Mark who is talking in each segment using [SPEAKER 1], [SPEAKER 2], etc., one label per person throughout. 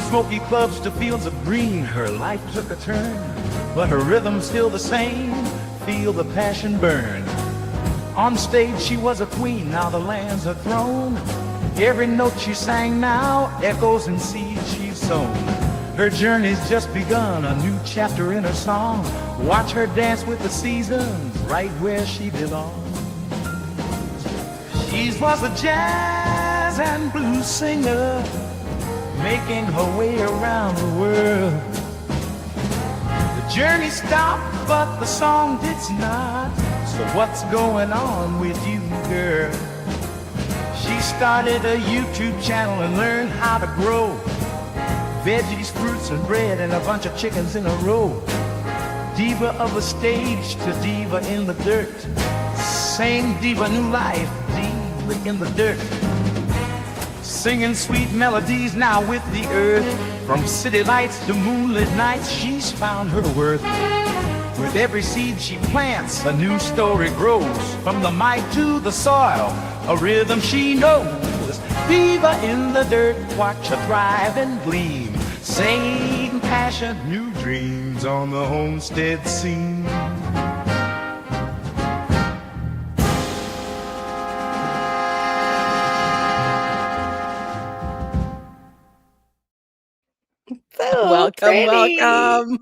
[SPEAKER 1] Smoky clubs to fields of green, her life took a turn, but her rhythm's still the same. Feel the passion burn. On stage she was a queen, now the land's her throne. Every note she sang now echoes in seeds she's sown. Her journey's just begun, a new chapter in her song. Watch her dance with the seasons, right where she belongs. She was a jazz and blues singer, making her way around the world. The journey stopped, but the song did not. So what's going on with you, girl? She started a YouTube channel and learned how to grow veggies, fruits, and bread, and a bunch of chickens in a row. Diva of the stage to diva in the dirt. Same diva, new life, diva in the dirt. Singing sweet melodies now with the earth. From city lights to moonlit nights, she's found her worth. With every seed she plants, a new story grows. From the mic to the soil, a rhythm she knows. Diva in the dirt, watch her thrive and gleam. Same passion, new dreams on the homestead scene.
[SPEAKER 2] So
[SPEAKER 3] Welcome,
[SPEAKER 2] pretty.
[SPEAKER 3] welcome.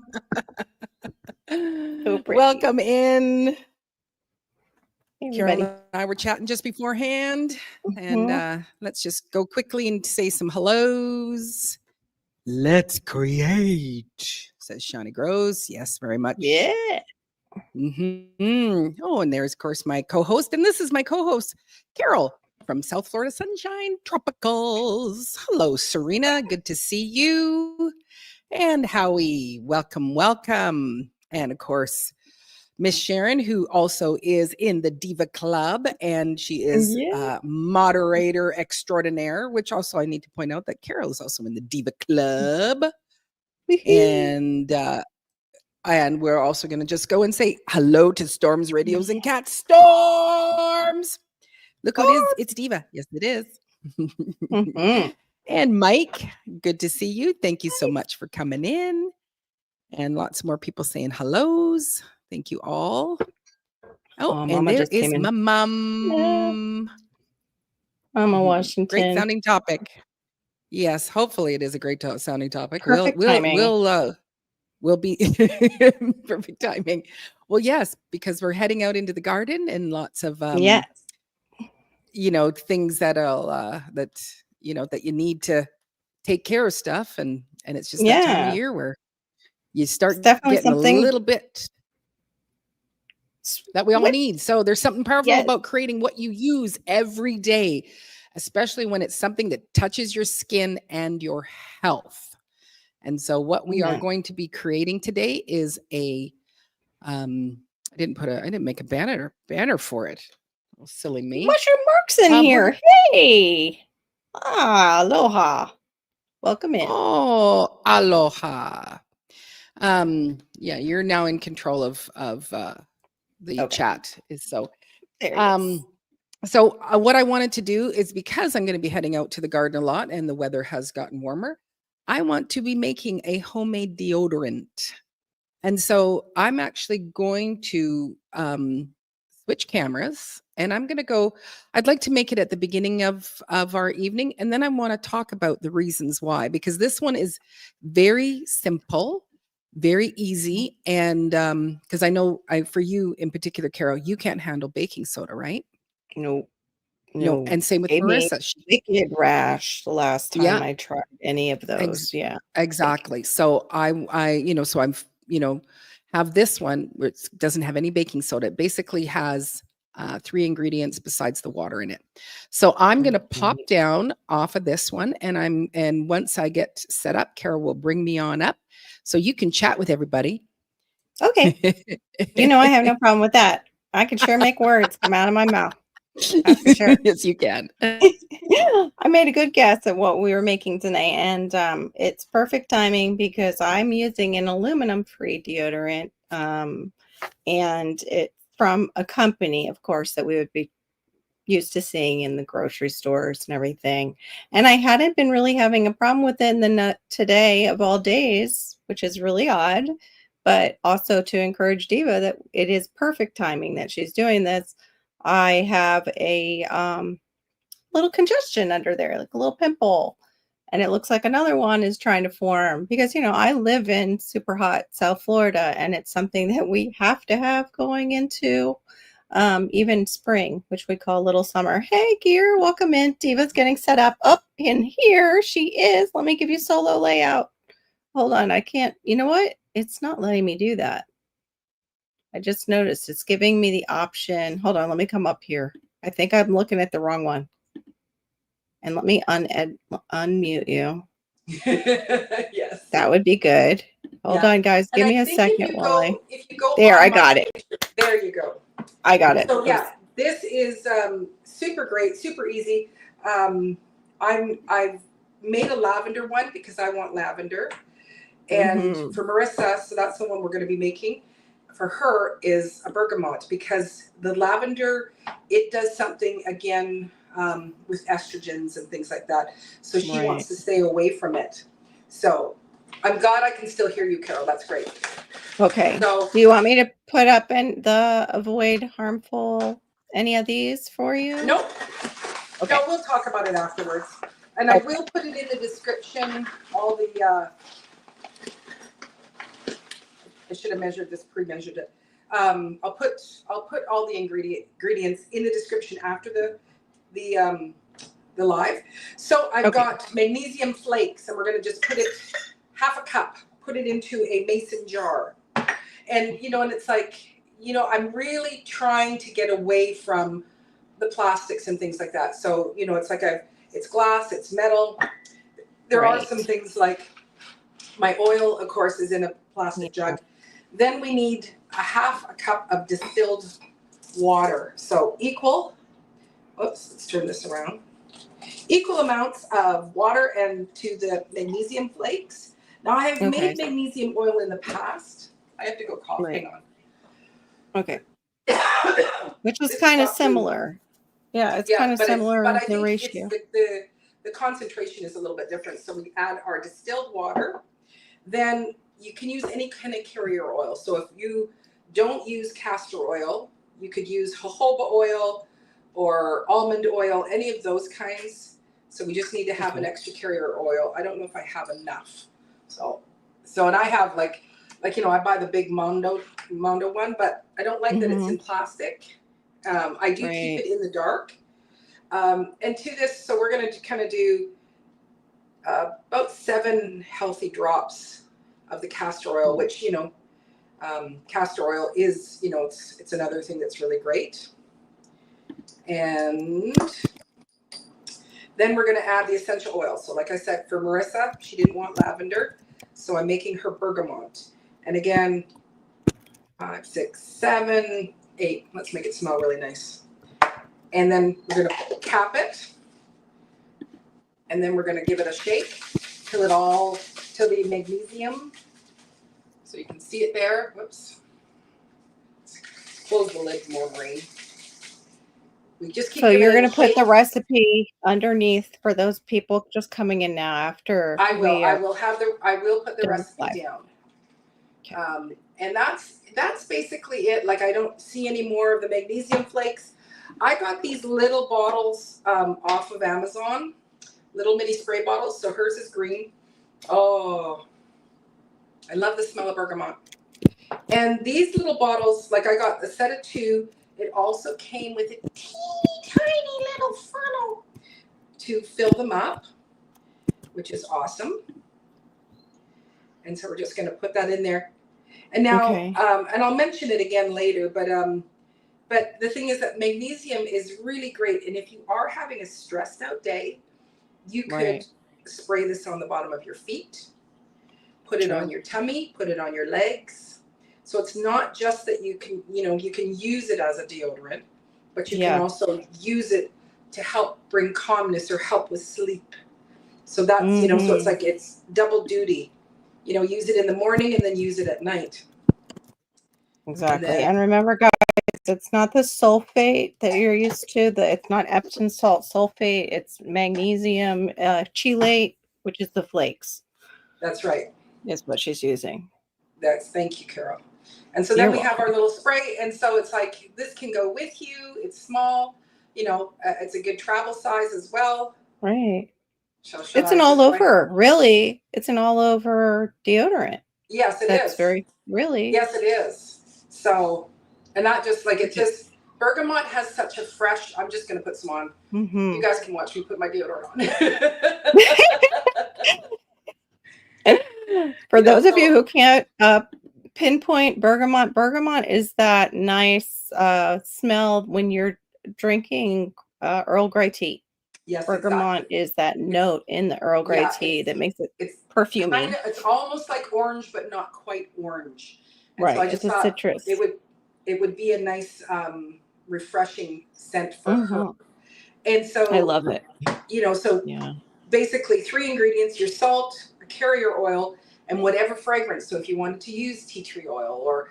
[SPEAKER 2] So pretty.
[SPEAKER 3] Welcome in.
[SPEAKER 2] Hey,
[SPEAKER 3] Carol
[SPEAKER 2] everybody.
[SPEAKER 3] and I were chatting just beforehand,
[SPEAKER 2] Mhm.
[SPEAKER 3] and let's just go quickly and say some hellos. Let's create, says Shawnee Grows. Yes, very much.
[SPEAKER 2] Yeah.
[SPEAKER 3] Oh, and there's, of course, my co-host, and this is my co-host, Carol from South Florida Sunshine Tropicals. Hello, Serena. Good to see you. And Howie, welcome, welcome. And of course, Miss Sharon, who also is in the Diva Club, and she is
[SPEAKER 2] Yeah.
[SPEAKER 3] moderator extraordinaire, which also I need to point out that Carol is also in the Diva Club. And we're also going to just go and say hello to Storms, Radios, and Cat Storms. Look who it is. It's Diva. Yes, it is.
[SPEAKER 2] Mhm.
[SPEAKER 3] And Mike, good to see you. Thank you so much for coming in. And lots more people saying hellos. Thank you all. Oh, and
[SPEAKER 2] Mama
[SPEAKER 3] there
[SPEAKER 2] just
[SPEAKER 3] is
[SPEAKER 2] came in.
[SPEAKER 3] my mom.
[SPEAKER 2] Mama Washington.
[SPEAKER 3] Great sounding topic. Yes, hopefully it is a great sounding topic.
[SPEAKER 2] Perfect timing.
[SPEAKER 3] We'll be perfect timing. Well, yes, because we're heading out into the garden and lots of
[SPEAKER 2] Yes.
[SPEAKER 3] Things that'll that you need to take care of stuff, and it's just that time
[SPEAKER 2] Yeah.
[SPEAKER 3] of year where you start
[SPEAKER 2] It's definitely
[SPEAKER 3] getting
[SPEAKER 2] something-
[SPEAKER 3] a little bit that we all need. So there's something powerful
[SPEAKER 2] Yes.
[SPEAKER 3] about creating what you use every day, especially when it's something that touches your skin and your health. And so what we are
[SPEAKER 2] Yeah.
[SPEAKER 3] going to be creating today is a I didn't make a banner for it. Oh, silly me.
[SPEAKER 2] Mushroom Mark's in here. Hey. Aloha. Welcome in.
[SPEAKER 3] Oh, aloha. Yeah, you're now in control of the
[SPEAKER 2] Okay.
[SPEAKER 3] chat. So
[SPEAKER 2] There it is.
[SPEAKER 3] So what I wanted to do is, because I'm going to be heading out to the garden a lot and the weather has gotten warmer, I want to be making a homemade deodorant. And so I'm actually going to switch cameras, and I'm going to go. I'd like to make it at the beginning of our evening, and then I want to talk about the reasons why, because this one is very simple, very easy, and because I know for you in particular, Carol, you can't handle baking soda, right?
[SPEAKER 2] No,
[SPEAKER 3] No,
[SPEAKER 2] no.
[SPEAKER 3] and same with
[SPEAKER 2] Gave me
[SPEAKER 3] Marissa.
[SPEAKER 2] wicked rash the last time
[SPEAKER 3] Yeah,
[SPEAKER 2] I tried any of those. Yeah.
[SPEAKER 3] exactly. So so I'm, have this one which doesn't have any baking soda. It basically has 3 ingredients besides the water in it. So I'm going to pop
[SPEAKER 2] Mhm.
[SPEAKER 3] down off of this one, and once I get set up, Carol will bring me on up so you can chat with everybody.
[SPEAKER 2] Okay. I have no problem with that. I can sure make words come out of my mouth. That's for sure.
[SPEAKER 3] Yes, you can.
[SPEAKER 2] I made a good guess at what we were making tonight, and it's perfect timing because I'm using an aluminum-free deodorant, and it's from a company, of course, that we would be used to seeing in the grocery stores and everything. And I hadn't been really having a problem with it in the nut today of all days, which is really odd, but also to encourage Diva that it is perfect timing that she's doing this. I have a little congestion under there, like a little pimple. And it looks like another one is trying to form because, I live in super hot South Florida, and it's something that we have to have going into even spring, which we call little summer. Hey, Gear, welcome in. Diva's getting set up. Up in here she is. Let me give you solo layout. Hold on. I can't. You know what? It's not letting me do that. I just noticed it's giving me the option. Hold on. Let me come up here. I think I'm looking at the wrong one. And let me unmute you.
[SPEAKER 4] Yes.
[SPEAKER 2] That would be good. Hold on, guys. Give me a second while
[SPEAKER 4] if you go
[SPEAKER 2] There,
[SPEAKER 4] on
[SPEAKER 2] I
[SPEAKER 4] my
[SPEAKER 2] got it.
[SPEAKER 4] picture, there you go.
[SPEAKER 2] I got it.
[SPEAKER 4] So yeah, this is super great, super easy. I've made a lavender one because I want lavender, and
[SPEAKER 2] Mhm.
[SPEAKER 4] for Marissa, so that's the one we're going to be making. For her is a bergamot because the lavender, it does something again with estrogens and things like that. So she
[SPEAKER 2] Right.
[SPEAKER 4] wants to stay away from it. So I'm glad I can still hear you, Carol. That's great.
[SPEAKER 2] Okay.
[SPEAKER 4] So
[SPEAKER 2] Do you want me to put up in the avoid harmful any of these for you?
[SPEAKER 4] nope.
[SPEAKER 2] Okay.
[SPEAKER 4] No, we'll talk about it afterwards. And I
[SPEAKER 2] Okay.
[SPEAKER 4] will put it in the description, all the, I should have measured this, pre-measured it. I'll put all the ingredients in the description after the live. So I've got magnesium flakes, and we're going to just put it half a cup, put it into a mason jar. And, and it's like, I'm really trying to get away from the plastics and things like that. So, it's like it's glass, it's metal. There are some things like my oil, of course, is in a plastic jug. Then we need a half a cup of distilled water. So let's turn this around. Equal amounts of water and to the magnesium flakes. Now I have made magnesium oil in the past. I have to go cough. Hang on.
[SPEAKER 2] Okay. Which was kind of similar. Yeah, it's kind of similar
[SPEAKER 4] but I
[SPEAKER 2] the
[SPEAKER 4] think
[SPEAKER 2] ratio.
[SPEAKER 4] It's the concentration is a little bit different. So we add our distilled water. Then you can use any kind of carrier oil. So if you don't use castor oil, you could use jojoba oil or almond oil, any of those kinds. So we just need to have an extra carrier oil. I don't know if I have enough. So and I have like I buy the big Mondo one, but I don't like that it's in plastic. I do keep it in the dark. And to this, so we're going to kind of do about 7 healthy drops of the castor oil, which, castor oil is, it's another thing that's really great. And then we're going to add the essential oil. So like I said, for Marissa, she didn't want lavender. So I'm making her bergamot. And again, 5, 6, 7, 8. Let's make it smell really nice. And then we're going to cap it. And then we're going to give it a shake till the magnesium. So you can see it there. Whoops. Close the lid more, Maureen. We just keep.
[SPEAKER 2] So you're going to put the recipe underneath for those people just coming in now after.
[SPEAKER 4] I will put the recipe down.
[SPEAKER 2] Okay.
[SPEAKER 4] And that's basically it. Like, I don't see any more of the magnesium flakes. I got these little bottles off of Amazon, little mini spray bottles. So hers is green. Oh, I love the smell of bergamot. And these little bottles, like I got the set of 2. It also came with a teeny tiny little funnel to fill them up, which is awesome. And so we're just going to put that in there. And now,
[SPEAKER 2] Okay.
[SPEAKER 4] and I'll mention it again later, but the thing is that magnesium is really great. And if you are having a stressed out day, you could spray this on the bottom of your feet, put it on your tummy, put it on your legs. So it's not just that you can, you can use it as a deodorant, but you can also use it to help bring calmness or help with sleep. So that's, so it's like it's double duty. Use it in the morning and then use it at night.
[SPEAKER 2] Exactly. And remember, guys, it's not the sulfate that you're used to. It's not Epsom salt sulfate. It's magnesium chelate, which is the flakes.
[SPEAKER 4] That's right.
[SPEAKER 2] Is what she's using.
[SPEAKER 4] Thank you, Carol. And so then we have our little spray. And so it's like, this can go with you. It's small. It's a good travel size as well.
[SPEAKER 2] Right. It's an all over, really. It's an all over deodorant.
[SPEAKER 4] Yes, it is.
[SPEAKER 2] Really.
[SPEAKER 4] Yes, it is. So, and not just like, it just, bergamot has such a fresh, I'm just going to put some on. You guys can watch me put my deodorant on.
[SPEAKER 2] For those of you who can't pinpoint bergamot is that nice smell when you're drinking Earl Grey tea.
[SPEAKER 4] Yes,
[SPEAKER 2] bergamot is that note in the Earl Grey tea that makes it's perfumey.
[SPEAKER 4] It's almost like orange, but not quite orange. And
[SPEAKER 2] right,
[SPEAKER 4] so I just
[SPEAKER 2] it's a citrus.
[SPEAKER 4] It would be a nice refreshing scent for her. And so
[SPEAKER 2] I love it.
[SPEAKER 4] So basically 3 ingredients: your salt, a carrier oil, and whatever fragrance. So if you wanted to use tea tree oil or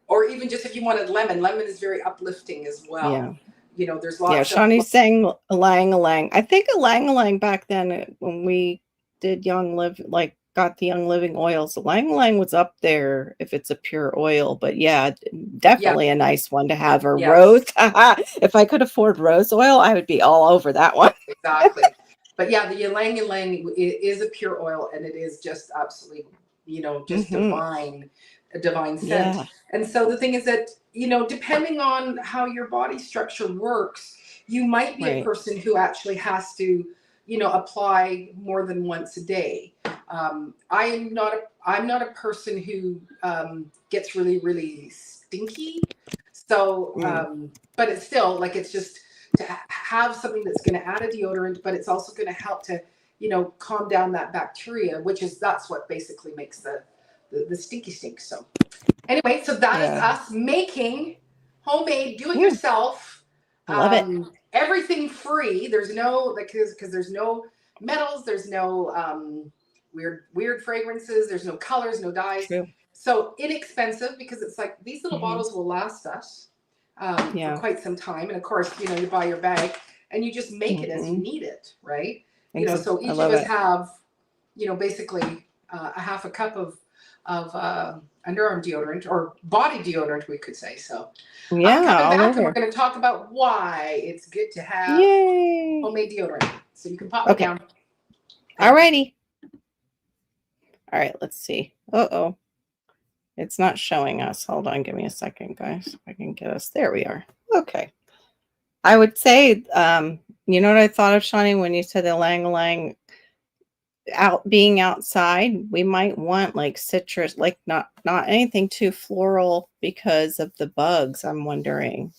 [SPEAKER 4] or even just if you wanted lemon is very uplifting as well. There's lots of
[SPEAKER 2] Shawnee's saying ylang-ylang. I think ylang-ylang back then when we did got the Young Living oils, ylang-ylang was up there if it's a pure oil, but definitely a nice one to have. Or rose. If I could afford rose oil, I would be all over that one.
[SPEAKER 4] Exactly. But the ylang-ylang is a pure oil, and it is just absolutely, just divine, a divine scent. Yeah. And so the thing is that, depending on how your body structure works, you might be a person who actually has to, apply more than once a day. I'm not a person who gets really, really stinky. So, but it's still like, it's just to have something that's going to add a deodorant, but it's also going to help to, calm down that bacteria, that's what basically makes the stinky stink. So anyway, so that is us making homemade, do it yourself.
[SPEAKER 2] Love it.
[SPEAKER 4] Everything free. There's no, because there's no metals, there's no weird fragrances, there's no colors, no dyes. True. So inexpensive, because it's like these little bottles will last us for quite some time. And of course, you buy your bag and you just make it as you need it, right? So each of us have, basically a half a cup of underarm deodorant, or body deodorant, we could say. So I'm coming back and we're going to talk about why it's good to have homemade deodorant. So you can pop it down.
[SPEAKER 2] Alrighty. All right, let's see. It's not showing us. Hold on, give me a second, guys. If I can get us. There we are. Okay. I would say, you know what I thought of, Shawnee, when you said the ylang-ylang, being outside, we might want like citrus, like not anything too floral because of the bugs, I'm wondering.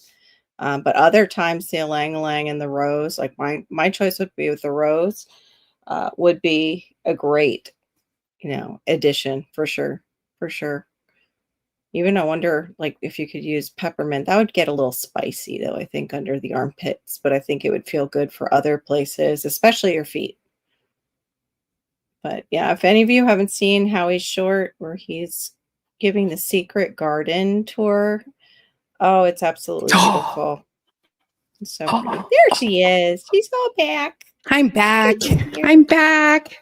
[SPEAKER 2] But other times the ylang-ylang and the rose, like my choice would be with the rose, would be a great, addition for sure. Even I wonder, like, if you could use peppermint. That would get a little spicy, though, I think, under the armpits. But I think it would feel good for other places, especially your feet. But, yeah, if any of you haven't seen Howie's short where he's giving the secret garden tour, it's absolutely beautiful. It's so pretty. There she is. She's all back.
[SPEAKER 3] I'm back. I'm back.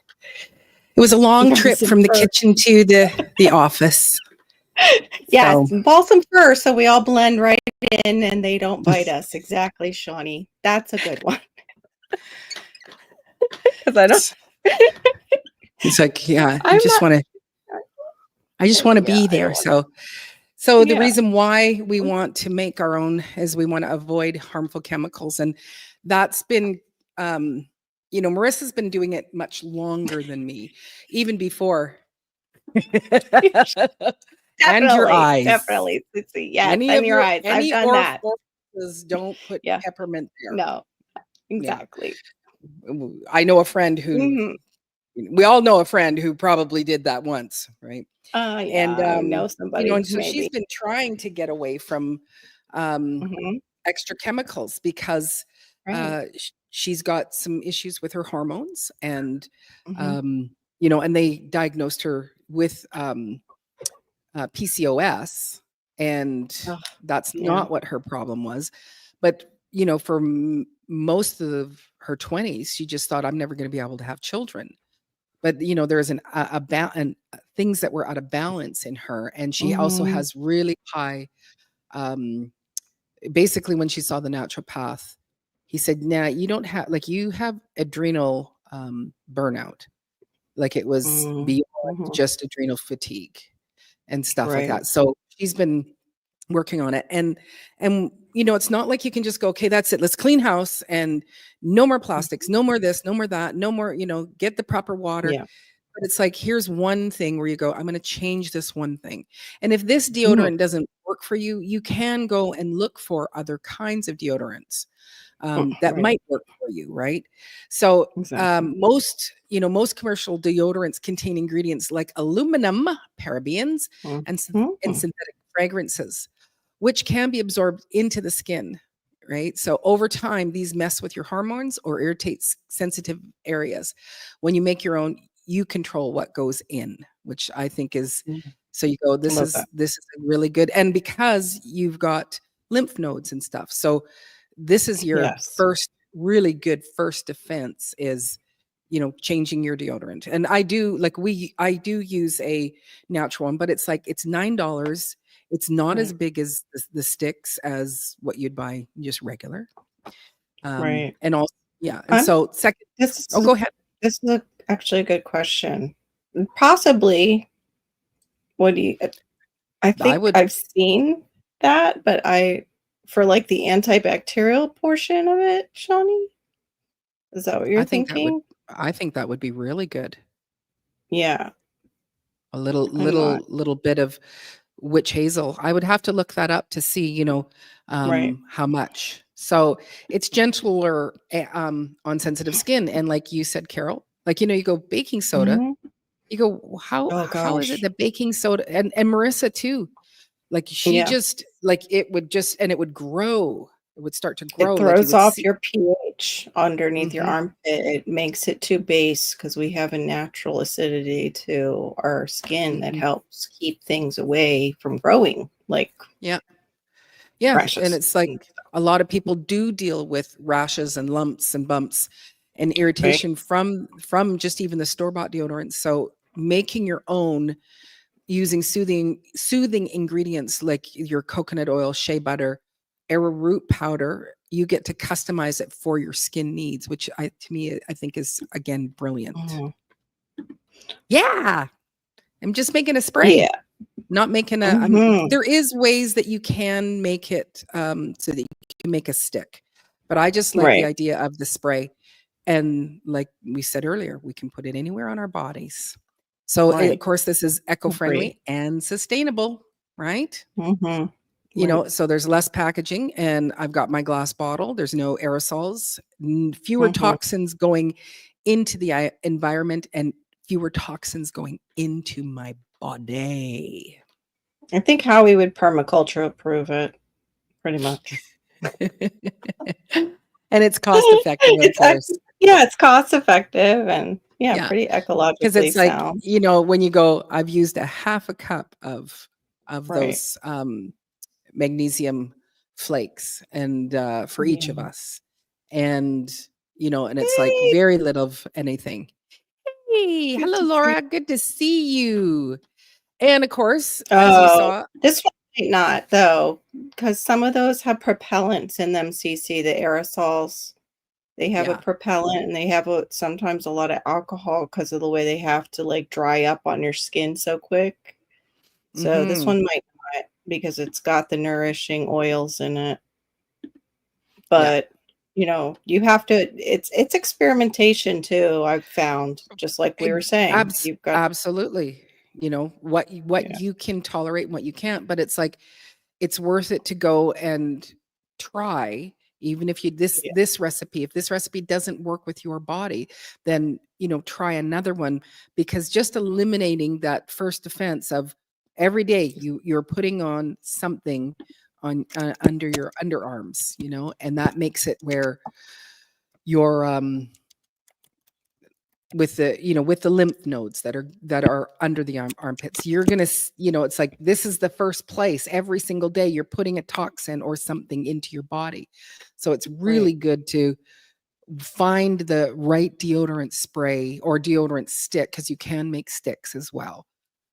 [SPEAKER 3] It was a long trip
[SPEAKER 2] Balsam
[SPEAKER 3] from the
[SPEAKER 2] fir.
[SPEAKER 3] kitchen to the office.
[SPEAKER 2] Yeah,
[SPEAKER 3] So,
[SPEAKER 2] it's balsam fir, so we all blend right in and they don't bite us. Exactly, Shawnee. That's a good one. Because I don't.
[SPEAKER 3] it's like, yeah,
[SPEAKER 2] I'm not.
[SPEAKER 3] I just want to
[SPEAKER 2] Yeah,
[SPEAKER 3] be
[SPEAKER 2] I don't
[SPEAKER 3] there.
[SPEAKER 2] want to.
[SPEAKER 3] So the
[SPEAKER 2] Yeah.
[SPEAKER 3] reason why we want to make our own is we want to avoid harmful chemicals. And that's been, Marissa's been doing it much longer than me, even before. And your eyes.
[SPEAKER 2] Definitely. Yes, and your eyes. I've
[SPEAKER 3] Any
[SPEAKER 2] done that.
[SPEAKER 3] orifices, don't put
[SPEAKER 2] Yeah.
[SPEAKER 3] peppermint there.
[SPEAKER 2] No,
[SPEAKER 3] Yeah.
[SPEAKER 2] exactly.
[SPEAKER 3] I know a friend who,
[SPEAKER 2] Mhm.
[SPEAKER 3] we all know a friend who probably did that once, right?
[SPEAKER 2] Yeah,
[SPEAKER 3] And
[SPEAKER 2] I know somebody
[SPEAKER 3] and so
[SPEAKER 2] maybe.
[SPEAKER 3] she's been trying to get away from um
[SPEAKER 2] Mhm.
[SPEAKER 3] extra chemicals because
[SPEAKER 2] Right.
[SPEAKER 3] she's got some issues with her hormones, and
[SPEAKER 2] Mhm.
[SPEAKER 3] and they diagnosed her with PCOS, and
[SPEAKER 2] Ugh,
[SPEAKER 3] that's
[SPEAKER 2] yeah.
[SPEAKER 3] not what her problem was. But for most of her 20s, she just thought, I'm never going to be able to have children. But there's things that were out of balance in her, and she also
[SPEAKER 2] Mhm.
[SPEAKER 3] has really high. Basically, when she saw the naturopath, he said, "Nah, you don't have, like, you have adrenal burnout, like it was
[SPEAKER 2] Mhm.
[SPEAKER 3] beyond
[SPEAKER 2] Mhm.
[SPEAKER 3] just adrenal fatigue and stuff like
[SPEAKER 2] Right.
[SPEAKER 3] that." So she's been working on it, and it's not like you can just go, okay, that's it, let's clean house and no more plastics,
[SPEAKER 2] Mhm.
[SPEAKER 3] no more this, no more that, no more, get the proper water.
[SPEAKER 2] Yeah.
[SPEAKER 3] But it's like, here's one thing where you go, I'm going to change this one thing. And if this
[SPEAKER 2] Mhm.
[SPEAKER 3] deodorant doesn't work for you, you can go and look for other kinds of deodorants that
[SPEAKER 2] Right.
[SPEAKER 3] might work for you, right? So
[SPEAKER 2] Exactly.
[SPEAKER 3] most commercial deodorants contain ingredients like aluminum, parabens, and
[SPEAKER 2] Mhm.
[SPEAKER 3] synthetic fragrances, which can be absorbed into the skin, right? So over time, these mess with your hormones or irritates sensitive areas. When you make your own, you control what goes in, which I think is,
[SPEAKER 2] Mhm.
[SPEAKER 3] so you go,
[SPEAKER 2] I love that.
[SPEAKER 3] this is really good. And because you've got lymph nodes and stuff. So this is your
[SPEAKER 2] Yes.
[SPEAKER 3] first really good first defense is, changing your deodorant. And I do use a natural one, but it's like, it's $9. It's not as
[SPEAKER 2] Right.
[SPEAKER 3] big as the sticks as what you'd buy just regular.
[SPEAKER 2] Right.
[SPEAKER 3] And also, yeah. And
[SPEAKER 2] I'm
[SPEAKER 3] so second,
[SPEAKER 2] this
[SPEAKER 3] oh,
[SPEAKER 2] is
[SPEAKER 3] go ahead.
[SPEAKER 2] actually a good question. Possibly, what do you I
[SPEAKER 3] I
[SPEAKER 2] think
[SPEAKER 3] would,
[SPEAKER 2] I've seen that, but for like the antibacterial portion of it, Shawnee? Is that what
[SPEAKER 3] I
[SPEAKER 2] you're
[SPEAKER 3] think that would,
[SPEAKER 2] thinking?
[SPEAKER 3] I think that would be really good.
[SPEAKER 2] Yeah,
[SPEAKER 3] A little,
[SPEAKER 2] I'm not.
[SPEAKER 3] little bit of witch hazel. I would have to look that up to see,
[SPEAKER 2] Right.
[SPEAKER 3] how much. So it's gentler on sensitive skin. And like you said, Carol, like, you go baking soda,
[SPEAKER 2] Mhm.
[SPEAKER 3] you go, "Well,
[SPEAKER 2] Oh
[SPEAKER 3] how is it
[SPEAKER 2] gosh.
[SPEAKER 3] that baking soda," and Marissa too, like she
[SPEAKER 2] Yeah.
[SPEAKER 3] just, like, it would grow. It would start to
[SPEAKER 2] It
[SPEAKER 3] grow, like you
[SPEAKER 2] throws
[SPEAKER 3] would
[SPEAKER 2] off
[SPEAKER 3] see.
[SPEAKER 2] your pH underneath your
[SPEAKER 3] Mhm,
[SPEAKER 2] armpit. It makes it too base because we have a natural acidity to our skin that
[SPEAKER 3] mhm.
[SPEAKER 2] helps keep things away from growing, like
[SPEAKER 3] Yeah. Yeah, and
[SPEAKER 2] rashes
[SPEAKER 3] it's like
[SPEAKER 2] and stuff,
[SPEAKER 3] a lot of people do deal with rashes and lumps and bumps and
[SPEAKER 2] right?
[SPEAKER 3] irritation from just even the store-bought deodorants. So making your own using soothing ingredients like your coconut oil, shea butter, arrowroot powder, you get to customize it for your skin needs, which to me I think is again brilliant.
[SPEAKER 2] Mhm.
[SPEAKER 3] Yeah, I'm just making a spray.
[SPEAKER 2] Yeah.
[SPEAKER 3] Not making
[SPEAKER 2] Mhm.
[SPEAKER 3] there is ways that you can make it so that you can make a stick. But I just like the
[SPEAKER 2] Right.
[SPEAKER 3] idea of the spray. And like we said earlier, we can put it anywhere on our bodies. So of
[SPEAKER 2] Right.
[SPEAKER 3] course this is
[SPEAKER 2] Agree.
[SPEAKER 3] eco-friendly and sustainable, right?
[SPEAKER 2] Mhm. Right.
[SPEAKER 3] So there's less packaging, and I've got my glass bottle. There's no aerosols, fewer
[SPEAKER 2] Mhm.
[SPEAKER 3] toxins going into the environment, and fewer toxins going into my body.
[SPEAKER 2] I think Howie would permaculture approve it, pretty much.
[SPEAKER 3] And it's cost effective, of
[SPEAKER 2] It's
[SPEAKER 3] course.
[SPEAKER 2] actually, yeah, it's cost effective and, yeah,
[SPEAKER 3] Yeah,
[SPEAKER 2] pretty
[SPEAKER 3] because
[SPEAKER 2] ecologically
[SPEAKER 3] it's like,
[SPEAKER 2] sound.
[SPEAKER 3] when you go, I've used a half a cup of
[SPEAKER 2] Right.
[SPEAKER 3] those magnesium flakes, and for each of
[SPEAKER 2] Yeah.
[SPEAKER 3] us, and and it's like very little of anything. Hey,
[SPEAKER 2] Good
[SPEAKER 3] hello,
[SPEAKER 2] to see you.
[SPEAKER 3] Laura. Good to see you. And of course, as you
[SPEAKER 2] Oh,
[SPEAKER 3] saw,
[SPEAKER 2] this one might not though, because some of those have propellants in them, CC, the aerosols. They have a
[SPEAKER 3] yeah.
[SPEAKER 2] propellant and they have sometimes a lot of alcohol because of the way they have to like dry up on your skin so quick. So this
[SPEAKER 3] Mm-hmm.
[SPEAKER 2] one might not because it's got the nourishing oils in it.
[SPEAKER 3] Yeah.
[SPEAKER 2] But you have to it's experimentation too, I've found, just like we were saying. You've got
[SPEAKER 3] Absolutely. What
[SPEAKER 2] yeah,
[SPEAKER 3] you can tolerate and what you can't, but it's like it's worth it to go and try, even if
[SPEAKER 2] yeah,
[SPEAKER 3] this recipe, if this recipe doesn't work with your body, then try another one, because just eliminating that first offense of every day you're putting on something on under your underarms, and that makes it where your with the lymph nodes that are under the armpits, you're gonna it's like this is the first place every single day you're putting a toxin or something into your body. So it's
[SPEAKER 2] right.
[SPEAKER 3] really good to find the right deodorant spray or deodorant stick, because you can make sticks as well.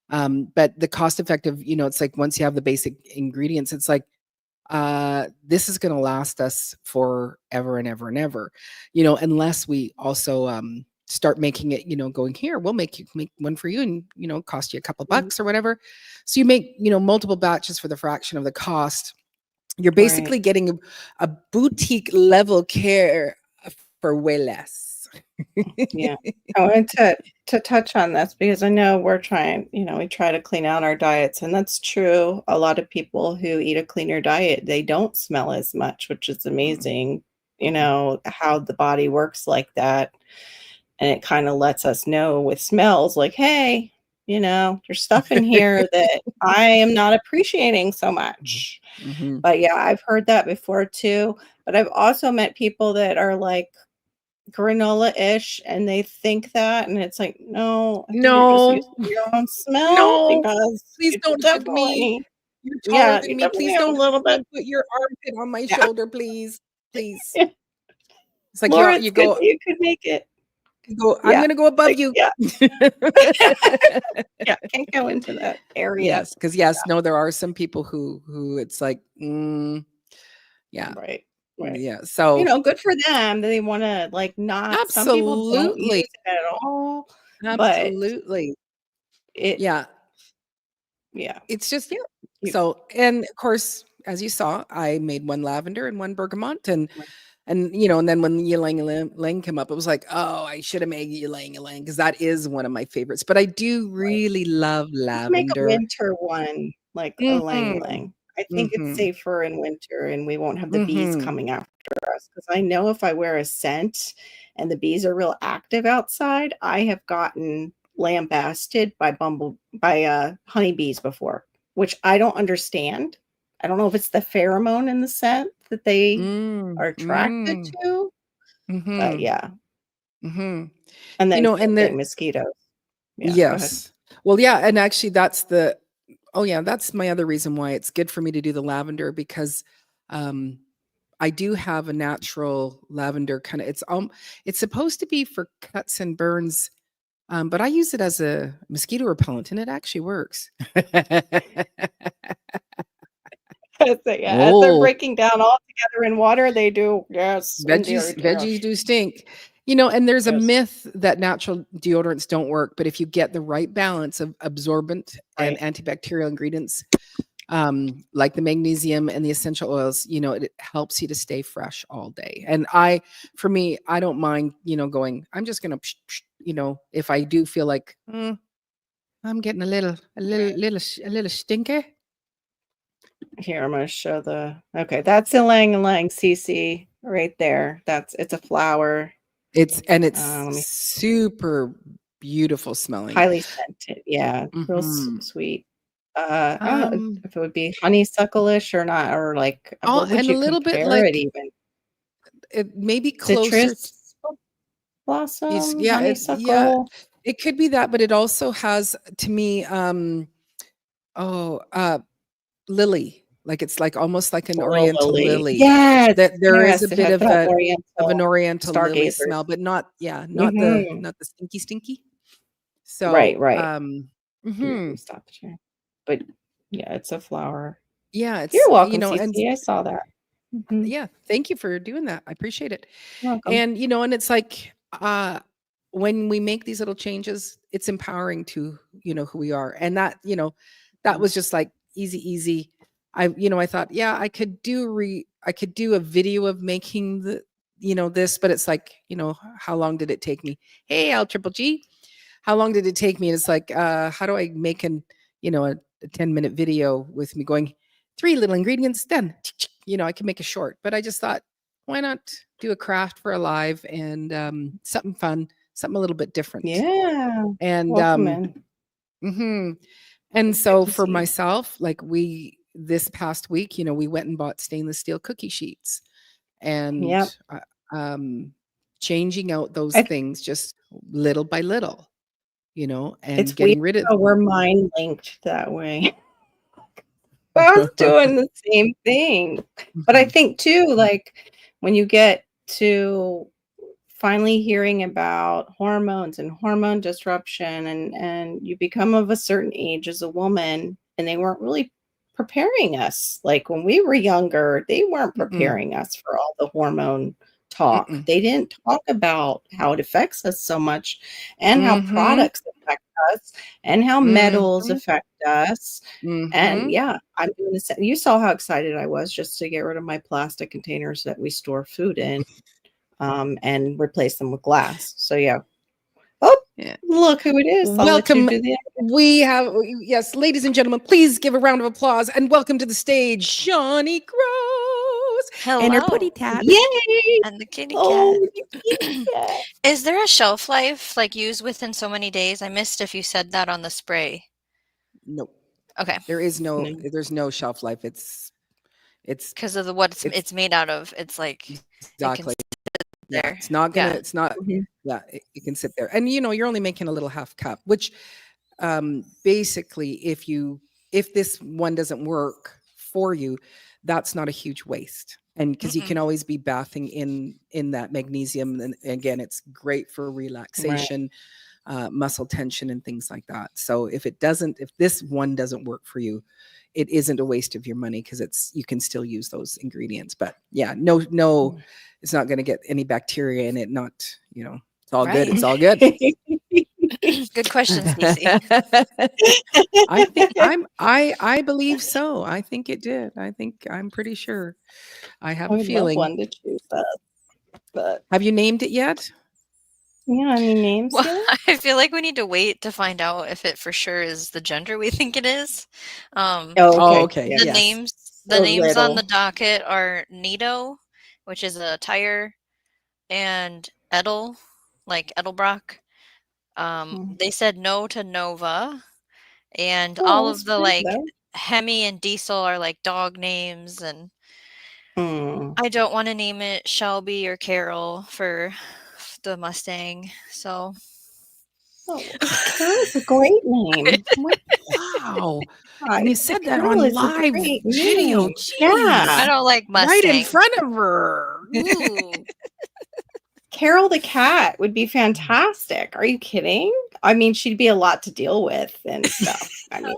[SPEAKER 3] But the cost effective, it's like once you have the basic ingredients, it's like this is going to last us forever and ever and ever, unless we also start making it, going here, we'll make one for you, and cost you a couple
[SPEAKER 2] Mhm.
[SPEAKER 3] bucks or whatever. So you make multiple batches for the fraction of the cost. You're
[SPEAKER 2] Right.
[SPEAKER 3] basically getting a boutique level care for way less.
[SPEAKER 2] Yeah. I wanted to touch on this because I know we're trying, we try to clean out our diets, and that's true. A lot of people who eat a cleaner diet, they don't smell as much, which is amazing, how the body works like that. And it kind of lets us know with smells like, hey, there's stuff in here that I am not appreciating so much.
[SPEAKER 3] Mhm.
[SPEAKER 2] But yeah, I've heard that before too. But I've also met people that are like granola-ish and they think that, and it's like, no, I think you're just
[SPEAKER 3] No,
[SPEAKER 2] using your own smell
[SPEAKER 3] no,
[SPEAKER 2] because
[SPEAKER 3] please
[SPEAKER 2] you
[SPEAKER 3] don't hug me.
[SPEAKER 2] definitely,
[SPEAKER 3] You're taller
[SPEAKER 2] yeah,
[SPEAKER 3] than
[SPEAKER 2] you
[SPEAKER 3] me.
[SPEAKER 2] definitely
[SPEAKER 3] Please
[SPEAKER 2] have a little bit.
[SPEAKER 3] don't put your armpit on my
[SPEAKER 2] Yeah.
[SPEAKER 3] shoulder, please. Please.
[SPEAKER 2] Yeah.
[SPEAKER 3] It's like
[SPEAKER 2] Laura,
[SPEAKER 3] you
[SPEAKER 2] it's good
[SPEAKER 3] go,
[SPEAKER 2] that you could make it.
[SPEAKER 3] I'm
[SPEAKER 2] Yeah.
[SPEAKER 3] gonna go above
[SPEAKER 2] Like,
[SPEAKER 3] you.
[SPEAKER 2] yeah. Yeah. Can't go into that area.
[SPEAKER 3] Yes, because yes, no, there are some people who it's like, yeah,
[SPEAKER 2] Right. Right.
[SPEAKER 3] yeah. So
[SPEAKER 2] Good for them that they want to like not, some people don't
[SPEAKER 3] absolutely,
[SPEAKER 2] use it at all, but
[SPEAKER 3] absolutely,
[SPEAKER 2] it,
[SPEAKER 3] yeah.
[SPEAKER 2] yeah.
[SPEAKER 3] It's just, yeah.
[SPEAKER 2] You,
[SPEAKER 3] So, and of course, as you saw, I made one lavender and one bergamot, and then when ylang ylang came up, it was like, oh, I should have made ylang ylang, because that is one of my favorites. But I do
[SPEAKER 2] right.
[SPEAKER 3] really love
[SPEAKER 2] Let's make a
[SPEAKER 3] lavender.
[SPEAKER 2] winter one, like a lang
[SPEAKER 3] Mm-hmm.
[SPEAKER 2] lang. I think it's
[SPEAKER 3] Mm-hmm.
[SPEAKER 2] safer in winter and we won't have the bees
[SPEAKER 3] Mm-hmm.
[SPEAKER 2] coming after us. Because I know if I wear a scent and the bees are real active outside, I have gotten lambasted by honeybees before, which I don't understand. I don't know if it's the pheromone in the scent that they are attracted
[SPEAKER 3] Mm-hmm.
[SPEAKER 2] to, but
[SPEAKER 3] Mm-hmm.
[SPEAKER 2] yeah.
[SPEAKER 3] Mm-hmm.
[SPEAKER 2] And then same
[SPEAKER 3] And
[SPEAKER 2] thing, mosquitoes. Yeah, go ahead.
[SPEAKER 3] yes. Well, yeah, and actually that's my other reason why it's good for me to do the lavender, because um I do have a natural lavender kind of, it's supposed to be for cuts and burns, but I use it as a mosquito repellent and it actually works.
[SPEAKER 2] So, yeah, as they're
[SPEAKER 3] Oh,
[SPEAKER 2] breaking down all together in water, they do, yes, indeed,
[SPEAKER 3] veggies
[SPEAKER 2] yes,
[SPEAKER 3] do stink. And there's a
[SPEAKER 2] yes,
[SPEAKER 3] myth that natural deodorants don't work, but if you get the right balance of absorbent and
[SPEAKER 2] right.
[SPEAKER 3] antibacterial ingredients, like the magnesium and the essential oils, it helps you to stay fresh all day. And for me, I don't mind, going, I'm just going to, if I do feel like, I'm getting
[SPEAKER 2] Right.
[SPEAKER 3] a little stinker.
[SPEAKER 2] Here, I'm gonna show okay, that's ylang ylang, CC, right there. It's a flower.
[SPEAKER 3] It's
[SPEAKER 2] Let me
[SPEAKER 3] super beautiful smelling.
[SPEAKER 2] highly scented. Yeah, real
[SPEAKER 3] Hmm.
[SPEAKER 2] sweet. I don't know
[SPEAKER 3] Um,
[SPEAKER 2] if it would be honeysuckle-ish or not, or like,
[SPEAKER 3] all,
[SPEAKER 2] what would
[SPEAKER 3] and a
[SPEAKER 2] you
[SPEAKER 3] little bit
[SPEAKER 2] compare it
[SPEAKER 3] like
[SPEAKER 2] even?
[SPEAKER 3] it maybe closer.
[SPEAKER 2] Citrus blossom,
[SPEAKER 3] Yeah,
[SPEAKER 2] honeysuckle,
[SPEAKER 3] it could be that, but it also has to me, oh, lily. Like it's like almost like an
[SPEAKER 2] oil
[SPEAKER 3] oriental
[SPEAKER 2] lily.
[SPEAKER 3] lily.
[SPEAKER 2] Yes,
[SPEAKER 3] That there is a
[SPEAKER 2] yes, it
[SPEAKER 3] bit
[SPEAKER 2] has
[SPEAKER 3] of
[SPEAKER 2] that
[SPEAKER 3] an
[SPEAKER 2] oriental
[SPEAKER 3] oriental lily
[SPEAKER 2] stargazers.
[SPEAKER 3] smell, but not, yeah, not the
[SPEAKER 2] Mhm.
[SPEAKER 3] stinky. So,
[SPEAKER 2] Right.
[SPEAKER 3] mhm,
[SPEAKER 2] Stop the share. But yeah, it's a flower.
[SPEAKER 3] yeah,
[SPEAKER 2] You're
[SPEAKER 3] it's,
[SPEAKER 2] welcome,
[SPEAKER 3] and
[SPEAKER 2] CC. I saw that. Mhm.
[SPEAKER 3] yeah, thank you for doing that. I appreciate it.
[SPEAKER 2] You're welcome.
[SPEAKER 3] And, and it's like, when we make these little changes, it's empowering to, who we are. And that, that was just like easy. I thought, yeah, I could do a video of making this, but it's like, how long did it take me? Hey, L Triple G, how long did it take me? And it's like, how do I make a 10-minute video with me going 3 little ingredients done? I can make a short, but I just thought, why not do a craft for a live and something fun, something a little bit different.
[SPEAKER 2] Yeah.
[SPEAKER 3] And
[SPEAKER 2] Welcome in.
[SPEAKER 3] and
[SPEAKER 2] It's
[SPEAKER 3] so
[SPEAKER 2] good to
[SPEAKER 3] for
[SPEAKER 2] see you.
[SPEAKER 3] myself, like this past week, we went and bought stainless steel cookie sheets and
[SPEAKER 2] Yep.
[SPEAKER 3] changing out those
[SPEAKER 2] I
[SPEAKER 3] things just little by little, and
[SPEAKER 2] It's weird
[SPEAKER 3] getting rid of
[SPEAKER 2] how we're mind linked that way. I was doing the same thing. But I
[SPEAKER 3] Mhm.
[SPEAKER 2] think too, like when you get to finally hearing about hormones and hormone disruption and you become of a certain age as a woman and they weren't really preparing us. Like when we were younger, they weren't
[SPEAKER 3] Mm-mm,
[SPEAKER 2] preparing us for all the hormone talk.
[SPEAKER 3] mm-mm.
[SPEAKER 2] They didn't talk about how it affects us so much and how
[SPEAKER 3] Mhm,
[SPEAKER 2] products affect us and how metals
[SPEAKER 3] mhm,
[SPEAKER 2] affect us. And
[SPEAKER 3] mhm.
[SPEAKER 2] yeah, I'm doing the same. You saw how excited I was just to get rid of my plastic containers that we store food in, and replace them with glass. So yeah. Oh,
[SPEAKER 3] Yeah.
[SPEAKER 2] look who it is. I'll let you
[SPEAKER 3] Welcome.
[SPEAKER 2] do the
[SPEAKER 3] We have, yes, ladies and gentlemen, please give a round of applause and welcome to the stage, Shawnee Gross and her putty
[SPEAKER 5] Hello,
[SPEAKER 3] tat.
[SPEAKER 2] Yay!
[SPEAKER 5] and the kitty cat.
[SPEAKER 2] Oh, the kitty cat.
[SPEAKER 5] Is there a shelf life, like used within so many days? I missed if you said that on the spray.
[SPEAKER 3] Nope.
[SPEAKER 5] Okay,
[SPEAKER 2] No.
[SPEAKER 3] There's no shelf life. It's
[SPEAKER 5] because of what
[SPEAKER 3] it's
[SPEAKER 5] it's made out of. It's like it can
[SPEAKER 3] exactly.
[SPEAKER 5] sit
[SPEAKER 3] Yeah,
[SPEAKER 5] there.
[SPEAKER 3] it's not gonna,
[SPEAKER 5] Yeah.
[SPEAKER 3] it's not,
[SPEAKER 2] Mhm.
[SPEAKER 3] yeah, it can sit there. And you're only making a little half cup, which basically if this one doesn't work for you, that's not a huge waste. And because you
[SPEAKER 5] Mm-mm.
[SPEAKER 3] can always be bathing in that magnesium. And again, it's great for
[SPEAKER 2] Right.
[SPEAKER 3] relaxation, muscle tension and things like that. So if this one doesn't work for you, it isn't a waste of your money because you can still use those ingredients. But yeah, no, it's not going to get any bacteria in it. Not, it's all good.
[SPEAKER 5] Right.
[SPEAKER 3] It's all good.
[SPEAKER 5] Good question, Cece.
[SPEAKER 3] I think I believe so. I think it did. I'm pretty sure. I have
[SPEAKER 2] I
[SPEAKER 3] a
[SPEAKER 2] would love
[SPEAKER 3] feeling.
[SPEAKER 2] one to choose that. But
[SPEAKER 3] Have you named it yet?
[SPEAKER 2] yeah, any names
[SPEAKER 5] Well,
[SPEAKER 2] yet?
[SPEAKER 5] I feel like we need to wait to find out if it for sure is the gender we think it is.
[SPEAKER 2] Oh,
[SPEAKER 3] Oh,
[SPEAKER 2] okay.
[SPEAKER 3] okay.
[SPEAKER 2] Yeah.
[SPEAKER 5] The
[SPEAKER 3] Yes.
[SPEAKER 5] names the
[SPEAKER 2] So
[SPEAKER 5] names on the
[SPEAKER 2] little.
[SPEAKER 5] docket are Nido, which is a tire, and Edel, like Edelbrock.
[SPEAKER 2] Mm.
[SPEAKER 5] They said no to Nova, and all
[SPEAKER 2] Oh,
[SPEAKER 5] of
[SPEAKER 2] that's
[SPEAKER 5] the
[SPEAKER 2] pretty
[SPEAKER 5] like
[SPEAKER 2] though.
[SPEAKER 5] Hemi and Diesel are like dog names, and
[SPEAKER 2] Mm.
[SPEAKER 5] I don't want to name it Shelby or Carol for the Mustang. So
[SPEAKER 2] Oh, Carol's a great name. Oh my
[SPEAKER 3] Wow.
[SPEAKER 2] God,
[SPEAKER 3] And you said that
[SPEAKER 2] Carol
[SPEAKER 3] on
[SPEAKER 2] is a
[SPEAKER 3] live
[SPEAKER 2] great
[SPEAKER 3] video.
[SPEAKER 2] name.
[SPEAKER 5] I
[SPEAKER 2] Yeah.
[SPEAKER 3] Jeez.
[SPEAKER 5] don't like
[SPEAKER 3] Right in
[SPEAKER 5] Mustangs.
[SPEAKER 3] front of her.
[SPEAKER 5] Ooh,
[SPEAKER 2] Carol the cat would be fantastic. Are you kidding? I mean, she'd be a lot to deal with and stuff. I mean,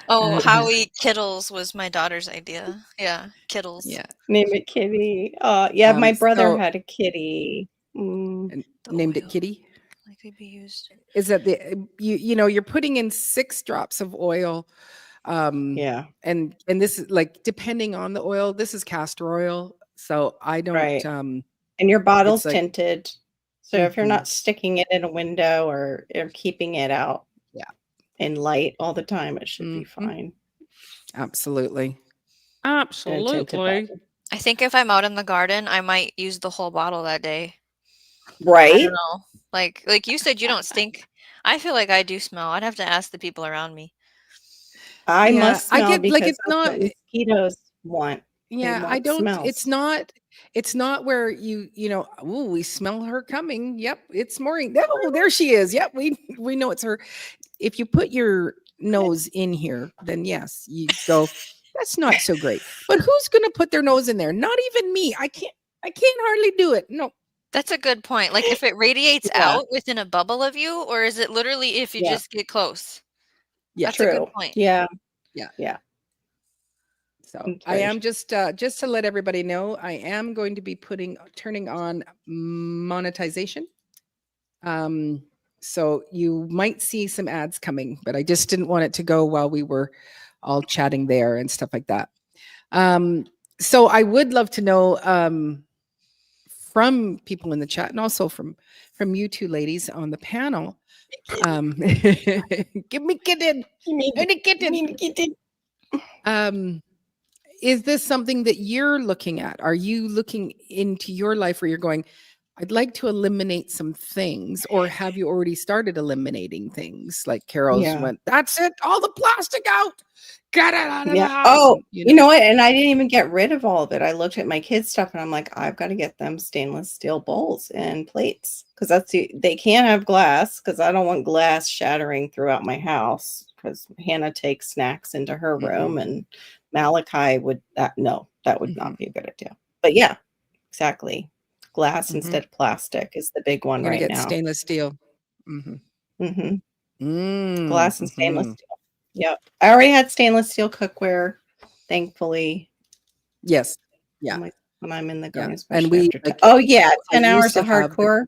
[SPEAKER 5] oh, Howie Kittles was my daughter's idea. Yeah, Kittles.
[SPEAKER 3] Yeah.
[SPEAKER 2] name it Kitty. Yeah, my brother
[SPEAKER 3] So
[SPEAKER 2] had a kitty. Mm.
[SPEAKER 3] and
[SPEAKER 5] The
[SPEAKER 3] named it
[SPEAKER 5] oil
[SPEAKER 3] Kitty.
[SPEAKER 5] likely be used.
[SPEAKER 3] Is that you're putting in 6 drops of oil.
[SPEAKER 2] Yeah,
[SPEAKER 3] And this is like depending on the oil, this is castor oil. So I don't
[SPEAKER 2] right. And your bottle's
[SPEAKER 3] it's like
[SPEAKER 2] tinted. So if you're
[SPEAKER 3] mhm,
[SPEAKER 2] not sticking it in a window or keeping it out
[SPEAKER 3] yeah.
[SPEAKER 2] in light all the time, it should be
[SPEAKER 3] Mhm.
[SPEAKER 2] fine.
[SPEAKER 3] Absolutely.
[SPEAKER 2] In a tinted
[SPEAKER 3] Absolutely.
[SPEAKER 2] bottle.
[SPEAKER 5] I think if I'm out in the garden, I might use the whole bottle that day. I
[SPEAKER 2] Right?
[SPEAKER 5] don't know. Like you said, you don't stink. I feel like I do smell. I'd have to ask the people around me.
[SPEAKER 2] I
[SPEAKER 3] Yeah,
[SPEAKER 2] must
[SPEAKER 3] I
[SPEAKER 2] smell
[SPEAKER 3] get like
[SPEAKER 2] because
[SPEAKER 3] it's
[SPEAKER 2] that's
[SPEAKER 3] not
[SPEAKER 2] what mosquitoes want. They
[SPEAKER 3] yeah, I
[SPEAKER 2] want
[SPEAKER 3] don't
[SPEAKER 2] smells.
[SPEAKER 3] it's not where ooh, we smell her coming. Yep, it's Maureen. Oh, there she is. Yep, we know it's her. If you put your nose in here, then yes, you go, that's not so great. But who's gonna put their nose in there? Not even me. I can't hardly do it. No.
[SPEAKER 5] That's a good point. Like if it radiates
[SPEAKER 2] Yeah.
[SPEAKER 5] out within a bubble of you, or is it literally if you
[SPEAKER 2] Yeah.
[SPEAKER 5] just get close?
[SPEAKER 3] Yeah.
[SPEAKER 5] That's a good
[SPEAKER 2] True.
[SPEAKER 5] point.
[SPEAKER 2] Yeah.
[SPEAKER 3] Yeah.
[SPEAKER 2] Yeah.
[SPEAKER 3] So
[SPEAKER 2] It's
[SPEAKER 3] I
[SPEAKER 2] very
[SPEAKER 3] am just to let everybody know, I am going to be turning on monetization. So you might see some ads coming, but I just didn't want it to go while we were all chatting there and stuff like that. So I would love to know from people in the chat and also from you two ladies on the panel. Give me kitten. And a kitten. Is this something that you're looking at? Are you looking into your life where you're going, I'd like to eliminate some things, or have you already started eliminating things? Like Carol's
[SPEAKER 2] Yeah.
[SPEAKER 3] went, that's it, all the plastic out. Get it out of the
[SPEAKER 2] Yeah.
[SPEAKER 3] house.
[SPEAKER 2] Oh,
[SPEAKER 3] And,
[SPEAKER 2] you know what? And I didn't even get rid of all of it. I looked at my kids' stuff and I'm like, I've got to get them stainless steel bowls and plates because they can't have glass because I don't want glass shattering throughout my house because Hannah takes snacks into her room and Malachi would that would not be a good idea. But yeah, exactly. Glass instead of plastic is the big one
[SPEAKER 3] I'm gonna
[SPEAKER 2] right
[SPEAKER 3] get
[SPEAKER 2] now.
[SPEAKER 3] stainless steel.
[SPEAKER 2] Glass and stainless steel. Yep. I already had stainless steel cookware, thankfully.
[SPEAKER 3] Yes. Yeah.
[SPEAKER 2] When I'm in the garden,
[SPEAKER 3] Yeah.
[SPEAKER 2] especially
[SPEAKER 3] And we
[SPEAKER 2] after
[SPEAKER 3] like,
[SPEAKER 2] oh yeah,
[SPEAKER 3] I
[SPEAKER 2] 10 hours
[SPEAKER 3] used to
[SPEAKER 2] of
[SPEAKER 3] have the-
[SPEAKER 2] hardcore.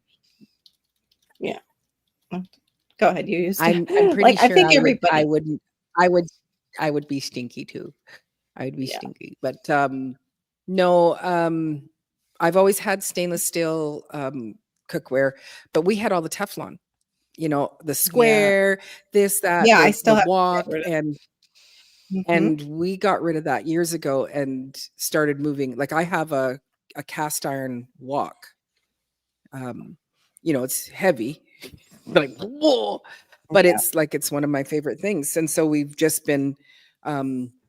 [SPEAKER 2] Yeah. Go ahead. You used to.
[SPEAKER 3] I'm pretty
[SPEAKER 2] like
[SPEAKER 3] sure
[SPEAKER 2] I think everybody.
[SPEAKER 3] I would be stinky too. I would be
[SPEAKER 2] Yeah.
[SPEAKER 3] stinky. But no, I've always had stainless steel cookware, but we had all the Teflon, you know, the square, this, that,
[SPEAKER 2] Yeah, I
[SPEAKER 3] the
[SPEAKER 2] still have to
[SPEAKER 3] wok,
[SPEAKER 2] get rid of
[SPEAKER 3] and
[SPEAKER 2] Mhm.
[SPEAKER 3] we got rid of that years ago and started moving. Like I have a cast iron wok. You know, it's heavy, like whoa, but
[SPEAKER 2] Yeah.
[SPEAKER 3] it's one of my favorite things. And so we've just been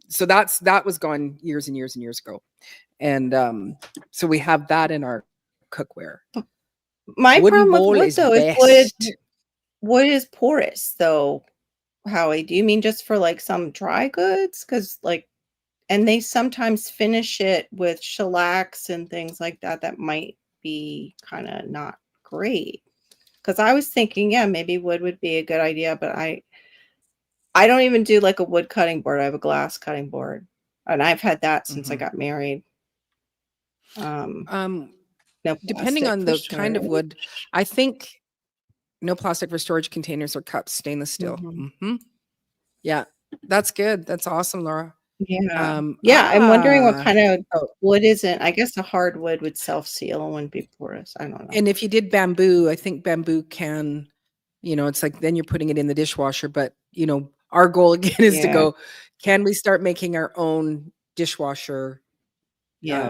[SPEAKER 3] so that was gone years and years and years ago. And so we have that in our cookware.
[SPEAKER 2] My
[SPEAKER 3] Wooden
[SPEAKER 2] problem with
[SPEAKER 3] bowl
[SPEAKER 2] wood
[SPEAKER 3] is
[SPEAKER 2] though is
[SPEAKER 3] best.
[SPEAKER 2] wood is porous though. Howie, do you mean just for like some dry goods? Because like, and they sometimes finish it with shellacs and things like that. That might be kind of not great. Because I was thinking, yeah, maybe wood would be a good idea, but I don't even do like a wood cutting board. I have a glass cutting board, and I've had that since I got married. No
[SPEAKER 3] Depending
[SPEAKER 2] plastic
[SPEAKER 3] on
[SPEAKER 2] for
[SPEAKER 3] the kind of wood,
[SPEAKER 2] storage.
[SPEAKER 3] I think no plastic for storage containers or cups, stainless steel. Yeah, that's good. That's awesome, Laura.
[SPEAKER 2] Yeah. Yeah, I'm wondering what kind of
[SPEAKER 3] oh,
[SPEAKER 2] wood isn't. I guess a hard wood would self-seal and wouldn't be porous. I don't know.
[SPEAKER 3] and if you did bamboo, I think bamboo can, you know, it's like then you're putting it in the dishwasher. But you know, our goal again is to
[SPEAKER 2] Yeah.
[SPEAKER 3] go, can we start making our own dishwasher
[SPEAKER 2] Yeah.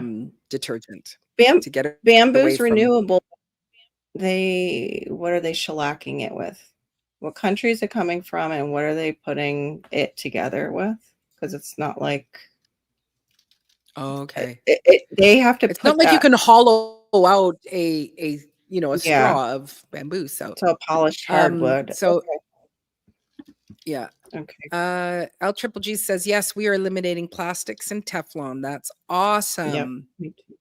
[SPEAKER 3] detergent
[SPEAKER 2] Bam
[SPEAKER 3] to get it away
[SPEAKER 2] bamboo's
[SPEAKER 3] from
[SPEAKER 2] renewable. What are they shellacking it with? What country is it coming from and what are they putting it together with? Because it's not like
[SPEAKER 3] okay.
[SPEAKER 2] they have to
[SPEAKER 3] It's
[SPEAKER 2] put
[SPEAKER 3] not like you
[SPEAKER 2] that
[SPEAKER 3] can hollow out a you know a
[SPEAKER 2] yeah,
[SPEAKER 3] straw of bamboo. So
[SPEAKER 2] to a polished hardwood.
[SPEAKER 3] so
[SPEAKER 2] Okay.
[SPEAKER 3] yeah.
[SPEAKER 2] Okay.
[SPEAKER 3] L Triple G says yes, we are eliminating plastics and Teflon. That's
[SPEAKER 2] Yep.
[SPEAKER 3] awesome.
[SPEAKER 2] Me too.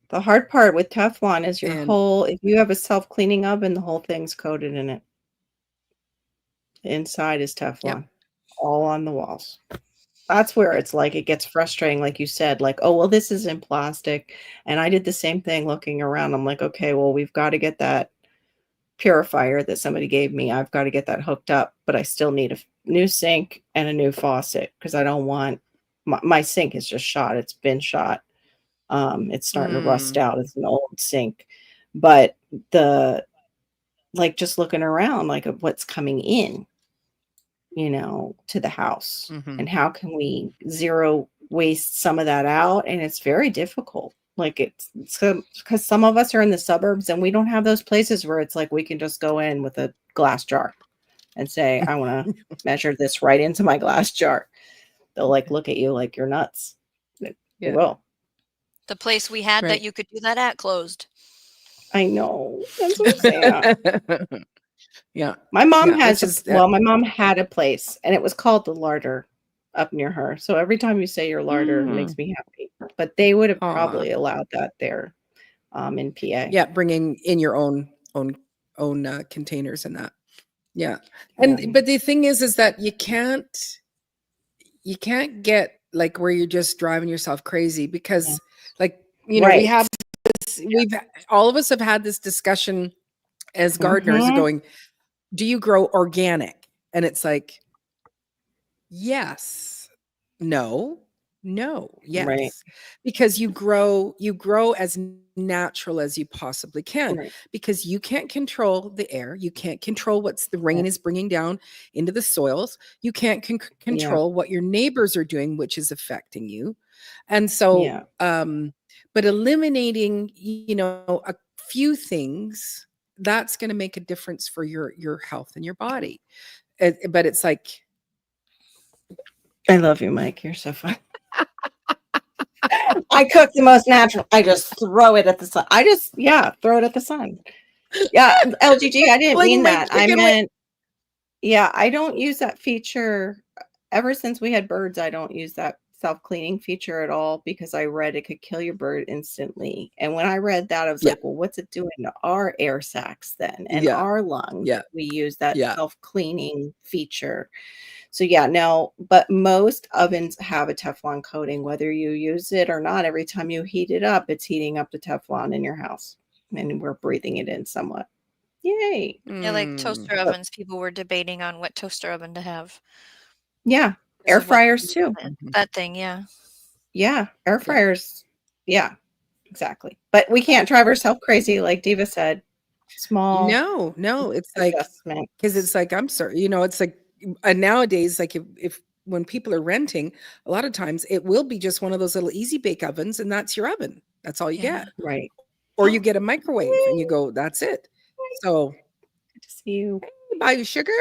[SPEAKER 2] The hard part with Teflon is your
[SPEAKER 3] And
[SPEAKER 2] whole if you have a self-cleaning oven, the whole thing's coated in it. The inside is Teflon. All on the walls. That's where it's like it gets frustrating, like you said, like, oh, well, this is in plastic. And I did the same thing looking around. I'm like, okay, well, we've got to get that purifier that somebody gave me. I've got to get that hooked up, but I still need a new sink and a new faucet because I don't want my sink is just shot. It's been shot. It's starting to rust out. It's an old sink, but like just looking around, like of what's coming in, you know, to the house and how can we zero waste some of that out? And it's very difficult. Like it's because some of us are in the suburbs and we don't have those places where it's like we can just go in with a glass jar and say, I want to measure this right into my glass jar. They'll like look at you like you're nuts. They will.
[SPEAKER 5] The place we had that you could do that at closed.
[SPEAKER 2] I know. That's so sad.
[SPEAKER 3] Yeah.
[SPEAKER 2] My mom
[SPEAKER 3] my
[SPEAKER 2] mom had a place and it was called the Larder up near her. So every time you say your larder, it makes me happy. But they would have probably allowed that there. in PA.
[SPEAKER 3] Yeah, bringing in your own containers and that. Yeah. And but the thing is that you can't get like where you're just driving yourself crazy because like, we
[SPEAKER 2] Right.
[SPEAKER 3] have this, we've all of us have had this discussion as gardeners
[SPEAKER 2] Mhm.
[SPEAKER 3] going, do you grow organic? And it's like, yes, no,
[SPEAKER 2] Right.
[SPEAKER 3] yes. Because you grow as natural as you possibly can,
[SPEAKER 2] Right.
[SPEAKER 3] because you can't control the air. You can't control what's the rain
[SPEAKER 2] Yeah.
[SPEAKER 3] is bringing down into the soils. You can't
[SPEAKER 2] Yeah.
[SPEAKER 3] control what your neighbors are doing, which is affecting you. And so,
[SPEAKER 2] Yeah.
[SPEAKER 3] but eliminating, a few things, that's going to make a difference for your health and your body. But it's like,
[SPEAKER 2] I love you, Mike. You're so fun. I cook the most natural. I just throw it at the sun. Throw it at the sun. Yeah, LGG, I didn't
[SPEAKER 3] like
[SPEAKER 2] mean
[SPEAKER 3] my
[SPEAKER 2] that. I
[SPEAKER 3] chicken
[SPEAKER 2] meant, yeah, I don't use that feature. Ever since we had birds, I don't use that self-cleaning feature at all because I read it could kill your bird instantly. And when I read that, I was
[SPEAKER 3] Yeah.
[SPEAKER 2] like, well, what's it doing to our air sacs then and
[SPEAKER 3] Yeah.
[SPEAKER 2] our lungs?
[SPEAKER 3] Yeah.
[SPEAKER 2] We use that
[SPEAKER 3] Yeah.
[SPEAKER 2] self-cleaning feature. So yeah, no, but most ovens have a Teflon coating, whether you use it or not. Every time you heat it up, it's heating up the Teflon in your house, and we're breathing it in somewhat. Yay!
[SPEAKER 5] Yeah, like toaster
[SPEAKER 2] But
[SPEAKER 5] ovens. People were debating on what toaster oven to have
[SPEAKER 2] yeah,
[SPEAKER 5] because
[SPEAKER 2] air
[SPEAKER 5] of what
[SPEAKER 2] fryers too.
[SPEAKER 5] that thing. Yeah.
[SPEAKER 2] Yeah, air
[SPEAKER 3] Yeah.
[SPEAKER 2] fryers. Yeah, exactly. But we can't drive ourselves crazy, like Diva said. Small
[SPEAKER 3] No, it's like,
[SPEAKER 2] adjustment.
[SPEAKER 3] because it's like, I'm sorry, it's like, nowadays, like if when people are renting, a lot of times it will be just one of those little easy bake ovens, and that's your oven. That's all you
[SPEAKER 5] Yeah.
[SPEAKER 3] get.
[SPEAKER 2] Right.
[SPEAKER 3] Or you get a microwave and you go, that's it. So,
[SPEAKER 2] Good to see you.
[SPEAKER 3] buy you sugar.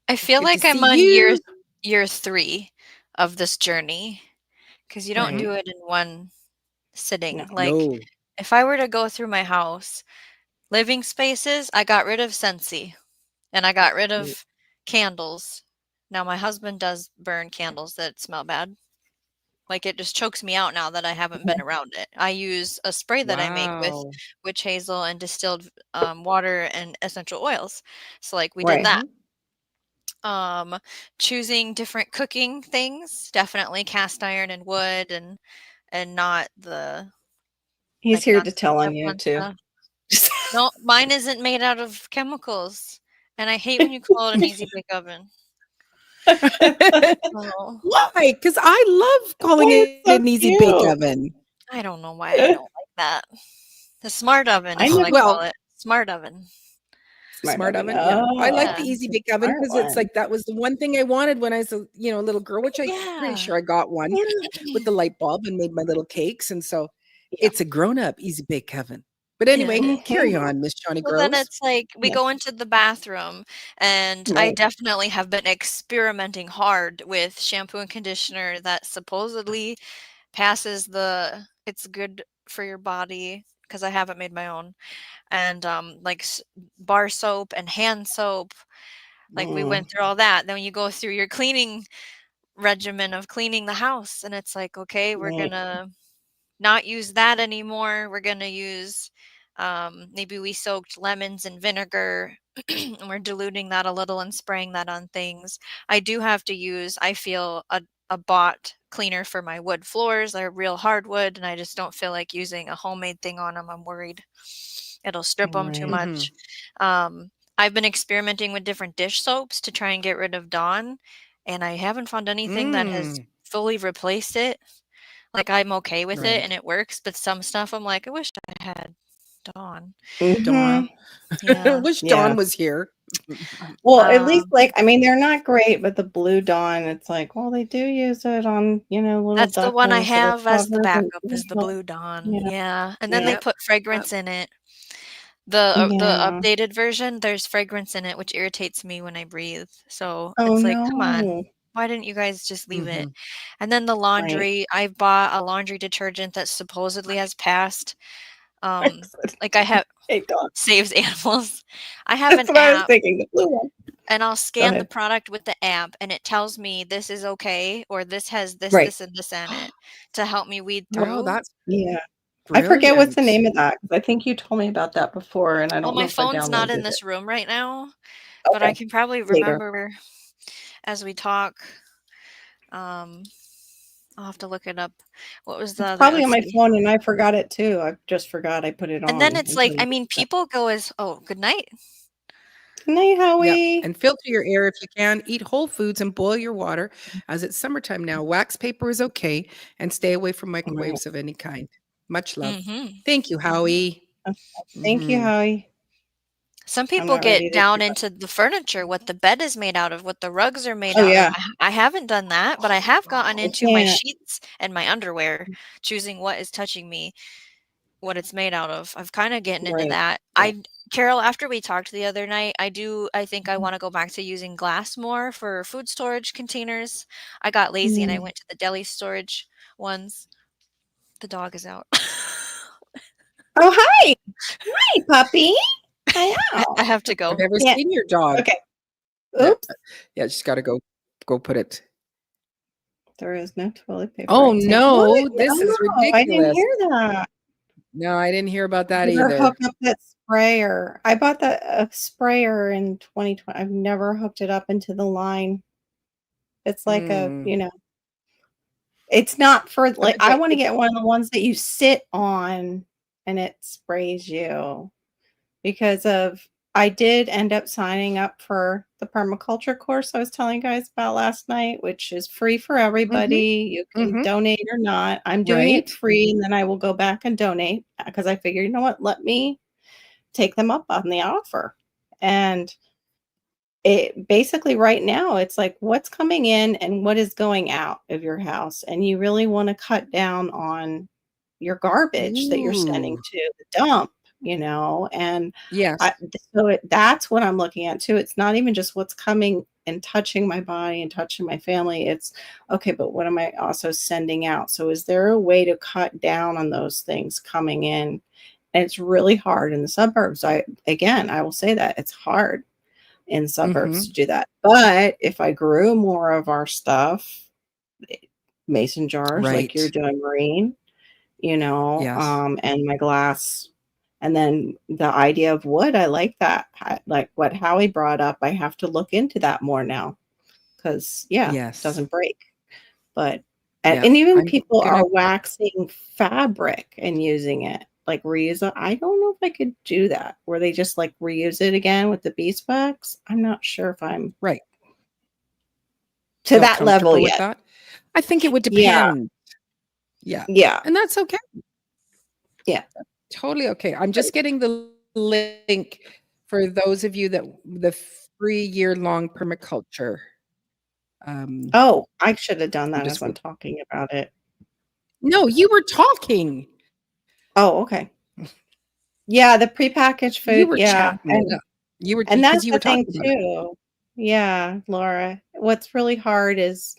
[SPEAKER 5] I feel
[SPEAKER 3] Good to
[SPEAKER 5] like I'm
[SPEAKER 3] see
[SPEAKER 5] on
[SPEAKER 3] you.
[SPEAKER 5] year 3 of this journey because you don't
[SPEAKER 2] Right.
[SPEAKER 5] do it in one sitting.
[SPEAKER 2] No.
[SPEAKER 5] Like,
[SPEAKER 3] No.
[SPEAKER 5] if I were to go through my house, living spaces, I got rid of Scentsy and I got rid of candles. Now, my husband does burn candles that smell bad. Like, it just chokes me out now that I haven't been around it. I use a spray that I make with
[SPEAKER 3] Wow.
[SPEAKER 5] witch hazel and distilled water and essential oils. So, like, we did
[SPEAKER 2] Right.
[SPEAKER 5] that. Choosing different cooking things, definitely cast iron and wood and not the
[SPEAKER 2] He's
[SPEAKER 5] like
[SPEAKER 2] here
[SPEAKER 5] not
[SPEAKER 2] to
[SPEAKER 5] the
[SPEAKER 2] tell on you
[SPEAKER 5] Teflon
[SPEAKER 2] too.
[SPEAKER 5] stuff. No, mine isn't made out of chemicals, and I hate when you call it an easy bake oven. Oh,
[SPEAKER 3] Why? Because I love calling
[SPEAKER 2] Oh,
[SPEAKER 3] it
[SPEAKER 2] it's so
[SPEAKER 3] an easy bake
[SPEAKER 2] cute.
[SPEAKER 3] oven.
[SPEAKER 5] I don't know why I don't like that. The smart oven
[SPEAKER 2] I
[SPEAKER 5] is
[SPEAKER 2] know.
[SPEAKER 5] what I call
[SPEAKER 3] Well,
[SPEAKER 5] it. Smart oven.
[SPEAKER 3] smart
[SPEAKER 2] oven.
[SPEAKER 3] oven, yeah. I like
[SPEAKER 5] Yeah.
[SPEAKER 3] the
[SPEAKER 2] Oh,
[SPEAKER 3] easy
[SPEAKER 2] it's a
[SPEAKER 3] bake oven
[SPEAKER 2] smart
[SPEAKER 3] because it's
[SPEAKER 2] one.
[SPEAKER 3] like, that was the one thing I wanted when I was a little girl, which I'm pretty
[SPEAKER 5] Yeah.
[SPEAKER 3] sure I got one with the light bulb and made my little cakes. And so
[SPEAKER 2] Yeah.
[SPEAKER 3] it's a grown-up easy bake oven. But anyway,
[SPEAKER 5] Yeah.
[SPEAKER 3] carry
[SPEAKER 2] Mhm.
[SPEAKER 3] on, Miss Johnny
[SPEAKER 5] Well, then
[SPEAKER 3] Groves.
[SPEAKER 5] it's like we
[SPEAKER 2] Yeah.
[SPEAKER 5] go into the bathroom, and I
[SPEAKER 2] Right.
[SPEAKER 5] definitely have been experimenting hard with shampoo and conditioner that supposedly passes it's good for your body because I haven't made my own. And like bar soap and hand soap, like we
[SPEAKER 2] Mm.
[SPEAKER 5] went through all that. Then you go through your cleaning regimen of cleaning the house, and it's like, okay, we're
[SPEAKER 2] Right.
[SPEAKER 5] gonna not use that anymore. We're gonna use maybe we soaked lemons in vinegar and we're diluting that a little and spraying that on things. I do have to use, I feel, a bought cleaner for my wood floors. They're real hardwood, and I just don't feel like using a homemade thing on them. I'm worried it'll strip them too
[SPEAKER 2] Right.
[SPEAKER 3] Mhm.
[SPEAKER 5] much. I've been experimenting with different dish soaps to try and get rid of Dawn, and I haven't found anything that has
[SPEAKER 3] Mm.
[SPEAKER 5] fully replaced it. Like, I'm okay with it and
[SPEAKER 3] Right.
[SPEAKER 5] it works, but some stuff I'm like, "I wish I had Dawn."
[SPEAKER 3] Dawn.
[SPEAKER 2] Mhm.
[SPEAKER 5] Yeah.
[SPEAKER 3] Wish
[SPEAKER 2] Yeah.
[SPEAKER 3] Dawn was here.
[SPEAKER 2] Well, at least,
[SPEAKER 5] Um,
[SPEAKER 2] like, I mean, they're not great, but the Blue Dawn, it's like, well, they do use it on, little
[SPEAKER 5] that's the one I
[SPEAKER 2] ducklings that are
[SPEAKER 5] have as the
[SPEAKER 2] covered in
[SPEAKER 5] backup is the Blue Dawn.
[SPEAKER 2] yeah,
[SPEAKER 5] Yeah, and then they
[SPEAKER 2] yeah,
[SPEAKER 3] Yep.
[SPEAKER 5] put
[SPEAKER 3] Yep.
[SPEAKER 5] fragrance in it. The
[SPEAKER 2] yeah.
[SPEAKER 5] updated version, there's fragrance in it, which irritates me when I breathe. So,
[SPEAKER 2] Oh,
[SPEAKER 5] it's like, "Come on.
[SPEAKER 2] no.
[SPEAKER 5] Why didn't you guys just leave it?"
[SPEAKER 3] Mhm.
[SPEAKER 5] And then the
[SPEAKER 2] Right.
[SPEAKER 5] laundry, I bought a laundry detergent that supposedly has passed. Um, like I have
[SPEAKER 2] Hey, Dawn.
[SPEAKER 5] saves animals. I have
[SPEAKER 2] That's
[SPEAKER 5] an
[SPEAKER 2] what I was
[SPEAKER 5] app,
[SPEAKER 2] thinking, the blue one.
[SPEAKER 5] and I'll
[SPEAKER 2] Go
[SPEAKER 5] scan the
[SPEAKER 2] ahead.
[SPEAKER 5] product with the app, and it tells me this is okay or this has this,
[SPEAKER 2] Right.
[SPEAKER 5] this, and this in it to help me weed
[SPEAKER 2] Right.
[SPEAKER 3] Oh,
[SPEAKER 5] through.
[SPEAKER 3] that's
[SPEAKER 2] Yeah. I forget what's the
[SPEAKER 3] Brilliant.
[SPEAKER 2] name of that, 'cause I think you told me about that before, and I
[SPEAKER 5] Well,
[SPEAKER 2] don't know
[SPEAKER 5] my
[SPEAKER 2] if I
[SPEAKER 5] phone's not in
[SPEAKER 2] downloaded it.
[SPEAKER 5] this room right now, but I
[SPEAKER 2] Okay,
[SPEAKER 5] can probably
[SPEAKER 2] later.
[SPEAKER 5] remember as we talk. Um, I'll have to look it up. What was the
[SPEAKER 2] It's
[SPEAKER 5] other?
[SPEAKER 2] probably on
[SPEAKER 5] Let's
[SPEAKER 2] my
[SPEAKER 5] see.
[SPEAKER 2] phone, and I forgot it too. I just forgot I put it
[SPEAKER 5] And then
[SPEAKER 2] on
[SPEAKER 5] it's
[SPEAKER 2] until
[SPEAKER 5] like,
[SPEAKER 2] you
[SPEAKER 5] I
[SPEAKER 2] brought
[SPEAKER 5] mean,
[SPEAKER 2] it up.
[SPEAKER 5] people go as, oh, good night.
[SPEAKER 2] Good night,
[SPEAKER 3] Yep.
[SPEAKER 2] Howie.
[SPEAKER 3] And filter your air if you can. Eat whole foods and boil your water. As it's summertime now, wax paper is okay. And stay away from
[SPEAKER 2] Right.
[SPEAKER 3] microwaves of any kind. Much love.
[SPEAKER 5] Mm-hmm.
[SPEAKER 3] Thank you, Howie.
[SPEAKER 2] Okay. Thank you,
[SPEAKER 3] Mhm.
[SPEAKER 2] Howie.
[SPEAKER 5] Some
[SPEAKER 2] I'm
[SPEAKER 5] people
[SPEAKER 2] not ready
[SPEAKER 5] get
[SPEAKER 2] to
[SPEAKER 5] down
[SPEAKER 2] give up.
[SPEAKER 5] into the furniture, what the bed is made out of, what the rugs are made
[SPEAKER 2] Oh,
[SPEAKER 5] out of.
[SPEAKER 2] yeah.
[SPEAKER 5] I haven't done that, but I have gotten
[SPEAKER 2] I
[SPEAKER 5] into my
[SPEAKER 2] can't.
[SPEAKER 5] sheets and my underwear, choosing what is touching me, what it's made out of. I've kind of getting into
[SPEAKER 2] Right.
[SPEAKER 5] that.
[SPEAKER 2] Yeah.
[SPEAKER 5] Carol, after we talked the other night, I think I
[SPEAKER 2] Mhm.
[SPEAKER 5] want to go back to using glass more for food storage containers. I got lazy and I
[SPEAKER 2] Mm.
[SPEAKER 5] went to the deli storage ones. The dog is out.
[SPEAKER 2] Oh, hi. Hi, puppy. Hi,
[SPEAKER 5] I
[SPEAKER 2] ow.
[SPEAKER 5] have to
[SPEAKER 3] I've
[SPEAKER 5] go.
[SPEAKER 3] never
[SPEAKER 2] Yeah.
[SPEAKER 3] seen your dog.
[SPEAKER 2] Okay.
[SPEAKER 3] Yeah.
[SPEAKER 2] Oops.
[SPEAKER 3] Yeah, just gotta go put it.
[SPEAKER 2] There is no toilet paper.
[SPEAKER 3] Oh
[SPEAKER 2] I can't. What?
[SPEAKER 3] no, this is
[SPEAKER 2] Oh, I didn't
[SPEAKER 3] ridiculous.
[SPEAKER 2] hear that.
[SPEAKER 3] No, I didn't hear about that
[SPEAKER 2] Never hook
[SPEAKER 3] either.
[SPEAKER 2] up that sprayer. I bought that sprayer in 2020. I've never hooked it up into the line. It's like a,
[SPEAKER 3] Mm.
[SPEAKER 2] it's not for
[SPEAKER 3] But
[SPEAKER 2] like I
[SPEAKER 3] but
[SPEAKER 2] want to
[SPEAKER 3] it's
[SPEAKER 2] get one of the ones that you sit on and it sprays you because of I did end up signing up for the permaculture course I was telling you guys about last night, which is free for
[SPEAKER 3] mhm,
[SPEAKER 2] everybody. You can
[SPEAKER 3] mhm,
[SPEAKER 2] donate or not. I'm doing it
[SPEAKER 3] right.
[SPEAKER 2] free and then I will go back and donate because I figured, you know what, let me take them up on the offer. And it basically right now it's like what's coming in and what is going out of your house, and you really want to cut down on your garbage that you're sending
[SPEAKER 3] Ooh,
[SPEAKER 2] to the dump, and
[SPEAKER 3] yes.
[SPEAKER 2] that's what I'm looking at too. It's not even just what's coming and touching my body and touching my family. It's okay, but what am I also sending out? So is there a way to cut down on those things coming in? And it's really hard in the suburbs. I will say that it's hard in suburbs to
[SPEAKER 3] Mhm,
[SPEAKER 2] do that. But if I grew more of our stuff, eh, mason jars like you're
[SPEAKER 3] right.
[SPEAKER 2] doing, Marine,
[SPEAKER 3] Yes.
[SPEAKER 2] and my glass, and then the idea of wood, I like that. Like what Howie brought up, I have to look into that more now because, yeah, it
[SPEAKER 3] Yes.
[SPEAKER 2] doesn't break. But
[SPEAKER 3] Yeah.
[SPEAKER 2] and even
[SPEAKER 3] I'm
[SPEAKER 2] people
[SPEAKER 3] gonna
[SPEAKER 2] are waxing fabric and using it, like reuse it. I don't know if I could do that, where they just like reuse it again with the beeswax. I'm not sure if I'm
[SPEAKER 3] right.
[SPEAKER 2] to
[SPEAKER 3] Feel
[SPEAKER 2] that level
[SPEAKER 3] comfortable with
[SPEAKER 2] yet.
[SPEAKER 3] that? I think it would
[SPEAKER 2] Yeah,
[SPEAKER 3] depend. Yeah.
[SPEAKER 2] yeah,
[SPEAKER 3] And that's okay.
[SPEAKER 2] yeah.
[SPEAKER 3] Totally okay. I'm
[SPEAKER 2] But
[SPEAKER 3] just getting the link for those of you that the free year-long permaculture. Um,
[SPEAKER 2] oh, I should have done
[SPEAKER 3] I'm
[SPEAKER 2] that as
[SPEAKER 3] just
[SPEAKER 2] I'm talking about it.
[SPEAKER 3] No, you were talking.
[SPEAKER 2] Oh, okay. Yeah, the prepackaged
[SPEAKER 3] You
[SPEAKER 2] food,
[SPEAKER 3] were
[SPEAKER 2] yeah,
[SPEAKER 3] chatting it up. You were
[SPEAKER 2] and
[SPEAKER 3] because
[SPEAKER 2] that's
[SPEAKER 3] you
[SPEAKER 2] the
[SPEAKER 3] were
[SPEAKER 2] thing
[SPEAKER 3] talking about it.
[SPEAKER 2] too. Yeah, Laura, what's really hard is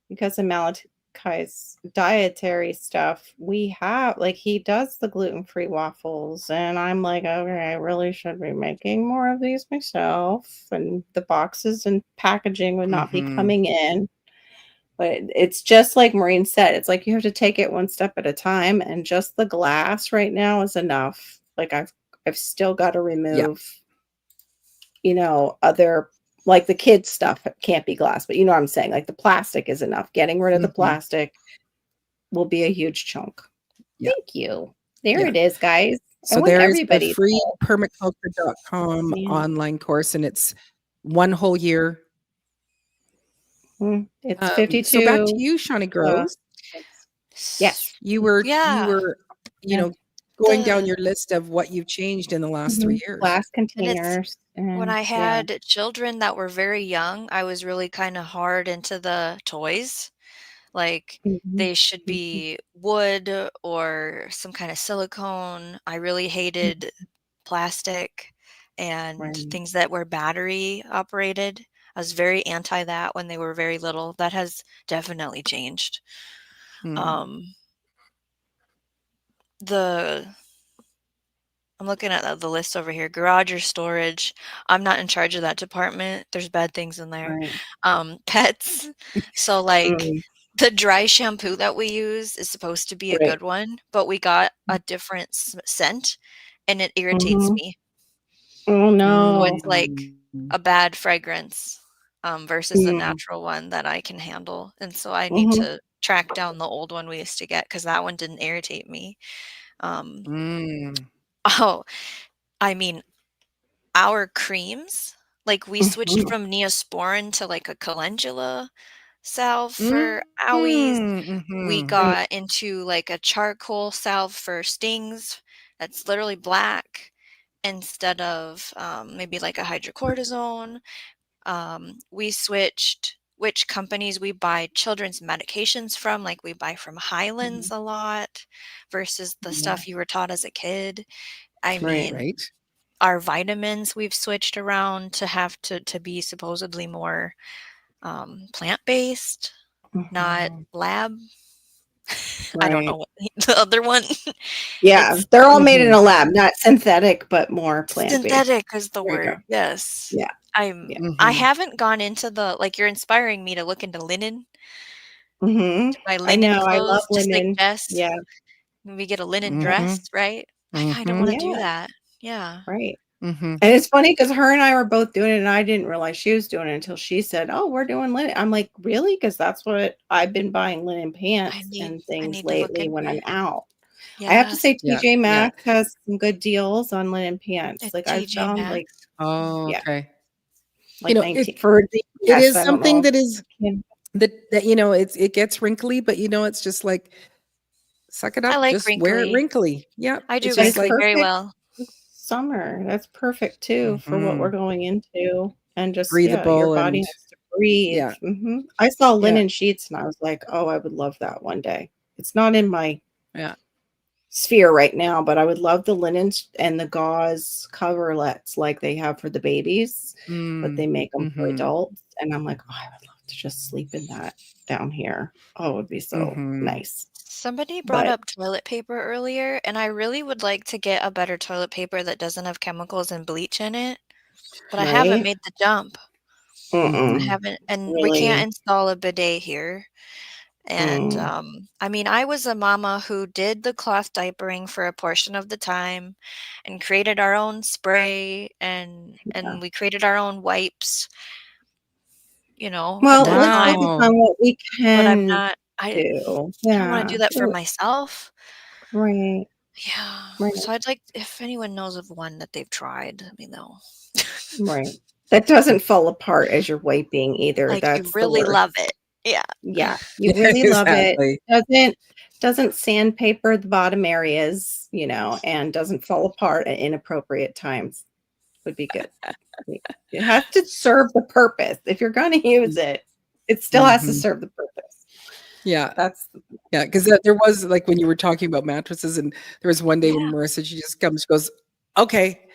[SPEAKER 2] because of Malachi's dietary stuff, we have like he does the gluten-free waffles, and I'm like, okay, I really should be making more of these myself, and the boxes and packaging would not be
[SPEAKER 3] Mhm.
[SPEAKER 2] coming in. But it's just like Maureen said, it's like you have to take it one step at a time, and just the glass right now is enough. Like I've still got to
[SPEAKER 3] Yeah.
[SPEAKER 2] remove, other like the kids stuff can't be glass, but you know what I'm saying? Like the plastic is enough. Getting rid of the
[SPEAKER 3] Mhm.
[SPEAKER 2] plastic will be a huge chunk.
[SPEAKER 3] Yeah.
[SPEAKER 2] Thank you. There
[SPEAKER 3] Yeah.
[SPEAKER 2] it is, guys. I
[SPEAKER 3] So
[SPEAKER 2] want
[SPEAKER 3] there's the
[SPEAKER 2] everybody
[SPEAKER 3] free
[SPEAKER 2] to
[SPEAKER 3] permaculture.com
[SPEAKER 2] yeah.
[SPEAKER 3] online course, and it's 1 whole year.
[SPEAKER 2] It's
[SPEAKER 3] So back to
[SPEAKER 2] 52
[SPEAKER 3] you, Shawnee
[SPEAKER 2] uh
[SPEAKER 3] Grows.
[SPEAKER 5] S-
[SPEAKER 2] yes.
[SPEAKER 3] You
[SPEAKER 5] Yeah.
[SPEAKER 3] were, you
[SPEAKER 2] Yeah.
[SPEAKER 3] know, going down
[SPEAKER 5] The
[SPEAKER 3] your list of what you've changed in the last 3
[SPEAKER 2] Mhm.
[SPEAKER 3] years.
[SPEAKER 2] Glass
[SPEAKER 5] and it's
[SPEAKER 2] containers
[SPEAKER 5] when
[SPEAKER 2] and
[SPEAKER 5] I
[SPEAKER 2] yeah.
[SPEAKER 5] had children that were very young, I was really kind of hard into the toys. Like
[SPEAKER 2] Mhm.
[SPEAKER 5] they should
[SPEAKER 2] Mhm.
[SPEAKER 5] be wood or some kind of silicone. I really hated plastic and
[SPEAKER 2] Right.
[SPEAKER 5] things that were battery operated. I was very anti that when they were very little. That has definitely changed.
[SPEAKER 3] Hmm.
[SPEAKER 5] Um, the I'm looking at the list over here. Garage or storage. I'm not in charge of that department. There's bad things in there.
[SPEAKER 2] Right.
[SPEAKER 5] Pets. So like
[SPEAKER 2] Mm.
[SPEAKER 5] The dry shampoo that we use is supposed to be a
[SPEAKER 2] Right.
[SPEAKER 5] good one, but we got a different scent, and it irritates
[SPEAKER 2] Mhm.
[SPEAKER 5] me.
[SPEAKER 2] Oh,
[SPEAKER 5] So
[SPEAKER 2] no.
[SPEAKER 5] it's like
[SPEAKER 3] Mm.
[SPEAKER 5] a bad fragrance, versus the
[SPEAKER 2] Mm.
[SPEAKER 5] natural one that I can handle, and so I need
[SPEAKER 2] Mhm.
[SPEAKER 5] to track down the old one we used to get because that one didn't irritate me. Um,
[SPEAKER 3] Mm.
[SPEAKER 5] oh, I mean, our creams, like, we switched
[SPEAKER 2] Mhm.
[SPEAKER 5] from Neosporin to, like, a calendula salve
[SPEAKER 3] Mm.
[SPEAKER 5] for owies. We
[SPEAKER 3] Mhm.
[SPEAKER 2] Right.
[SPEAKER 5] got into, like, a charcoal salve for stings that's literally black instead of, maybe, like, a hydrocortisone. We switched which companies we buy children's medications from, like, we buy from Highlands
[SPEAKER 2] Mhm.
[SPEAKER 5] a lot versus the
[SPEAKER 2] Yeah.
[SPEAKER 5] stuff you were taught as a kid. I
[SPEAKER 2] Right.
[SPEAKER 5] mean,
[SPEAKER 3] Right.
[SPEAKER 5] our vitamins we've switched around to have to be supposedly more, plant-based, not
[SPEAKER 2] Mhm.
[SPEAKER 5] lab. I don't
[SPEAKER 2] Right.
[SPEAKER 5] know what the other one.
[SPEAKER 2] Yeah,
[SPEAKER 5] It's
[SPEAKER 2] they're all made in
[SPEAKER 3] Mhm.
[SPEAKER 2] a lab, not synthetic, but more plant-based.
[SPEAKER 5] synthetic is the
[SPEAKER 2] There you go.
[SPEAKER 5] word, yes.
[SPEAKER 2] Yeah. Yeah.
[SPEAKER 5] I
[SPEAKER 3] Mhm.
[SPEAKER 5] haven't gone into the like, you're inspiring me to look into linen,
[SPEAKER 2] Mhm.
[SPEAKER 5] to buy
[SPEAKER 2] I
[SPEAKER 5] linen
[SPEAKER 2] know, I love
[SPEAKER 5] clothes, just like
[SPEAKER 2] linen.
[SPEAKER 5] Jess.
[SPEAKER 2] Yeah.
[SPEAKER 5] We get a linen
[SPEAKER 2] Yep.
[SPEAKER 3] Mhm.
[SPEAKER 5] dress, right? I kinda
[SPEAKER 3] Mhm.
[SPEAKER 5] wanna do
[SPEAKER 2] Yeah,
[SPEAKER 5] that. Yeah.
[SPEAKER 2] right.
[SPEAKER 3] Mhm.
[SPEAKER 2] And it's funny because her and I were both doing it, and I didn't realize she was doing it until she said, "Oh, we're doing linen." I'm like, "Really?" Because that's what I've been buying linen pants and
[SPEAKER 5] I
[SPEAKER 2] things
[SPEAKER 5] need to look
[SPEAKER 2] lately
[SPEAKER 5] into
[SPEAKER 2] when I'm
[SPEAKER 5] it.
[SPEAKER 2] out. I have to
[SPEAKER 5] Yes,
[SPEAKER 2] say
[SPEAKER 3] Yeah.
[SPEAKER 2] TJ
[SPEAKER 3] Yeah.
[SPEAKER 2] Maxx has some good deals on linen pants.
[SPEAKER 5] at
[SPEAKER 2] Like, I
[SPEAKER 5] TJ
[SPEAKER 2] found, like
[SPEAKER 5] Maxx.
[SPEAKER 3] Oh,
[SPEAKER 2] yeah,
[SPEAKER 3] okay.
[SPEAKER 2] like
[SPEAKER 3] It
[SPEAKER 2] 19 for the
[SPEAKER 3] it
[SPEAKER 2] US,
[SPEAKER 3] is
[SPEAKER 2] I don't
[SPEAKER 3] something
[SPEAKER 2] know.
[SPEAKER 3] that is
[SPEAKER 2] Yeah.
[SPEAKER 3] that, it gets wrinkly, but, it's just like, suck it
[SPEAKER 5] I
[SPEAKER 3] up,
[SPEAKER 5] like
[SPEAKER 3] just wear it
[SPEAKER 5] wrinkly.
[SPEAKER 3] wrinkly. Yep.
[SPEAKER 5] I do
[SPEAKER 3] It's
[SPEAKER 2] But
[SPEAKER 3] just
[SPEAKER 2] it's
[SPEAKER 3] like
[SPEAKER 5] wrinkly very
[SPEAKER 2] perfect
[SPEAKER 5] well.
[SPEAKER 2] this summer. That's perfect too for what we're
[SPEAKER 3] mhm,
[SPEAKER 2] going into, and just yeah, your
[SPEAKER 3] breathable
[SPEAKER 2] body
[SPEAKER 3] and
[SPEAKER 2] has to breathe.
[SPEAKER 3] yeah.
[SPEAKER 2] I saw
[SPEAKER 3] Yeah.
[SPEAKER 2] linen sheets and I was like, "Oh, I would love that one day." It's not in my
[SPEAKER 3] Yeah.
[SPEAKER 2] sphere right now, but I would love the linens and the gauze coverlets like they have for the babies, but
[SPEAKER 3] Mm.
[SPEAKER 2] they make them for
[SPEAKER 3] Mhm.
[SPEAKER 2] adults, and I'm like, "Oh, I would love to just sleep in that down here." Oh, it would be so
[SPEAKER 3] Mhm.
[SPEAKER 2] nice.
[SPEAKER 5] Somebody brought
[SPEAKER 2] But
[SPEAKER 5] up toilet paper earlier, and I really would like to get a better toilet paper that doesn't have chemicals and bleach in it, but I haven't
[SPEAKER 2] right?
[SPEAKER 5] made the jump. I
[SPEAKER 2] Mm-mm.
[SPEAKER 3] Mhm.
[SPEAKER 5] haven't, and we can't
[SPEAKER 2] Really.
[SPEAKER 5] install a bidet here. And,
[SPEAKER 2] Mm.
[SPEAKER 5] I mean, I was a mama who did the cloth diapering for a portion of the time and created our own spray
[SPEAKER 2] Yeah.
[SPEAKER 5] and we created our own wipes, at
[SPEAKER 2] Well,
[SPEAKER 5] that
[SPEAKER 2] let's
[SPEAKER 5] time,
[SPEAKER 2] focus
[SPEAKER 3] Wow.
[SPEAKER 2] on what we
[SPEAKER 5] but I'm
[SPEAKER 2] can
[SPEAKER 5] not
[SPEAKER 2] do.
[SPEAKER 5] I don't wanna
[SPEAKER 2] Yeah.
[SPEAKER 5] do that for
[SPEAKER 2] Do
[SPEAKER 5] myself.
[SPEAKER 2] right,
[SPEAKER 5] Yeah,
[SPEAKER 2] right,
[SPEAKER 5] so I'd like if anyone knows of one that they've tried, let me know.
[SPEAKER 2] right. That doesn't fall apart as you're wiping either.
[SPEAKER 5] Like, you
[SPEAKER 2] That's the
[SPEAKER 5] really love
[SPEAKER 2] worst.
[SPEAKER 5] it. Yeah.
[SPEAKER 2] Yeah, you
[SPEAKER 3] Yeah,
[SPEAKER 2] really love it.
[SPEAKER 3] exactly.
[SPEAKER 2] Doesn't sandpaper the bottom areas, and doesn't fall apart at inappropriate times. Would be good. It has to serve the purpose. If you're gonna use it, it still has to
[SPEAKER 3] Mhm.
[SPEAKER 2] serve the purpose.
[SPEAKER 3] Yeah.
[SPEAKER 2] That's
[SPEAKER 3] Yeah, 'cause, there was, like, when you were talking about mattresses, and there was one day when
[SPEAKER 5] Yeah.
[SPEAKER 3] Marissa, she just comes, she goes, "Okay,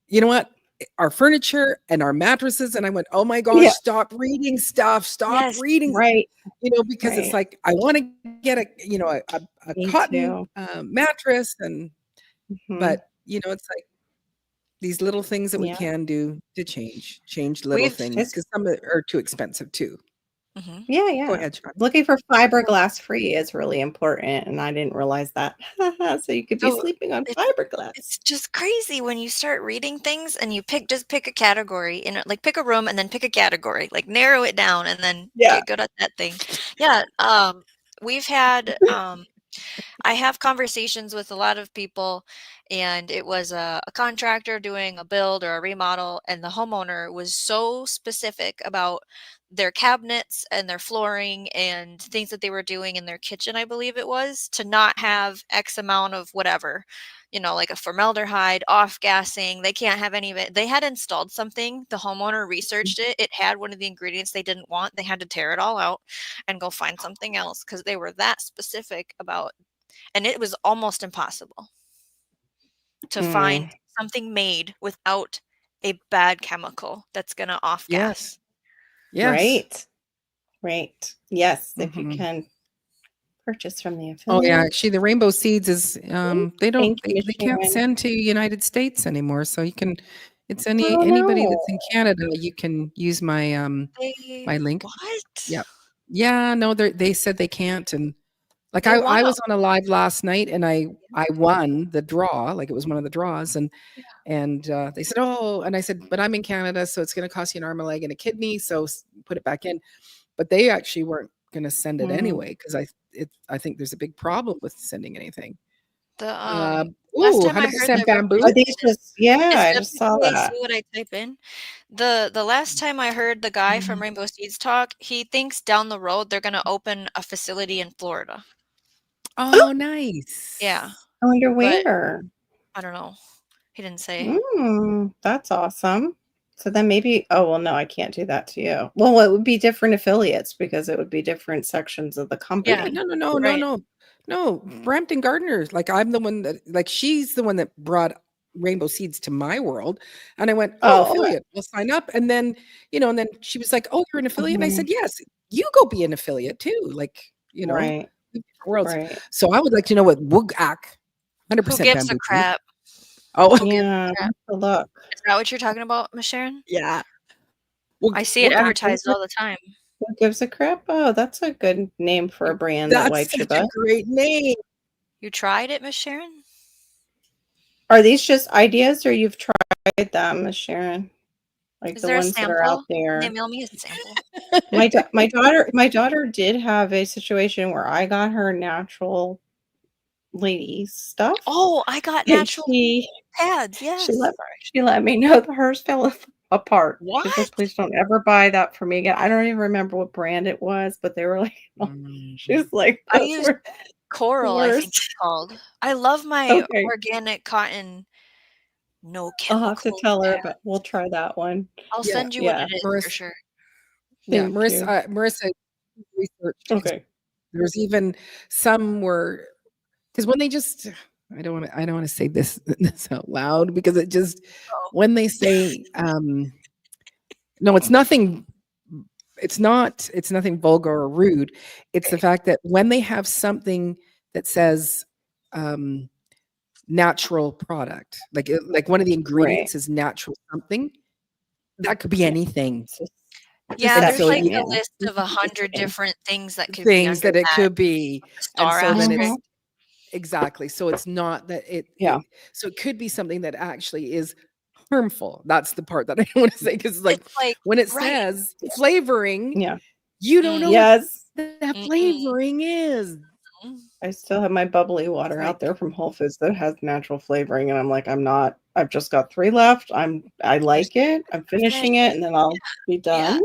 [SPEAKER 3] you know what? Our furniture and our mattresses," and I went, "Oh my gosh,
[SPEAKER 2] yeah,
[SPEAKER 3] stop reading stuff, stop
[SPEAKER 5] Yes.
[SPEAKER 3] reading,"
[SPEAKER 2] right,
[SPEAKER 3] because it's
[SPEAKER 2] right.
[SPEAKER 3] like, I wanna get a
[SPEAKER 2] Me
[SPEAKER 3] cotton,
[SPEAKER 2] too.
[SPEAKER 3] mattress, and
[SPEAKER 2] Mhm.
[SPEAKER 3] but, it's like these little things that we
[SPEAKER 2] Yeah.
[SPEAKER 3] can do to change little
[SPEAKER 5] We've
[SPEAKER 3] things,
[SPEAKER 2] It's
[SPEAKER 3] because some are too expensive too.
[SPEAKER 5] Mhm.
[SPEAKER 2] Yeah,
[SPEAKER 3] Go
[SPEAKER 2] yeah.
[SPEAKER 3] ahead, Sean.
[SPEAKER 2] Looking for fiberglass free is really important, and I didn't realize that. So you could be
[SPEAKER 5] So,
[SPEAKER 2] sleeping on
[SPEAKER 5] it's
[SPEAKER 2] fiberglass.
[SPEAKER 5] it's just crazy when you start reading things and you pick a category like, pick a room and then pick a category, like, narrow it down and then
[SPEAKER 2] Yeah.
[SPEAKER 5] get good at that thing. Yeah, we've had, I have conversations with a lot of people, and it was a contractor doing a build or a remodel, and the homeowner was so specific about their cabinets and their flooring and things that they were doing in their kitchen, I believe it was, to not have X amount of whatever, like a formaldehyde, off gassing. They can't have any of it. They had installed something. The homeowner researched it. It had one of the ingredients they didn't want. They had to tear it all out and go find something else because they were that specific about, and it was almost impossible to
[SPEAKER 2] Mm,
[SPEAKER 5] find something made without a bad chemical that's gonna off
[SPEAKER 3] Yes.
[SPEAKER 5] gas.
[SPEAKER 3] Yes.
[SPEAKER 2] right. Right. Yes, if you
[SPEAKER 3] Mhm.
[SPEAKER 2] can purchase from the
[SPEAKER 3] Oh, yeah,
[SPEAKER 2] affiliate.
[SPEAKER 3] actually, the Rainbow Seeds is,
[SPEAKER 2] Thank you,
[SPEAKER 3] they
[SPEAKER 2] Miss
[SPEAKER 3] can't
[SPEAKER 2] Sharon.
[SPEAKER 3] send to United States anymore, so you can it's
[SPEAKER 2] Oh,
[SPEAKER 3] anybody
[SPEAKER 2] no.
[SPEAKER 3] that's in Canada, you can use my
[SPEAKER 5] They
[SPEAKER 3] my link.
[SPEAKER 5] what?
[SPEAKER 3] Yep. Yeah, no, they said they can't, and like
[SPEAKER 5] They
[SPEAKER 3] I
[SPEAKER 5] wanna
[SPEAKER 3] was on a live last night, and I won the draw, like it was one of the draws, and they said, oh, and I said, but I'm in Canada, so it's going to cost you an arm, a leg, and a kidney, so put it back in. But they actually weren't going to send it
[SPEAKER 2] Mm.
[SPEAKER 3] anyway because I think there's a big problem with sending anything.
[SPEAKER 5] the,
[SPEAKER 3] Uh,
[SPEAKER 5] last
[SPEAKER 3] ooh,
[SPEAKER 5] time I heard
[SPEAKER 3] 100%
[SPEAKER 5] the
[SPEAKER 2] Are
[SPEAKER 3] bamboo.
[SPEAKER 2] these just, yeah,
[SPEAKER 5] is
[SPEAKER 2] I just saw
[SPEAKER 5] WPAC
[SPEAKER 2] that.
[SPEAKER 5] what I type in? The last time I heard the guy from Rainbow Seeds talk, he thinks down the road they're gonna open a facility in Florida.
[SPEAKER 3] Oh,
[SPEAKER 5] Yeah,
[SPEAKER 3] nice.
[SPEAKER 2] I wonder
[SPEAKER 5] but
[SPEAKER 2] where.
[SPEAKER 5] I don't know. He didn't say.
[SPEAKER 2] That's awesome. So then maybe, oh, well, no, I can't do that to you. Well, it would be different affiliates because it would be different sections of the
[SPEAKER 5] Yeah,
[SPEAKER 3] Okay,
[SPEAKER 2] company.
[SPEAKER 5] right.
[SPEAKER 3] no. Brampton Gardner, like I'm the one that, like she's the one that brought Rainbow Seeds to my world, and I went, oh,
[SPEAKER 2] Oh, okay.
[SPEAKER 3] affiliate, we'll sign up, and then and then she was like, oh, you're an affiliate, and I
[SPEAKER 2] Mhm.
[SPEAKER 3] said, yes, you go be an affiliate too, like
[SPEAKER 2] Right,
[SPEAKER 3] worlds.
[SPEAKER 2] right.
[SPEAKER 3] So I would like to know what Woogak,
[SPEAKER 5] Who
[SPEAKER 3] 100%
[SPEAKER 5] gives a
[SPEAKER 3] bamboo tea.
[SPEAKER 5] crap?
[SPEAKER 3] Oh,
[SPEAKER 5] Who gives
[SPEAKER 2] Yeah,
[SPEAKER 5] a crap?
[SPEAKER 2] that's a look.
[SPEAKER 5] Is that what you're talking about, Miss Sharon?
[SPEAKER 3] yeah,
[SPEAKER 5] I see it
[SPEAKER 3] Woogak.
[SPEAKER 5] advertised all the time.
[SPEAKER 2] Who gives a crap? Oh, that's a good name for a brand that
[SPEAKER 3] That's
[SPEAKER 2] wipes your
[SPEAKER 3] such a
[SPEAKER 2] butt.
[SPEAKER 3] great name.
[SPEAKER 5] You tried it, Miss Sharon?
[SPEAKER 2] Are these just ideas or you've tried them, Miss Sharon? Like
[SPEAKER 5] Is
[SPEAKER 2] the
[SPEAKER 5] there a
[SPEAKER 2] ones that are out
[SPEAKER 5] sample? Can they
[SPEAKER 2] there.
[SPEAKER 5] mail me a sample?
[SPEAKER 2] My daughter did have a situation where I got her natural ladies stuff,
[SPEAKER 5] Oh, I got
[SPEAKER 2] and
[SPEAKER 5] natural pads, yes.
[SPEAKER 2] she let me know that hers fell apart. She's like,
[SPEAKER 5] What?
[SPEAKER 2] "Please don't ever buy that for me again." I don't even remember what brand it was, but they were like, she's
[SPEAKER 3] Mhm.
[SPEAKER 2] like,
[SPEAKER 5] I
[SPEAKER 2] "Those
[SPEAKER 5] use
[SPEAKER 2] were the
[SPEAKER 5] Coral, I think
[SPEAKER 2] worst."
[SPEAKER 5] it's called. I love my
[SPEAKER 2] Okay,
[SPEAKER 5] organic cotton, no
[SPEAKER 2] I'll have to
[SPEAKER 5] chemicals
[SPEAKER 2] tell her,
[SPEAKER 5] pad.
[SPEAKER 2] but we'll try that one.
[SPEAKER 5] I'll
[SPEAKER 3] Yeah,
[SPEAKER 5] send you what
[SPEAKER 2] Yeah,
[SPEAKER 5] it is for
[SPEAKER 3] Marissa.
[SPEAKER 5] sure.
[SPEAKER 3] Yeah,
[SPEAKER 2] thank you.
[SPEAKER 3] Marissa researched 'cause
[SPEAKER 2] Okay.
[SPEAKER 3] there's even some where because when they just I don't want to say this this out loud because it just
[SPEAKER 5] Oh,
[SPEAKER 3] when they say no, it's nothing vulgar or rude. It's the fact that when they have something that says um natural product, like one of the
[SPEAKER 2] Right.
[SPEAKER 3] ingredients is natural something, that could be
[SPEAKER 2] Yeah.
[SPEAKER 3] anything.
[SPEAKER 2] It's just
[SPEAKER 5] yeah,
[SPEAKER 3] And
[SPEAKER 5] there's
[SPEAKER 3] so
[SPEAKER 5] like
[SPEAKER 2] deception,
[SPEAKER 3] you
[SPEAKER 2] yeah.
[SPEAKER 5] a list of
[SPEAKER 2] Deceiving.
[SPEAKER 5] 100 different things that could be
[SPEAKER 3] things
[SPEAKER 5] under
[SPEAKER 3] that it
[SPEAKER 5] that
[SPEAKER 3] could be, and
[SPEAKER 5] star
[SPEAKER 3] so then
[SPEAKER 5] asterisk.
[SPEAKER 3] it's exactly. So it's not that
[SPEAKER 2] Yeah.
[SPEAKER 3] so it could be something that actually is harmful. That's the part that I want to say because it's like
[SPEAKER 5] It's like
[SPEAKER 3] when it
[SPEAKER 5] right.
[SPEAKER 3] says flavoring,
[SPEAKER 2] Yeah.
[SPEAKER 3] you don't know
[SPEAKER 5] Mm,
[SPEAKER 3] what
[SPEAKER 2] Yes.
[SPEAKER 3] that
[SPEAKER 5] mm-mm,
[SPEAKER 3] flavoring is.
[SPEAKER 5] mm.
[SPEAKER 2] I still have my bubbly
[SPEAKER 3] It's
[SPEAKER 2] water out there
[SPEAKER 3] like,
[SPEAKER 2] from Whole Foods that has natural flavoring, and I'm like, I've just got 3 left. I
[SPEAKER 5] There's
[SPEAKER 2] like it. I'm
[SPEAKER 5] finish
[SPEAKER 2] finishing it, and then I'll be
[SPEAKER 5] yeah.
[SPEAKER 2] done,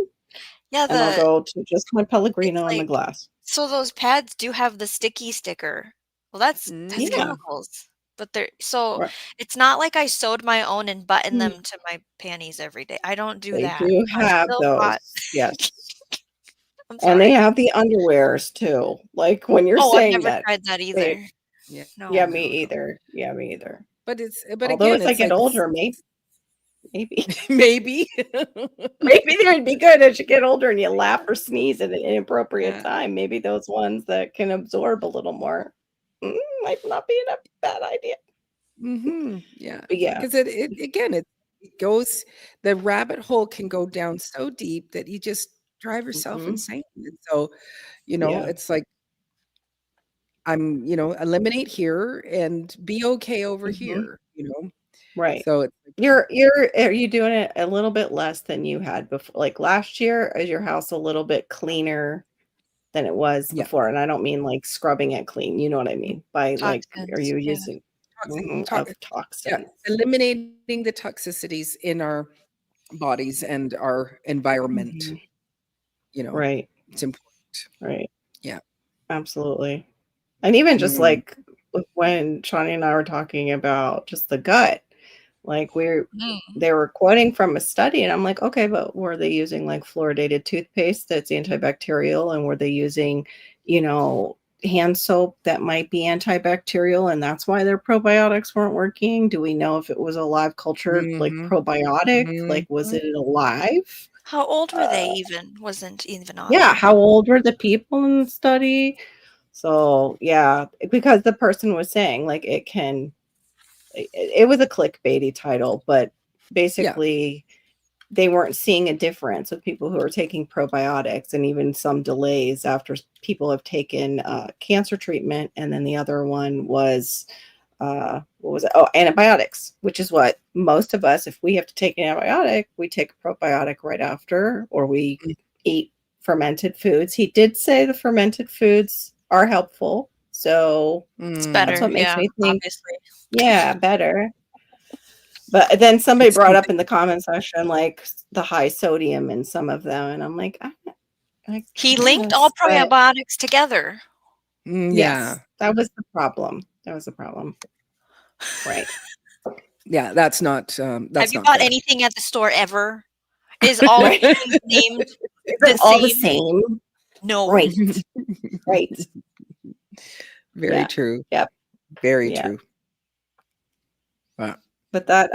[SPEAKER 5] Yeah,
[SPEAKER 2] and I'll
[SPEAKER 5] the
[SPEAKER 2] go to just my
[SPEAKER 5] it's
[SPEAKER 2] Pellegrino in the
[SPEAKER 5] like
[SPEAKER 2] glass.
[SPEAKER 5] so those pads do have the sticky sticker. Well, that's
[SPEAKER 2] Yeah.
[SPEAKER 5] chemicals, but they're so
[SPEAKER 2] Right.
[SPEAKER 5] it's not like I sewed my own and button
[SPEAKER 2] Mm.
[SPEAKER 5] them to my panties every day. I don't do
[SPEAKER 2] They
[SPEAKER 5] that.
[SPEAKER 2] do
[SPEAKER 5] I
[SPEAKER 2] have
[SPEAKER 5] still
[SPEAKER 2] those.
[SPEAKER 5] bought
[SPEAKER 2] Yes.
[SPEAKER 5] I'm
[SPEAKER 2] And they
[SPEAKER 5] sorry.
[SPEAKER 2] have the underwears too. Like, when you're
[SPEAKER 5] Oh, I've
[SPEAKER 2] saying
[SPEAKER 5] never
[SPEAKER 2] that,
[SPEAKER 5] tried that
[SPEAKER 2] they
[SPEAKER 5] either.
[SPEAKER 3] yeah,
[SPEAKER 2] yeah,
[SPEAKER 5] No.
[SPEAKER 2] me
[SPEAKER 3] no.
[SPEAKER 2] either. Yeah, me either.
[SPEAKER 3] But
[SPEAKER 2] Although
[SPEAKER 3] again,
[SPEAKER 2] as I
[SPEAKER 3] it's
[SPEAKER 2] get
[SPEAKER 3] like
[SPEAKER 2] older, maybe.
[SPEAKER 3] maybe.
[SPEAKER 2] Maybe they'd be good as you get older and you laugh or sneeze at an inappropriate
[SPEAKER 3] Yeah.
[SPEAKER 2] time. Maybe those ones that can absorb a little more might not be a bad idea.
[SPEAKER 3] Yeah.
[SPEAKER 2] But yeah.
[SPEAKER 3] Because it again, it goes the rabbit hole can go down so deep that you just drive yourself
[SPEAKER 2] Hmm.
[SPEAKER 3] insane. And so,
[SPEAKER 2] Yeah.
[SPEAKER 3] it's like I'm, eliminate here and be okay over
[SPEAKER 2] Hmm.
[SPEAKER 3] here.
[SPEAKER 2] Right.
[SPEAKER 3] So it's like,
[SPEAKER 2] Are you doing it a little bit less than you had before? Like last year, is your house a little bit cleaner than it was
[SPEAKER 3] yeah,
[SPEAKER 2] before? And I don't mean like scrubbing it clean. You know what I mean? By like, are
[SPEAKER 5] Toxins.
[SPEAKER 2] you
[SPEAKER 5] Yeah.
[SPEAKER 2] using
[SPEAKER 3] toxic,
[SPEAKER 2] of
[SPEAKER 3] yeah,
[SPEAKER 2] toxins?
[SPEAKER 3] eliminating the toxicities in our bodies and our environment.
[SPEAKER 2] Mhm.
[SPEAKER 3] You know,
[SPEAKER 2] Right.
[SPEAKER 3] it's important.
[SPEAKER 2] Right.
[SPEAKER 3] Yeah.
[SPEAKER 2] Absolutely. And even just
[SPEAKER 3] Mm,
[SPEAKER 2] like when Shawnee and I were talking about just the gut, like
[SPEAKER 5] Mm.
[SPEAKER 2] they were quoting from a study, and I'm like, okay, but were they using like fluoridated toothpaste that's antibacterial, and were they using, hand soap that might be antibacterial, and that's why their probiotics weren't working? Do we know if it was a live cultured like
[SPEAKER 3] mhm,
[SPEAKER 2] probiotic? Like, was
[SPEAKER 3] mhm.
[SPEAKER 2] it alive?
[SPEAKER 5] How old were they
[SPEAKER 2] Uh,
[SPEAKER 5] even? Wasn't even on
[SPEAKER 2] yeah,
[SPEAKER 5] there.
[SPEAKER 2] how old were the people in the study? So, yeah, because the person was saying, like, it was a clickbaity title, but
[SPEAKER 3] Yeah.
[SPEAKER 2] basically they weren't seeing a difference with people who are taking probiotics, and even some delays after people have taken cancer treatment. And then the other one was, what was it? Oh, antibiotics, which is what most of us, if we have to take an antibiotic, we take a probiotic right after, or we eat fermented foods. He did say the fermented foods are helpful. So
[SPEAKER 5] It's
[SPEAKER 2] that's
[SPEAKER 5] better.
[SPEAKER 2] what makes
[SPEAKER 5] Yeah,
[SPEAKER 2] me think,
[SPEAKER 5] obviously.
[SPEAKER 2] yeah, better. But then somebody
[SPEAKER 3] It's
[SPEAKER 2] brought up
[SPEAKER 3] something.
[SPEAKER 2] in the comment section, like the high sodium in some of them. And I'm like, I
[SPEAKER 5] He linked all
[SPEAKER 2] guess, but
[SPEAKER 5] probiotics together.
[SPEAKER 3] Yeah.
[SPEAKER 2] yes, that was the problem. That was the problem. Right.
[SPEAKER 3] Yeah, that's not
[SPEAKER 5] Have you
[SPEAKER 3] not
[SPEAKER 5] bought
[SPEAKER 3] good.
[SPEAKER 5] anything at the store ever? Is all
[SPEAKER 2] Right.
[SPEAKER 5] things named
[SPEAKER 2] Is
[SPEAKER 5] the
[SPEAKER 2] it all the
[SPEAKER 5] same?
[SPEAKER 2] same?
[SPEAKER 5] No.
[SPEAKER 2] Right. Right.
[SPEAKER 3] Very
[SPEAKER 2] Yeah.
[SPEAKER 3] true.
[SPEAKER 2] Yep.
[SPEAKER 3] Very
[SPEAKER 2] Yeah.
[SPEAKER 3] true. Wow.
[SPEAKER 2] But that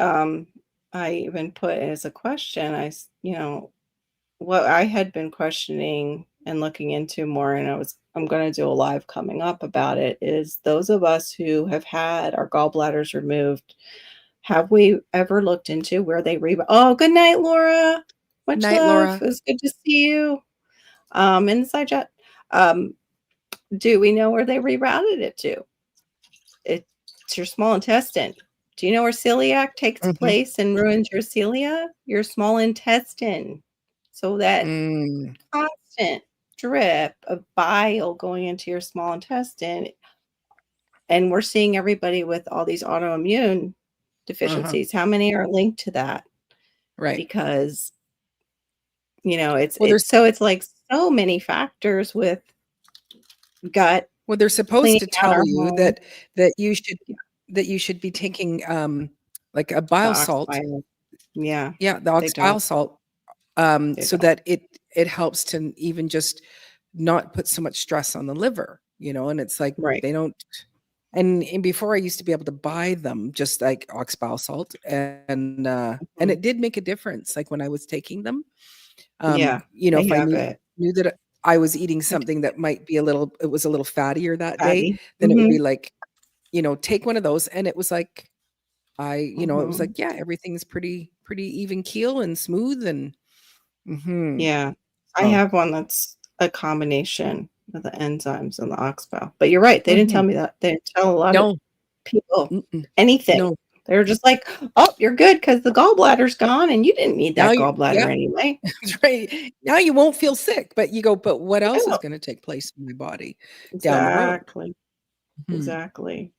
[SPEAKER 2] I even put as a question, what I had been questioning and looking into more, and I'm going to do a live coming up about it, is those of us who have had our gallbladders removed, have we ever looked into where they oh, good night, Laura. Much
[SPEAKER 3] Night,
[SPEAKER 2] love.
[SPEAKER 3] Laura.
[SPEAKER 2] It was good to see you. In the side chat. Do we know where they rerouted it to? It's your small intestine. Do you know where celiac takes
[SPEAKER 3] Mhm.
[SPEAKER 2] place and ruins your cilia? Your small intestine. So that constant drip of bile going into your small intestine. And we're seeing everybody with all these autoimmune deficiencies. How many are linked to that?
[SPEAKER 3] Right.
[SPEAKER 2] Because, it's
[SPEAKER 3] Well,
[SPEAKER 2] it's like so many factors with gut.
[SPEAKER 3] Well, they're supposed
[SPEAKER 2] Cleaning
[SPEAKER 3] to
[SPEAKER 2] out
[SPEAKER 3] tell
[SPEAKER 2] our
[SPEAKER 3] you
[SPEAKER 2] home.
[SPEAKER 3] that you should be taking like a
[SPEAKER 2] The
[SPEAKER 3] bile
[SPEAKER 2] ox
[SPEAKER 3] salt.
[SPEAKER 2] bile. Yeah,
[SPEAKER 3] Yeah, the
[SPEAKER 2] they
[SPEAKER 3] ox bile
[SPEAKER 2] don't.
[SPEAKER 3] salt.
[SPEAKER 2] They
[SPEAKER 3] So
[SPEAKER 2] don't.
[SPEAKER 3] that it helps to even just not put so much stress on the liver, and it's like
[SPEAKER 2] Right.
[SPEAKER 3] they don't. And before I used to be able to buy them just like ox bile salt, and it did make a difference. Like when I was taking them,
[SPEAKER 2] Yeah, they
[SPEAKER 3] if I
[SPEAKER 2] have it.
[SPEAKER 3] knew that I was eating
[SPEAKER 2] I
[SPEAKER 3] something
[SPEAKER 2] take
[SPEAKER 3] that might be it was a little fattier that day,
[SPEAKER 2] fatty.
[SPEAKER 3] then it would be like, take one of those, and it was like it was like, yeah, everything's pretty even keel and smooth, and
[SPEAKER 2] Yeah, I
[SPEAKER 3] oh,
[SPEAKER 2] have one that's a combination of the enzymes and the ox bile. But you're right, they didn't tell me that. They didn't tell a lot of
[SPEAKER 3] no,
[SPEAKER 2] people
[SPEAKER 3] mm-mm,
[SPEAKER 2] anything.
[SPEAKER 3] no.
[SPEAKER 2] They were just like, "Oh, you're good because the gallbladder's gone, and you didn't need
[SPEAKER 3] Now
[SPEAKER 2] that
[SPEAKER 3] you,
[SPEAKER 2] gallbladder
[SPEAKER 3] yeah,
[SPEAKER 2] anyway."
[SPEAKER 3] that's right. Now you won't feel sick, but you go, but what else is
[SPEAKER 2] Yeah,
[SPEAKER 3] going to take place in my body down the road?
[SPEAKER 2] exactly,
[SPEAKER 3] Mhm.
[SPEAKER 2] exactly.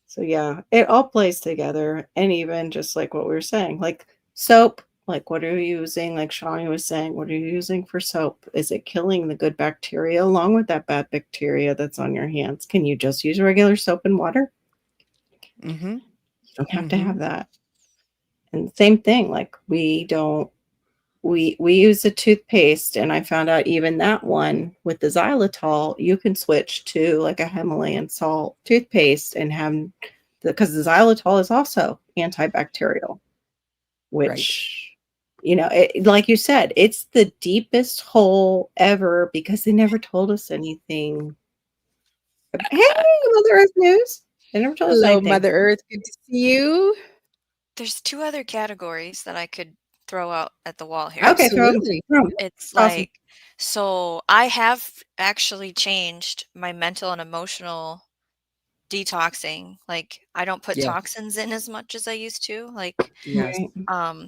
[SPEAKER 2] So yeah, it all plays together, and even just like what we were saying, like soap, like what are you using? Like Shawnee was saying, what are you using for soap? Is it killing the good bacteria along with that bad bacteria that's on your hands? Can you just use regular soap and water?
[SPEAKER 3] Mhm.
[SPEAKER 2] You don't have to
[SPEAKER 3] Mhm.
[SPEAKER 2] have that. And same thing, like we use a toothpaste, and I found out even that one with the xylitol, you can switch to like a Himalayan salt toothpaste and have because the xylitol is also antibacterial,
[SPEAKER 3] Right.
[SPEAKER 2] which like you said, it's the deepest hole ever because they never told us anything. Hey, Mother Earth News. They never told us
[SPEAKER 3] Hello,
[SPEAKER 2] anything.
[SPEAKER 3] Mother Earth. Good to see you.
[SPEAKER 5] There's two other categories that I could throw out at the wall here.
[SPEAKER 2] Okay, throw 'em.
[SPEAKER 3] Absolutely.
[SPEAKER 2] Throw 'em.
[SPEAKER 5] It's
[SPEAKER 2] Awesome.
[SPEAKER 5] like, so I have actually changed my mental and emotional detoxing. Like, I don't put
[SPEAKER 3] Yeah.
[SPEAKER 5] toxins in as much as I used to. Like,
[SPEAKER 3] Yes.
[SPEAKER 2] Right.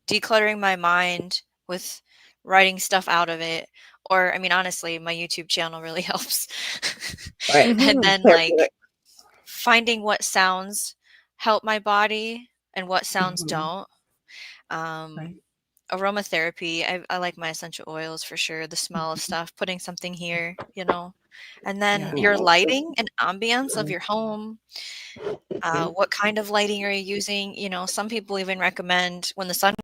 [SPEAKER 5] decluttering my mind with writing stuff out of it. Or, I mean, honestly, my YouTube channel really helps.
[SPEAKER 2] Right.
[SPEAKER 5] And
[SPEAKER 3] Mhm.
[SPEAKER 5] then, like, finding what sounds help my body and what sounds
[SPEAKER 2] Mhm.
[SPEAKER 5] don't.
[SPEAKER 2] Right.
[SPEAKER 5] Aromatherapy, I like my essential oils for sure, the smell of stuff, putting something here, and then
[SPEAKER 3] Yeah.
[SPEAKER 5] your
[SPEAKER 2] Yeah.
[SPEAKER 5] lighting and ambience of
[SPEAKER 2] Mhm.
[SPEAKER 5] your home.
[SPEAKER 2] Mhm.
[SPEAKER 5] What kind of lighting are you using? Some people even recommend when the sun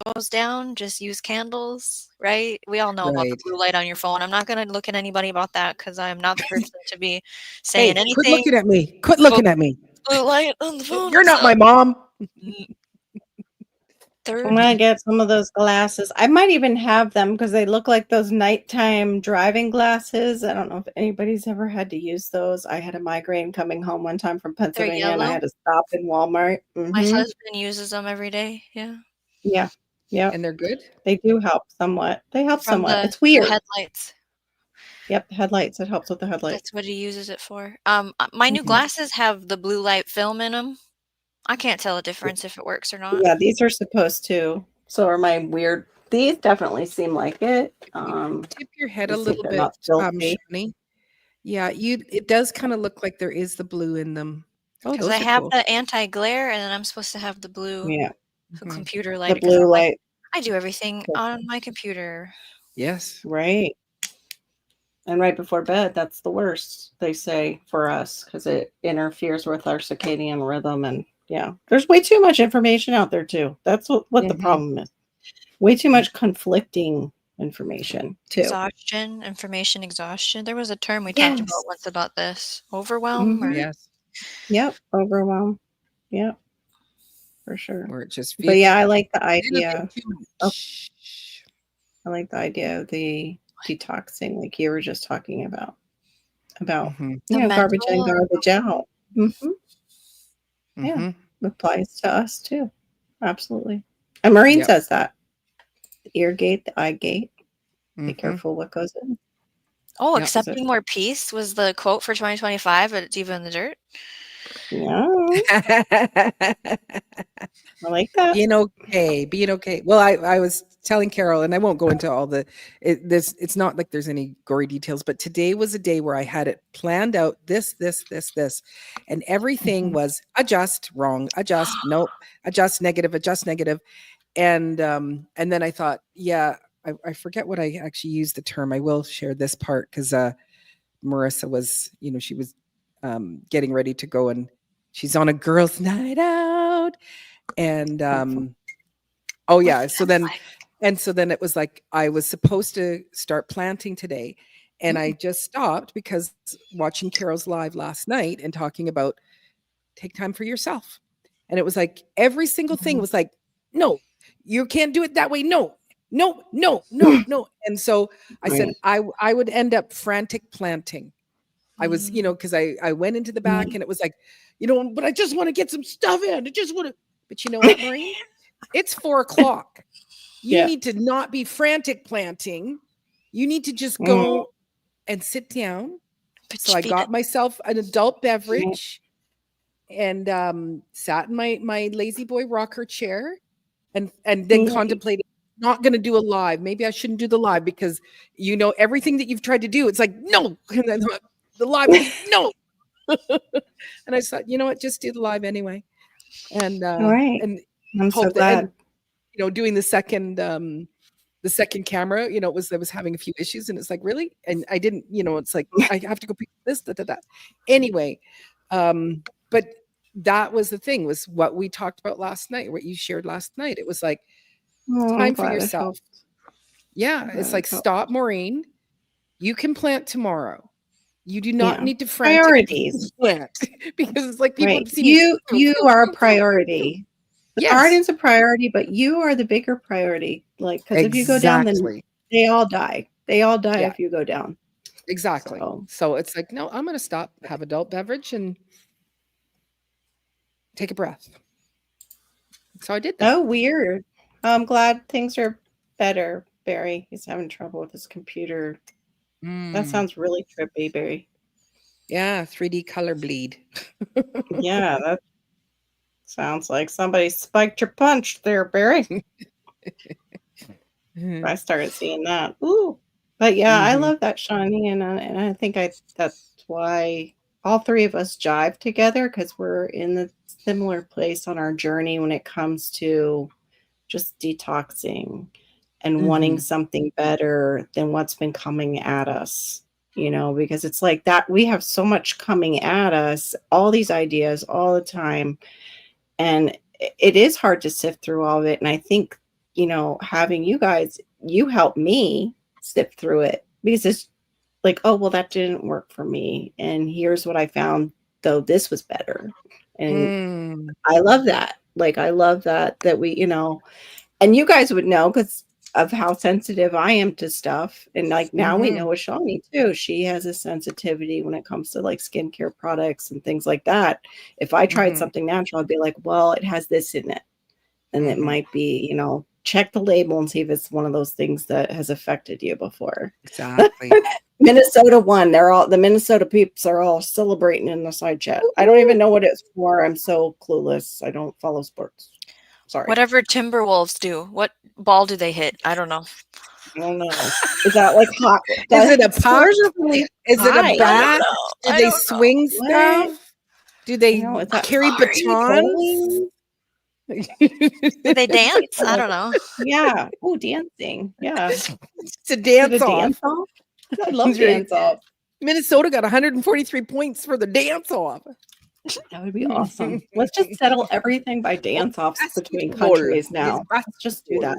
[SPEAKER 5] goes down, just use candles, right? We all know about the
[SPEAKER 3] Right.
[SPEAKER 5] blue light on your phone. I'm not going to look at anybody about that because I am not the person to be saying
[SPEAKER 3] Hey, quit
[SPEAKER 5] anything
[SPEAKER 3] looking at me. Quit
[SPEAKER 5] about
[SPEAKER 3] looking at me.
[SPEAKER 5] blue light on the phone.
[SPEAKER 3] You're not
[SPEAKER 5] So,
[SPEAKER 3] my mom.
[SPEAKER 2] I'm
[SPEAKER 5] third,
[SPEAKER 2] gonna get some of those glasses. I might even have them because they look like those nighttime driving glasses. I don't know if anybody's ever had to use those. I had a migraine coming home one time from
[SPEAKER 5] they're
[SPEAKER 2] Pennsylvania, and I
[SPEAKER 5] yellow.
[SPEAKER 2] had to stop in Walmart.
[SPEAKER 5] My husband uses them every day. Yeah.
[SPEAKER 2] Yeah, Yep.
[SPEAKER 3] And they're good?
[SPEAKER 2] They do help somewhat. They help
[SPEAKER 5] From
[SPEAKER 2] somewhat.
[SPEAKER 5] the
[SPEAKER 2] It's weird.
[SPEAKER 5] headlights.
[SPEAKER 2] Yep, the headlights. It helps with the headlights.
[SPEAKER 5] That's what he uses it for. My new
[SPEAKER 2] Mhm.
[SPEAKER 5] glasses have the blue light film in them. I can't tell a difference if it works or not.
[SPEAKER 2] Yeah, these are supposed to. So are my weird. These definitely seem like it.
[SPEAKER 3] Tip your head a
[SPEAKER 2] Let's see if
[SPEAKER 3] little
[SPEAKER 2] they're
[SPEAKER 3] bit,
[SPEAKER 2] not filthy.
[SPEAKER 3] Shawnee. Yeah, it does kind of look like there is the blue in them. Oh,
[SPEAKER 5] Because
[SPEAKER 3] those
[SPEAKER 5] I
[SPEAKER 3] are
[SPEAKER 5] have
[SPEAKER 3] cool.
[SPEAKER 5] the anti-glare, and then I'm supposed to have the blue
[SPEAKER 2] Yeah,
[SPEAKER 5] the
[SPEAKER 3] Mhm.
[SPEAKER 5] computer light.
[SPEAKER 2] the
[SPEAKER 5] Because
[SPEAKER 2] blue light.
[SPEAKER 5] I do everything
[SPEAKER 2] Cool.
[SPEAKER 5] on my computer.
[SPEAKER 3] Yes.
[SPEAKER 2] Right. And right before bed, that's the worst, they say, for us, because it interferes with our circadian rhythm. And yeah, there's way too much information out there, too. That's what the
[SPEAKER 3] Mhm.
[SPEAKER 2] problem is. Way too much conflicting information, too.
[SPEAKER 5] Exhaustion, information exhaustion. There was a term we talked about
[SPEAKER 2] Yes.
[SPEAKER 5] once about this. Overwhelm? Or,
[SPEAKER 2] Mhm.
[SPEAKER 3] Yes.
[SPEAKER 2] Yep. Overwhelm. Yep. For sure.
[SPEAKER 3] Where it just
[SPEAKER 2] But
[SPEAKER 3] feels
[SPEAKER 2] yeah, I like the
[SPEAKER 3] a little bit
[SPEAKER 2] idea.
[SPEAKER 3] too
[SPEAKER 2] Oh,
[SPEAKER 3] much.
[SPEAKER 2] I like the idea of the detoxing, like you were just talking about. About,
[SPEAKER 3] Mhm.
[SPEAKER 5] the
[SPEAKER 2] garbage in,
[SPEAKER 5] mental.
[SPEAKER 2] garbage out. Mhm. Yeah.
[SPEAKER 3] Mhm.
[SPEAKER 2] Applies to us too. Absolutely. And Maureen
[SPEAKER 3] Yep.
[SPEAKER 2] says that. The ear gate, the eye gate. Be
[SPEAKER 3] Mhm.
[SPEAKER 2] careful what goes in.
[SPEAKER 5] Oh,
[SPEAKER 3] Yep.
[SPEAKER 5] accepting more peace was the quote for 2025 at Diva in the Dirt.
[SPEAKER 2] Yeah. I like that.
[SPEAKER 3] Being okay. Well, I was telling Carol, and I won't go into all it's not like there's any gory details, but today was a day where I had it planned out, this, and everything
[SPEAKER 2] Mhm.
[SPEAKER 3] was adjust, wrong, adjust, nope, adjust, negative, and then I thought, yeah, I forget what I actually used the term. I will share this part because Marissa was, she was getting ready to go, and she's on a girls' night out. And oh
[SPEAKER 5] What's
[SPEAKER 3] yeah,
[SPEAKER 5] that
[SPEAKER 3] so then
[SPEAKER 5] like?
[SPEAKER 3] it was like I was supposed to start planting today, and I just stopped because watching Carol's live last night and talking about take time for yourself. And it was like every single thing
[SPEAKER 2] Mhm.
[SPEAKER 3] was like, no, you can't do it that way. No, no, no, no, no. And so I said
[SPEAKER 2] Right.
[SPEAKER 3] I would end up frantic planting. I was,
[SPEAKER 5] Mm.
[SPEAKER 3] because I went into the back
[SPEAKER 2] Mhm.
[SPEAKER 3] and it was like, but I just want to get some stuff in. I just want to, but you know what, Maureen? It's 4:00. You
[SPEAKER 2] Yeah.
[SPEAKER 3] need to not be frantic planting. You need to just
[SPEAKER 2] Mhm.
[SPEAKER 3] go and sit down.
[SPEAKER 5] Put
[SPEAKER 3] So
[SPEAKER 5] your
[SPEAKER 3] I
[SPEAKER 5] feet up.
[SPEAKER 3] got myself an adult
[SPEAKER 2] Right.
[SPEAKER 3] beverage and sat in my lazy boy rocker chair and then
[SPEAKER 2] Right.
[SPEAKER 3] contemplated not going to do a live. Maybe I shouldn't do the live because everything that you've tried to do, it's like no. And then the live is no. And I thought, you know what, just do the live anyway. And
[SPEAKER 2] All right. I'm so
[SPEAKER 3] hope that, and
[SPEAKER 2] glad.
[SPEAKER 3] doing the second camera, it was having a few issues, and it's like, really? And I didn't, it's like I have to go pick this, that. Anyway, but that was the thing, was what we talked about last night, what you shared last night. It was like
[SPEAKER 2] Oh, I'm
[SPEAKER 3] time for
[SPEAKER 2] glad it
[SPEAKER 3] yourself.
[SPEAKER 2] helped.
[SPEAKER 3] Yeah,
[SPEAKER 2] I'm
[SPEAKER 3] it's
[SPEAKER 2] glad
[SPEAKER 3] like,
[SPEAKER 2] it helped.
[SPEAKER 3] stop, Maureen. You can plant tomorrow. You do not
[SPEAKER 2] Yeah.
[SPEAKER 3] need to frantically
[SPEAKER 2] Priorities.
[SPEAKER 3] plant because it's like people
[SPEAKER 2] Right.
[SPEAKER 3] see me.
[SPEAKER 2] You are a priority. The
[SPEAKER 3] Yes,
[SPEAKER 2] garden's a priority, but you are the bigger priority. Like, because if you go down, then
[SPEAKER 3] exactly.
[SPEAKER 2] they all die. They all die
[SPEAKER 3] Yeah,
[SPEAKER 2] if you go down.
[SPEAKER 3] exactly.
[SPEAKER 2] So,
[SPEAKER 3] So it's like, no, I'm going to stop, have adult beverage, and take a breath. So I did that.
[SPEAKER 2] oh, weird. I'm glad things are better, Barry. He's having trouble with his computer. That
[SPEAKER 3] Mm,
[SPEAKER 2] sounds really trippy, Barry.
[SPEAKER 3] yeah, 3D color bleed.
[SPEAKER 2] Yeah, that sounds like somebody spiked your punch there, Barry.
[SPEAKER 3] Mhm.
[SPEAKER 2] I started seeing that. Ooh. But yeah, I
[SPEAKER 3] Mhm.
[SPEAKER 2] love that, Shawnee, and I think that's why all three of us jive together, because we're in the similar place on our journey when it comes to just detoxing and wanting
[SPEAKER 3] Mhm.
[SPEAKER 2] something better than what's been coming at us. Because it's like that we have so much coming at us, all these ideas all the time, and it is hard to sift through all of it. And I think, having you guys, you help me sift through it, because it's like, oh, well, that didn't work for me. And here's what I found, though this was better. And
[SPEAKER 3] Mm.
[SPEAKER 2] I love that. Like, I love that we, and you guys would know because of how sensitive I am to stuff. And like now we know
[SPEAKER 3] Mhm.
[SPEAKER 2] with Shawnee too. She has a sensitivity when it comes to like skincare products and things like that. If I tried
[SPEAKER 3] Mhm.
[SPEAKER 2] something natural, I'd be like, well, it has this in it. And it
[SPEAKER 3] Mhm.
[SPEAKER 2] might be, check the label and see if it's one of those things that has affected you before.
[SPEAKER 3] Exactly.
[SPEAKER 2] Minnesota won. The Minnesota peeps are all celebrating in the side chat. I don't even know what it's for. I'm so clueless. I don't follow sports. Sorry.
[SPEAKER 5] Whatever Timberwolves do. What ball do they hit? I don't know.
[SPEAKER 2] I don't know. Is that like hot?
[SPEAKER 3] Is it a puck?
[SPEAKER 2] Scores are really
[SPEAKER 3] Is it
[SPEAKER 2] high.
[SPEAKER 3] a bat? Do
[SPEAKER 5] I
[SPEAKER 3] they
[SPEAKER 5] don't know.
[SPEAKER 3] swing
[SPEAKER 2] What?
[SPEAKER 3] stuff? Do they
[SPEAKER 2] You know, is that
[SPEAKER 3] carry batons?
[SPEAKER 5] Do they dance? I don't know.
[SPEAKER 2] Yeah. Oh, dancing. Yeah.
[SPEAKER 3] It's a
[SPEAKER 2] Is it
[SPEAKER 3] dance
[SPEAKER 2] a
[SPEAKER 3] off.
[SPEAKER 2] dance off? I love
[SPEAKER 3] That's right.
[SPEAKER 2] dance off.
[SPEAKER 3] Minnesota got 143 points for the dance off.
[SPEAKER 2] That would be awesome. Let's just settle everything by dance offs between
[SPEAKER 3] Basketball.
[SPEAKER 2] countries now.
[SPEAKER 3] It's
[SPEAKER 2] Let's just do that.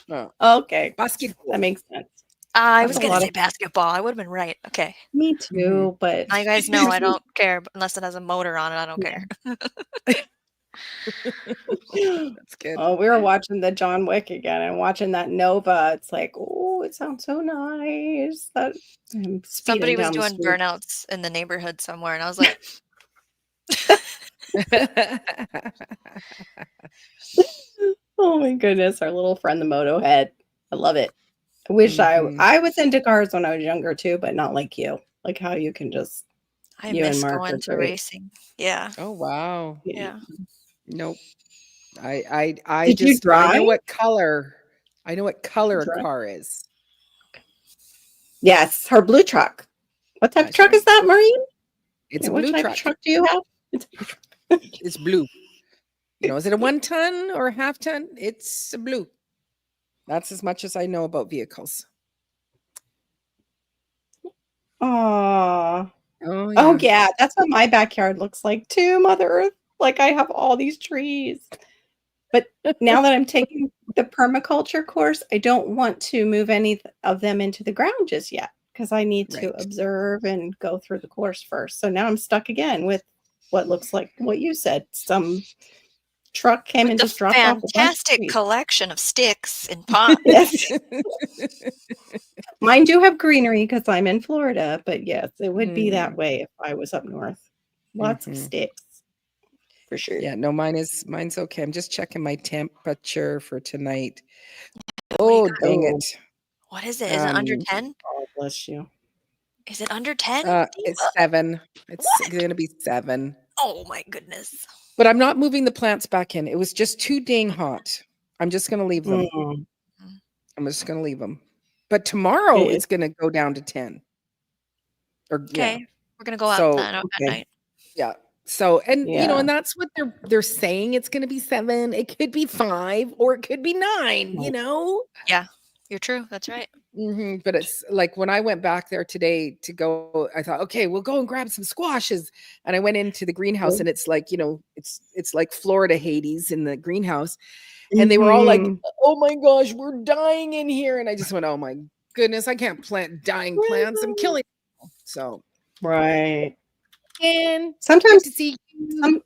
[SPEAKER 3] basketball.
[SPEAKER 2] Okay.
[SPEAKER 3] Basketball.
[SPEAKER 2] That makes sense.
[SPEAKER 5] I
[SPEAKER 2] That's
[SPEAKER 5] was
[SPEAKER 2] a
[SPEAKER 5] going to
[SPEAKER 2] lot
[SPEAKER 5] say
[SPEAKER 2] of-
[SPEAKER 5] basketball. I would have been right. Okay.
[SPEAKER 2] Me too, but
[SPEAKER 5] Now you guys know I don't care unless it has a motor on it. I don't care.
[SPEAKER 3] That's good.
[SPEAKER 2] Oh, we were watching the John Wick again and watching that Nova. It's like, oh, it sounds so nice. That I'm speeding
[SPEAKER 5] Somebody was
[SPEAKER 2] down the
[SPEAKER 5] doing
[SPEAKER 2] street.
[SPEAKER 5] burnouts in the neighborhood somewhere, and I was like,
[SPEAKER 2] Oh my goodness, our little friend the Moto Head. I love it. I wish
[SPEAKER 3] Mhm.
[SPEAKER 2] I was into cars when I was younger too, but not like you. Like how you can just
[SPEAKER 5] I
[SPEAKER 2] You and
[SPEAKER 5] miss
[SPEAKER 2] Mark
[SPEAKER 5] going
[SPEAKER 2] are
[SPEAKER 5] to
[SPEAKER 2] great.
[SPEAKER 5] racing. Yeah.
[SPEAKER 3] Oh wow.
[SPEAKER 5] Yeah.
[SPEAKER 3] Nope. I
[SPEAKER 2] Did you
[SPEAKER 3] just I know
[SPEAKER 2] drive?
[SPEAKER 3] what color. I know what color a
[SPEAKER 2] Drive?
[SPEAKER 3] car is.
[SPEAKER 2] Yes, her blue truck. What type of
[SPEAKER 3] That's
[SPEAKER 2] truck
[SPEAKER 3] right.
[SPEAKER 2] is that, Maureen?
[SPEAKER 3] It's a
[SPEAKER 2] What
[SPEAKER 3] blue
[SPEAKER 2] type
[SPEAKER 3] truck.
[SPEAKER 2] of truck do you have?
[SPEAKER 3] It's blue. You know, is it a 1 ton or a half ton? It's a blue. That's as much as I know about vehicles.
[SPEAKER 2] Aw.
[SPEAKER 3] Oh yeah.
[SPEAKER 2] Oh yeah, that's what my backyard looks like too, Mother Earth. Like I have all these trees. But now that I'm taking the permaculture course, I don't want to move any of them into the ground just yet because I need to
[SPEAKER 3] Right.
[SPEAKER 2] observe and go through the course first. So now I'm stuck again with what looks like what you said. Some truck came and
[SPEAKER 5] With
[SPEAKER 2] just
[SPEAKER 5] the
[SPEAKER 2] dropped off a bunch of
[SPEAKER 5] fantastic
[SPEAKER 2] trees.
[SPEAKER 5] collection of sticks and pots.
[SPEAKER 2] Yes. Mine do have greenery because I'm in Florida, but yes, it would be that way if I was up north. Lots of
[SPEAKER 3] Mhm.
[SPEAKER 2] sticks. For sure.
[SPEAKER 3] Yeah, no, mine's okay. I'm just checking my temperature for tonight.
[SPEAKER 5] What do you
[SPEAKER 3] Oh,
[SPEAKER 5] got?
[SPEAKER 3] dang
[SPEAKER 2] Oh.
[SPEAKER 3] it.
[SPEAKER 5] What is it? Is it under
[SPEAKER 3] Um,
[SPEAKER 5] 10?
[SPEAKER 2] God bless you.
[SPEAKER 5] Is it under 10?
[SPEAKER 3] It's 7. It's gonna be 7.
[SPEAKER 5] Oh my goodness.
[SPEAKER 3] But I'm not moving the plants back in. It was just too dang hot. I'm just gonna leave them.
[SPEAKER 2] Mm.
[SPEAKER 3] I'm just gonna leave them. But tomorrow
[SPEAKER 2] It-
[SPEAKER 3] it's gonna go down to 10. Or
[SPEAKER 5] Okay.
[SPEAKER 3] yeah.
[SPEAKER 5] We're going to go out
[SPEAKER 3] So,
[SPEAKER 5] then at
[SPEAKER 2] okay.
[SPEAKER 5] night.
[SPEAKER 3] Yeah. So, and you know,
[SPEAKER 2] Yeah.
[SPEAKER 3] and that's what they're saying. It's going to be 7. It could be 5, or it could be 9. You
[SPEAKER 2] Right.
[SPEAKER 3] know.
[SPEAKER 5] You're true. That's right.
[SPEAKER 3] But it's like when I went back there today to go, I thought, okay, we'll go and grab some squashes. And I went into the greenhouse, and it's like, you know, it's like Florida Hades in the greenhouse, and they were all like,
[SPEAKER 2] Mhm.
[SPEAKER 3] "Oh my gosh, we're dying in here!" And I just went, "Oh my goodness, I can't plant dying plants. I'm killing." Them. So,
[SPEAKER 2] Right.
[SPEAKER 3] and good
[SPEAKER 2] Sometimes
[SPEAKER 3] to see you.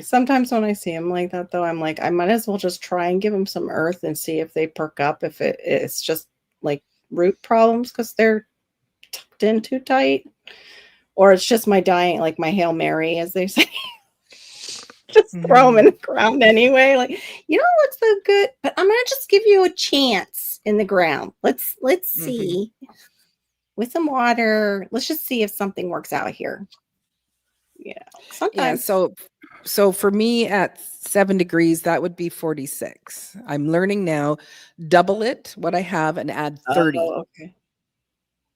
[SPEAKER 2] sometimes when I see them like that though, I'm like, I might as well just try and give them some earth and see if they perk up, if it's just like root problems because they're tucked in too tight. Or it's just my dying, like my Hail Mary, as they say. Just throw them in the ground anyway. Like, you know what's so good? But I'm gonna just give you a chance in the ground. Let's see. With some water. Let's just see if something works out here. Yeah.
[SPEAKER 3] Yeah,
[SPEAKER 2] Sometimes.
[SPEAKER 3] so for me at 7 degrees, that would be 46. I'm learning now, double it what I have and add 30.
[SPEAKER 2] Oh, okay.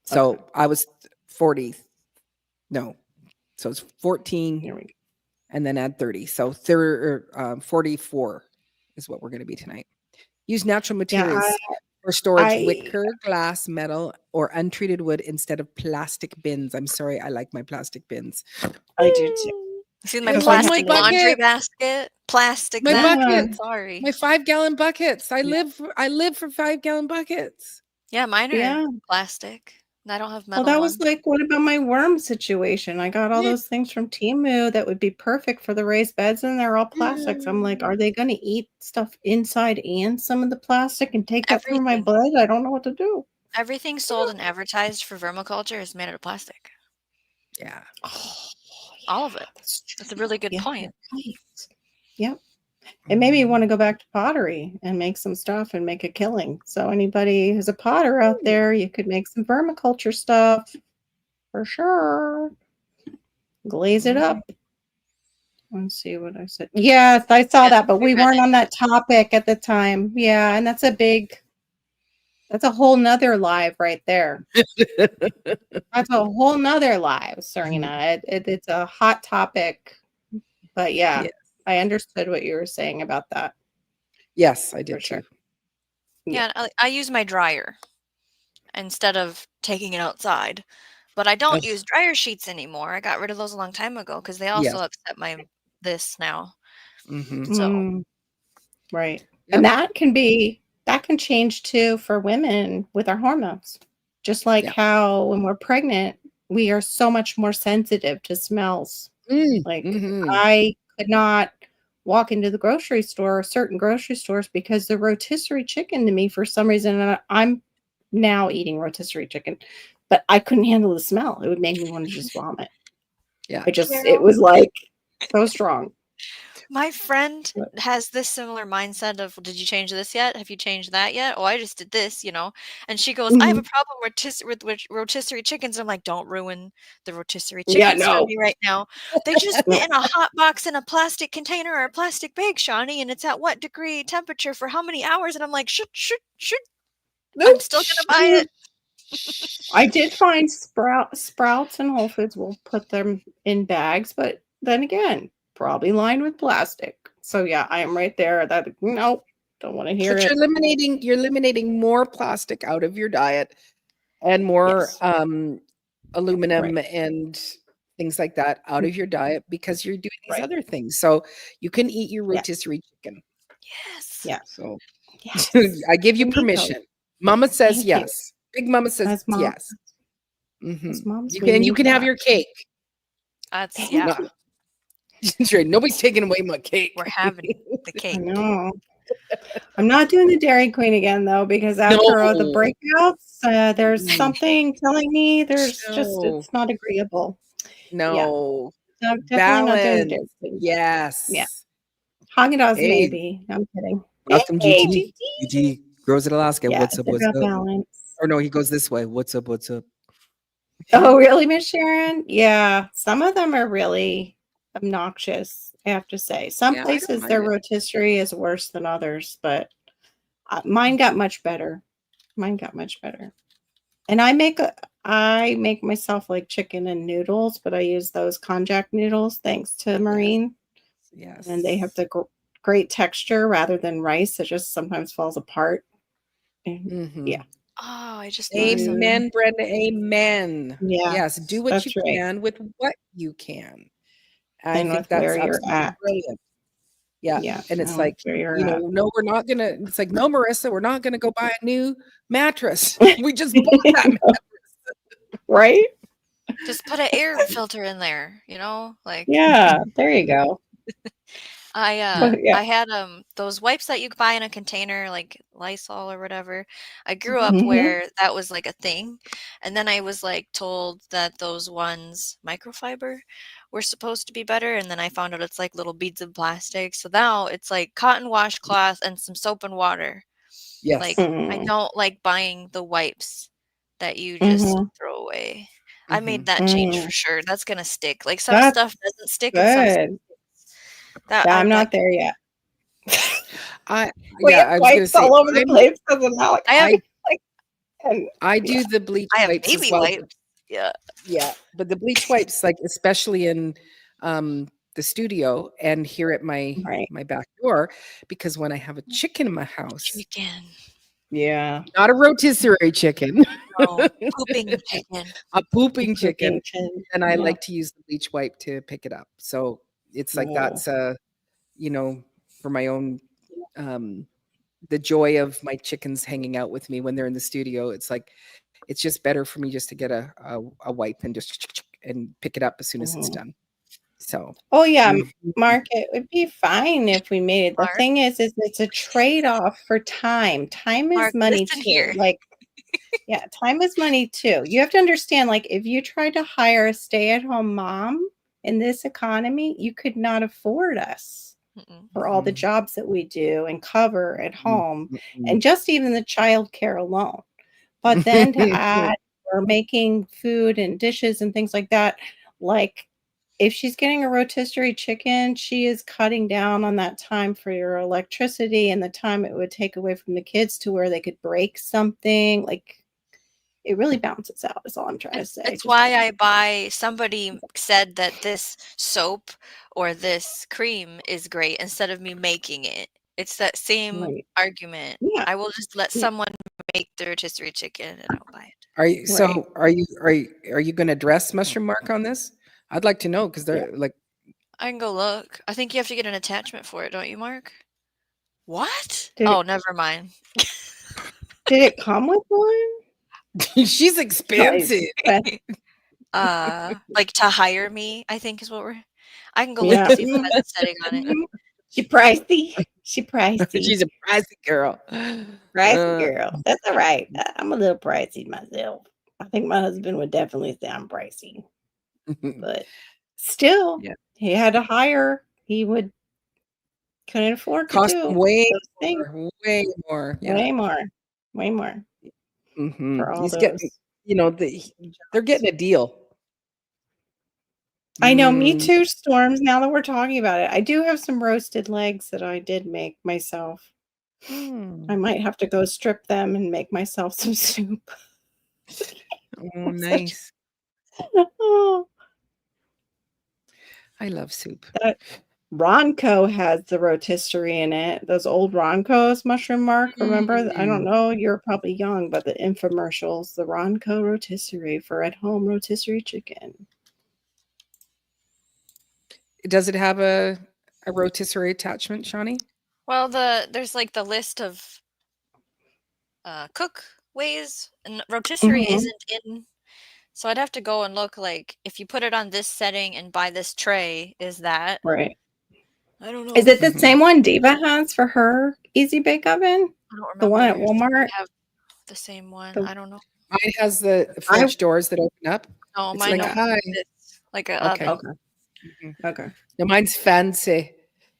[SPEAKER 3] So I was 40. No. So it's 14
[SPEAKER 2] Here we go.
[SPEAKER 3] and then add 30. So 44 is what we're going to be tonight. Use natural materials for storage, wicker, glass, metal, or untreated wood instead of plastic bins. I'm sorry, I like my plastic bins.
[SPEAKER 2] I do too.
[SPEAKER 5] See my
[SPEAKER 3] Oh, my
[SPEAKER 5] plastic laundry
[SPEAKER 3] bucket.
[SPEAKER 5] basket? Plastic
[SPEAKER 3] My
[SPEAKER 5] basket.
[SPEAKER 3] buckets.
[SPEAKER 5] Sorry.
[SPEAKER 3] My 5-gallon buckets. I live for 5-gallon buckets.
[SPEAKER 5] Yeah, mine are
[SPEAKER 2] Yeah.
[SPEAKER 5] plastic. I don't have
[SPEAKER 2] Well,
[SPEAKER 5] metal
[SPEAKER 2] that
[SPEAKER 5] ones.
[SPEAKER 2] was like, what about my worm situation? I got all
[SPEAKER 3] Yeah.
[SPEAKER 2] those things from Temu that would be perfect for the raised beds, and they're all plastics. I'm like, are they going to eat stuff inside and some of the plastic and take that through my
[SPEAKER 5] Everything.
[SPEAKER 2] blood? I don't know what to do.
[SPEAKER 5] Everything sold and advertised for vermiculture is made out of plastic.
[SPEAKER 3] Yeah.
[SPEAKER 2] Oh,
[SPEAKER 5] All of it.
[SPEAKER 2] that's true.
[SPEAKER 5] That's a really good
[SPEAKER 2] Yeah,
[SPEAKER 5] point.
[SPEAKER 2] you're right. Yep. It made me want to go back to pottery and make some stuff and make a killing. So anybody who's a potter out there, you could make some vermiculture stuff for sure. Glaze it up. Let's see what I said. Yes, I saw
[SPEAKER 5] Yes,
[SPEAKER 2] that, but we
[SPEAKER 5] 3
[SPEAKER 2] weren't on
[SPEAKER 5] minutes.
[SPEAKER 2] that topic at the time. Yeah, and that's a whole nother live right there. That's a whole nother live, Serena. It's a hot topic, but yeah,
[SPEAKER 3] Yes.
[SPEAKER 2] I understood what you were saying about that
[SPEAKER 3] Yes, I
[SPEAKER 2] for
[SPEAKER 3] did
[SPEAKER 2] sure.
[SPEAKER 3] too.
[SPEAKER 5] Yeah, I use my dryer instead of taking it outside. But I don't
[SPEAKER 3] Ugh.
[SPEAKER 5] use dryer sheets anymore. I got rid of those a long time ago because they also
[SPEAKER 3] Yes.
[SPEAKER 5] upset my this now.
[SPEAKER 3] Mm-hmm.
[SPEAKER 5] So
[SPEAKER 2] Mm, right.
[SPEAKER 3] Yep.
[SPEAKER 2] And that can change too for women with our hormones. Just like
[SPEAKER 3] Yeah.
[SPEAKER 2] how when we're pregnant, we are so much more sensitive to smells. Like
[SPEAKER 3] Mm-hmm.
[SPEAKER 2] I could not walk into the grocery store, certain grocery stores, because the rotisserie chicken to me for some reason, and I'm now eating rotisserie chicken, but I couldn't handle the smell. It would make me want to just vomit.
[SPEAKER 3] Yeah.
[SPEAKER 2] It was like so strong.
[SPEAKER 5] my friend
[SPEAKER 2] But-
[SPEAKER 5] has this similar mindset of, did you change this yet? Have you changed that yet? Oh, I just did this, And she goes, I have a
[SPEAKER 2] Mhm.
[SPEAKER 5] problem with rotisserie chickens. I'm like, don't ruin the rotisserie
[SPEAKER 2] Yeah,
[SPEAKER 5] chickens for
[SPEAKER 2] no.
[SPEAKER 5] me right now. They just
[SPEAKER 2] No.
[SPEAKER 5] get in a hot box in a plastic container or a plastic bag, Shawnee, and it's at what degree temperature for how many hours? And I'm like, shoot. I'm still gonna buy it.
[SPEAKER 2] I did find Sprouts and Whole Foods will put them in bags, but then again, probably lined with plastic. So yeah, I am right there. That nope, don't want to hear
[SPEAKER 3] But
[SPEAKER 2] it.
[SPEAKER 3] you're eliminating more plastic out of your diet and more
[SPEAKER 2] Yes.
[SPEAKER 3] aluminum
[SPEAKER 2] Right.
[SPEAKER 3] and things like that out of your diet because you're doing these
[SPEAKER 2] Right.
[SPEAKER 3] other things. So you can eat your
[SPEAKER 2] Yeah.
[SPEAKER 3] rotisserie chicken.
[SPEAKER 5] Yes.
[SPEAKER 2] Yeah.
[SPEAKER 3] So
[SPEAKER 2] Yes.
[SPEAKER 3] I give you
[SPEAKER 2] We need those.
[SPEAKER 3] permission. Mama says
[SPEAKER 2] Thank you.
[SPEAKER 3] yes. Big Mama says
[SPEAKER 2] As mom,
[SPEAKER 3] yes.
[SPEAKER 2] as moms,
[SPEAKER 3] You
[SPEAKER 2] we
[SPEAKER 3] can
[SPEAKER 2] need
[SPEAKER 3] have
[SPEAKER 2] that.
[SPEAKER 3] your cake.
[SPEAKER 5] That's
[SPEAKER 2] Thank
[SPEAKER 5] yeah.
[SPEAKER 2] you.
[SPEAKER 3] That's right. Nobody's taking away my cake.
[SPEAKER 5] We're having the
[SPEAKER 2] I
[SPEAKER 5] cake.
[SPEAKER 2] know. I'm not doing the Dairy Queen again though, because after all the
[SPEAKER 3] No.
[SPEAKER 2] breakouts, there's something telling me
[SPEAKER 3] No.
[SPEAKER 2] it's not agreeable. Yeah,
[SPEAKER 3] No.
[SPEAKER 2] so I'm definitely not doing the Dairy
[SPEAKER 3] Balance.
[SPEAKER 2] Queen.
[SPEAKER 3] Yes.
[SPEAKER 2] Yeah, Haagen-Dazs
[SPEAKER 3] Hey,
[SPEAKER 2] maybe. No, I'm kidding.
[SPEAKER 3] welcome
[SPEAKER 2] Hey,
[SPEAKER 3] GT. GT grows in Alaska.
[SPEAKER 2] yeah,
[SPEAKER 3] What's
[SPEAKER 2] it's
[SPEAKER 3] up? What's
[SPEAKER 2] about
[SPEAKER 3] up?
[SPEAKER 2] balance.
[SPEAKER 3] Or no, he goes this way. What's up? What's up?
[SPEAKER 2] Oh, really, Miss Sharon? Yeah, some of them are really obnoxious, I have to say. Some
[SPEAKER 3] Yeah, I don't
[SPEAKER 2] places
[SPEAKER 3] mind
[SPEAKER 2] their
[SPEAKER 3] it.
[SPEAKER 2] rotisserie is worse than others, but mine got much better. Mine got much better. And I make myself like chicken and noodles, but I use those konjac noodles thanks to Maureen,
[SPEAKER 3] Yes.
[SPEAKER 2] and they have the great texture rather than rice. It just sometimes falls apart. And
[SPEAKER 3] Mm-hmm.
[SPEAKER 2] yeah.
[SPEAKER 5] Oh, I just thought of something.
[SPEAKER 3] Amen, Brenda. Amen.
[SPEAKER 2] Yeah,
[SPEAKER 3] Yes. Do what you
[SPEAKER 2] that's right.
[SPEAKER 3] can with what you can. I
[SPEAKER 2] And
[SPEAKER 3] think
[SPEAKER 2] with
[SPEAKER 3] that's
[SPEAKER 2] where you're
[SPEAKER 3] absolutely
[SPEAKER 2] at.
[SPEAKER 3] brilliant. Yeah.
[SPEAKER 2] Yeah.
[SPEAKER 3] And it's
[SPEAKER 2] No,
[SPEAKER 3] like,
[SPEAKER 2] where you're at.
[SPEAKER 3] no, we're not gonna, it's like, no, Marissa, we're not gonna go buy a new mattress. We just bought that mattress.
[SPEAKER 2] Right?
[SPEAKER 5] Just put an air filter in there, like
[SPEAKER 2] Yeah, there you go. But yeah.
[SPEAKER 5] I had those wipes that you buy in a container like Lysol or whatever. I grew up
[SPEAKER 2] Mhm.
[SPEAKER 5] where that was like a thing, and then I was like told that those ones microfiber were supposed to be better, and then I found out it's like little beads of plastic. So now it's like cotton washcloth and some soap and water.
[SPEAKER 3] Yes.
[SPEAKER 5] Like I
[SPEAKER 2] Mm.
[SPEAKER 5] don't like buying the wipes that you just
[SPEAKER 2] Mhm.
[SPEAKER 5] throw away. I made that
[SPEAKER 2] Mm.
[SPEAKER 5] change for sure. That's gonna stick. Like some
[SPEAKER 2] That's
[SPEAKER 5] stuff doesn't stick and some
[SPEAKER 2] good.
[SPEAKER 5] that
[SPEAKER 2] Yeah,
[SPEAKER 5] I
[SPEAKER 2] I'm
[SPEAKER 5] that
[SPEAKER 2] not there yet. We have
[SPEAKER 3] I was gonna
[SPEAKER 2] wipes
[SPEAKER 3] say
[SPEAKER 2] all over the place because of how
[SPEAKER 5] I have
[SPEAKER 2] and
[SPEAKER 3] I do the bleach
[SPEAKER 5] I have
[SPEAKER 3] wipes as
[SPEAKER 5] baby
[SPEAKER 3] well.
[SPEAKER 5] wipes. Yeah.
[SPEAKER 3] Yeah, but the bleach wipes, like especially in the studio and here at my
[SPEAKER 2] right.
[SPEAKER 3] back door, because when I have a chicken in my house,
[SPEAKER 5] Chicken.
[SPEAKER 2] Yeah.
[SPEAKER 3] not a rotisserie chicken,
[SPEAKER 5] No. Pooping chicken.
[SPEAKER 3] a pooping chicken,
[SPEAKER 2] Pooping chin.
[SPEAKER 3] and I
[SPEAKER 2] Yeah.
[SPEAKER 3] like to use the bleach wipe to pick it up. So it's like
[SPEAKER 2] Oh.
[SPEAKER 3] that's for my own the joy of my chickens hanging out with me when they're in the studio. It's like it's just better for me just to get a wipe and just and pick it up as soon as it's
[SPEAKER 2] Mhm.
[SPEAKER 3] done. So
[SPEAKER 2] Oh yeah,
[SPEAKER 3] mhm.
[SPEAKER 2] Mark, it would be fine if we made it. The
[SPEAKER 5] Mark.
[SPEAKER 2] thing is it's a trade-off for time. Time is
[SPEAKER 5] Mark,
[SPEAKER 2] money
[SPEAKER 5] listen
[SPEAKER 2] too.
[SPEAKER 5] here.
[SPEAKER 2] Like, yeah, time is money too. You have to understand, like, if you tried to hire a stay-at-home mom in this economy, you could not afford us.
[SPEAKER 5] Mm-mm.
[SPEAKER 2] for all the
[SPEAKER 3] Mhm.
[SPEAKER 2] jobs that we do and cover at home,
[SPEAKER 3] Mhm.
[SPEAKER 2] and just even the childcare alone. But then to add, we're making food and dishes and things like that. Like if she's getting a rotisserie chicken, she is cutting down on that time for your electricity and the time it would take away from the kids to where they could break something. Like it really balances out, is all I'm trying to say.
[SPEAKER 5] It's
[SPEAKER 2] Just
[SPEAKER 5] why I buy somebody said that this soap or this cream is great instead of me making it. It's that same
[SPEAKER 2] right.
[SPEAKER 5] argument.
[SPEAKER 2] Yeah.
[SPEAKER 5] I will just let
[SPEAKER 2] Yeah.
[SPEAKER 5] someone make the rotisserie chicken and I'll buy it.
[SPEAKER 3] Are you
[SPEAKER 2] Right.
[SPEAKER 3] are you going to address Mushroom Mark on this? I'd like to know because
[SPEAKER 2] Yeah.
[SPEAKER 3] they're like
[SPEAKER 5] I can go look. I think you have to get an attachment for it, don't you, Mark? What?
[SPEAKER 2] Did
[SPEAKER 5] Oh,
[SPEAKER 2] it
[SPEAKER 5] never mind.
[SPEAKER 2] did it come with one?
[SPEAKER 3] she's expensive.
[SPEAKER 5] Like to hire me, I think is what we're I can go look
[SPEAKER 2] Yeah.
[SPEAKER 5] and see if it has a setting on it.
[SPEAKER 2] She pricey. She pricey.
[SPEAKER 3] she's a pricey girl.
[SPEAKER 2] Pricey girl. That's all right. I'm a little pricey myself. I think my husband would definitely say I'm pricey, but still,
[SPEAKER 3] Yeah.
[SPEAKER 2] he had to hire. He couldn't afford to
[SPEAKER 3] Cost
[SPEAKER 2] do
[SPEAKER 3] way
[SPEAKER 2] those things.
[SPEAKER 3] more, way more. Yeah.
[SPEAKER 2] Way more for all
[SPEAKER 3] He's getting,
[SPEAKER 2] those.
[SPEAKER 3] they're getting a deal.
[SPEAKER 2] I know, me
[SPEAKER 3] Mm.
[SPEAKER 2] too, Storms. Now that we're talking about it, I do have some roasted legs that I did make myself.
[SPEAKER 3] Mm.
[SPEAKER 2] I might have to go strip them and make myself some soup.
[SPEAKER 3] Oh, nice.
[SPEAKER 2] Oh,
[SPEAKER 3] I love soup.
[SPEAKER 2] that Ronco has the rotisserie in it. Those old Roncos, Mushroom Mark. Remember? I don't
[SPEAKER 3] Mm.
[SPEAKER 2] know. You're probably young, but the infomercials, the Ronco rotisserie for at-home rotisserie chicken.
[SPEAKER 3] Does it have a rotisserie attachment, Shawnee?
[SPEAKER 5] Well, there's like the list of cook ways, and rotisserie
[SPEAKER 2] Mhm.
[SPEAKER 5] isn't in. So I'd have to go and look like if you put it on this setting and buy this tray, is that?
[SPEAKER 2] Right.
[SPEAKER 5] I don't
[SPEAKER 2] Is
[SPEAKER 5] know.
[SPEAKER 2] it the
[SPEAKER 3] Mhm.
[SPEAKER 2] same one Diva has for her Easy Bake Oven?
[SPEAKER 5] I don't
[SPEAKER 2] The one at
[SPEAKER 5] remember if
[SPEAKER 2] Walmart?
[SPEAKER 5] they have the same one.
[SPEAKER 2] The
[SPEAKER 5] I don't know.
[SPEAKER 3] Mine has the
[SPEAKER 2] I
[SPEAKER 3] French doors that open up.
[SPEAKER 5] No,
[SPEAKER 3] It's
[SPEAKER 5] mine
[SPEAKER 3] like,
[SPEAKER 5] don't
[SPEAKER 3] hi.
[SPEAKER 5] have this, like a
[SPEAKER 3] Okay.
[SPEAKER 5] oven.
[SPEAKER 2] okay.
[SPEAKER 3] Mhm.
[SPEAKER 2] Okay.
[SPEAKER 3] No, mine's fancy.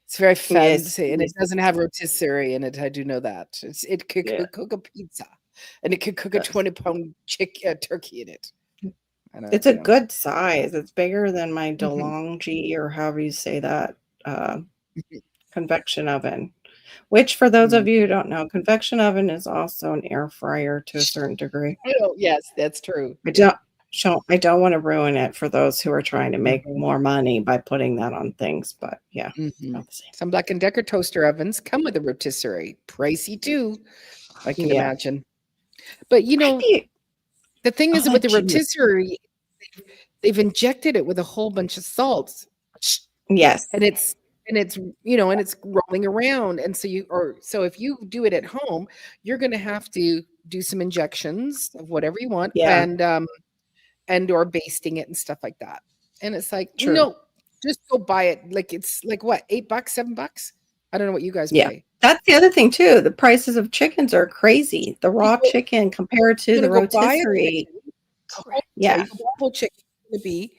[SPEAKER 3] It's very
[SPEAKER 2] Yes.
[SPEAKER 3] fancy, and it doesn't have rotisserie in it. I do know that. It could
[SPEAKER 2] Yeah.
[SPEAKER 3] cook a pizza, and it could cook a
[SPEAKER 2] Yes.
[SPEAKER 3] 20-pound turkey in it. And
[SPEAKER 2] It's a good size. It's bigger than my DeLonghi, or however you say that, convection oven. Which, for those of you who don't know, convection oven is also an air fryer to a certain degree.
[SPEAKER 3] Oh, yes, that's true.
[SPEAKER 2] I don't want to ruin it for those who are trying to make
[SPEAKER 3] Mhm.
[SPEAKER 2] more money by putting that on things, but yeah,
[SPEAKER 3] Mhm.
[SPEAKER 2] not the same.
[SPEAKER 3] Some Black & Decker toaster ovens come with a rotisserie. Pricey too, I can
[SPEAKER 2] Yeah.
[SPEAKER 3] imagine. But the thing is
[SPEAKER 2] I'll
[SPEAKER 3] with the
[SPEAKER 2] let you-
[SPEAKER 3] rotisserie, they've injected it with a whole bunch of salts,
[SPEAKER 2] Yes.
[SPEAKER 3] and it's and it's rolling around, and so if you do it at home, you're going to have to do some injections of whatever you want,
[SPEAKER 2] Yeah.
[SPEAKER 3] and or basting it and stuff like that. And it's like,
[SPEAKER 2] True.
[SPEAKER 3] no, just go buy it. Like it's like what, $8, $7? I don't know what you guys
[SPEAKER 2] Yeah.
[SPEAKER 3] pay.
[SPEAKER 2] That's the other thing too. The prices of chickens are crazy. The raw
[SPEAKER 3] So
[SPEAKER 2] chicken compared to
[SPEAKER 3] you're
[SPEAKER 2] the
[SPEAKER 3] gonna go buy a
[SPEAKER 2] rotisserie.
[SPEAKER 3] chicken, a whole,
[SPEAKER 5] Correct.
[SPEAKER 3] you go buy a whole chicken, it's gonna be,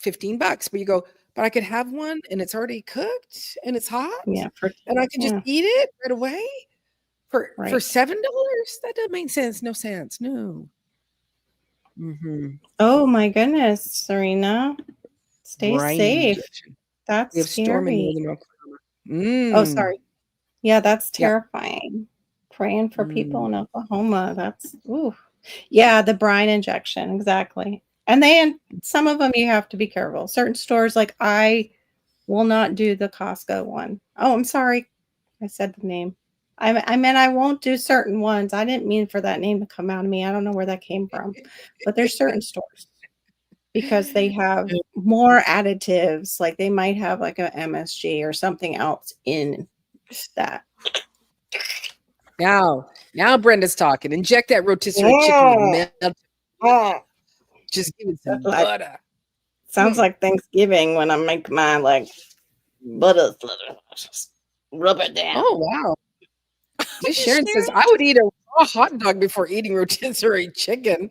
[SPEAKER 3] $15. But you go, but I could have one and it's already cooked and it's hot,
[SPEAKER 2] Yeah.
[SPEAKER 3] and I can just eat it right away for
[SPEAKER 2] Right.
[SPEAKER 3] $7. That doesn't make sense. No sense. No. Mm-hmm.
[SPEAKER 2] Oh my goodness, Serena. Stay
[SPEAKER 3] Brine
[SPEAKER 2] safe.
[SPEAKER 3] injection.
[SPEAKER 2] That's
[SPEAKER 3] We have storm in
[SPEAKER 2] scary.
[SPEAKER 3] northern Oklahoma.
[SPEAKER 2] Oh, sorry. Yeah, that's
[SPEAKER 3] Yeah.
[SPEAKER 2] terrifying. Praying for people in Oklahoma. That's ooh. Yeah, the brine injection, exactly. And some of them you have to be careful. Certain stores, like I will not do the Costco one. Oh, I'm sorry. I said the name. I meant I won't do certain ones. I didn't mean for that name to come out of me. I don't know where that came from. But there's certain stores because they have more additives. Like they might have like a MSG or something else in that.
[SPEAKER 3] Now Brenda's talking. Inject that rotisserie chicken with milk. Just give it some
[SPEAKER 2] Like,
[SPEAKER 3] butter.
[SPEAKER 2] sounds like Thanksgiving when I make my like butter. Just rub it down.
[SPEAKER 3] Oh wow. Just Sharon says I would eat a raw hot dog before eating rotisserie chicken.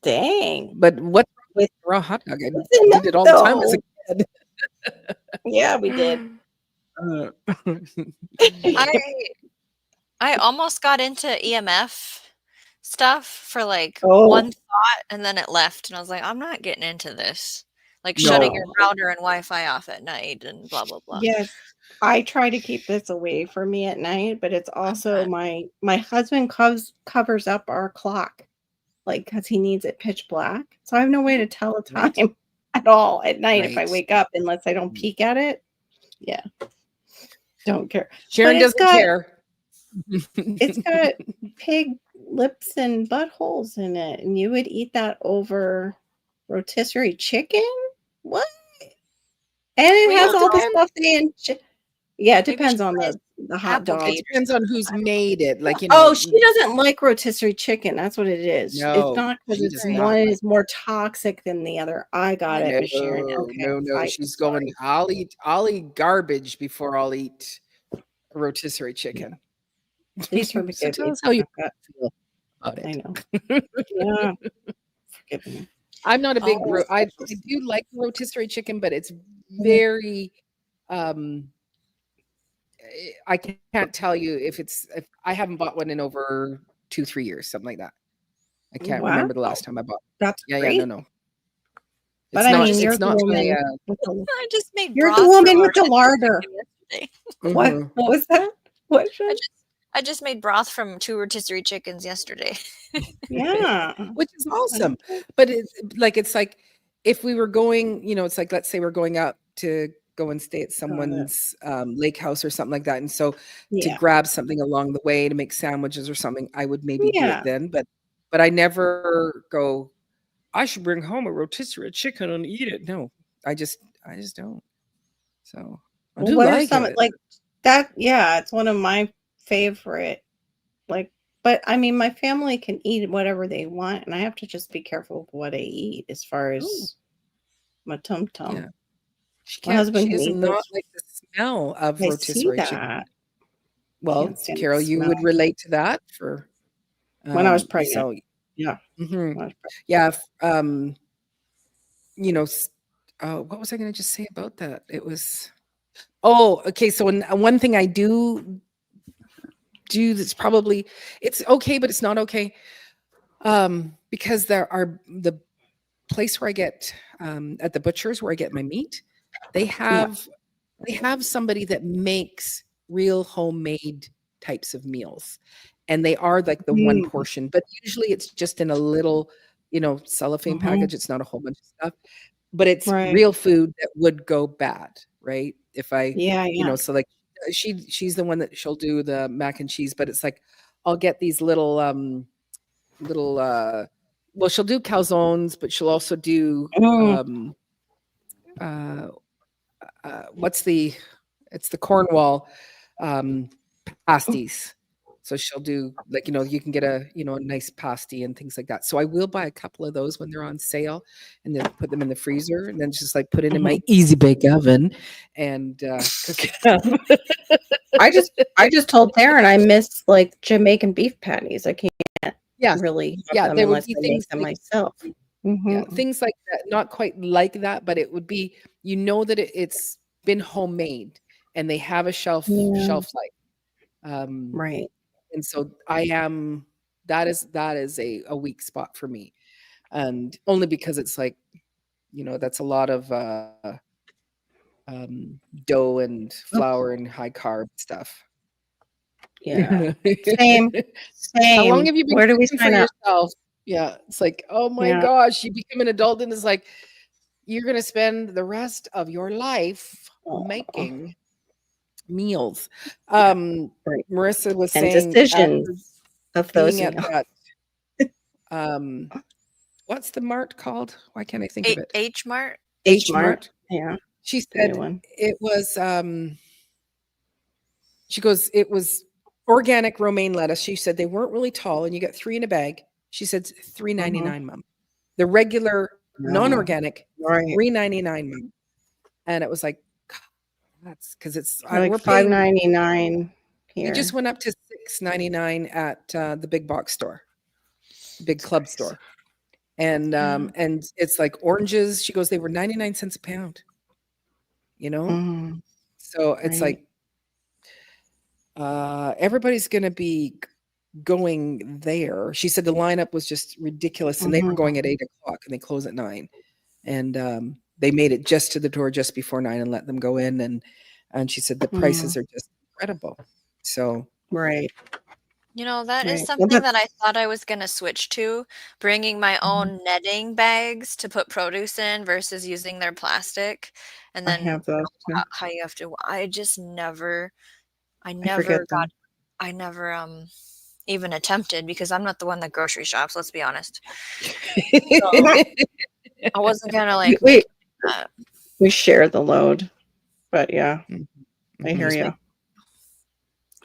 [SPEAKER 2] Dang.
[SPEAKER 3] But what with raw hot dog? I did it all the time as a kid.
[SPEAKER 2] Yeah, we did.
[SPEAKER 3] Uh,
[SPEAKER 5] I almost got into EMF stuff for like
[SPEAKER 2] Oh.
[SPEAKER 5] one thought, and then it left, and I was like, I'm not getting into this. Like shutting your
[SPEAKER 3] No.
[SPEAKER 5] router and Wi-Fi off at night and blah blah blah.
[SPEAKER 2] Yes. I try to keep this away from me at night, but it's also
[SPEAKER 5] not.
[SPEAKER 2] my husband covers up our clock, like, because he needs it pitch black. So I have no way to tell the time
[SPEAKER 3] Right.
[SPEAKER 2] at all at night if I
[SPEAKER 3] Right.
[SPEAKER 2] wake up unless I don't peek at it. Yeah. Don't care.
[SPEAKER 3] Sharon
[SPEAKER 2] it's
[SPEAKER 3] doesn't
[SPEAKER 2] got-
[SPEAKER 3] care.
[SPEAKER 2] It's got pig lips and buttholes in it, and you would eat that over rotisserie chicken? What? And it
[SPEAKER 5] Well,
[SPEAKER 2] has
[SPEAKER 5] it
[SPEAKER 2] all the
[SPEAKER 5] depends.
[SPEAKER 2] stuff they yeah, it
[SPEAKER 5] Maybe
[SPEAKER 2] depends
[SPEAKER 5] she
[SPEAKER 2] on
[SPEAKER 5] likes
[SPEAKER 2] the hot dog.
[SPEAKER 5] Applegate.
[SPEAKER 3] It depends on who's made it. Like, you
[SPEAKER 2] Oh,
[SPEAKER 3] know.
[SPEAKER 2] she doesn't like rotisserie chicken. That's what it is.
[SPEAKER 3] No,
[SPEAKER 2] It's not because
[SPEAKER 3] she
[SPEAKER 2] it's
[SPEAKER 3] does not
[SPEAKER 2] one
[SPEAKER 3] like
[SPEAKER 2] is more toxic than the other. I got it, Miss Sharon.
[SPEAKER 3] No,
[SPEAKER 2] Okay.
[SPEAKER 3] no. She's going, I'll eat garbage before I'll eat a rotisserie chicken.
[SPEAKER 2] Please
[SPEAKER 3] So
[SPEAKER 2] forgive
[SPEAKER 3] tell
[SPEAKER 2] me.
[SPEAKER 3] us how you
[SPEAKER 2] I've got-
[SPEAKER 3] feel about
[SPEAKER 2] I
[SPEAKER 3] it.
[SPEAKER 2] know. Yeah. Forgive me.
[SPEAKER 3] I'm not a big
[SPEAKER 2] Oh,
[SPEAKER 3] I do like rotisserie chicken, but it's very I can't tell you if I haven't bought one in over 2-3 years, something like that. I can't remember the last time I bought.
[SPEAKER 2] That's
[SPEAKER 3] Yeah,
[SPEAKER 2] great.
[SPEAKER 3] no.
[SPEAKER 2] But
[SPEAKER 3] It's
[SPEAKER 2] I
[SPEAKER 3] not
[SPEAKER 2] mean, you're
[SPEAKER 3] it's
[SPEAKER 2] the
[SPEAKER 3] not
[SPEAKER 2] woman
[SPEAKER 3] my
[SPEAKER 2] with the
[SPEAKER 5] I just made
[SPEAKER 2] You're the
[SPEAKER 5] broth
[SPEAKER 2] woman
[SPEAKER 5] from
[SPEAKER 2] with the
[SPEAKER 5] rotisserie
[SPEAKER 2] larder.
[SPEAKER 5] chicken yesterday.
[SPEAKER 2] What?
[SPEAKER 3] Mhm.
[SPEAKER 2] What was that? What? Sharon?
[SPEAKER 5] I just made broth from 2 rotisserie chickens yesterday.
[SPEAKER 2] Yeah.
[SPEAKER 3] Which is awesome. But it's like if we were going, it's like, let's say we're going out to go and stay at someone's lake house or something like that. And so to
[SPEAKER 2] Yeah.
[SPEAKER 3] grab something along the way to make sandwiches or something, I would maybe do
[SPEAKER 2] Yeah.
[SPEAKER 3] it then. But I never go, I should bring home a rotisserie chicken and eat it. No, I just don't. So I do
[SPEAKER 2] What are
[SPEAKER 3] like
[SPEAKER 2] some
[SPEAKER 3] it.
[SPEAKER 2] like that? Yeah, it's one of my favorite. Like, but I mean, my family can eat whatever they want, and I have to just be careful of what I eat as far as my tum tum.
[SPEAKER 3] Yeah. She
[SPEAKER 2] My husband
[SPEAKER 3] she
[SPEAKER 2] can
[SPEAKER 3] does
[SPEAKER 2] eat
[SPEAKER 3] not
[SPEAKER 2] those.
[SPEAKER 3] like the smell of
[SPEAKER 2] I see
[SPEAKER 3] rotisserie chicken.
[SPEAKER 2] that.
[SPEAKER 3] Well,
[SPEAKER 2] Can't stand the
[SPEAKER 3] Carol, you
[SPEAKER 2] smell.
[SPEAKER 3] would relate to that for
[SPEAKER 2] When I was pregnant.
[SPEAKER 3] So
[SPEAKER 2] Yeah.
[SPEAKER 3] mhm.
[SPEAKER 2] When I was pregnant.
[SPEAKER 3] Yeah, what was I going to just say about that? It was okay. So one thing I do that's probably it's okay, but it's not okay. Because the place where I get at the butcher's where I get my meat, they have somebody that makes real homemade types of meals, and they are like the one
[SPEAKER 2] Mm.
[SPEAKER 3] portion, but usually it's just in a little cellophane package. It's not a whole bunch of stuff, but it's
[SPEAKER 2] Right.
[SPEAKER 3] real food that would go bad, right? If I
[SPEAKER 2] Yeah.
[SPEAKER 3] so like she's the one that she'll do the mac and cheese, but it's like I'll get these little well, she'll do calzones, but she'll also do
[SPEAKER 2] Mm.
[SPEAKER 3] it's the Cornwall pasties. So she'll do like, you can get a nice pasty and things like that. So I will buy a couple of those when they're on sale and then put them in the freezer and then just like put it in my easy bake oven and cook it up.
[SPEAKER 2] I just told Darren I miss like Jamaican beef patties. I can't really have them
[SPEAKER 3] there would
[SPEAKER 2] unless
[SPEAKER 3] be
[SPEAKER 2] I make
[SPEAKER 3] things
[SPEAKER 2] them
[SPEAKER 3] like
[SPEAKER 2] myself.
[SPEAKER 3] yeah, things like that, not quite like that, but it would be, that it's been homemade and they have a shelf life.
[SPEAKER 2] Right.
[SPEAKER 3] And so that is a weak spot for me. And only because it's like, that's a lot of dough and flour and high carb stuff.
[SPEAKER 2] Yeah. Same.
[SPEAKER 3] How long have you been
[SPEAKER 2] Where do we
[SPEAKER 3] cooking for
[SPEAKER 2] sign up?
[SPEAKER 3] yourself? Yeah. It's like, oh my gosh, you become an adult and it's like, you're going to spend the rest of your life making meals.
[SPEAKER 2] Right.
[SPEAKER 3] Marissa was
[SPEAKER 2] And
[SPEAKER 3] saying
[SPEAKER 2] decisions of those
[SPEAKER 3] being at
[SPEAKER 2] meals.
[SPEAKER 3] that what's the mart called? Why can't I think of it?
[SPEAKER 5] H Mart.
[SPEAKER 2] H Mart. Yeah.
[SPEAKER 3] She
[SPEAKER 2] The new
[SPEAKER 3] said
[SPEAKER 2] one.
[SPEAKER 3] it was she goes, it was organic romaine lettuce. She said they weren't really tall and you get 3 in a bag. She said $3.99, Mom. The regular non-organic
[SPEAKER 2] Right.
[SPEAKER 3] $3.99, Mom. And it was like, God, that's because it's
[SPEAKER 2] Like
[SPEAKER 3] we're paying
[SPEAKER 2] $5.99 here.
[SPEAKER 3] we just went up to $6.99 at the big box store, big club store. And it's like oranges. She goes, they were 99 cents a pound. you know?
[SPEAKER 2] Mm,
[SPEAKER 3] So it's
[SPEAKER 2] right.
[SPEAKER 3] like everybody's going to be going there. She said the lineup was just ridiculous, and they were
[SPEAKER 2] Mhm,
[SPEAKER 3] going at 8 o'clock, and they close at 9. And they made it just to the door just before 9 and let them go in. And she said the
[SPEAKER 2] mm,
[SPEAKER 3] prices are just incredible. So
[SPEAKER 2] right,
[SPEAKER 5] You know, that is
[SPEAKER 2] right. Well,
[SPEAKER 5] something
[SPEAKER 2] that's
[SPEAKER 5] that I thought I was gonna switch to, bringing my
[SPEAKER 2] mhm,
[SPEAKER 5] own netting bags to put produce in versus using their plastic, and
[SPEAKER 2] I
[SPEAKER 5] then,
[SPEAKER 2] have those too.
[SPEAKER 5] how you have to I just never I
[SPEAKER 2] I forget
[SPEAKER 5] never got
[SPEAKER 2] them.
[SPEAKER 5] I never, even attempted because I'm not the one that grocery shops, let's be honest. So, I wasn't gonna,
[SPEAKER 2] We
[SPEAKER 5] like,
[SPEAKER 2] we
[SPEAKER 5] make that.
[SPEAKER 2] we share the load, but yeah,
[SPEAKER 3] mhm,
[SPEAKER 2] I hear
[SPEAKER 3] mhm.
[SPEAKER 5] Just make
[SPEAKER 2] you.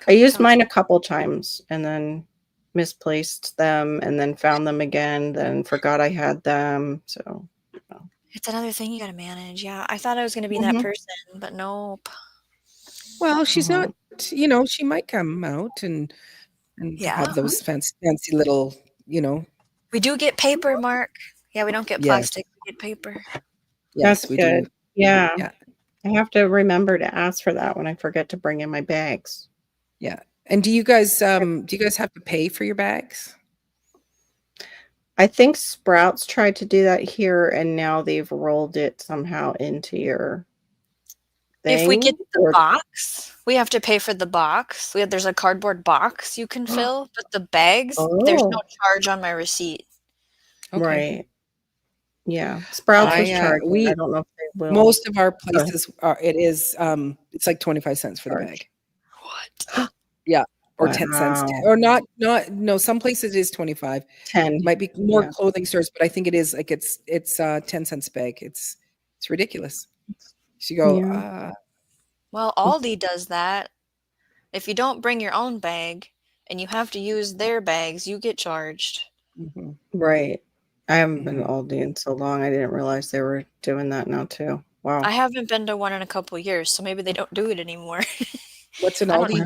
[SPEAKER 5] a
[SPEAKER 2] I
[SPEAKER 5] couple
[SPEAKER 2] used
[SPEAKER 5] times.
[SPEAKER 2] mine a couple times and then misplaced them and then found them again, then forgot I had them. So, oh.
[SPEAKER 5] It's another thing you gotta manage, yeah. I thought I was gonna be that
[SPEAKER 2] Mhm,
[SPEAKER 5] person, but nope.
[SPEAKER 3] Well, she's not,
[SPEAKER 2] mhm.
[SPEAKER 3] she might come out and have
[SPEAKER 5] Yeah.
[SPEAKER 3] those fancy little, you know.
[SPEAKER 5] We do get paper, Mark. Yeah, we don't get
[SPEAKER 3] Yes,
[SPEAKER 5] plastic, we get paper.
[SPEAKER 3] yes,
[SPEAKER 2] That's
[SPEAKER 3] we
[SPEAKER 2] good.
[SPEAKER 3] do.
[SPEAKER 2] Yeah,
[SPEAKER 3] Yeah,
[SPEAKER 2] I have to remember to ask for that when I forget to bring in my bags.
[SPEAKER 3] yeah. And do you guys have to pay for your bags?
[SPEAKER 2] I think Sprouts tried to do that here, and now they've rolled it somehow into your
[SPEAKER 5] If we get
[SPEAKER 2] thing,
[SPEAKER 5] the
[SPEAKER 2] or
[SPEAKER 5] box, we have to pay for the box. There's a cardboard box you can fill, but the bags, there's no
[SPEAKER 2] oh,
[SPEAKER 5] charge on my receipt.
[SPEAKER 3] Okay.
[SPEAKER 2] right. Yeah, Sprouts was charging. I
[SPEAKER 3] We
[SPEAKER 2] don't know if they will
[SPEAKER 3] most of our
[SPEAKER 2] uh,
[SPEAKER 3] places are it's like 25 cents for the
[SPEAKER 2] charge.
[SPEAKER 3] bag.
[SPEAKER 5] What?
[SPEAKER 3] Yeah, or 10 cents,
[SPEAKER 2] Wow.
[SPEAKER 3] or not no, some places it is 25.
[SPEAKER 2] 10.
[SPEAKER 3] Might be more
[SPEAKER 2] Yeah.
[SPEAKER 3] clothing stores, but I think it is like it's 10 cents a bag. It's ridiculous. So you go,
[SPEAKER 2] Yeah.
[SPEAKER 5] Well, Aldi does that. If you don't bring your own bag and you have to use their bags, you get charged.
[SPEAKER 3] mhm,
[SPEAKER 2] Right. I haven't been to
[SPEAKER 3] mhm.
[SPEAKER 2] Aldi in so long. I didn't realize they were doing that now too.
[SPEAKER 5] I
[SPEAKER 2] Wow.
[SPEAKER 5] haven't been to one in a couple years, so maybe they don't do it anymore.
[SPEAKER 3] What's an
[SPEAKER 5] I don't know.
[SPEAKER 3] Aldi?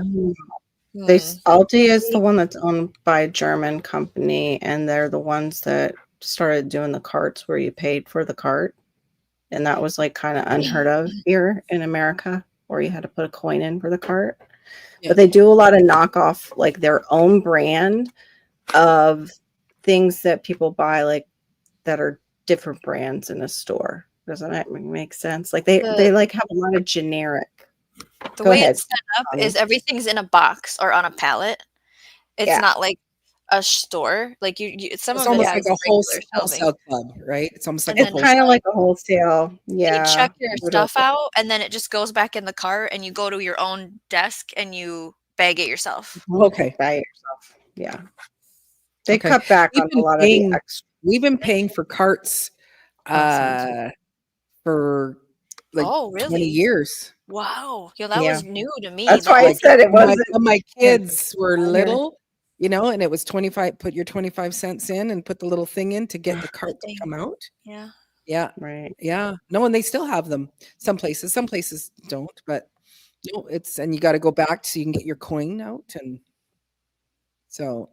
[SPEAKER 2] Wow.
[SPEAKER 5] Hmm.
[SPEAKER 2] Aldi is the one that's owned by a German company, and they're the ones that started doing the carts where you paid for the cart. And that was like kind of unheard of here in America, where you had to put a coin in for the cart.
[SPEAKER 3] Yeah.
[SPEAKER 2] But they do a lot of knockoff, like their own brand of things that people buy, like that are different brands in a store. Doesn't that make sense? Like they
[SPEAKER 5] The
[SPEAKER 2] like have a lot of generic.
[SPEAKER 5] the
[SPEAKER 2] Go
[SPEAKER 5] way
[SPEAKER 2] ahead,
[SPEAKER 5] it's set up
[SPEAKER 2] Connie.
[SPEAKER 5] is everything's in a box or on a pallet. It's
[SPEAKER 2] Yeah,
[SPEAKER 5] not like a store. Like some
[SPEAKER 3] It's
[SPEAKER 5] of it
[SPEAKER 3] almost
[SPEAKER 2] yeah.
[SPEAKER 3] like
[SPEAKER 5] has
[SPEAKER 3] a
[SPEAKER 5] regular shelving.
[SPEAKER 3] wholesale club, right? It's almost like
[SPEAKER 5] And
[SPEAKER 3] a
[SPEAKER 2] It's
[SPEAKER 5] then
[SPEAKER 2] kind of
[SPEAKER 3] wholesale.
[SPEAKER 2] like a wholesale.
[SPEAKER 5] they
[SPEAKER 2] Yeah,
[SPEAKER 5] check your
[SPEAKER 2] totally.
[SPEAKER 5] stuff out and then it just goes back in the cart and you go to your own desk and you bag it yourself.
[SPEAKER 2] Mhm.
[SPEAKER 3] Okay.
[SPEAKER 2] By yourself. Yeah, they
[SPEAKER 3] Okay.
[SPEAKER 2] cut back
[SPEAKER 3] We've
[SPEAKER 2] on a
[SPEAKER 3] been
[SPEAKER 2] lot of the
[SPEAKER 3] paying
[SPEAKER 2] extra.
[SPEAKER 3] we've been paying for carts
[SPEAKER 2] Awesome too.
[SPEAKER 3] uh for like
[SPEAKER 5] Oh,
[SPEAKER 3] 20
[SPEAKER 5] really?
[SPEAKER 3] years.
[SPEAKER 5] Wow. Yeah, that
[SPEAKER 2] Yeah,
[SPEAKER 5] was new to me.
[SPEAKER 2] that's why
[SPEAKER 5] That
[SPEAKER 2] I
[SPEAKER 3] Like,
[SPEAKER 2] said it wasn't.
[SPEAKER 3] when my
[SPEAKER 2] Yeah,
[SPEAKER 3] kids were
[SPEAKER 2] I hear.
[SPEAKER 3] little, and it was 25, put your 25 cents in and put the little thing in to get the
[SPEAKER 5] the
[SPEAKER 3] cart to
[SPEAKER 5] thing.
[SPEAKER 3] come out.
[SPEAKER 5] Yeah.
[SPEAKER 3] Yeah.
[SPEAKER 2] Right.
[SPEAKER 3] Yeah. No, and they still have them. Some places don't, but no, and you got to go back so you can get your coin out. And so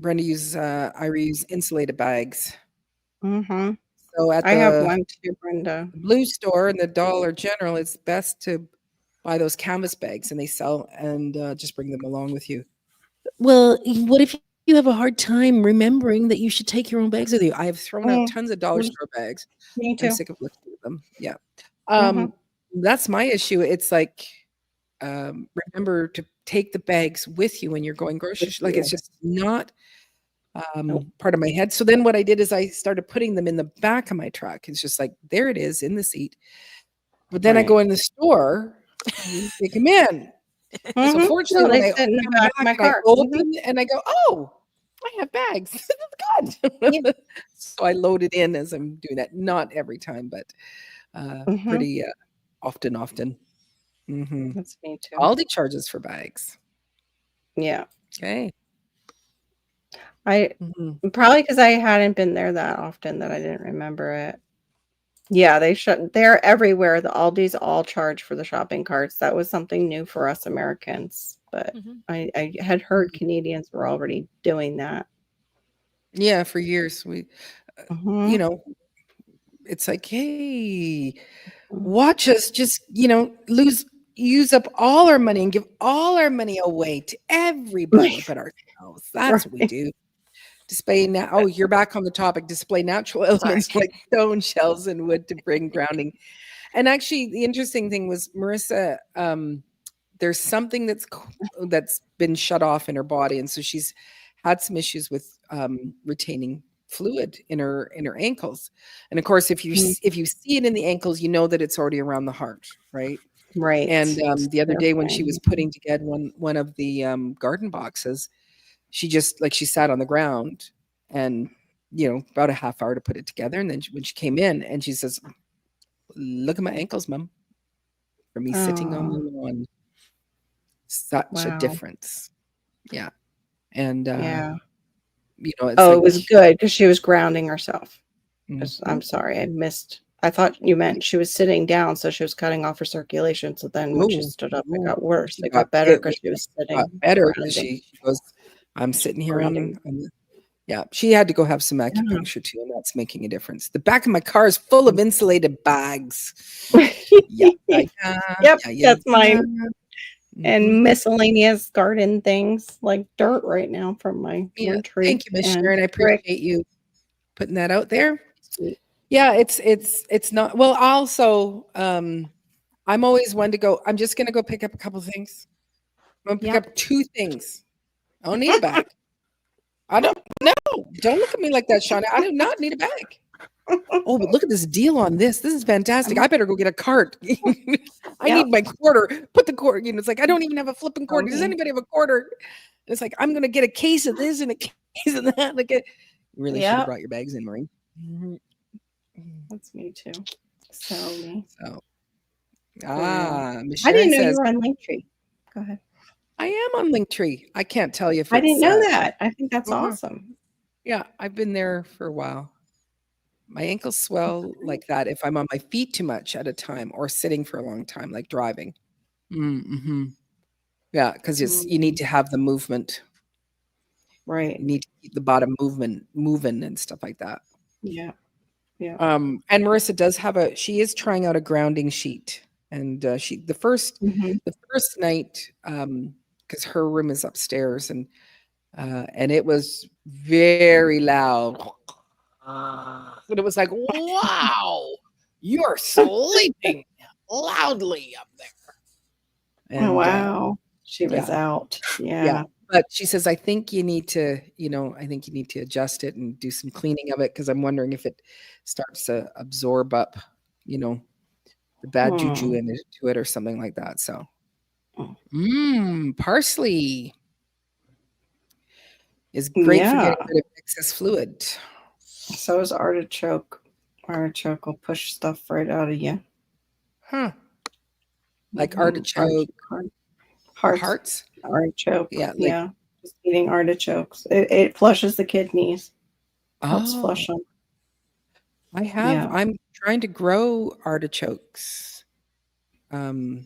[SPEAKER 3] I reuse insulated bags.
[SPEAKER 2] Mm-hmm.
[SPEAKER 3] So at
[SPEAKER 2] I have
[SPEAKER 3] the
[SPEAKER 2] one too, Brenda.
[SPEAKER 3] blue store and the Dollar General, it's best to buy those canvas bags and they sell, and just bring them along with you. Well, what if you have a hard time remembering that you should take your own bags with you? I have thrown out
[SPEAKER 2] Mm,
[SPEAKER 3] tons of dollar
[SPEAKER 2] mm,
[SPEAKER 3] store bags.
[SPEAKER 2] me
[SPEAKER 3] I'm
[SPEAKER 2] too.
[SPEAKER 3] sick of looking at them. Yeah.
[SPEAKER 2] Mhm.
[SPEAKER 3] That's my issue. It's like, remember to take the bags with you when you're going grocery
[SPEAKER 2] With
[SPEAKER 3] like, it's
[SPEAKER 2] you.
[SPEAKER 3] just not,
[SPEAKER 2] Nope.
[SPEAKER 3] part of my head. So then what I did is I started putting them in the back of my truck. It's just like, there it is in the seat. But then I
[SPEAKER 2] Right.
[SPEAKER 3] go in the store and take them in. So
[SPEAKER 2] Mhm.
[SPEAKER 3] fortunately,
[SPEAKER 2] No,
[SPEAKER 3] when
[SPEAKER 2] they
[SPEAKER 3] I
[SPEAKER 2] sit in the
[SPEAKER 3] come
[SPEAKER 2] back of
[SPEAKER 3] back
[SPEAKER 2] my
[SPEAKER 3] and I
[SPEAKER 2] car. Mhm.
[SPEAKER 3] open and I go, "Oh, I have bags. This is
[SPEAKER 2] Yeah.
[SPEAKER 3] good." So I load it in as I'm doing that. Not every time, but,
[SPEAKER 2] Mhm.
[SPEAKER 3] pretty, often. Mhm.
[SPEAKER 2] That's me too.
[SPEAKER 3] Aldi charges for bags.
[SPEAKER 2] Yeah.
[SPEAKER 3] Okay.
[SPEAKER 2] I
[SPEAKER 3] Mhm.
[SPEAKER 2] probably because I hadn't been there that often that I didn't remember it. Yeah, they're everywhere. The Aldis all charge for the shopping carts. That was something new for us Americans, but
[SPEAKER 5] Mhm.
[SPEAKER 2] I had heard
[SPEAKER 3] Mhm.
[SPEAKER 2] Canadians were already doing that.
[SPEAKER 3] Yeah, for years, we, you
[SPEAKER 2] Mhm.
[SPEAKER 3] know, it's like, "Hey, watch us just, use up all our money and give all our money away to everybody but ourselves. That's what we
[SPEAKER 2] Right.
[SPEAKER 3] do. Display now. Oh, you're back on the topic. Display natural elements like stone, shells, and wood to bring grounding. And actually, the interesting thing was Marissa. There's something that's been shut off in her body, and so she's had some issues with retaining fluid in her ankles. And of course, if you see it in the ankles, you know that it's already around the heart, right?
[SPEAKER 2] Right.
[SPEAKER 3] And the other day when she
[SPEAKER 2] Terrifying.
[SPEAKER 3] was putting together one of the garden boxes, she just she sat on the ground and about a half hour to put it together. And then when she came in and she says, "Look at my ankles, Mom, from me sitting on the lawn." Such a
[SPEAKER 2] Wow.
[SPEAKER 3] difference. Yeah. And
[SPEAKER 2] Yeah.
[SPEAKER 3] it's
[SPEAKER 2] Oh, it was good because she was grounding herself.
[SPEAKER 3] Mhm.
[SPEAKER 2] I'm sorry, I missed. I thought you meant she was sitting down, so she was cutting off her circulation. So then when she
[SPEAKER 3] No,
[SPEAKER 2] stood up, it
[SPEAKER 3] no.
[SPEAKER 2] got worse.
[SPEAKER 3] She
[SPEAKER 2] It got better because
[SPEAKER 3] it
[SPEAKER 2] she was
[SPEAKER 3] got
[SPEAKER 2] sitting
[SPEAKER 3] better because
[SPEAKER 2] grounding.
[SPEAKER 3] she goes, "I'm sitting here
[SPEAKER 2] Breathing.
[SPEAKER 3] on the." Yeah, she had to go have some acupuncture too, and that's making a difference. The back of my car is full of insulated bags. Yeah,
[SPEAKER 2] Yep,
[SPEAKER 3] yeah.
[SPEAKER 2] that's mine.
[SPEAKER 3] Mhm.
[SPEAKER 2] And miscellaneous garden things like dirt right now from my
[SPEAKER 3] Yeah,
[SPEAKER 2] one tree.
[SPEAKER 3] thank you, Miss
[SPEAKER 2] and
[SPEAKER 3] Sharon. I
[SPEAKER 2] brick.
[SPEAKER 3] appreciate you putting that out there.
[SPEAKER 2] Sweet.
[SPEAKER 3] Yeah, it's not well. Also, I'm always one to go. I'm just gonna go pick up a couple things. I'm gonna pick
[SPEAKER 2] Yep.
[SPEAKER 3] up 2 things. I don't need a bag. I don't know. Don't look at me like that, Shauna. I do not need a bag. Oh, but look at this deal on this. This is fantastic. I better go get a cart. I
[SPEAKER 2] Yep.
[SPEAKER 3] need my quarter. Put the quarter. It's like I don't even have a flipping quarter. Does
[SPEAKER 2] Okay.
[SPEAKER 3] anybody have a quarter? And it's like I'm gonna get a case of this and a case of that. You really should have
[SPEAKER 2] Yep.
[SPEAKER 3] brought your bags in, Maureen.
[SPEAKER 2] That's me too. So me.
[SPEAKER 3] So, Miss
[SPEAKER 2] I
[SPEAKER 3] Sharon
[SPEAKER 2] didn't know you
[SPEAKER 3] says,
[SPEAKER 2] were on Linktree. Go ahead.
[SPEAKER 3] I am on Linktree. I can't tell you if
[SPEAKER 2] I didn't
[SPEAKER 3] it's,
[SPEAKER 2] know that. I think that's
[SPEAKER 3] Mhm.
[SPEAKER 2] awesome.
[SPEAKER 3] Yeah, I've been there for a while. My ankles swell like that if I'm on my feet too much at a time or sitting for a long time, like driving. Mm-hmm. Yeah, because you need to have the movement.
[SPEAKER 2] Right.
[SPEAKER 3] You need to keep the bottom movement moving and stuff like that.
[SPEAKER 2] Yeah. Yeah.
[SPEAKER 3] And Marissa does have she is trying out a grounding sheet, and the first night, because her room is upstairs, and it was very loud, and it was like, wow, you're sleeping loudly up there. And
[SPEAKER 2] Oh, wow. She was
[SPEAKER 3] yeah.
[SPEAKER 2] out.
[SPEAKER 3] Yeah.
[SPEAKER 2] Yeah.
[SPEAKER 3] But she says, I think you need to, adjust it and do some cleaning of it, because I'm wondering if it starts to absorb up, the bad juju into it or something like that. So, parsley is great for getting rid of excess fluid.
[SPEAKER 2] So is artichoke. Artichoke will push stuff right out of you.
[SPEAKER 3] Huh. Like artichoke. Hearts?
[SPEAKER 2] Artichoke.
[SPEAKER 3] Yeah.
[SPEAKER 2] Yeah. Just eating artichokes. It flushes the kidneys. Helps flush them.
[SPEAKER 3] I'm trying to grow artichokes. I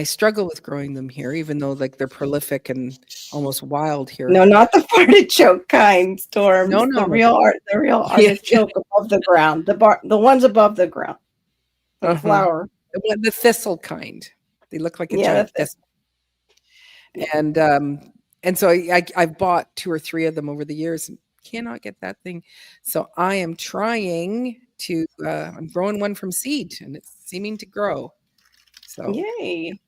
[SPEAKER 3] struggle with growing them here, even though they're prolific and almost wild here.
[SPEAKER 2] No, not the artichoke kind, Storm.
[SPEAKER 3] No.
[SPEAKER 2] The real artichoke above the ground. The ones above the ground. The flower.
[SPEAKER 3] The thistle kind. They look like a giant thistle. And so I've bought 2 or 3 of them over the years and cannot get that thing. So I am trying to I'm growing one from seed, and it's seeming to grow. So
[SPEAKER 2] yay.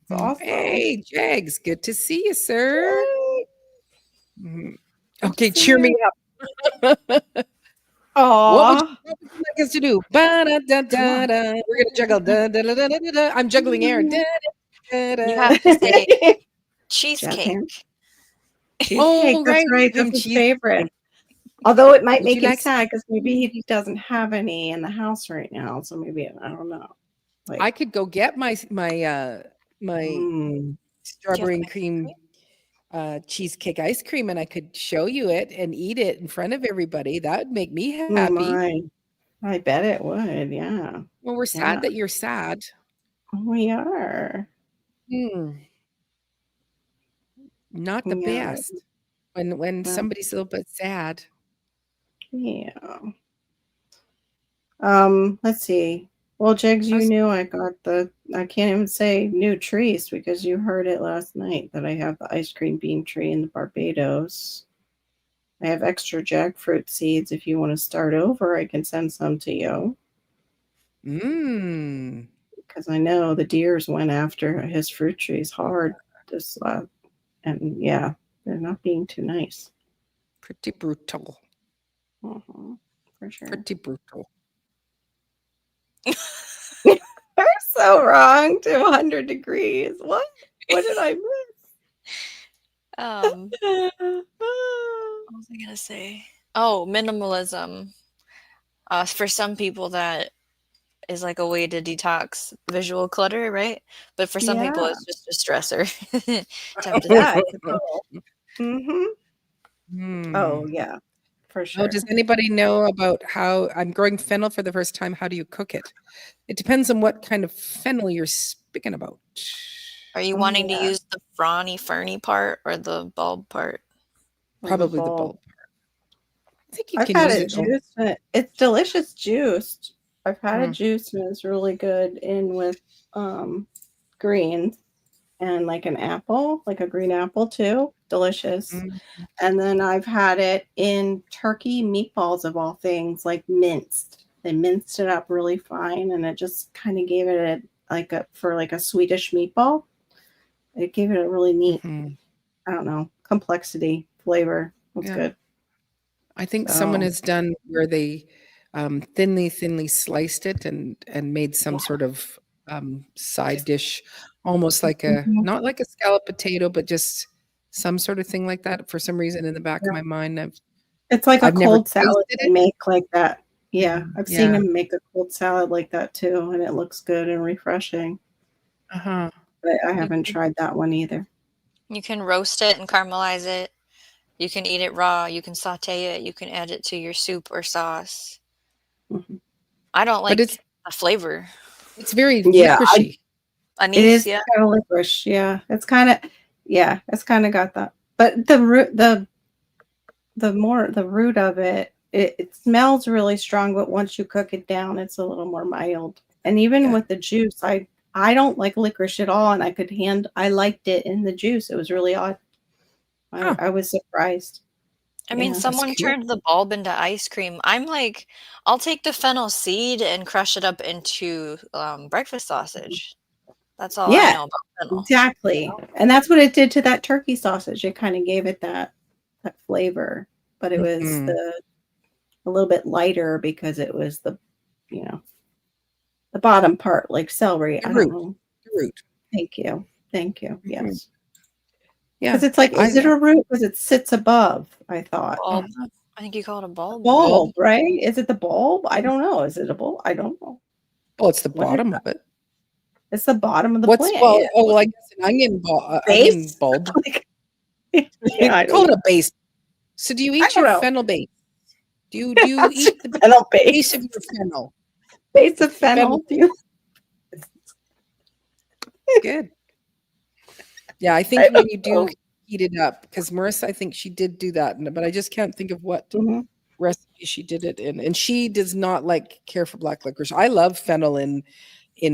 [SPEAKER 2] That's awesome.
[SPEAKER 3] Hey, Jags, good to see you, sir. Okay, cheer me up. What would you like us to do? We're gonna juggle. I'm juggling air.
[SPEAKER 5] You have to say cheesecake.
[SPEAKER 2] Oh, that's right. That's his favorite. Although it might make him sad because maybe he doesn't have any in the house right now. So maybe I don't know.
[SPEAKER 3] I could go get my strawberry and cream cheesecake ice cream, and I could show you it and eat it in front of everybody. That would make me happy.
[SPEAKER 2] I bet it would. Yeah.
[SPEAKER 3] Well, we're sad that you're sad.
[SPEAKER 2] We are.
[SPEAKER 3] Not the best when somebody's a little bit sad.
[SPEAKER 2] Yeah. Let's see. Well, Jigs, you
[SPEAKER 3] How's-
[SPEAKER 2] knew I can't even say new trees because you heard it last night that I have the ice cream bean tree in the Barbados. I have extra jackfruit seeds. If you want to start over, I can send some to you
[SPEAKER 3] Mmm.
[SPEAKER 2] because I know the deers went after his fruit trees hard this and yeah, they're not being too nice.
[SPEAKER 3] Pretty brutal.
[SPEAKER 2] For sure.
[SPEAKER 3] Pretty brutal.
[SPEAKER 2] We're so wrong to 100 degrees. What? What did I
[SPEAKER 5] What
[SPEAKER 2] miss?
[SPEAKER 5] was I gonna say? Oh, minimalism. For some people, that is like a way to detox visual clutter, right? But for some people,
[SPEAKER 2] Yeah.
[SPEAKER 5] it's just a stressor. Time to
[SPEAKER 2] Yeah,
[SPEAKER 5] think.
[SPEAKER 2] it's a total. Oh, yeah, for
[SPEAKER 3] Oh,
[SPEAKER 2] sure.
[SPEAKER 3] does anybody know about how I'm growing fennel for the first time? How do you cook it? It depends on what kind of fennel you're speaking about.
[SPEAKER 5] Are you
[SPEAKER 2] Oh,
[SPEAKER 5] wanting to
[SPEAKER 2] yeah.
[SPEAKER 5] use the frondy, ferny part or the bulb part?
[SPEAKER 3] Probably the bulb. I think you
[SPEAKER 2] I've
[SPEAKER 3] can
[SPEAKER 2] had
[SPEAKER 3] use
[SPEAKER 2] it
[SPEAKER 3] it.
[SPEAKER 2] juiced. And it's delicious juiced. I've had it
[SPEAKER 3] Mm.
[SPEAKER 2] juiced and it's really good in with greens and like an apple, like a green apple too. Delicious.
[SPEAKER 3] Mm.
[SPEAKER 2] And then I've had it in turkey meatballs of all things, like minced. They minced it up really fine and it just kind of gave it for a Swedish meatball. It gave it a really neat,
[SPEAKER 3] Mhm.
[SPEAKER 2] I don't know, complexity, flavor. It was
[SPEAKER 3] Yeah.
[SPEAKER 2] good.
[SPEAKER 3] I think someone
[SPEAKER 2] So,
[SPEAKER 3] has done where they thinly sliced it and made some sort of side dish, almost like
[SPEAKER 2] mhm.
[SPEAKER 3] not like a scallop potato, but just some sort of thing like that. For some reason, in the back of my mind,
[SPEAKER 2] It's like a
[SPEAKER 3] I've never
[SPEAKER 2] cold salad
[SPEAKER 3] tasted
[SPEAKER 2] they
[SPEAKER 3] it.
[SPEAKER 2] make like that. Yeah, I've seen
[SPEAKER 3] Yeah.
[SPEAKER 2] them make a cold salad like that too, and it looks good and refreshing.
[SPEAKER 3] Uh-huh.
[SPEAKER 2] But I haven't tried that one either.
[SPEAKER 5] You can roast it and caramelize it. You can eat it raw. You can saute it. You can add it to your soup or sauce.
[SPEAKER 2] Mhm.
[SPEAKER 5] I don't
[SPEAKER 3] But
[SPEAKER 5] like the flavor.
[SPEAKER 3] it's very
[SPEAKER 2] Yeah,
[SPEAKER 3] licoricey.
[SPEAKER 2] it
[SPEAKER 5] Anise,
[SPEAKER 2] is
[SPEAKER 5] yeah.
[SPEAKER 2] kind of licorice. Yeah, it's kind of got that. But the root, the root of it smells really strong, but once you cook it down, it's a little more mild. And even
[SPEAKER 3] Yeah.
[SPEAKER 2] with the juice, I don't like licorice at all, and I liked it in the juice. It was really odd.
[SPEAKER 3] Huh.
[SPEAKER 2] I was surprised.
[SPEAKER 5] I mean,
[SPEAKER 2] Yeah.
[SPEAKER 5] someone
[SPEAKER 3] cool.
[SPEAKER 5] turned the bulb into ice cream. I'm like, I'll take the fennel seed and crush it up into breakfast sausage. That's all I
[SPEAKER 2] Yeah,
[SPEAKER 5] know about fennel.
[SPEAKER 2] exactly. And that's what it did to that turkey sausage. It kind of gave it that flavor, but it was
[SPEAKER 3] Mhm.
[SPEAKER 2] a little bit lighter because it was you know, the bottom part, like celery.
[SPEAKER 3] The
[SPEAKER 2] I don't
[SPEAKER 3] root.
[SPEAKER 2] know.
[SPEAKER 3] The root.
[SPEAKER 2] Thank you. Thank you.
[SPEAKER 3] Mhm.
[SPEAKER 2] Yes.
[SPEAKER 3] Yeah.
[SPEAKER 2] Because it's like, is it
[SPEAKER 3] I
[SPEAKER 2] a root? Because it sits above, I thought.
[SPEAKER 5] Bulb. I think you call it a bulb.
[SPEAKER 2] Bulb, right? Is it the bulb? I don't know. Is it a bulb? I don't know.
[SPEAKER 3] Well, it's the
[SPEAKER 2] What is
[SPEAKER 3] bottom
[SPEAKER 2] that?
[SPEAKER 3] of it.
[SPEAKER 2] It's the bottom of the
[SPEAKER 3] What's
[SPEAKER 2] plant.
[SPEAKER 3] well?
[SPEAKER 2] Yeah.
[SPEAKER 3] Oh, well, I guess an onion onion
[SPEAKER 2] Base?
[SPEAKER 3] bulb.
[SPEAKER 2] Like, yeah, I
[SPEAKER 3] Call
[SPEAKER 2] don't
[SPEAKER 3] it
[SPEAKER 2] know.
[SPEAKER 3] a base. So, do you
[SPEAKER 2] I
[SPEAKER 3] eat
[SPEAKER 2] don't
[SPEAKER 3] your
[SPEAKER 2] know.
[SPEAKER 3] fennel base? Do you eat the
[SPEAKER 2] Fennel
[SPEAKER 3] base
[SPEAKER 2] base.
[SPEAKER 3] of your fennel?
[SPEAKER 2] Base of fennel. Do you?
[SPEAKER 3] Good. Yeah, I think when you do heat it up, because Marissa, I think she did do that, but I just can't think of what
[SPEAKER 2] Mhm.
[SPEAKER 3] recipe she did it in. And she does not care for black licorice. I love fennel in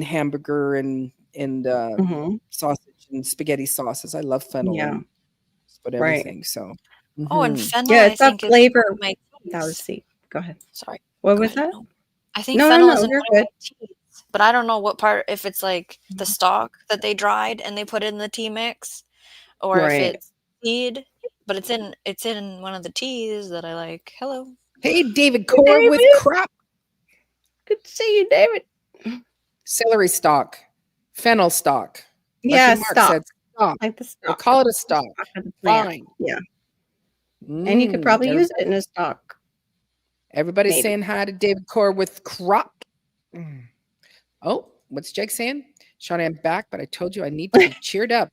[SPEAKER 3] hamburger and
[SPEAKER 2] Mhm.
[SPEAKER 3] sausage and spaghetti sauces. I love fennel
[SPEAKER 2] Yeah.
[SPEAKER 3] in just about
[SPEAKER 2] Right.
[SPEAKER 3] everything. So
[SPEAKER 5] Oh, and
[SPEAKER 3] mhm.
[SPEAKER 5] fennel,
[SPEAKER 2] Yeah,
[SPEAKER 5] I
[SPEAKER 2] it's that
[SPEAKER 5] think, is
[SPEAKER 2] flavor.
[SPEAKER 5] one of my
[SPEAKER 2] That was
[SPEAKER 5] teas.
[SPEAKER 2] see. Go ahead.
[SPEAKER 5] Sorry.
[SPEAKER 2] What
[SPEAKER 5] Go
[SPEAKER 2] was
[SPEAKER 5] ahead.
[SPEAKER 2] that?
[SPEAKER 5] No. I think
[SPEAKER 2] No,
[SPEAKER 5] fennel is in
[SPEAKER 2] you're
[SPEAKER 5] one of
[SPEAKER 2] good.
[SPEAKER 5] my teas, but I don't know what part, if it's like the stalk that they dried and they put in the tea mix, or if
[SPEAKER 2] Right.
[SPEAKER 5] it's seed, but it's in one of the teas that I like. Hello.
[SPEAKER 3] Hey, David Core with
[SPEAKER 2] David.
[SPEAKER 3] crop
[SPEAKER 2] Good to see you, David.
[SPEAKER 3] celery stalk, fennel stalk.
[SPEAKER 2] Yeah,
[SPEAKER 3] Like Mark said, stalk.
[SPEAKER 2] like the
[SPEAKER 3] We'll
[SPEAKER 2] stalk.
[SPEAKER 3] call it a stalk.
[SPEAKER 2] Stalk of the plant.
[SPEAKER 3] Fine.
[SPEAKER 2] Yeah, and you could probably use it in a stalk.
[SPEAKER 3] Everybody's
[SPEAKER 2] Maybe.
[SPEAKER 3] saying hi to David Core with crop. Oh, what's Jake saying? Shawnee, I'm back, but I told you I need to be cheered up.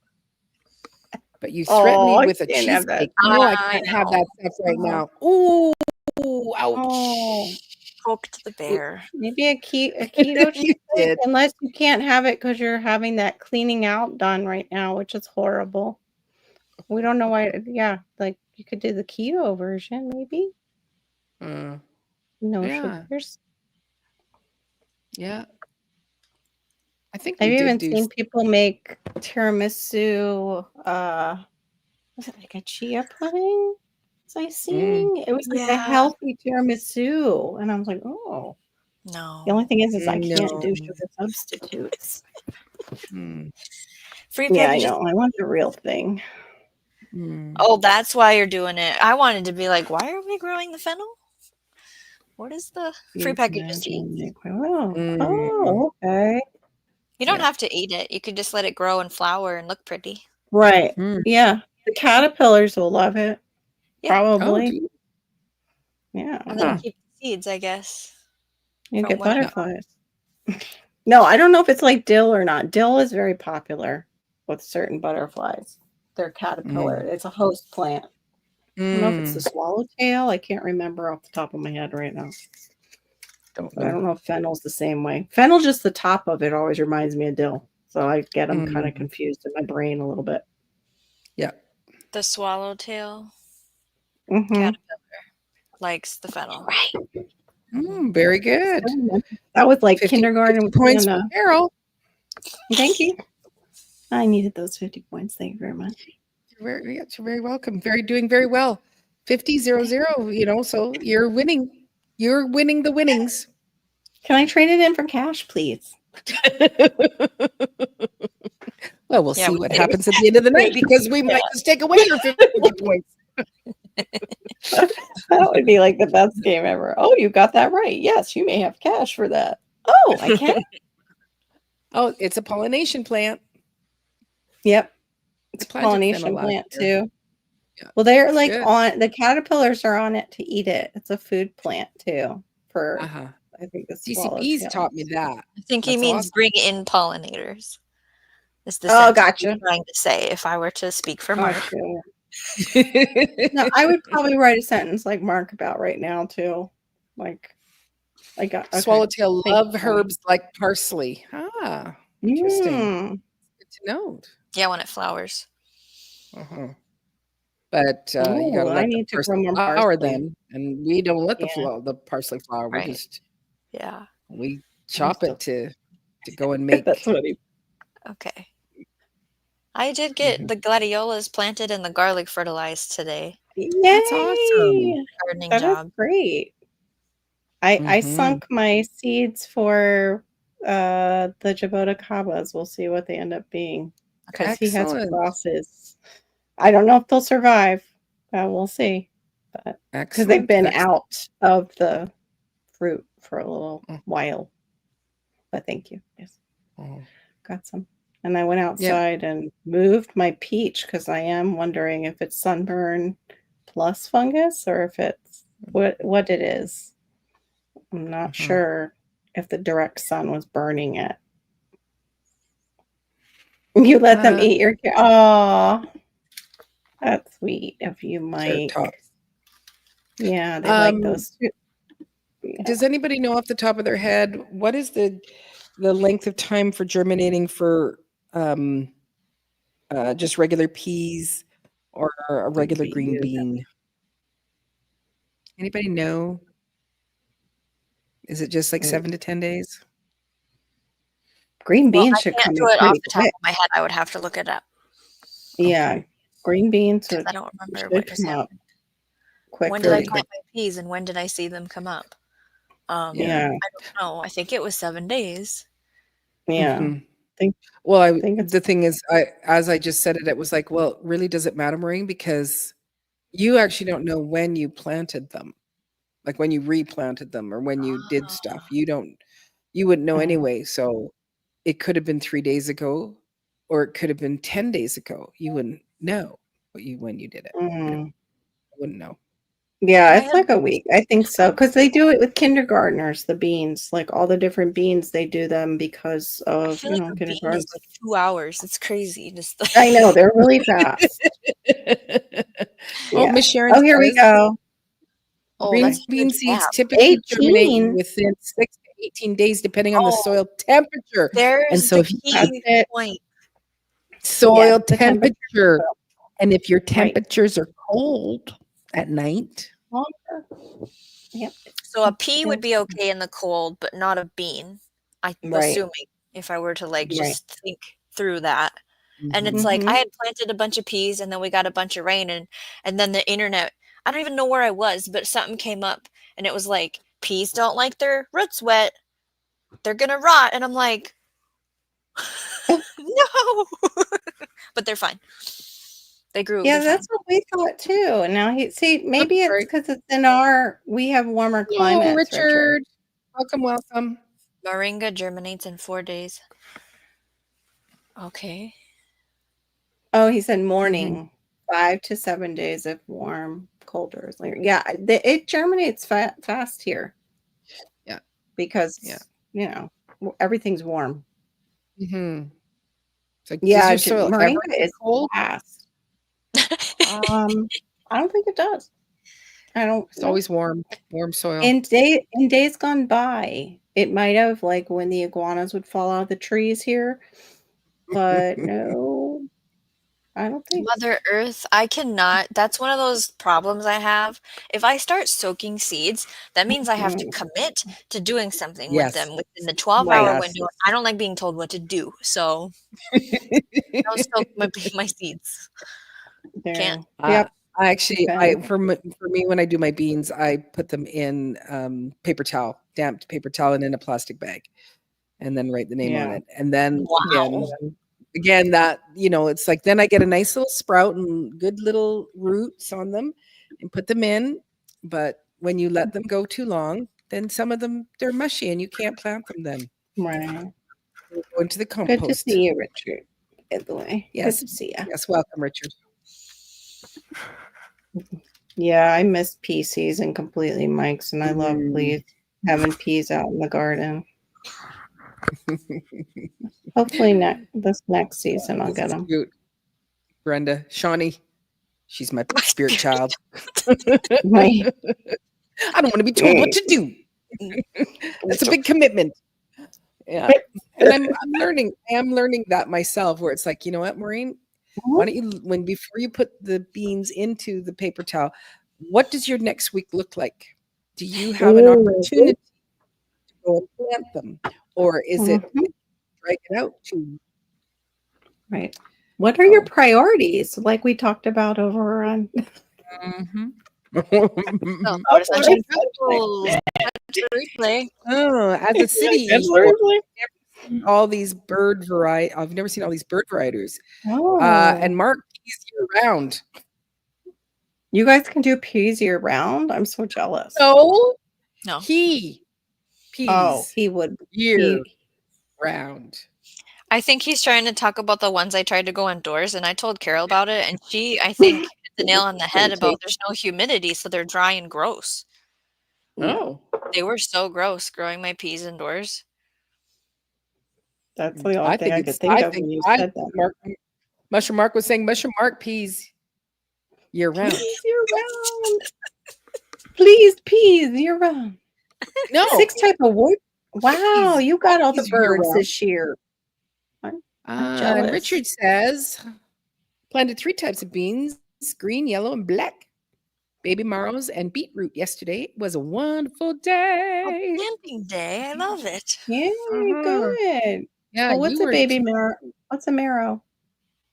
[SPEAKER 3] But you threatened me
[SPEAKER 2] Oh,
[SPEAKER 3] with a
[SPEAKER 2] you can't have that.
[SPEAKER 3] cheesecake. No, I
[SPEAKER 5] I
[SPEAKER 3] can't have
[SPEAKER 5] know.
[SPEAKER 3] that stuff right now. Ooh, ouch.
[SPEAKER 2] Oh,
[SPEAKER 5] Poked the bear.
[SPEAKER 2] maybe a keto
[SPEAKER 3] You
[SPEAKER 2] cheesecake,
[SPEAKER 3] did.
[SPEAKER 2] unless you can't have it because you're having that cleaning out done right now, which is horrible. We don't know why. Yeah, like you could do the keto version, maybe. No
[SPEAKER 3] Yeah.
[SPEAKER 2] sugars.
[SPEAKER 3] Yeah. I think
[SPEAKER 2] I've
[SPEAKER 3] we did
[SPEAKER 2] even
[SPEAKER 3] do.
[SPEAKER 2] seen people make tiramisu. Was it like a chia pudding? Was I seeing? It was like a
[SPEAKER 5] Yeah.
[SPEAKER 2] healthy tiramisu, and I was like, oh. The only
[SPEAKER 5] No.
[SPEAKER 2] thing is I can't do
[SPEAKER 3] No.
[SPEAKER 2] sugar substitutes.
[SPEAKER 3] Mm,
[SPEAKER 5] Free
[SPEAKER 2] Yeah, I
[SPEAKER 5] packages.
[SPEAKER 2] know. I want the real thing.
[SPEAKER 3] mm.
[SPEAKER 5] Oh, that's why you're doing it. I wanted to be like, why are we growing the fennel? What is the free
[SPEAKER 2] Use
[SPEAKER 5] packages seed?
[SPEAKER 2] magic. Oh,
[SPEAKER 3] Mm.
[SPEAKER 2] okay.
[SPEAKER 5] You don't
[SPEAKER 3] Yeah.
[SPEAKER 5] have to eat it. You could just let it grow and flower and look pretty.
[SPEAKER 2] Right.
[SPEAKER 3] Mm.
[SPEAKER 2] Yeah. The caterpillars will love it.
[SPEAKER 5] Yeah.
[SPEAKER 3] Oh,
[SPEAKER 2] Probably.
[SPEAKER 3] do you?
[SPEAKER 2] Yeah.
[SPEAKER 5] And then
[SPEAKER 3] Huh.
[SPEAKER 5] keep the seeds, I guess.
[SPEAKER 2] You
[SPEAKER 5] from
[SPEAKER 2] get
[SPEAKER 5] when I-
[SPEAKER 2] butterflies. No, I don't know if it's like dill or not. Dill is very popular with certain butterflies. They're caterpillar. It's a host plant. I don't know if it's the swallowtail. I can't remember off the top of my head right now.
[SPEAKER 3] Don't
[SPEAKER 2] But I
[SPEAKER 3] know.
[SPEAKER 2] don't know if fennel's the same way. Fennel, just the top of it always reminds me of dill. So I get them kind of confused in my brain a little bit.
[SPEAKER 3] Yeah.
[SPEAKER 5] The swallowtail
[SPEAKER 2] Mhm.
[SPEAKER 5] caterpillar likes the fennel.
[SPEAKER 2] Right.
[SPEAKER 3] Very good.
[SPEAKER 2] That was like
[SPEAKER 3] 50
[SPEAKER 2] kindergarten.
[SPEAKER 3] 50 points for Carol.
[SPEAKER 2] Thank you. I needed those 50 points. Thank you very much.
[SPEAKER 3] You're very welcome. Doing very well. 50-0-0, so you're winning. You're winning the winnings.
[SPEAKER 2] Can I trade it in for cash, please?
[SPEAKER 3] Well, we'll
[SPEAKER 5] Yeah,
[SPEAKER 3] see
[SPEAKER 5] we
[SPEAKER 3] what
[SPEAKER 5] did.
[SPEAKER 3] happens at the end of the night because we might just take away your 50 points.
[SPEAKER 2] That would be like the best game ever. Oh, you got that right. Yes, you may have cash for that. Oh, I can?
[SPEAKER 3] Oh, it's a pollination plant.
[SPEAKER 2] Yep. It's a
[SPEAKER 3] planted
[SPEAKER 2] pollination
[SPEAKER 3] fennel last
[SPEAKER 2] plant
[SPEAKER 3] year.
[SPEAKER 2] too.
[SPEAKER 3] Yeah.
[SPEAKER 2] Well, they're like
[SPEAKER 3] Good.
[SPEAKER 2] on the caterpillars are on it to eat it. It's a food plant too for
[SPEAKER 3] Uh-huh.
[SPEAKER 2] I think the
[SPEAKER 3] CCP's
[SPEAKER 2] swallowtail.
[SPEAKER 3] taught me that.
[SPEAKER 5] I think he
[SPEAKER 3] That's
[SPEAKER 5] means
[SPEAKER 3] awesome.
[SPEAKER 5] bring in pollinators. Is the
[SPEAKER 2] Oh,
[SPEAKER 5] sentence
[SPEAKER 2] gotcha.
[SPEAKER 5] I'm trying to say if I were to speak for
[SPEAKER 2] Oh,
[SPEAKER 5] Mark.
[SPEAKER 2] sure. No, I would probably write a sentence like Mark about right now too. Like I got okay.
[SPEAKER 3] Swallowtail
[SPEAKER 2] Thank
[SPEAKER 3] love
[SPEAKER 2] you.
[SPEAKER 3] herbs like parsley. Ah, interesting. Good to know.
[SPEAKER 5] Yeah, when it flowers.
[SPEAKER 3] Uh-huh. But you got
[SPEAKER 2] Oh,
[SPEAKER 3] to
[SPEAKER 2] I
[SPEAKER 3] let the
[SPEAKER 2] need to grow
[SPEAKER 3] parsley
[SPEAKER 2] more
[SPEAKER 3] flower
[SPEAKER 2] parsley.
[SPEAKER 3] then, and we don't let
[SPEAKER 2] Yeah.
[SPEAKER 3] the parsley flower. We
[SPEAKER 5] Right.
[SPEAKER 3] just
[SPEAKER 5] Yeah.
[SPEAKER 3] we chop it to go and make.
[SPEAKER 2] That's what he.
[SPEAKER 5] Okay. I did get the gladiolas planted and the garlic fertilized today.
[SPEAKER 2] Yay!
[SPEAKER 3] That's awesome.
[SPEAKER 5] Gardening
[SPEAKER 2] That is
[SPEAKER 5] job.
[SPEAKER 2] great. I sunk my seeds for the jaboticabas. We'll see what they end up being because he has
[SPEAKER 3] Excellent.
[SPEAKER 2] crosses. I don't know if they'll survive. We'll see. But because they've
[SPEAKER 3] Excellent.
[SPEAKER 2] been
[SPEAKER 3] Excellent.
[SPEAKER 2] out of the fruit for a little while. But thank you. Yes,
[SPEAKER 3] Oh.
[SPEAKER 2] got some. And I went outside and moved my peach because I am wondering if it's sunburn plus fungus or if it's what it is. I'm not sure if the direct sun was burning it. You let them eat your oh, that's sweet of you, Mike.
[SPEAKER 3] Tops.
[SPEAKER 2] Yeah, they like those too.
[SPEAKER 3] Yeah. Does anybody know off the top of their head what is the length of time for germinating for just regular peas or a regular green bean? Anybody know? Is it just like 7 to 10 days?
[SPEAKER 2] Green beans
[SPEAKER 5] I
[SPEAKER 2] should
[SPEAKER 5] can't
[SPEAKER 2] come
[SPEAKER 5] do
[SPEAKER 2] in
[SPEAKER 5] it off
[SPEAKER 2] pretty
[SPEAKER 5] the top
[SPEAKER 2] quick.
[SPEAKER 5] of my head. I would have to look it up.
[SPEAKER 2] Yeah, green beans
[SPEAKER 5] I don't remember
[SPEAKER 2] should
[SPEAKER 5] what just
[SPEAKER 2] come up
[SPEAKER 5] happened.
[SPEAKER 2] quick.
[SPEAKER 5] When did I
[SPEAKER 2] Very
[SPEAKER 5] plant my peas and when did I see them come up?
[SPEAKER 2] Yeah.
[SPEAKER 5] I don't know. I think it was 7 days.
[SPEAKER 2] Yeah.
[SPEAKER 3] The thing is, as I just said it, it was like, well, really, does it matter, Maureen? Because you actually don't know when you planted them, like when you replanted them or when you did stuff. You wouldn't know anyway. So it could have been 3 days ago, or it could have been 10 days ago. You wouldn't know when you did it. You wouldn't know.
[SPEAKER 2] Yeah, it's like a week. I think so. Because they do it with kindergartners, the beans, like all the different beans, they do them because of,
[SPEAKER 5] I feel like a bean
[SPEAKER 2] kindergarten.
[SPEAKER 5] is like 2 hours. It's crazy. Just
[SPEAKER 2] I know, they're really fast.
[SPEAKER 3] Oh,
[SPEAKER 2] Yeah.
[SPEAKER 3] Miss Sharon.
[SPEAKER 2] Oh, here we go.
[SPEAKER 3] Green bean seeds typically germinate within 6 to 18 days, depending on the soil temperature.
[SPEAKER 5] There's
[SPEAKER 3] And so
[SPEAKER 5] the
[SPEAKER 3] if
[SPEAKER 5] key point.
[SPEAKER 3] soil
[SPEAKER 2] the
[SPEAKER 3] temperature, and if your temperatures are cold at night,
[SPEAKER 2] longer. Yep.
[SPEAKER 5] So a pea would be okay in the cold, but not a bean. I'm assuming. if I were to like
[SPEAKER 2] Right.
[SPEAKER 5] just think through that. And it's
[SPEAKER 3] Mhm.
[SPEAKER 5] like I
[SPEAKER 2] Mhm.
[SPEAKER 5] had planted a bunch of peas and then we got a bunch of rain and then the internet, I don't even know where I was, but something came up and it was like peas don't like their roots wet. They're gonna rot. And I'm like, no. But they're fine. They grew.
[SPEAKER 2] Yeah,
[SPEAKER 5] They're fine.
[SPEAKER 2] that's what we thought too. And now see,
[SPEAKER 3] Oh,
[SPEAKER 2] maybe it's
[SPEAKER 3] sorry.
[SPEAKER 2] because it's we have warmer
[SPEAKER 3] Hello,
[SPEAKER 2] climates, Richard.
[SPEAKER 3] Richard. Welcome.
[SPEAKER 5] Moringa germinates in 4 days. Okay.
[SPEAKER 2] Oh, he said
[SPEAKER 3] Mhm.
[SPEAKER 2] morning, 5 to 7 days of warm, colder is later. Yeah, it germinates fast here
[SPEAKER 3] Yeah.
[SPEAKER 2] because
[SPEAKER 3] Yeah.
[SPEAKER 2] you know everything's warm.
[SPEAKER 3] Mhm. So does
[SPEAKER 2] Yeah,
[SPEAKER 3] your soil ever
[SPEAKER 2] moringa
[SPEAKER 3] get
[SPEAKER 2] is
[SPEAKER 3] cold?
[SPEAKER 2] fast. I don't think it does. I don't
[SPEAKER 3] It's
[SPEAKER 2] know.
[SPEAKER 3] always warm soil.
[SPEAKER 2] In days gone by, it might have like when the iguanas would fall out of the trees here, but no, I don't think so.
[SPEAKER 5] Mother Earth, I cannot. That's one of those problems I have. If I start soaking seeds, that means I have to
[SPEAKER 2] Mm,
[SPEAKER 5] commit to doing something with
[SPEAKER 3] Yes.
[SPEAKER 5] them within the 12-hour
[SPEAKER 2] yes.
[SPEAKER 5] window. I don't like being told what to do. So, no soak my seeds. Can't.
[SPEAKER 2] There. Yep.
[SPEAKER 3] I actually,
[SPEAKER 2] Okay.
[SPEAKER 3] for me, when I do my beans, I put them in paper towel, damped paper towel, and in a plastic bag, and then write the name on
[SPEAKER 2] Yeah.
[SPEAKER 3] it. And then
[SPEAKER 5] Wow.
[SPEAKER 3] again, that it's like then I get a nice little sprout and good little roots on them, and put them in. But when you let them go too long, then some of them they're mushy, and you can't plant them. Then
[SPEAKER 2] Right.
[SPEAKER 3] they go into the
[SPEAKER 2] Good to
[SPEAKER 3] compost.
[SPEAKER 2] see you, Richard. By the way,
[SPEAKER 3] Yes,
[SPEAKER 2] good to see you.
[SPEAKER 3] yes, welcome, Richard.
[SPEAKER 2] Yeah, I missed pea season completely, Mike's, and I love
[SPEAKER 3] Mm.
[SPEAKER 2] having peas out in the garden. Hopefully, this next season I'll
[SPEAKER 3] This
[SPEAKER 2] get
[SPEAKER 3] is
[SPEAKER 2] them.
[SPEAKER 3] cute. Brenda, Shawnee, she's my spirit child.
[SPEAKER 2] Right.
[SPEAKER 3] I don't want to be told what to do. That's a big commitment. Yeah. And I'm learning. I am learning that myself, where it's like, you know what, Maureen? Why don't you, before you put the beans into the paper towel, what does your next week look like? Do you have an opportunity to go and plant them? Or is it drag it out to
[SPEAKER 2] Right. What are your priorities? Like we talked about over on.
[SPEAKER 5] So, notice I changed rules. Replay.
[SPEAKER 3] Oh, as a city, all these bird variety. I've never seen all these bird varieties.
[SPEAKER 2] Oh.
[SPEAKER 3] And Mark peas year round.
[SPEAKER 2] You guys can do peas year round? I'm so jealous.
[SPEAKER 3] No.
[SPEAKER 5] He
[SPEAKER 3] peas
[SPEAKER 2] he would
[SPEAKER 3] year round.
[SPEAKER 5] I think he's trying to talk about the ones I tried to go indoors, and I told Carol about it, and she, I think, hit the nail on the head about there's no humidity, so they're dry and gross.
[SPEAKER 3] Oh.
[SPEAKER 5] They were so gross growing my peas indoors.
[SPEAKER 2] That's the only thing I could think of when you said that.
[SPEAKER 3] Mushroom Mark was saying Mushroom Mark peas year round.
[SPEAKER 2] Peas year round. Please, peas year round.
[SPEAKER 3] No.
[SPEAKER 2] 6 type of wood. Wow,
[SPEAKER 3] Peas.
[SPEAKER 2] you got all the
[SPEAKER 3] Peas year
[SPEAKER 2] birds
[SPEAKER 3] round.
[SPEAKER 2] this year. I'm
[SPEAKER 3] And
[SPEAKER 2] jealous.
[SPEAKER 3] Richard says planted 3 types of beans: green, yellow, and black. Baby marrows and beetroot yesterday. It was a wonderful day.
[SPEAKER 5] Planting day. I love it.
[SPEAKER 2] Yeah, good.
[SPEAKER 3] Yeah,
[SPEAKER 2] Well, what's
[SPEAKER 3] you
[SPEAKER 2] a
[SPEAKER 3] were
[SPEAKER 2] baby marrow? What's a marrow?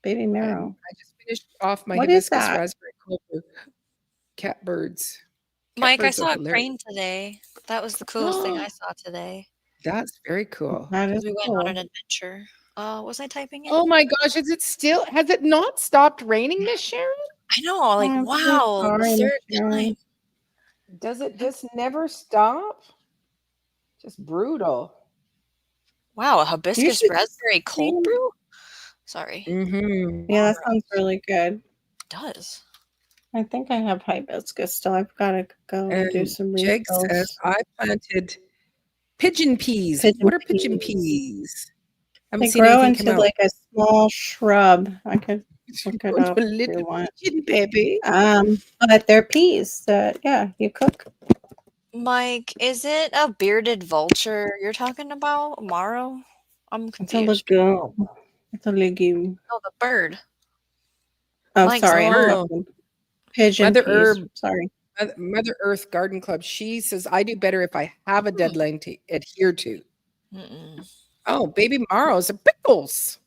[SPEAKER 2] Baby marrow.
[SPEAKER 3] I just finished off my
[SPEAKER 2] What is
[SPEAKER 3] hibiscus
[SPEAKER 2] that?
[SPEAKER 3] raspberry clover. Catbirds.
[SPEAKER 5] Mike, I
[SPEAKER 3] Catbirds are
[SPEAKER 5] saw a
[SPEAKER 3] hilarious.
[SPEAKER 5] crane today. That was the coolest thing I saw today.
[SPEAKER 3] That's very cool.
[SPEAKER 2] That
[SPEAKER 5] Because
[SPEAKER 2] is
[SPEAKER 5] we went
[SPEAKER 2] cool.
[SPEAKER 5] on an adventure. Was I typing it?
[SPEAKER 3] Oh my gosh, has it not stopped raining, Miss Sharon?
[SPEAKER 5] I know, like,
[SPEAKER 2] I'm so
[SPEAKER 5] wow, the
[SPEAKER 2] sorry,
[SPEAKER 5] third
[SPEAKER 2] Sharon.
[SPEAKER 5] time.
[SPEAKER 3] Does it just never stop? Just brutal.
[SPEAKER 5] Wow, a hibiscus
[SPEAKER 2] should
[SPEAKER 5] raspberry cold brew? Sorry.
[SPEAKER 3] Mm-hmm.
[SPEAKER 2] Yeah, that sounds really good.
[SPEAKER 5] It does.
[SPEAKER 2] I think I have hibiscus still. I've got to go and do some
[SPEAKER 3] Jake
[SPEAKER 2] refills.
[SPEAKER 3] says I planted pigeon peas. What are pigeon peas?
[SPEAKER 2] They grow into like a small shrub. I could look it up
[SPEAKER 3] a
[SPEAKER 2] if you
[SPEAKER 3] little
[SPEAKER 2] want.
[SPEAKER 3] pigeon baby.
[SPEAKER 2] But they're peas that you cook.
[SPEAKER 5] Mike, is it a bearded vulture you're talking about? Marrow? I'm confused.
[SPEAKER 2] It's a legume. It's a legume.
[SPEAKER 5] Oh, the bird.
[SPEAKER 2] Oh,
[SPEAKER 5] Mike's
[SPEAKER 2] sorry.
[SPEAKER 5] bird.
[SPEAKER 2] Pigeon
[SPEAKER 3] Mother
[SPEAKER 2] peas.
[SPEAKER 3] Herb.
[SPEAKER 2] Sorry.
[SPEAKER 3] Mother Earth Garden Club. She says I do better if I have a deadline to adhere to.
[SPEAKER 5] Mm-mm.
[SPEAKER 3] Oh, baby marrows are pickles.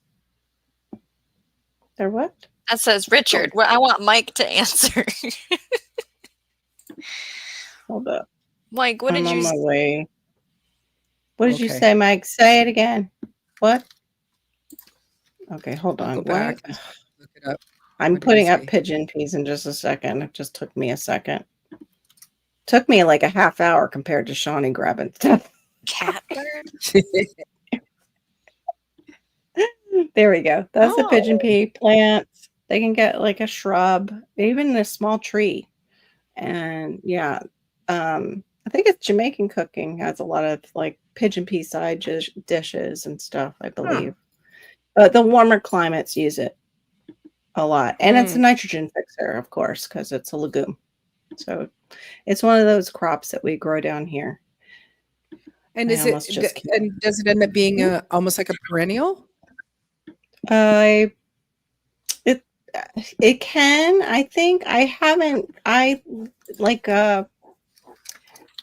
[SPEAKER 2] They're what?
[SPEAKER 5] That says Richard. Well, I want Mike to answer.
[SPEAKER 2] Hold up.
[SPEAKER 5] Mike, what
[SPEAKER 2] I'm
[SPEAKER 5] did
[SPEAKER 2] on
[SPEAKER 5] you
[SPEAKER 2] my
[SPEAKER 5] say?
[SPEAKER 2] way. What did you
[SPEAKER 3] Okay.
[SPEAKER 2] say, Mike? Say it again. What? Okay, hold
[SPEAKER 3] I'll
[SPEAKER 2] on.
[SPEAKER 3] go back
[SPEAKER 2] What?
[SPEAKER 3] and look it up.
[SPEAKER 2] I'm
[SPEAKER 3] What did he
[SPEAKER 2] putting up
[SPEAKER 3] say?
[SPEAKER 2] pigeon peas in just a second. It just took me a second. Took me like a half hour compared to Shawnee grabbing stuff.
[SPEAKER 5] Catbird?
[SPEAKER 2] There we go. That's the pigeon
[SPEAKER 3] Oh.
[SPEAKER 2] pea plants. They can get like a shrub, even a small tree. And yeah, I think it's Jamaican cooking has a lot of like pigeon pea side dishes and stuff, I believe. But the warmer climates use it a lot. And it's a nitrogen fixer, of course, because it's a legume. So it's one of those crops that we grow down here.
[SPEAKER 3] And
[SPEAKER 2] I
[SPEAKER 3] is it
[SPEAKER 2] almost just can't.
[SPEAKER 3] and does it end up being almost like a perennial?
[SPEAKER 2] It can. I think I haven't. Like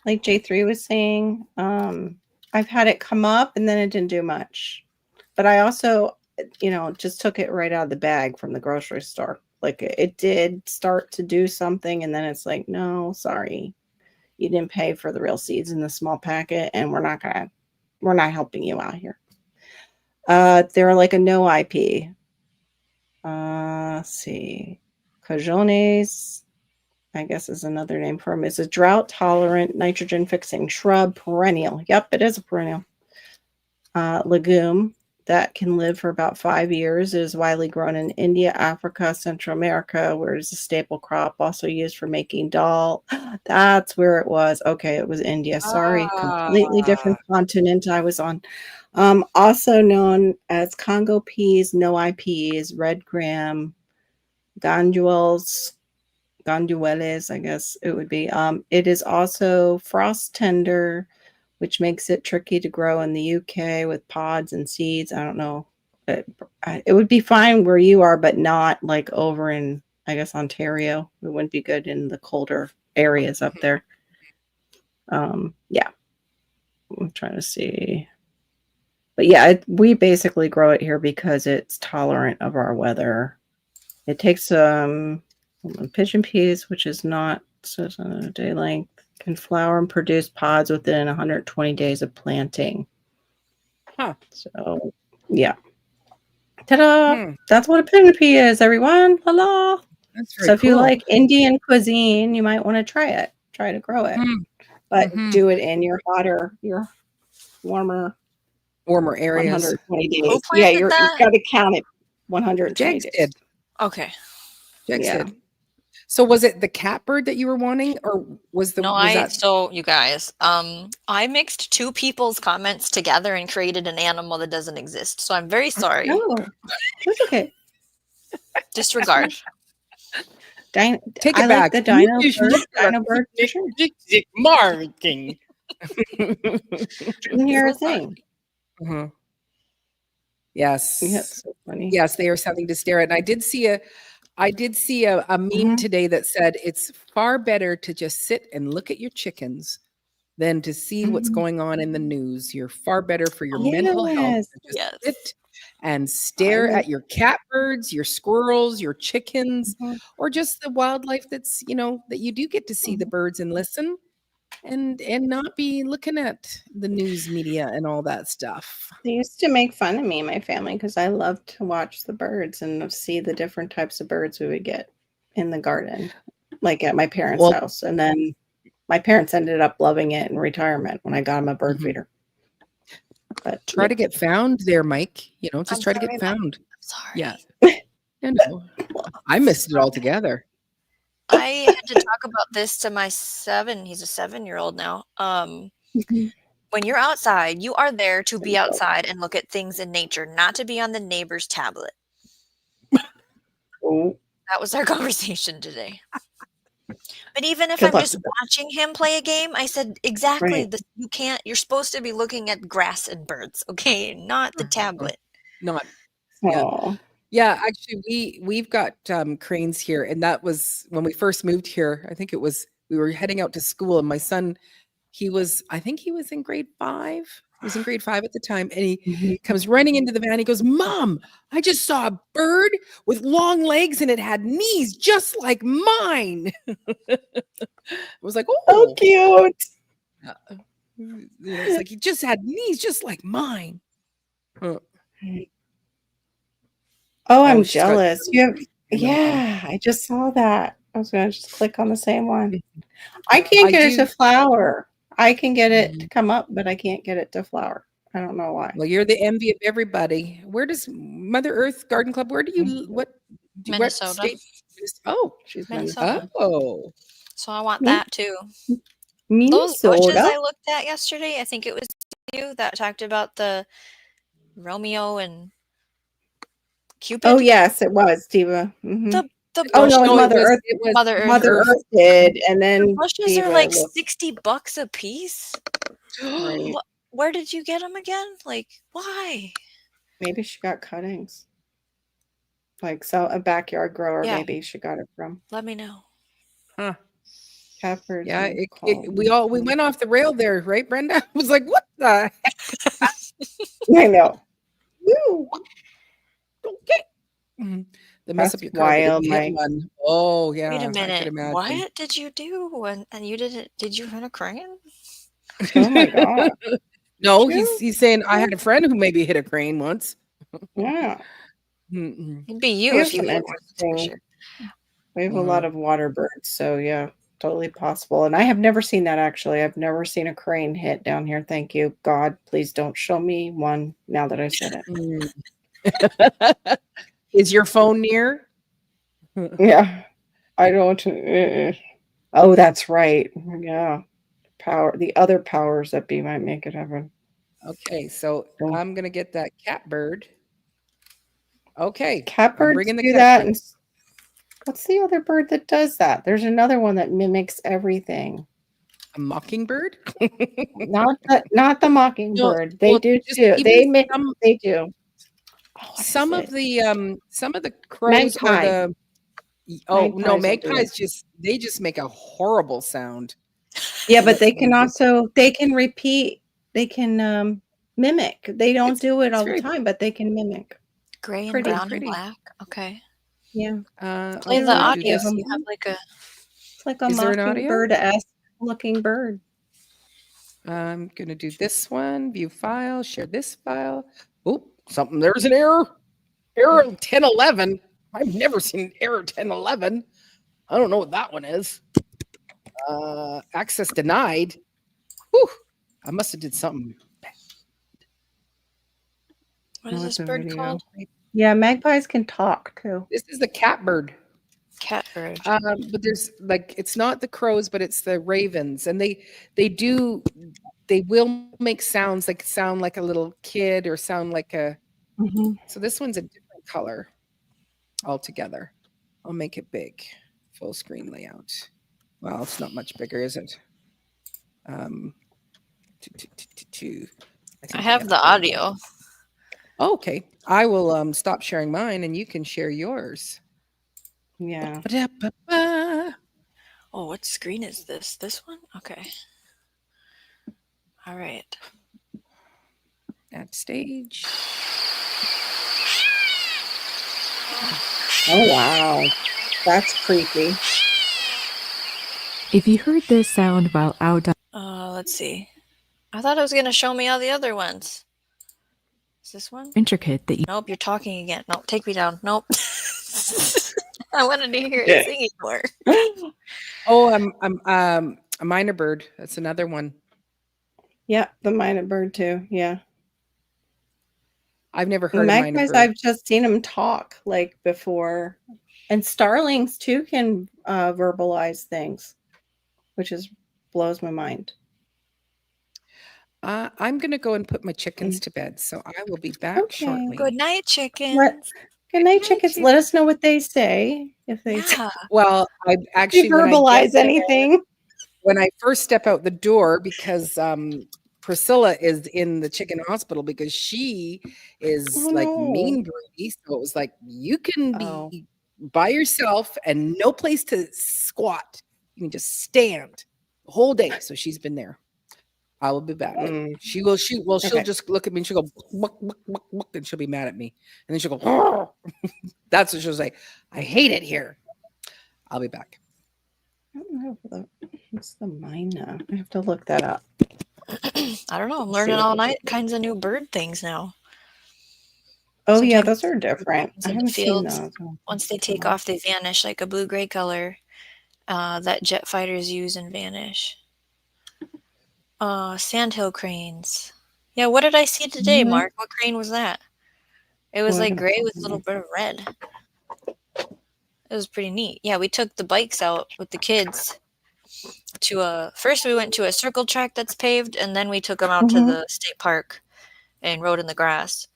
[SPEAKER 2] J3 was saying. I've had it come up and then it didn't do much. But I also, just took it right out of the bag from the grocery store. Like it did start to do something, and then it's like, no, sorry, you didn't pay for the real seeds in the small packet, and we're not helping you out here. They're like a no IP. Let's see. Cajones, I guess is another name for them. It's a drought tolerant nitrogen fixing shrub perennial. Yep, it is a perennial. Legume that can live for about 5 years. It is widely grown in India, Africa, Central America, where it is a staple crop, also used for making dal. That's where it was. Okay, it was India. Sorry, completely different continent I was on. Also known as Congo peas, no IPs, red gram, gandules, I guess it would be. It is also frost tender, which makes it tricky to grow in the UK with pods and seeds. I don't know. It would be fine where you are, but not like over in, I guess, Ontario. It wouldn't be good in the colder areas up there. Yeah. I'm trying to see. But yeah, we basically grow it here because it's tolerant of our weather. It takes pigeon peas, which is not a day length, can flower and produce pods within 120 days of planting.
[SPEAKER 3] Huh.
[SPEAKER 2] So yeah. Ta-da! That's what a pigeon pea is, everyone. Hello.
[SPEAKER 3] That's very
[SPEAKER 2] So if you
[SPEAKER 3] cool.
[SPEAKER 2] like Indian cuisine, you might want to try it. Try to grow it. But do it in your warmer
[SPEAKER 3] areas.
[SPEAKER 2] 120 days.
[SPEAKER 5] Who
[SPEAKER 2] Yeah,
[SPEAKER 5] planted
[SPEAKER 2] you've
[SPEAKER 5] that?
[SPEAKER 2] got to count it 120
[SPEAKER 3] Jegs
[SPEAKER 2] days.
[SPEAKER 3] did.
[SPEAKER 5] Okay.
[SPEAKER 3] Jegs
[SPEAKER 2] Yeah.
[SPEAKER 3] did. So was it the catbird that you were wanting, or was that?
[SPEAKER 5] So you guys, I mixed two people's comments together and created an animal that doesn't exist. So I'm very sorry.
[SPEAKER 2] No, that's okay.
[SPEAKER 5] Disregard.
[SPEAKER 3] Take it
[SPEAKER 2] I
[SPEAKER 3] back.
[SPEAKER 2] like the dino bird for sure.
[SPEAKER 3] Marking.
[SPEAKER 2] Didn't hear a thing.
[SPEAKER 3] Yes.
[SPEAKER 2] That's so funny.
[SPEAKER 3] Yes, they are something to stare at. And I did see a meme today that said it's far better to just sit and look at your chickens than to see what's going on in the news. You're far better for your mental health to just sit and stare at your catbirds, your squirrels, your chickens, or just the wildlife that's, that you do get to see the birds and listen and not be looking at the news media and all that stuff.
[SPEAKER 2] They used to make fun of me and my family because I loved to watch the birds and see the different types of birds we would get in the garden, like at my parents' house. And then my parents ended up loving it in retirement when I got them a bird feeder. But
[SPEAKER 3] try to get found there, Mike. Just try to get found.
[SPEAKER 5] I'm sorry.
[SPEAKER 3] Yeah. No. I missed it altogether.
[SPEAKER 5] I had to talk about this to my he's a 7-year-old now. When you're outside, you are there to be outside and look at things in nature, not to be on the neighbor's tablet. That was our conversation today. But even if I'm just watching him play a game, I said, exactly, you're supposed to be looking at grass and birds, okay? Not the tablet.
[SPEAKER 3] Not. Yeah, actually, we've got cranes here, and that was when we first moved here. I think we were heading out to school, and my son I think he was in grade 5. He was in grade 5 at the time. And he
[SPEAKER 2] Mhm.
[SPEAKER 3] comes running into the van. He goes, Mom, I just saw a bird with long legs and it had knees just like mine. I was like,
[SPEAKER 2] So
[SPEAKER 3] oh,
[SPEAKER 2] cute.
[SPEAKER 3] it's like he just had knees just like mine.
[SPEAKER 2] Oh, I'm
[SPEAKER 3] she's got
[SPEAKER 2] jealous. You have,
[SPEAKER 3] in the mom.
[SPEAKER 2] yeah, I just saw that. I was going to just click on the same one. I can't
[SPEAKER 3] I
[SPEAKER 2] get it
[SPEAKER 3] do.
[SPEAKER 2] to flower. I can get it to come up, but I can't get it to flower. I don't know why.
[SPEAKER 3] Well, you're the envy of everybody. Where does Mother Earth Garden Club? Where do you what
[SPEAKER 5] Minnesota.
[SPEAKER 3] state? Oh,
[SPEAKER 2] She's
[SPEAKER 5] Minnesota.
[SPEAKER 3] oh,
[SPEAKER 5] So I want
[SPEAKER 2] Me-
[SPEAKER 5] that too. Those bushes
[SPEAKER 2] Minnesota.
[SPEAKER 5] I looked at yesterday, I think it was you that talked about the Romeo and Cupid.
[SPEAKER 2] Oh, yes, it was, Diva. Mhm.
[SPEAKER 5] The
[SPEAKER 2] Oh, no,
[SPEAKER 5] bushes,
[SPEAKER 2] it's Mother Earth.
[SPEAKER 3] It was
[SPEAKER 5] Mother Earth.
[SPEAKER 2] Mother Earth did, and
[SPEAKER 5] the
[SPEAKER 2] then
[SPEAKER 5] bushes
[SPEAKER 2] Diva
[SPEAKER 5] are like
[SPEAKER 2] looked.
[SPEAKER 5] $60 a piece.
[SPEAKER 2] Right.
[SPEAKER 5] Where did you get them again? Like, why?
[SPEAKER 2] Maybe she got cuttings. Like, so a backyard grower,
[SPEAKER 5] Yeah.
[SPEAKER 2] maybe she got it from.
[SPEAKER 5] Let me know.
[SPEAKER 3] Huh.
[SPEAKER 2] Peppers.
[SPEAKER 3] Yeah,
[SPEAKER 2] and
[SPEAKER 3] we went off the rail there, right, Brenda? I was like, what the heck?
[SPEAKER 2] I know. Woo.
[SPEAKER 3] Okay. The mess up
[SPEAKER 2] That's
[SPEAKER 3] your car. But
[SPEAKER 2] wild,
[SPEAKER 3] if you hit
[SPEAKER 2] Mike.
[SPEAKER 3] one, oh yeah,
[SPEAKER 5] Wait a
[SPEAKER 3] I could
[SPEAKER 5] minute.
[SPEAKER 3] imagine.
[SPEAKER 5] What did you do? And you didn't? Did you run a crane?
[SPEAKER 2] Oh my god.
[SPEAKER 3] No,
[SPEAKER 2] Did you?
[SPEAKER 3] he's saying I had a friend who maybe hit a crane once.
[SPEAKER 2] Yeah.
[SPEAKER 3] Mm-mm.
[SPEAKER 5] It'd be you
[SPEAKER 2] We have
[SPEAKER 5] if you
[SPEAKER 2] some
[SPEAKER 5] hit one. That's for
[SPEAKER 2] interesting.
[SPEAKER 5] sure.
[SPEAKER 2] We have a lot of water birds, so yeah, totally possible. And I have never seen that actually. I've never seen a crane hit down here. Thank you. God, please don't show me one now that I said it.
[SPEAKER 3] Is your phone near?
[SPEAKER 2] Yeah. I don't. Oh, that's right. Yeah. The other powers that be might make it happen.
[SPEAKER 3] Okay, so
[SPEAKER 2] Oh.
[SPEAKER 3] I'm gonna get that catbird. Okay, I'm
[SPEAKER 2] Catbirds
[SPEAKER 3] bringing the
[SPEAKER 2] do that.
[SPEAKER 3] catbird.
[SPEAKER 2] And what's the other bird that does that? There's another one that mimics everything.
[SPEAKER 3] A mockingbird?
[SPEAKER 2] Not the mockingbird. They
[SPEAKER 3] well,
[SPEAKER 2] do
[SPEAKER 3] just
[SPEAKER 2] too.
[SPEAKER 3] even
[SPEAKER 2] They do. Oh, what
[SPEAKER 3] some
[SPEAKER 2] is
[SPEAKER 3] of
[SPEAKER 2] it?
[SPEAKER 3] the crows or
[SPEAKER 2] Magpie.
[SPEAKER 3] the no,
[SPEAKER 2] Magpies will do
[SPEAKER 3] magpies
[SPEAKER 2] it.
[SPEAKER 3] they just make a horrible sound.
[SPEAKER 2] Yeah, but they can repeat. They can mimic. They don't do it
[SPEAKER 3] it's
[SPEAKER 2] all the
[SPEAKER 3] very
[SPEAKER 2] time, but they can mimic.
[SPEAKER 5] Gray and
[SPEAKER 2] Pretty.
[SPEAKER 5] brown
[SPEAKER 3] pretty.
[SPEAKER 5] and black. Okay.
[SPEAKER 2] Yeah.
[SPEAKER 5] Play
[SPEAKER 3] okay,
[SPEAKER 5] the
[SPEAKER 3] I'll do
[SPEAKER 5] audio.
[SPEAKER 3] this.
[SPEAKER 5] You have like a.
[SPEAKER 2] It's like a
[SPEAKER 3] Is there an audio?
[SPEAKER 2] mockingbird-esque looking bird.
[SPEAKER 3] I'm gonna do this one. View file. Share this file. Oh, something. There's an error. Error 1011. I've never seen an error 1011. I don't know what that one is. Access denied. Whew. I must have did something.
[SPEAKER 5] What is
[SPEAKER 2] Oh,
[SPEAKER 5] this
[SPEAKER 2] it's a
[SPEAKER 5] bird
[SPEAKER 2] video.
[SPEAKER 5] called?
[SPEAKER 2] Yeah, magpies can talk too.
[SPEAKER 3] This is the catbird.
[SPEAKER 5] Catbird.
[SPEAKER 3] But there's like it's not the crows, but it's the ravens, and they will make sounds like sound like a little kid or sound like a.
[SPEAKER 2] Mhm.
[SPEAKER 3] So this one's a different color altogether. I'll make it big, full screen layout. Well, it's not much bigger, is it?
[SPEAKER 5] I have the audio.
[SPEAKER 3] Okay, I will stop sharing mine, and you can share yours.
[SPEAKER 2] Yeah.
[SPEAKER 5] Oh, what screen is this? This one? Okay. All right.
[SPEAKER 3] At stage.
[SPEAKER 2] Oh wow, that's creepy.
[SPEAKER 6] If you heard this sound while out
[SPEAKER 5] Let's see. I thought it was gonna show me all the other ones. Is this one?
[SPEAKER 6] intricate that you
[SPEAKER 5] Nope, you're talking again. Nope, take me down. Nope. I wanted to hear it singing more.
[SPEAKER 3] Oh, I'm a minor bird. That's another one.
[SPEAKER 2] Yeah, the minor bird too. Yeah.
[SPEAKER 3] I've never
[SPEAKER 2] The
[SPEAKER 3] heard of minor
[SPEAKER 2] magpies,
[SPEAKER 3] bird.
[SPEAKER 2] I've just seen them talk like before. And starlings too can verbalize things, which blows my mind.
[SPEAKER 3] I'm gonna go and put my chickens to bed, so I will be back
[SPEAKER 2] Okay.
[SPEAKER 3] shortly.
[SPEAKER 5] Good night, chickens.
[SPEAKER 2] Good night, chickens. Let us know what they say. If they
[SPEAKER 5] Yeah.
[SPEAKER 3] Well, I
[SPEAKER 2] they
[SPEAKER 3] actually
[SPEAKER 2] verbalize anything.
[SPEAKER 3] when I first step out the door, because Priscilla is in the chicken hospital because she is
[SPEAKER 2] Oh,
[SPEAKER 3] like
[SPEAKER 2] no.
[SPEAKER 3] mean greedy. So it was like you can be
[SPEAKER 2] Oh.
[SPEAKER 3] by yourself and no place to squat. You can just stand the whole day. So she's been there. I will be back.
[SPEAKER 2] Mm,
[SPEAKER 3] She will. She'll
[SPEAKER 2] okay.
[SPEAKER 3] just look at me and she'll go buck, buck, buck, buck, and she'll be mad at me. And then she'll go. That's what she'll say. I hate it here. I'll be back.
[SPEAKER 2] I don't know what's the mina. I have to look that up.
[SPEAKER 5] I don't know. I'm
[SPEAKER 2] Let's see
[SPEAKER 5] learning
[SPEAKER 2] what
[SPEAKER 5] all
[SPEAKER 2] this
[SPEAKER 5] night
[SPEAKER 2] is.
[SPEAKER 5] kinds of new bird things now.
[SPEAKER 2] Oh yeah,
[SPEAKER 5] Sometimes
[SPEAKER 2] those are different. I
[SPEAKER 5] in the
[SPEAKER 2] haven't seen
[SPEAKER 5] fields,
[SPEAKER 2] those.
[SPEAKER 5] once they take off, they vanish like a blue-gray color that jet fighters use and vanish. Sandhill cranes. Yeah, what did I see today,
[SPEAKER 2] Mhm.
[SPEAKER 5] Mark? What crane was that? It was
[SPEAKER 2] Oh, I
[SPEAKER 5] like
[SPEAKER 2] gotta
[SPEAKER 5] gray
[SPEAKER 2] pull
[SPEAKER 5] with a
[SPEAKER 2] them
[SPEAKER 5] little
[SPEAKER 2] up.
[SPEAKER 5] bit of red. It was pretty neat. Yeah, we took the bikes out with the kids to first we went to a circle track that's paved, and then we took them out to
[SPEAKER 2] Mhm.
[SPEAKER 5] the state park and rode in the grass.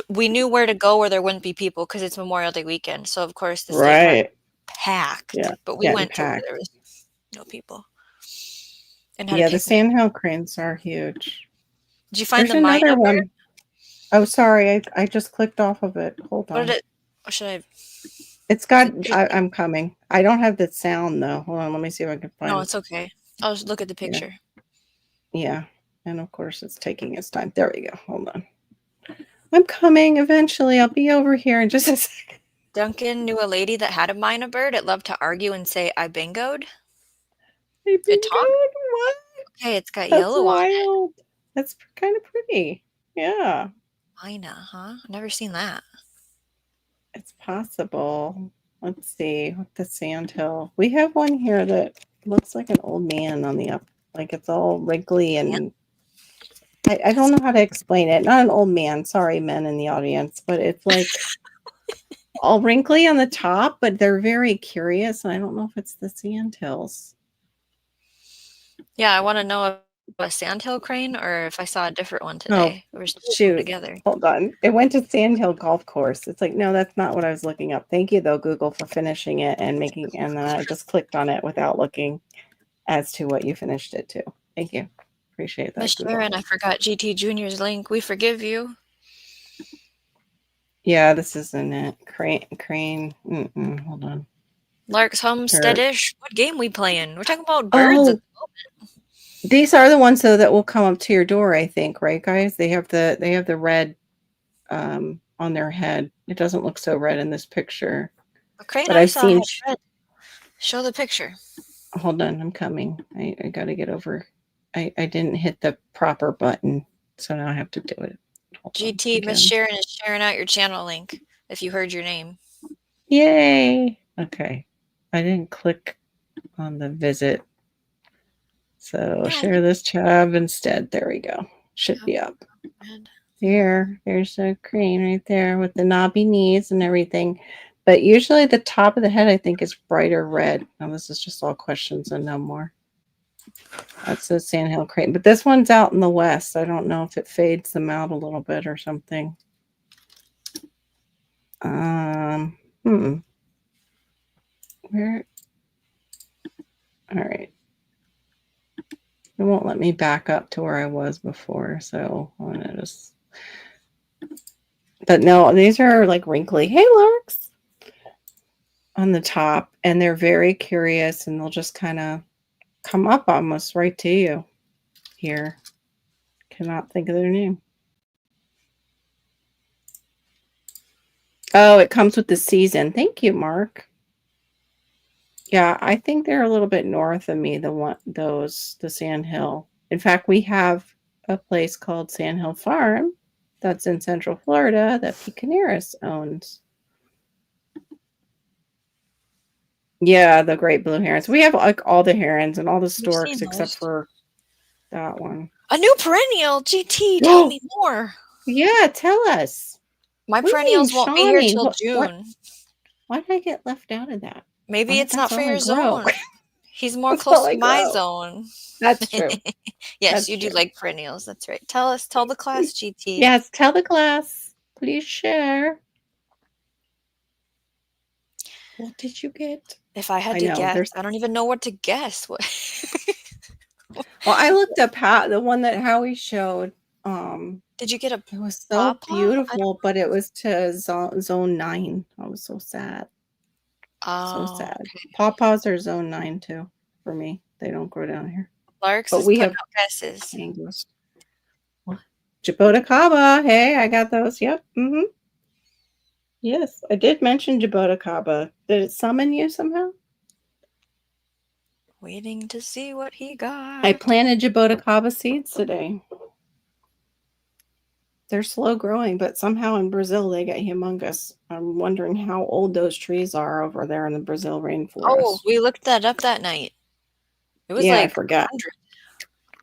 [SPEAKER 5] We knew where to go where there wouldn't be people because it's Memorial Day weekend. So of course the state park
[SPEAKER 2] Right.
[SPEAKER 5] packed.
[SPEAKER 2] Yeah.
[SPEAKER 5] But we
[SPEAKER 2] Getting
[SPEAKER 5] went to where
[SPEAKER 2] packed.
[SPEAKER 5] there was no people and had a
[SPEAKER 2] Yeah, the
[SPEAKER 5] picnic.
[SPEAKER 2] sandhill cranes are huge.
[SPEAKER 5] Did you find
[SPEAKER 2] There's
[SPEAKER 5] the mina
[SPEAKER 2] another
[SPEAKER 5] bird?
[SPEAKER 2] one. Oh, sorry. I just clicked off of it. Hold
[SPEAKER 5] What
[SPEAKER 2] on.
[SPEAKER 5] did it? What should I?
[SPEAKER 2] It's got. I'm coming. I don't have the sound though. Hold on. Let me see if I can
[SPEAKER 5] No,
[SPEAKER 2] find.
[SPEAKER 5] it's okay. I'll just look at the
[SPEAKER 2] Yeah.
[SPEAKER 5] picture.
[SPEAKER 2] Yeah. And of course, it's taking its time. There we go. Hold on. I'm coming eventually. I'll be over here in just a second.
[SPEAKER 5] Duncan knew a lady that had a mina bird. It loved to argue and say, "I bingoed."
[SPEAKER 2] Hey,
[SPEAKER 5] It talked.
[SPEAKER 2] What?
[SPEAKER 5] Hey, it's got
[SPEAKER 2] That's
[SPEAKER 5] yellow on it.
[SPEAKER 2] wild. That's kind of pretty. Yeah,
[SPEAKER 5] Mina, huh? Never seen that.
[SPEAKER 2] it's possible. Let's see. What the sandhill? We have one here that looks like an old man on the up. Like it's all wrinkly and I don't know how to explain it. Not an old man. Sorry, men in the audience, but it's like all wrinkly on the top, but they're very curious. And I don't know if it's the sandhills.
[SPEAKER 5] Yeah, I want to know if a sandhill crane or if I saw a different one
[SPEAKER 2] Oh,
[SPEAKER 5] today. We're still
[SPEAKER 2] shoot.
[SPEAKER 5] together.
[SPEAKER 2] Hold on. It went to Sandhill Golf Course. It's like, no, that's not what I was looking up. Thank you, though, Google, for finishing it and making, and then I just clicked on it without looking as to what you finished it to. Thank you. Appreciate that,
[SPEAKER 5] Miss
[SPEAKER 2] Google.
[SPEAKER 5] Sharon, I forgot GT Junior's link. We forgive you.
[SPEAKER 2] Yeah, this isn't it. Crane. Hold on.
[SPEAKER 5] Lark's Homesteadish. What game we playing? We're talking about birds.
[SPEAKER 2] Oh, these are the ones though that will come up to your door, I think, right, guys? They have the red on their head. It doesn't look so red in this picture.
[SPEAKER 5] The crane
[SPEAKER 2] But
[SPEAKER 5] I
[SPEAKER 2] I've
[SPEAKER 5] saw
[SPEAKER 2] seen
[SPEAKER 5] had red. Show the picture.
[SPEAKER 2] Hold on, I'm coming. I got to get over. I didn't hit the proper button, so now I have to do it. Hold on,
[SPEAKER 5] GT, Miss
[SPEAKER 2] again.
[SPEAKER 5] Sharon is sharing out your channel link if you heard your name.
[SPEAKER 2] Yay! Okay, I didn't click on the visit, so
[SPEAKER 5] Yeah,
[SPEAKER 2] share this tab instead. There we go. Should be up. There's a crane right there with the knobby knees and everything. But usually the top of the head, I think, is brighter red. Now this is just all questions and no more. That's a sandhill crane. But this one's out in the west. I don't know if it fades them out a little bit or something. Where? All right. It won't let me back up to where I was before. So I'm going to just... But no, these are like wrinkly. Hey, larks! On the top. And they're very curious and they'll just kind of come up almost right to you here. Cannot think of their name. Oh, it comes with the season. Thank you, Mark. Yeah, I think they're a little bit north of me, the Sandhill. In fact, we have a place called Sandhill Farm that's in Central Florida that Picaneris owns. Yeah, the great blue herons. We have like all the herons and all the storks except for that one.
[SPEAKER 5] A new perennial, GT. Tell me more.
[SPEAKER 2] Yeah, tell us.
[SPEAKER 5] My perennials won't be here till June.
[SPEAKER 2] Why did I get left out of that?
[SPEAKER 5] Maybe it's not for your zone. He's more
[SPEAKER 2] That's
[SPEAKER 5] close
[SPEAKER 2] all I
[SPEAKER 5] to my
[SPEAKER 2] grow.
[SPEAKER 5] zone.
[SPEAKER 2] That's true.
[SPEAKER 5] Yes,
[SPEAKER 2] That's
[SPEAKER 5] you do
[SPEAKER 2] true.
[SPEAKER 5] like perennials. That's right. Tell the class, GT.
[SPEAKER 2] Yes, tell the class. Please share. What did you get?
[SPEAKER 5] If I had to guess, I don't even know what to guess. What?
[SPEAKER 2] Well, I looked up the one that Howie showed.
[SPEAKER 5] Did you get a?
[SPEAKER 2] It was so beautiful, but it was to zone 9. I was so sad. So sad.
[SPEAKER 5] Okay.
[SPEAKER 2] Pawpaws are zone 9 too for me. They don't grow down here.
[SPEAKER 5] Larks
[SPEAKER 2] but
[SPEAKER 5] is
[SPEAKER 2] we
[SPEAKER 5] putting
[SPEAKER 2] have
[SPEAKER 5] out guesses.
[SPEAKER 2] mangoes. What? Jaboticaba. Hey, I got those. Yep. Yes, I did mention Jaboticaba. Did it summon you somehow?
[SPEAKER 5] Waiting to see what he
[SPEAKER 2] I
[SPEAKER 5] got.
[SPEAKER 2] planted Jaboticaba seeds today. They're slow growing, but somehow in Brazil they get humongous. I'm wondering how old those trees are over there in the Brazil
[SPEAKER 5] Oh,
[SPEAKER 2] rainforest.
[SPEAKER 5] we looked that up that night. It was
[SPEAKER 2] Yeah, I
[SPEAKER 5] like
[SPEAKER 2] forgot.
[SPEAKER 5] 100.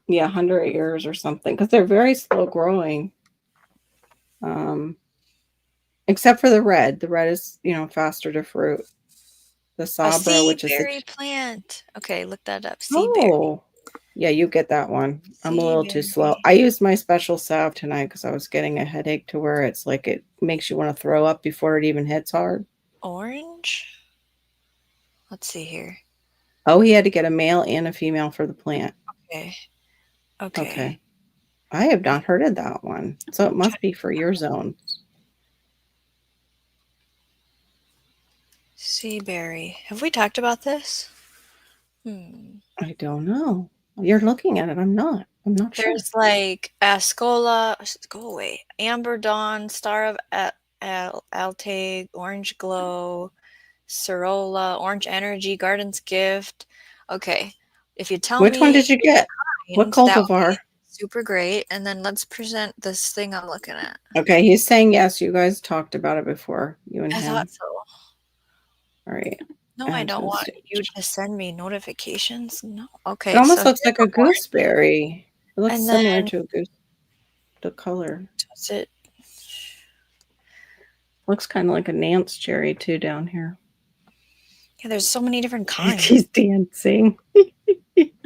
[SPEAKER 2] Yeah, 100 years or something, because they're very slow growing. Except for the red. The red is, faster to fruit. The
[SPEAKER 5] A
[SPEAKER 2] Sabra, which is the
[SPEAKER 5] seaberry plant. Okay, look that up. Seaberry.
[SPEAKER 2] oh, yeah, you get that one. I'm a little too slow.
[SPEAKER 5] Seaberry.
[SPEAKER 2] I used my special salve tonight because I was getting a headache to where it's like it makes you want to throw up before it even hits hard.
[SPEAKER 5] Orange. Let's see here.
[SPEAKER 2] Oh, he had to get a male and a female for the plant.
[SPEAKER 5] Okay.
[SPEAKER 2] Okay. I have not heard of that one. So it must be for your zone.
[SPEAKER 5] Seaberry. Have we talked about this?
[SPEAKER 2] I don't know. You're looking at it. I'm not. I'm not sure.
[SPEAKER 5] There's like Ascola. Go away. Amber Dawn, Star of Altaig, Orange Glow, Sorolla, Orange Energy, Garden's Gift. Okay. If you tell
[SPEAKER 2] Which
[SPEAKER 5] me
[SPEAKER 2] one did you get? What
[SPEAKER 5] that would
[SPEAKER 2] cultivar?
[SPEAKER 5] be super great. And then let's present this thing I'm looking at.
[SPEAKER 2] Okay, he's saying yes. You guys talked about it before, you and
[SPEAKER 5] I
[SPEAKER 2] him.
[SPEAKER 5] thought so.
[SPEAKER 2] All right.
[SPEAKER 5] No, I don't want you to send me notifications. No. Okay.
[SPEAKER 2] It almost
[SPEAKER 5] so
[SPEAKER 2] looks like a gooseberry. It looks
[SPEAKER 5] And
[SPEAKER 2] similar
[SPEAKER 5] then-
[SPEAKER 2] to a goose. The color
[SPEAKER 5] Does it?
[SPEAKER 2] looks kind of like a Nance cherry too down here.
[SPEAKER 5] Yeah, there's so many different kinds.
[SPEAKER 2] He's dancing.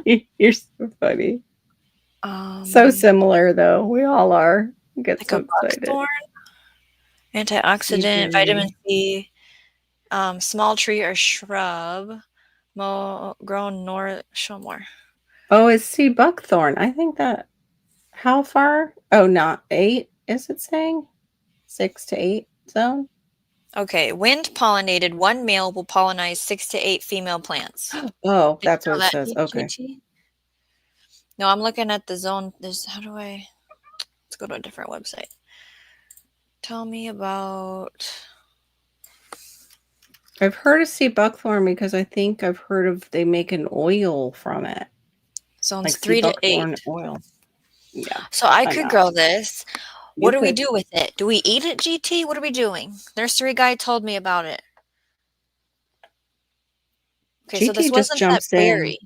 [SPEAKER 2] You're so funny. So
[SPEAKER 5] Um,
[SPEAKER 2] similar though. We all are. I get
[SPEAKER 5] like
[SPEAKER 2] so
[SPEAKER 5] a
[SPEAKER 2] excited.
[SPEAKER 5] buckthorn, antioxidant, vitamin C, small tree or shrub, grown north. Show more.
[SPEAKER 2] Oh, it's sea buckthorn. I think that. How far? Oh, not 8. Is it saying 6 to 8 zone?
[SPEAKER 5] Okay, wind pollinated. One male will pollinize 6 to 8 female plants.
[SPEAKER 2] Oh,
[SPEAKER 5] Did you
[SPEAKER 2] that's
[SPEAKER 5] know
[SPEAKER 2] what it
[SPEAKER 5] that,
[SPEAKER 2] says. Okay.
[SPEAKER 5] GT? No, I'm looking at the zone. Let's go to a different website. Tell me about.
[SPEAKER 2] I've heard of sea buckthorn because I think I've heard of they make an oil from it.
[SPEAKER 5] Zones
[SPEAKER 2] Like
[SPEAKER 5] 3 to 8.
[SPEAKER 2] buckthorn oil. Yeah.
[SPEAKER 5] So I could grow this. What do we
[SPEAKER 2] could.
[SPEAKER 5] do with it? Do we eat it, GT? What are we doing? Nursery guy told me about it. Okay, so
[SPEAKER 2] GT
[SPEAKER 5] this
[SPEAKER 2] just
[SPEAKER 5] wasn't that
[SPEAKER 2] jumps in.
[SPEAKER 5] berry.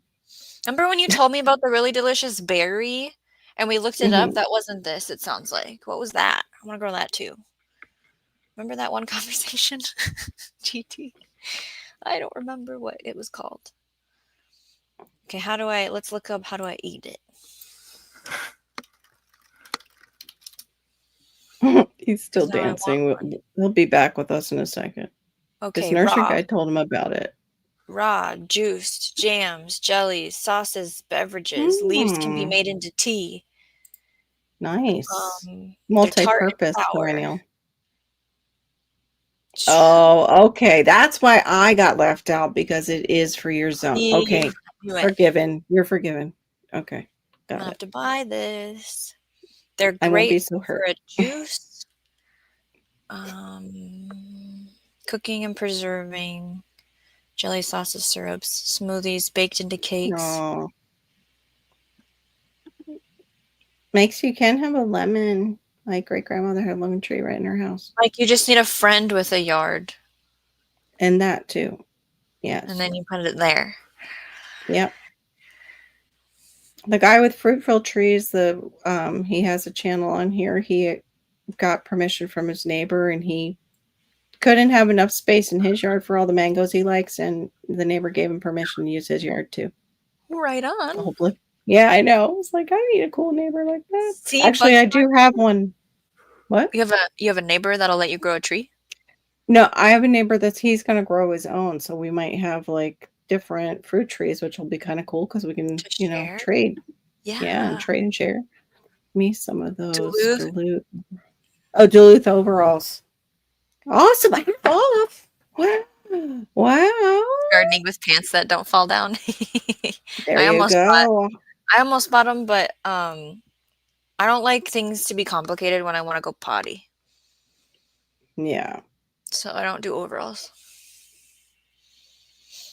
[SPEAKER 5] Remember when you told me about the really delicious berry and we looked it up? That wasn't this, it sounds like. What was that? I want to grow that too. Remember that one conversation? GT. I don't remember what it was called. Okay, let's look up how do I eat it.
[SPEAKER 2] He's still
[SPEAKER 5] No, I want
[SPEAKER 2] dancing. He'll be back with us in a second.
[SPEAKER 5] Okay,
[SPEAKER 2] This nursery
[SPEAKER 5] raw.
[SPEAKER 2] guy told him about it.
[SPEAKER 5] Raw, juiced, jams, jellies, sauces, beverages. Leaves can be made into tea.
[SPEAKER 2] Nice.
[SPEAKER 5] They're tart and
[SPEAKER 2] Multi-purpose
[SPEAKER 5] sour.
[SPEAKER 2] perennial. Oh, okay. That's why I got left out, because it is for your zone.
[SPEAKER 5] Yeah,
[SPEAKER 2] Okay. Forgiven. You're forgiven. Okay.
[SPEAKER 5] I
[SPEAKER 2] Got
[SPEAKER 5] have
[SPEAKER 2] it.
[SPEAKER 5] to buy this. They're
[SPEAKER 2] I won't be
[SPEAKER 5] great
[SPEAKER 2] so
[SPEAKER 5] for
[SPEAKER 2] hurt.
[SPEAKER 5] a juice. Cooking and preserving. Jelly, sauces, syrups, smoothies, baked into cakes.
[SPEAKER 2] Aw. Makes you can have a lemon. My great grandmother had a lemon tree right in her house.
[SPEAKER 5] Like you just need a friend with a yard.
[SPEAKER 2] And that too. Yes.
[SPEAKER 5] And then you put it there.
[SPEAKER 2] Yep. The guy with fruit-filled trees, he has a channel on here. He got permission from his neighbor, and he couldn't have enough space in his yard for all the mangoes he likes, and the neighbor gave him permission to use his yard too.
[SPEAKER 5] Right on.
[SPEAKER 2] Hopefully. Yeah, I know. It's like, I need a cool neighbor like that.
[SPEAKER 5] See,
[SPEAKER 2] actually, I do have one. What?
[SPEAKER 5] You have a neighbor that'll let you grow a tree?
[SPEAKER 2] No, I have a neighbor he's going to grow his own, so we might have like different fruit trees, which will be kind of cool because we can, trade. Yeah, and trade and share. Me some of those Duluth. Oh, Duluth overalls. Awesome. I have all of. Wow.
[SPEAKER 5] Gardening with pants that don't fall down.
[SPEAKER 2] There you go.
[SPEAKER 5] I almost bought them, but I don't like things to be complicated when I want to go potty.
[SPEAKER 2] Yeah.
[SPEAKER 5] So I don't do overalls.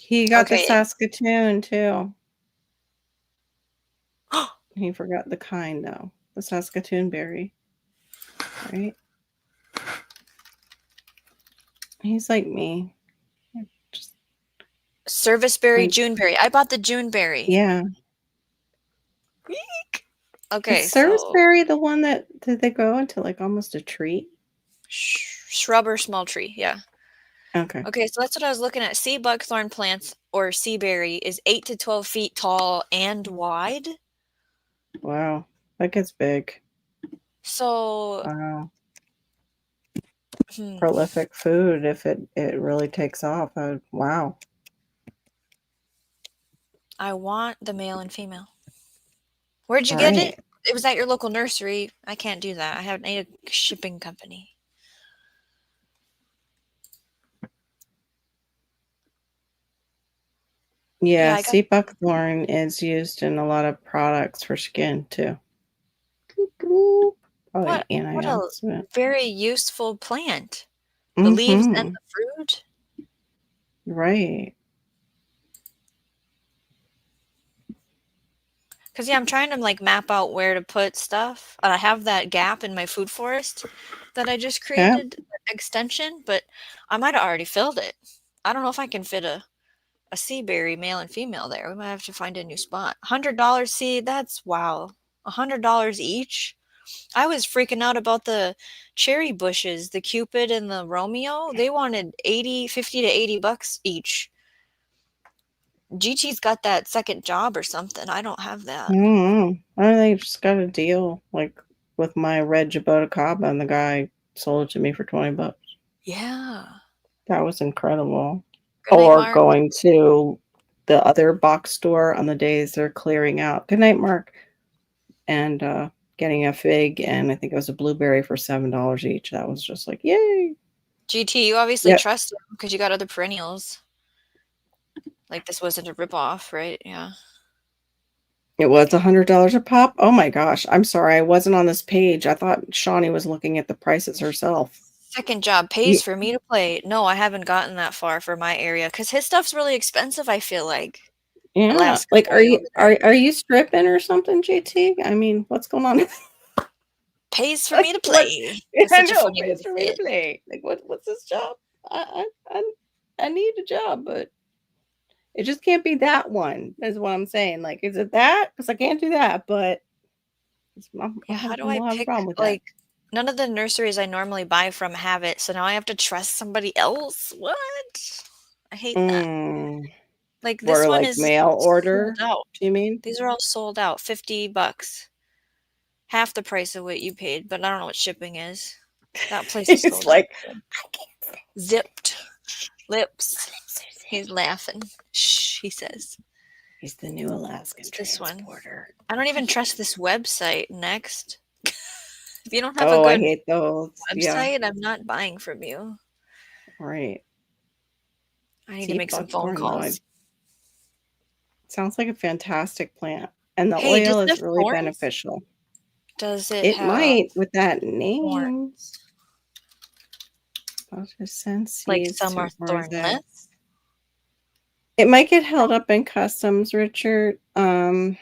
[SPEAKER 2] He got the
[SPEAKER 5] Okay.
[SPEAKER 2] Saskatoon too. He forgot the kind though. The Saskatoon berry. Right? He's like me. Just,
[SPEAKER 5] Serviceberry, Juneberry. I bought the Juneberry.
[SPEAKER 2] yeah.
[SPEAKER 5] Okay,
[SPEAKER 2] Is
[SPEAKER 5] so
[SPEAKER 2] serviceberry the one that did they grow into like almost a tree?
[SPEAKER 5] shrub or small tree, yeah.
[SPEAKER 2] Okay.
[SPEAKER 5] Okay, so that's what I was looking at. Sea buckthorn plants or sea berry is 8 to 12 feet tall and wide.
[SPEAKER 2] Wow. That gets big.
[SPEAKER 5] So
[SPEAKER 2] Wow. Prolific food if it really takes off. Wow.
[SPEAKER 5] I want the male and female. Where'd you
[SPEAKER 2] All
[SPEAKER 5] get
[SPEAKER 2] right.
[SPEAKER 5] it? It was at your local nursery. I can't do that. I need a shipping company.
[SPEAKER 2] Yeah,
[SPEAKER 5] I got
[SPEAKER 2] sea buckthorn is used in a lot of products for skin too. Probably
[SPEAKER 5] what a
[SPEAKER 2] antioxidant.
[SPEAKER 5] very useful plant. The leaves and the fruit.
[SPEAKER 2] Right.
[SPEAKER 5] Because, yeah, I'm trying to, like, map out where to put stuff. And I have that gap in my food forest that I just created, extension, but I might have already filled it. I don't know if I can fit a sea berry, male and female there. We might have to find a new spot. $100 seed, that's wow. $100 each? I was freaking out about the cherry bushes, the Cupid and the Romeo. They wanted 50 to 80 bucks each. GT's got that second job or something. I don't have that.
[SPEAKER 2] I don't know. I think just got a deal like with my red Jabotacaba and the guy sold it to me for $20.
[SPEAKER 5] Yeah.
[SPEAKER 2] That was incredible.
[SPEAKER 5] Good night,
[SPEAKER 2] Or
[SPEAKER 5] Mark.
[SPEAKER 2] going to the other box store on the days they're clearing out. Good night, Mark. And getting a fig and I think it was a blueberry for $7 each. That was just like, yay.
[SPEAKER 5] GT, you obviously trust him because you got other perennials. Like this wasn't a ripoff, right? Yeah.
[SPEAKER 2] It was $100 a pop. Oh my gosh. I'm sorry. I wasn't on this page. I thought Shawnee was looking at the prices herself.
[SPEAKER 5] Second job pays for me to play. No, I haven't gotten that far for my area because his stuff's really expensive, I feel like.
[SPEAKER 2] Yeah.
[SPEAKER 5] Alaska
[SPEAKER 2] like are
[SPEAKER 5] oil.
[SPEAKER 2] you stripping or something, JT? I mean, what's going on?
[SPEAKER 5] Pays for me to play. It's
[SPEAKER 2] I
[SPEAKER 5] such a
[SPEAKER 2] know,
[SPEAKER 5] funny
[SPEAKER 2] pays for me to play. Like what's this job? I need a job, but it just can't be that one, is what I'm saying. Like, is it that? Because I can't do that, but
[SPEAKER 5] how do I pick,
[SPEAKER 2] with
[SPEAKER 5] like, none of the nurseries I normally buy from have it, so now I have to trust somebody else? What? I hate that. Like, this one
[SPEAKER 2] like
[SPEAKER 5] is
[SPEAKER 2] mail order,
[SPEAKER 5] sold out.
[SPEAKER 2] you mean?
[SPEAKER 5] These are all sold out, $50. Half the price of what you paid, but I don't know what shipping is. That place is sold
[SPEAKER 2] like,
[SPEAKER 5] out. Zipped lips. He's laughing. Shh, he says.
[SPEAKER 2] He's the new Alaskan transporter.
[SPEAKER 5] I don't even trust this website. Next. If you don't have
[SPEAKER 2] I
[SPEAKER 5] a good
[SPEAKER 2] hate those.
[SPEAKER 5] website, I'm not buying from you.
[SPEAKER 2] Right.
[SPEAKER 5] I need to make some phone calls.
[SPEAKER 2] Sounds like a fantastic plant. And the
[SPEAKER 5] Hey,
[SPEAKER 2] oil
[SPEAKER 5] does
[SPEAKER 2] is
[SPEAKER 5] it
[SPEAKER 2] really
[SPEAKER 5] thorns?
[SPEAKER 2] beneficial.
[SPEAKER 5] Does it
[SPEAKER 2] It
[SPEAKER 5] have
[SPEAKER 2] might with that name.
[SPEAKER 5] thorns?
[SPEAKER 2] I'll just send
[SPEAKER 5] Like
[SPEAKER 2] seeds
[SPEAKER 5] some are
[SPEAKER 2] to- or is that-
[SPEAKER 5] thornless?
[SPEAKER 2] It might get held up in customs, Richard. I don't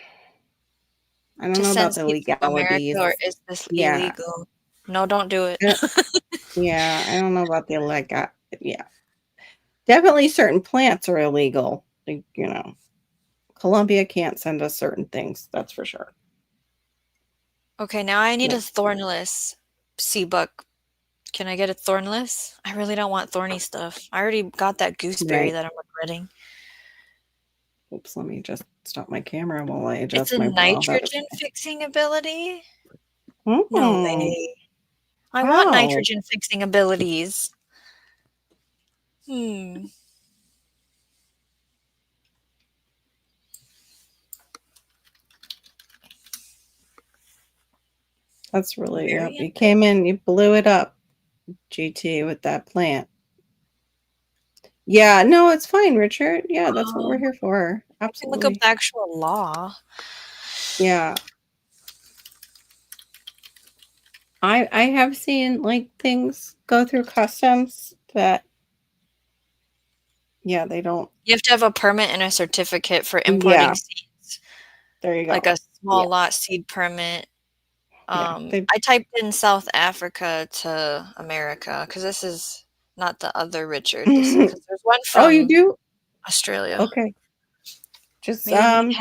[SPEAKER 5] To
[SPEAKER 2] know
[SPEAKER 5] send
[SPEAKER 2] about the
[SPEAKER 5] seeds to
[SPEAKER 2] legalities.
[SPEAKER 5] America, or is this illegal? No, don't do it.
[SPEAKER 2] Yeah, I don't know about the yeah. Definitely certain plants are illegal. Like, Colombia can't send us certain things, that's for sure.
[SPEAKER 5] Okay, now I need a thornless sea buck. Can I get a thornless? I really don't want thorny stuff. I already got that gooseberry that I'm regretting.
[SPEAKER 2] Oops, let me just stop my camera while I adjust
[SPEAKER 5] It's a
[SPEAKER 2] my
[SPEAKER 5] nitrogen fixing ability? No way. I
[SPEAKER 2] Wow.
[SPEAKER 5] want nitrogen fixing abilities.
[SPEAKER 2] That's really, you came in, you blew it up, GT, with that plant. Yeah, no, it's fine, Richard. Yeah, that's what we're here for. Absolutely.
[SPEAKER 5] I can look up the actual law.
[SPEAKER 2] Yeah. I have seen like things go through customs that they don't.
[SPEAKER 5] You have to have a permit and a certificate for importing
[SPEAKER 2] Yeah,
[SPEAKER 5] seeds,
[SPEAKER 2] there you
[SPEAKER 5] like
[SPEAKER 2] go.
[SPEAKER 5] a small lot seed permit.
[SPEAKER 2] Yeah.
[SPEAKER 5] I typed in South Africa to America because this is not the other Richard. This is because there's one
[SPEAKER 2] Oh, you
[SPEAKER 5] from
[SPEAKER 2] do?
[SPEAKER 5] Australia.
[SPEAKER 2] Okay. Just
[SPEAKER 5] Made in the Academy.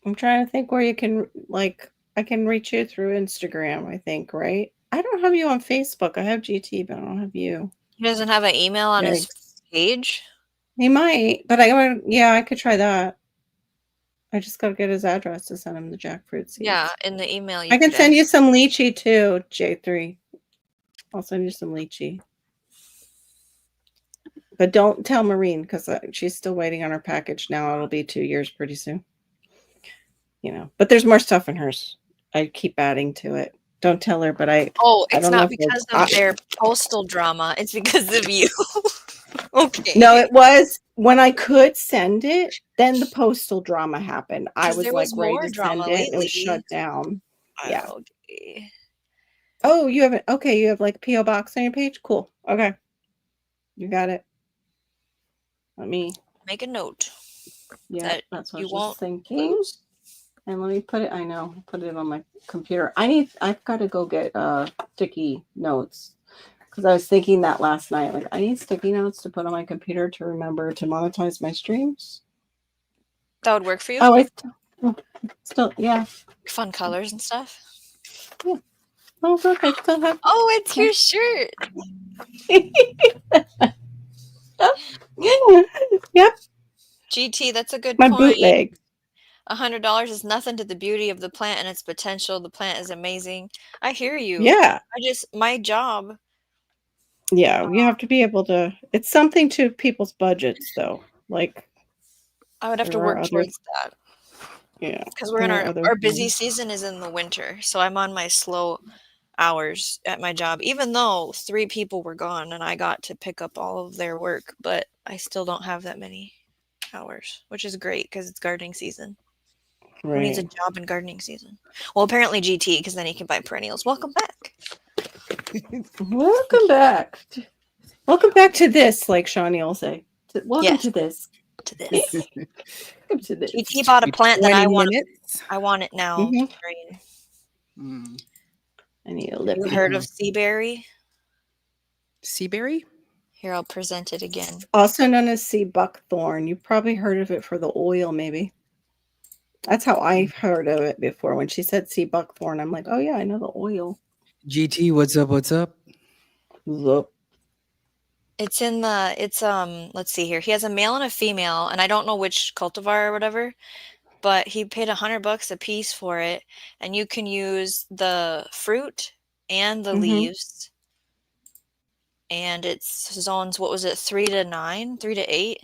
[SPEAKER 2] I'm trying to think where you can like I can reach you through Instagram, I think, right? I don't have you on Facebook. I have GT, but I don't have you.
[SPEAKER 5] He doesn't have an email on his
[SPEAKER 2] Yikes.
[SPEAKER 5] page.
[SPEAKER 2] He might, but I could try that. I just gotta get his address to send him the jackfruit seeds.
[SPEAKER 5] Yeah, in the email you
[SPEAKER 2] I can
[SPEAKER 5] could
[SPEAKER 2] send you
[SPEAKER 5] ask.
[SPEAKER 2] some lychee too, J3. I'll send you some lychee. But don't tell Maureen because she's still waiting on her package now. It'll be 2 years pretty soon. But there's more stuff in hers. I keep adding to it. Don't tell her, but I
[SPEAKER 5] It's
[SPEAKER 2] don't know
[SPEAKER 5] not
[SPEAKER 2] if
[SPEAKER 5] because of their postal drama. It's because of you. Okay.
[SPEAKER 2] No, it was when I could send it, then the postal drama happened. I
[SPEAKER 5] 'Cause
[SPEAKER 2] was
[SPEAKER 5] there
[SPEAKER 2] like
[SPEAKER 5] was
[SPEAKER 2] ready
[SPEAKER 5] more
[SPEAKER 2] to
[SPEAKER 5] drama
[SPEAKER 2] send it. It was
[SPEAKER 5] lately.
[SPEAKER 2] shut down. Yeah.
[SPEAKER 5] Okay.
[SPEAKER 2] Oh, you haven't. Okay, you have like a P.O. box on your page? Cool. Okay. You got it. Let me.
[SPEAKER 5] Make a note
[SPEAKER 2] Yeah,
[SPEAKER 5] that
[SPEAKER 2] that's what I
[SPEAKER 5] you
[SPEAKER 2] was
[SPEAKER 5] won't
[SPEAKER 2] just thinking.
[SPEAKER 5] lose.
[SPEAKER 2] And let me put it. I know. Put it on my computer. I've got to go get sticky notes because I was thinking that last night. Like, I need sticky notes to put on my computer to remember to monetize my streams.
[SPEAKER 5] That would work for you?
[SPEAKER 2] Oh, I still, yeah.
[SPEAKER 5] Fun colors and stuff.
[SPEAKER 2] Yeah. Oh, look, I still have.
[SPEAKER 5] Oh, it's your shirt.
[SPEAKER 2] Yep.
[SPEAKER 5] GT, that's a good
[SPEAKER 2] My
[SPEAKER 5] point.
[SPEAKER 2] bootleg.
[SPEAKER 5] $100 is nothing to the beauty of the plant and its potential. The plant is amazing. I hear you.
[SPEAKER 2] Yeah.
[SPEAKER 5] My job.
[SPEAKER 2] Yeah. You have to be able to. It's something to people's budgets, though. Like,
[SPEAKER 5] I would have to
[SPEAKER 2] there are
[SPEAKER 5] work
[SPEAKER 2] other.
[SPEAKER 5] towards that.
[SPEAKER 2] Yeah.
[SPEAKER 5] Because we're in
[SPEAKER 2] there are other
[SPEAKER 5] our busy
[SPEAKER 2] things.
[SPEAKER 5] season is in the winter. So I'm on my slow hours at my job, even though 3 people were gone and I got to pick up all of their work, but I still don't have that many hours, which is great because it's gardening season. Who needs a
[SPEAKER 2] Right.
[SPEAKER 5] job in gardening season? Well, apparently GT, because then he can buy perennials. Welcome back.
[SPEAKER 2] Welcome back. Welcome back to this, like Shawnee will say. Welcome
[SPEAKER 5] Yes.
[SPEAKER 2] to this.
[SPEAKER 5] To this.
[SPEAKER 2] Welcome to this.
[SPEAKER 5] GT bought a plant that
[SPEAKER 3] 20
[SPEAKER 5] I want.
[SPEAKER 3] minutes.
[SPEAKER 5] I want it now.
[SPEAKER 2] Mhm.
[SPEAKER 5] Green.
[SPEAKER 3] Mm.
[SPEAKER 2] I need a
[SPEAKER 5] You
[SPEAKER 2] lip.
[SPEAKER 5] heard of seaberry?
[SPEAKER 3] Seaberry?
[SPEAKER 5] Here, I'll present it again.
[SPEAKER 2] Also known as sea buckthorn. You've probably heard of it for the oil, maybe. That's how I've heard of it before. When she said sea buckthorn, I'm like, oh yeah, I know the oil.
[SPEAKER 3] GT, what's up? What's up?
[SPEAKER 2] Look.
[SPEAKER 5] It's in the, let's see here. He has a male and a female, and I don't know which cultivar or whatever, but he paid $100 a piece for it, and you can use the fruit and the leaves. And it's zones, what was it, 3 to 9, 3 to 8?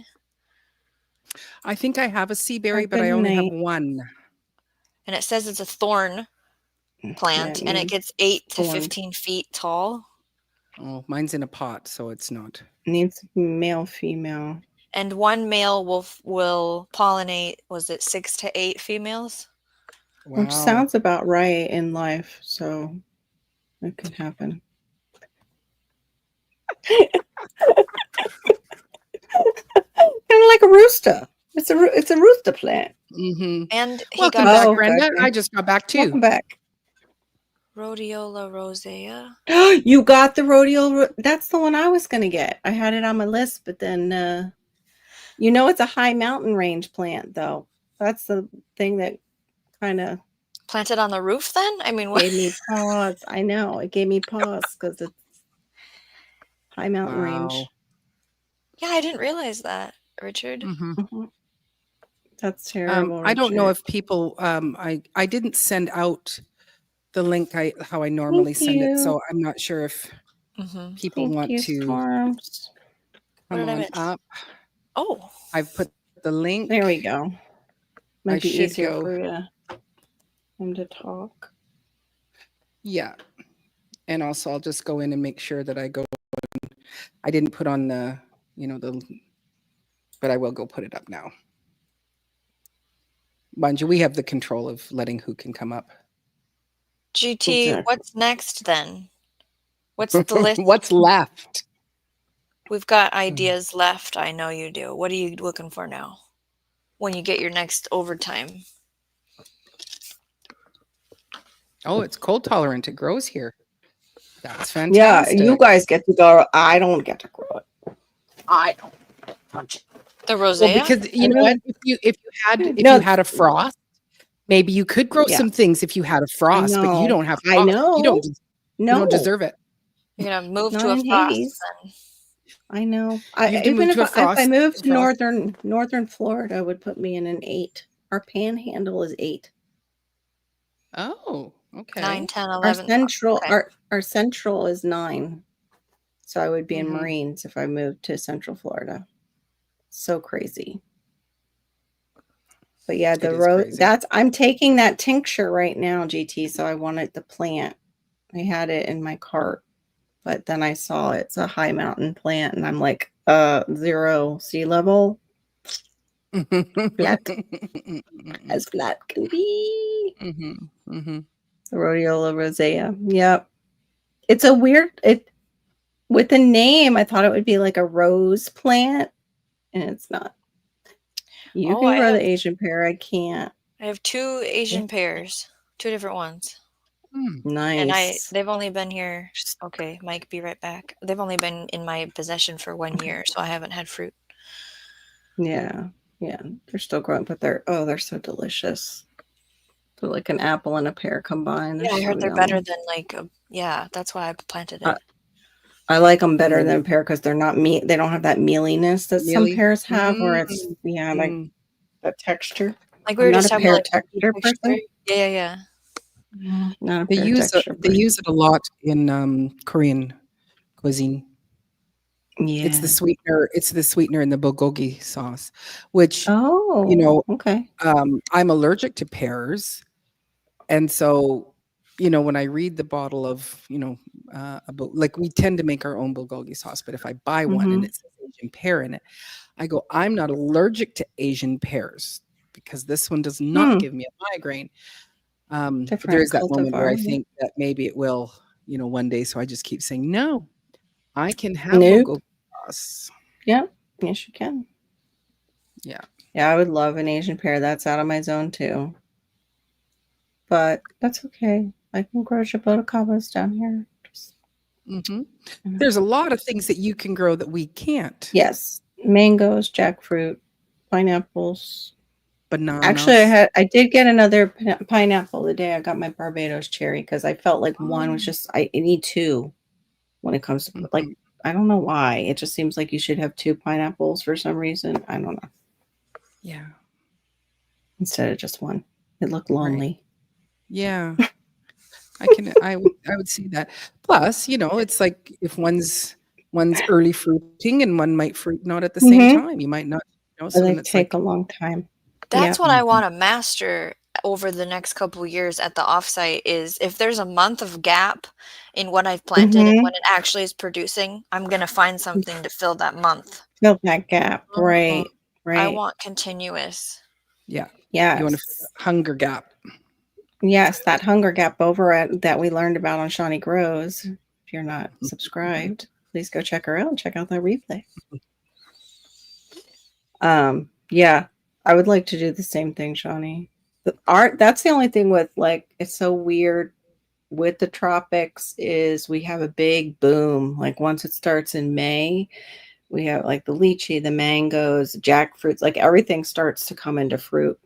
[SPEAKER 3] I think I have a seaberry, but I only have one.
[SPEAKER 5] And it says it's a thorn plant, and it gets 8 to 15 feet tall.
[SPEAKER 3] Oh, mine's in a pot, so it's not.
[SPEAKER 2] Needs male, female.
[SPEAKER 5] And one male will pollinate, was it 6 to 8 females?
[SPEAKER 3] Wow.
[SPEAKER 2] Which sounds about right in life, so it can happen. Kind of like a rooster. It's a rooster plant.
[SPEAKER 3] Mm-hmm.
[SPEAKER 5] And he
[SPEAKER 3] Welcome
[SPEAKER 5] got
[SPEAKER 3] back, Brenda.
[SPEAKER 2] okay.
[SPEAKER 3] I just got back too.
[SPEAKER 2] Welcome back.
[SPEAKER 5] Rhodiola rosea.
[SPEAKER 2] You got the rhodiola. That's the one I was going to get. I had it on my list, but then, it's a high mountain range plant, though. That's the thing that kind of
[SPEAKER 5] Planted on the roof then? I mean, what?
[SPEAKER 2] gave me pause. I know. It gave me pause because it's high mountain range.
[SPEAKER 5] Yeah, I didn't realize that, Richard.
[SPEAKER 3] Mm-hmm.
[SPEAKER 2] Mhm. That's terrible.
[SPEAKER 3] I don't know
[SPEAKER 2] Richard.
[SPEAKER 3] if people, I didn't send out the link how I normally
[SPEAKER 2] Thank
[SPEAKER 3] send it,
[SPEAKER 2] you.
[SPEAKER 3] so I'm not sure if people
[SPEAKER 2] Thank
[SPEAKER 3] want
[SPEAKER 2] you,
[SPEAKER 3] to
[SPEAKER 2] Storms.
[SPEAKER 5] What
[SPEAKER 3] come
[SPEAKER 5] did I
[SPEAKER 3] on
[SPEAKER 5] miss?
[SPEAKER 3] up.
[SPEAKER 5] Oh,
[SPEAKER 3] I've put the link.
[SPEAKER 2] There we go. Might
[SPEAKER 3] I
[SPEAKER 2] be
[SPEAKER 3] should
[SPEAKER 2] easier
[SPEAKER 3] go.
[SPEAKER 2] for him to talk.
[SPEAKER 3] Yeah. And also I'll just go in and make sure that I go. I didn't put on the, but I will go put it up now. Mind you, we have the control of letting who can come up.
[SPEAKER 5] GT,
[SPEAKER 2] Exactly.
[SPEAKER 5] what's next then? What's the list?
[SPEAKER 3] What's left?
[SPEAKER 5] We've got ideas left. I know you do. What are you looking for now? When you get your next overtime?
[SPEAKER 3] Oh, it's cold tolerant. It grows here. That's
[SPEAKER 2] Yeah,
[SPEAKER 3] fantastic.
[SPEAKER 2] you guys get to go. I don't get to grow it. I don't touch it.
[SPEAKER 5] The
[SPEAKER 3] Well,
[SPEAKER 5] rosea?
[SPEAKER 3] because you know what? If you
[SPEAKER 2] No,
[SPEAKER 3] had a frost, maybe you could grow
[SPEAKER 2] Yeah.
[SPEAKER 3] some things if you had a frost, but you
[SPEAKER 2] know.
[SPEAKER 3] don't have
[SPEAKER 2] I
[SPEAKER 3] frost.
[SPEAKER 2] know.
[SPEAKER 3] You
[SPEAKER 2] No,
[SPEAKER 3] don't deserve it.
[SPEAKER 5] You're gonna move
[SPEAKER 2] not
[SPEAKER 5] to a
[SPEAKER 2] in
[SPEAKER 5] frost
[SPEAKER 2] Hades.
[SPEAKER 5] then.
[SPEAKER 2] I know.
[SPEAKER 3] You have to
[SPEAKER 2] Even
[SPEAKER 3] move to a
[SPEAKER 2] if I
[SPEAKER 3] frost.
[SPEAKER 2] moved to
[SPEAKER 3] frost.
[SPEAKER 2] northern Florida, would put me in an 8. Our panhandle is 8.
[SPEAKER 3] Oh, okay.
[SPEAKER 5] 9, 10,
[SPEAKER 2] Our
[SPEAKER 5] 11.
[SPEAKER 2] central
[SPEAKER 5] Okay.
[SPEAKER 2] our central is 9. So I would be in
[SPEAKER 3] Mhm.
[SPEAKER 2] Marines if I moved to Central Florida. So crazy. But yeah,
[SPEAKER 3] It is crazy.
[SPEAKER 2] I'm taking that tincture right now, GT. So I wanted the plant. I had it in my cart, but then I saw it's a high mountain plant, and I'm like, 0 sea level, flat as flat can be.
[SPEAKER 3] Mhm, mhm.
[SPEAKER 2] The rhodiola rosea. Yep. It's a weird with the name, I thought it would be like a rose plant, and it's not. You
[SPEAKER 5] Oh,
[SPEAKER 2] can
[SPEAKER 5] I
[SPEAKER 2] grow
[SPEAKER 5] have
[SPEAKER 2] the Asian pear. I can't.
[SPEAKER 5] 2 Asian
[SPEAKER 2] Yeah.
[SPEAKER 5] pears, 2 different ones.
[SPEAKER 3] Mm.
[SPEAKER 5] And
[SPEAKER 2] Nice.
[SPEAKER 5] they've only been here. Okay, Mike, be right back. They've only been in my possession for 1 year, so I haven't had fruit.
[SPEAKER 2] Yeah. Yeah. They're still growing, but they're so delicious. They're like an apple and a pear combined. They're
[SPEAKER 5] Yeah, I
[SPEAKER 2] so
[SPEAKER 5] heard they're better
[SPEAKER 2] yummy.
[SPEAKER 5] than like yeah, that's why I planted it.
[SPEAKER 2] I like them better
[SPEAKER 3] Mm.
[SPEAKER 2] than pear because they're not they don't have that mealiness that some
[SPEAKER 3] Mealy?
[SPEAKER 2] pears have, where it's like
[SPEAKER 3] Mm.
[SPEAKER 2] that texture.
[SPEAKER 5] Like we
[SPEAKER 2] I'm
[SPEAKER 5] were
[SPEAKER 2] not
[SPEAKER 5] just
[SPEAKER 2] a
[SPEAKER 5] talking
[SPEAKER 2] pear
[SPEAKER 5] about like
[SPEAKER 2] texture
[SPEAKER 5] texture.
[SPEAKER 2] person.
[SPEAKER 5] Yeah.
[SPEAKER 2] Not a
[SPEAKER 3] They
[SPEAKER 2] pear
[SPEAKER 3] use
[SPEAKER 2] texture
[SPEAKER 3] they
[SPEAKER 2] person.
[SPEAKER 3] use it a lot in Korean cuisine.
[SPEAKER 2] Yeah.
[SPEAKER 3] It's the sweetener in the bulgogi sauce, which
[SPEAKER 2] Oh, okay.
[SPEAKER 3] I'm allergic to pears, and so when I read the bottle of about, like, we tend to make our own bulgogi sauce, but if I buy one and
[SPEAKER 2] Mm-hmm.
[SPEAKER 3] it says Asian pear in it, I go, I'm not allergic to Asian pears because this one does not give me a migraine. But there
[SPEAKER 2] Different
[SPEAKER 3] is that moment where I
[SPEAKER 2] cultivar. Yeah.
[SPEAKER 3] think that maybe it will, one day. So I just keep saying, no, I can have
[SPEAKER 2] Nope.
[SPEAKER 3] bulgogi sauce.
[SPEAKER 2] Yep. Yes, you can.
[SPEAKER 3] Yeah.
[SPEAKER 2] Yeah, I would love an Asian pear. That's out of my zone too. But that's okay. I can grow jaboticabas down here.
[SPEAKER 3] Mhm. There's a lot of things that you can grow that we can't.
[SPEAKER 2] Yes. Mangoes, jackfruit, pineapples.
[SPEAKER 3] Bananas.
[SPEAKER 2] Actually, I did get another pineapple the day I got my Barbados cherry because I felt like one was just, I need 2 when it comes to, like, I don't know why. It just seems like you should have 2 pineapples for some reason. I don't know.
[SPEAKER 3] Yeah.
[SPEAKER 2] Instead of just 1. It looked lonely.
[SPEAKER 3] Yeah. I would see that. Plus, it's like if one's early fruiting and one might fruit not at the same time. You might not, so
[SPEAKER 2] They
[SPEAKER 3] then it's
[SPEAKER 2] take
[SPEAKER 3] like,
[SPEAKER 2] a long time.
[SPEAKER 5] That's
[SPEAKER 2] Yeah.
[SPEAKER 5] what I want to master over the next couple years at the offsite is if there's a month of gap in what I've planted and when it actually is producing, I'm going to find something to fill that month.
[SPEAKER 2] Fill that gap. Right.
[SPEAKER 5] I want continuous.
[SPEAKER 3] yeah.
[SPEAKER 2] Yes.
[SPEAKER 3] You want to fill that hunger gap.
[SPEAKER 2] Yes, that hunger gap that we learned about on Shawnee Grows. If you're not subscribed, please go check her out and check out that replay. Yeah, I would like to do the same thing, Shawnee. The art, that's the only thing with, like, it's so weird with the tropics is we have a big boom. Like once it starts in May, we have like the lychee, the mangoes, jackfruits, like everything starts to come into fruit.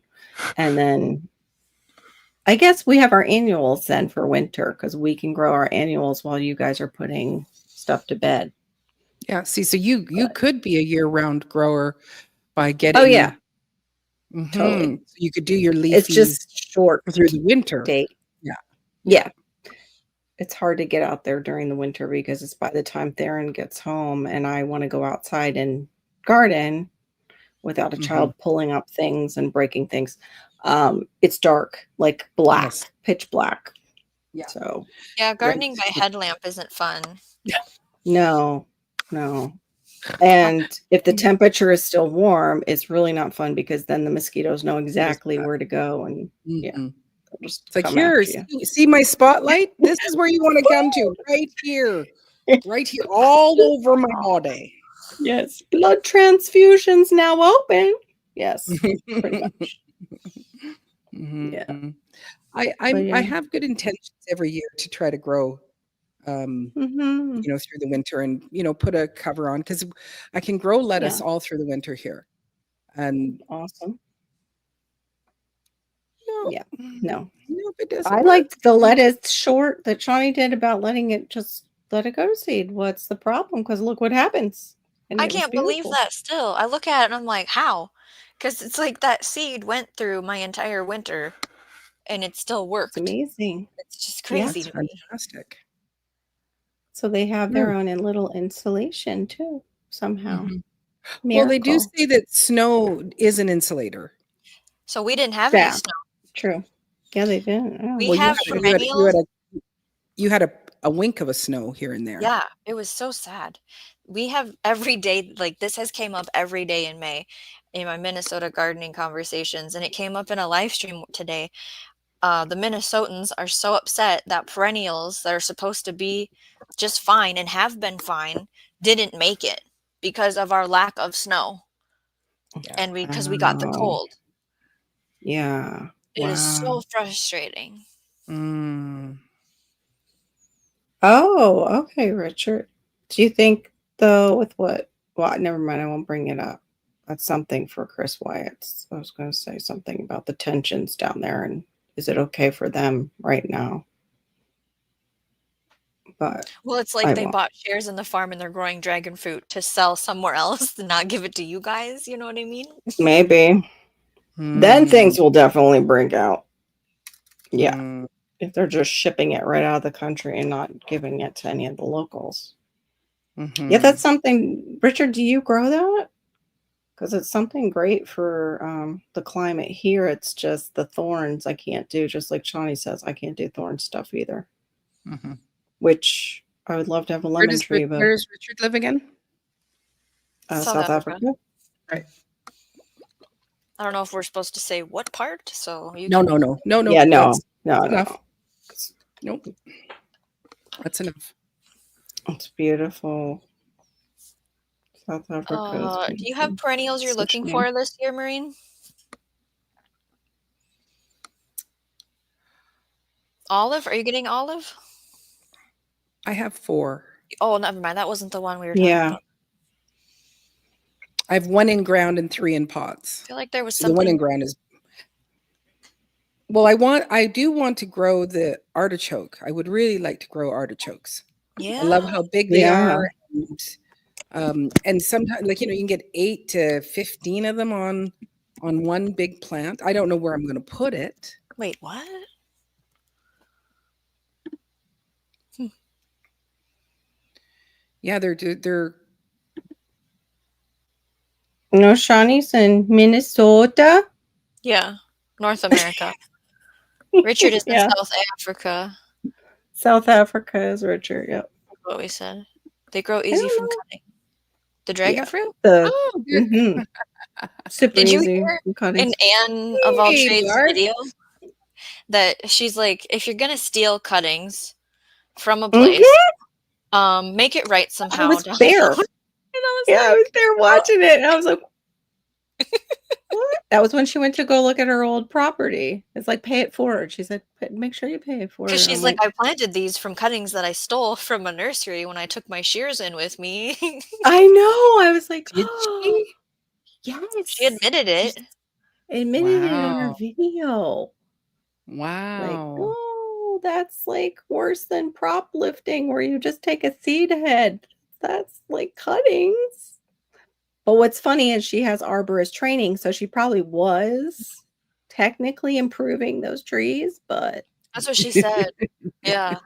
[SPEAKER 2] And then I guess we have our annuals then for winter because we can grow our annuals while you guys are putting stuff to bed.
[SPEAKER 3] Yeah. See, so you could be a year-round grower by getting.
[SPEAKER 2] Oh yeah,
[SPEAKER 3] Mhm.
[SPEAKER 2] totally.
[SPEAKER 3] So you could do your leafies
[SPEAKER 2] It's just short
[SPEAKER 3] through the winter.
[SPEAKER 2] date.
[SPEAKER 3] Yeah.
[SPEAKER 2] Yeah. It's hard to get out there during the winter because it's by the time Theron gets home and I want to go outside and garden without a child pulling up things and breaking things. It's dark, like black,
[SPEAKER 3] Yes.
[SPEAKER 2] pitch black.
[SPEAKER 3] Yeah.
[SPEAKER 2] So
[SPEAKER 5] Yeah, gardening by headlamp isn't fun.
[SPEAKER 2] no. And if the temperature is still warm, it's really not fun because then the mosquitoes know exactly where to go, and yeah,
[SPEAKER 3] Mhm.
[SPEAKER 2] they'll just
[SPEAKER 3] It's like,
[SPEAKER 2] come
[SPEAKER 3] here,
[SPEAKER 2] after you.
[SPEAKER 3] see my spotlight? This is where you want to come to, right here. Right here, all over my body.
[SPEAKER 2] Yes, blood transfusions now open. Yes, pretty much. Yeah,
[SPEAKER 3] Mhm. I
[SPEAKER 2] but
[SPEAKER 3] I
[SPEAKER 2] yeah.
[SPEAKER 3] have good intentions every year to try to grow,
[SPEAKER 2] Mhm.
[SPEAKER 3] through the winter and, put a cover on because I can grow lettuce
[SPEAKER 2] Yeah,
[SPEAKER 3] all through the winter here. And
[SPEAKER 2] awesome.
[SPEAKER 3] no,
[SPEAKER 2] Yeah, no.
[SPEAKER 3] no, if it doesn't
[SPEAKER 2] I
[SPEAKER 3] work.
[SPEAKER 2] liked the lettuce short that Shawnee did about letting it just let it go to seed. What's the problem? Because look what happens. And
[SPEAKER 5] I
[SPEAKER 2] it was
[SPEAKER 5] can't believe
[SPEAKER 2] beautiful.
[SPEAKER 5] that still. I look at it and I'm like, how? Because it's like that seed went through my entire winter and it still
[SPEAKER 2] It's
[SPEAKER 5] worked.
[SPEAKER 2] amazing.
[SPEAKER 5] It's just
[SPEAKER 2] Yeah.
[SPEAKER 5] crazy
[SPEAKER 3] That's
[SPEAKER 5] to me.
[SPEAKER 3] fantastic.
[SPEAKER 2] So they have
[SPEAKER 3] Mm,
[SPEAKER 2] their own in little insulation too, somehow.
[SPEAKER 3] mhm. Well, they do
[SPEAKER 2] Miracle.
[SPEAKER 3] say that snow is an insulator.
[SPEAKER 5] So we didn't have any
[SPEAKER 2] Yeah,
[SPEAKER 5] snow.
[SPEAKER 2] true. Yeah, they did. Oh,
[SPEAKER 5] We
[SPEAKER 3] Well,
[SPEAKER 2] well,
[SPEAKER 5] have
[SPEAKER 2] shoot.
[SPEAKER 3] you had a wink of a snow here and there.
[SPEAKER 5] Yeah, it was so sad. We have every day, like this has came up every day in May in my Minnesota gardening conversations, and it came up in a live stream today. The Minnesotans are so upset that perennials that are supposed to be just fine and have been fine didn't make it because of our lack of snow
[SPEAKER 3] Yeah.
[SPEAKER 5] and because we got the
[SPEAKER 2] Wow.
[SPEAKER 5] cold.
[SPEAKER 2] Yeah.
[SPEAKER 5] It is so
[SPEAKER 2] Wow.
[SPEAKER 5] frustrating.
[SPEAKER 3] Mm.
[SPEAKER 2] Oh, okay, Richard. Do you think though with what well, never mind, I won't bring it up. That's something for Chris Wyatt's. I was gonna say something about the tensions down there and is it okay for them right now? But
[SPEAKER 5] Well, it's like
[SPEAKER 2] I
[SPEAKER 5] they
[SPEAKER 2] won't.
[SPEAKER 5] bought shares in the farm and they're growing dragon fruit to sell somewhere else and not give it to you guys. You know what I mean?
[SPEAKER 2] Maybe. Then
[SPEAKER 3] Mm.
[SPEAKER 2] things will definitely break out. Yeah.
[SPEAKER 3] Mm.
[SPEAKER 2] If they're just shipping it right out of the country and not giving it to any of the locals. Yeah,
[SPEAKER 3] Mhm.
[SPEAKER 2] that's something. Richard, do you grow that? Because it's something great for the climate here. It's just the thorns I can't do. Just like Shawnee says, I can't do thorn stuff either.
[SPEAKER 3] Mhm.
[SPEAKER 2] Which I would love to have a
[SPEAKER 3] Where
[SPEAKER 2] lemon
[SPEAKER 3] does
[SPEAKER 2] tree, but
[SPEAKER 3] Richard live again?
[SPEAKER 5] South
[SPEAKER 2] South
[SPEAKER 5] Africa.
[SPEAKER 2] Africa.
[SPEAKER 3] Right.
[SPEAKER 5] I don't know if we're supposed to say what part, so you
[SPEAKER 3] No,
[SPEAKER 5] can.
[SPEAKER 3] no, no, no, no.
[SPEAKER 2] Yeah, no,
[SPEAKER 3] That's
[SPEAKER 2] no,
[SPEAKER 3] enough.
[SPEAKER 2] no.
[SPEAKER 3] Nope. That's enough.
[SPEAKER 2] It's beautiful. South Africa is
[SPEAKER 5] Do you have
[SPEAKER 2] beautiful.
[SPEAKER 5] perennials you're
[SPEAKER 2] Such a
[SPEAKER 5] looking
[SPEAKER 2] name.
[SPEAKER 5] for this year, Maureen? Olive? Are you getting olive?
[SPEAKER 3] I have 4.
[SPEAKER 5] Oh, never mind. That wasn't the one we were talking
[SPEAKER 2] Yeah.
[SPEAKER 5] about.
[SPEAKER 3] I have 1 in ground and 3 in pots.
[SPEAKER 5] I feel like there was
[SPEAKER 3] The 1 in
[SPEAKER 5] something.
[SPEAKER 3] ground is well, I do want to grow the artichoke. I would really like to grow artichokes. I love
[SPEAKER 5] Yeah.
[SPEAKER 3] how big they
[SPEAKER 2] Yeah.
[SPEAKER 3] are, and sometimes, like, you can get 8 to 15 of them on one big plant. I don't know where I'm gonna put it.
[SPEAKER 5] Wait, what?
[SPEAKER 3] Yeah, they're
[SPEAKER 2] No, Shawnee's in Minnesota.
[SPEAKER 5] Yeah. North America. Richard is in
[SPEAKER 2] Yeah.
[SPEAKER 5] South Africa.
[SPEAKER 2] South Africa is Richard. Yep.
[SPEAKER 5] That's what we said. They grow
[SPEAKER 2] I
[SPEAKER 5] easy
[SPEAKER 2] don't
[SPEAKER 5] from
[SPEAKER 2] know.
[SPEAKER 5] cutting. The dragon
[SPEAKER 2] Yeah.
[SPEAKER 5] fruit?
[SPEAKER 2] The
[SPEAKER 3] Oh, good.
[SPEAKER 2] mhm. Super
[SPEAKER 5] Did you
[SPEAKER 2] easy
[SPEAKER 5] hear
[SPEAKER 2] cutting.
[SPEAKER 5] in Anne of all
[SPEAKER 3] Hey,
[SPEAKER 5] trades
[SPEAKER 3] Bart.
[SPEAKER 5] video that she's like, if you're gonna steal cuttings from a
[SPEAKER 2] Mhm.
[SPEAKER 5] place, make it right
[SPEAKER 2] I
[SPEAKER 5] somehow.
[SPEAKER 2] was
[SPEAKER 5] Download.
[SPEAKER 2] there.
[SPEAKER 5] And I was
[SPEAKER 2] Yeah, I
[SPEAKER 5] like,
[SPEAKER 2] was there watching it. And I was like, what? That was when she went to go look at her old property. It's like, pay it forward. She said, make sure you pay it forward.
[SPEAKER 5] because
[SPEAKER 2] And
[SPEAKER 5] she's
[SPEAKER 2] I'm
[SPEAKER 5] like,
[SPEAKER 2] like,
[SPEAKER 5] I planted these from cuttings that I stole from a nursery when I took my shears in with me.
[SPEAKER 2] I know. I was like,
[SPEAKER 3] Did
[SPEAKER 2] oh,
[SPEAKER 3] she?
[SPEAKER 2] yes.
[SPEAKER 5] She admitted
[SPEAKER 2] She
[SPEAKER 5] it.
[SPEAKER 2] admitted it on her
[SPEAKER 3] Wow.
[SPEAKER 2] video. Like,
[SPEAKER 3] Wow.
[SPEAKER 2] oh, that's like worse than prop lifting where you just take a seed head. That's like cuttings. But what's funny is she has arborist training, so she probably was technically improving those trees, but
[SPEAKER 5] That's what she said. Yeah.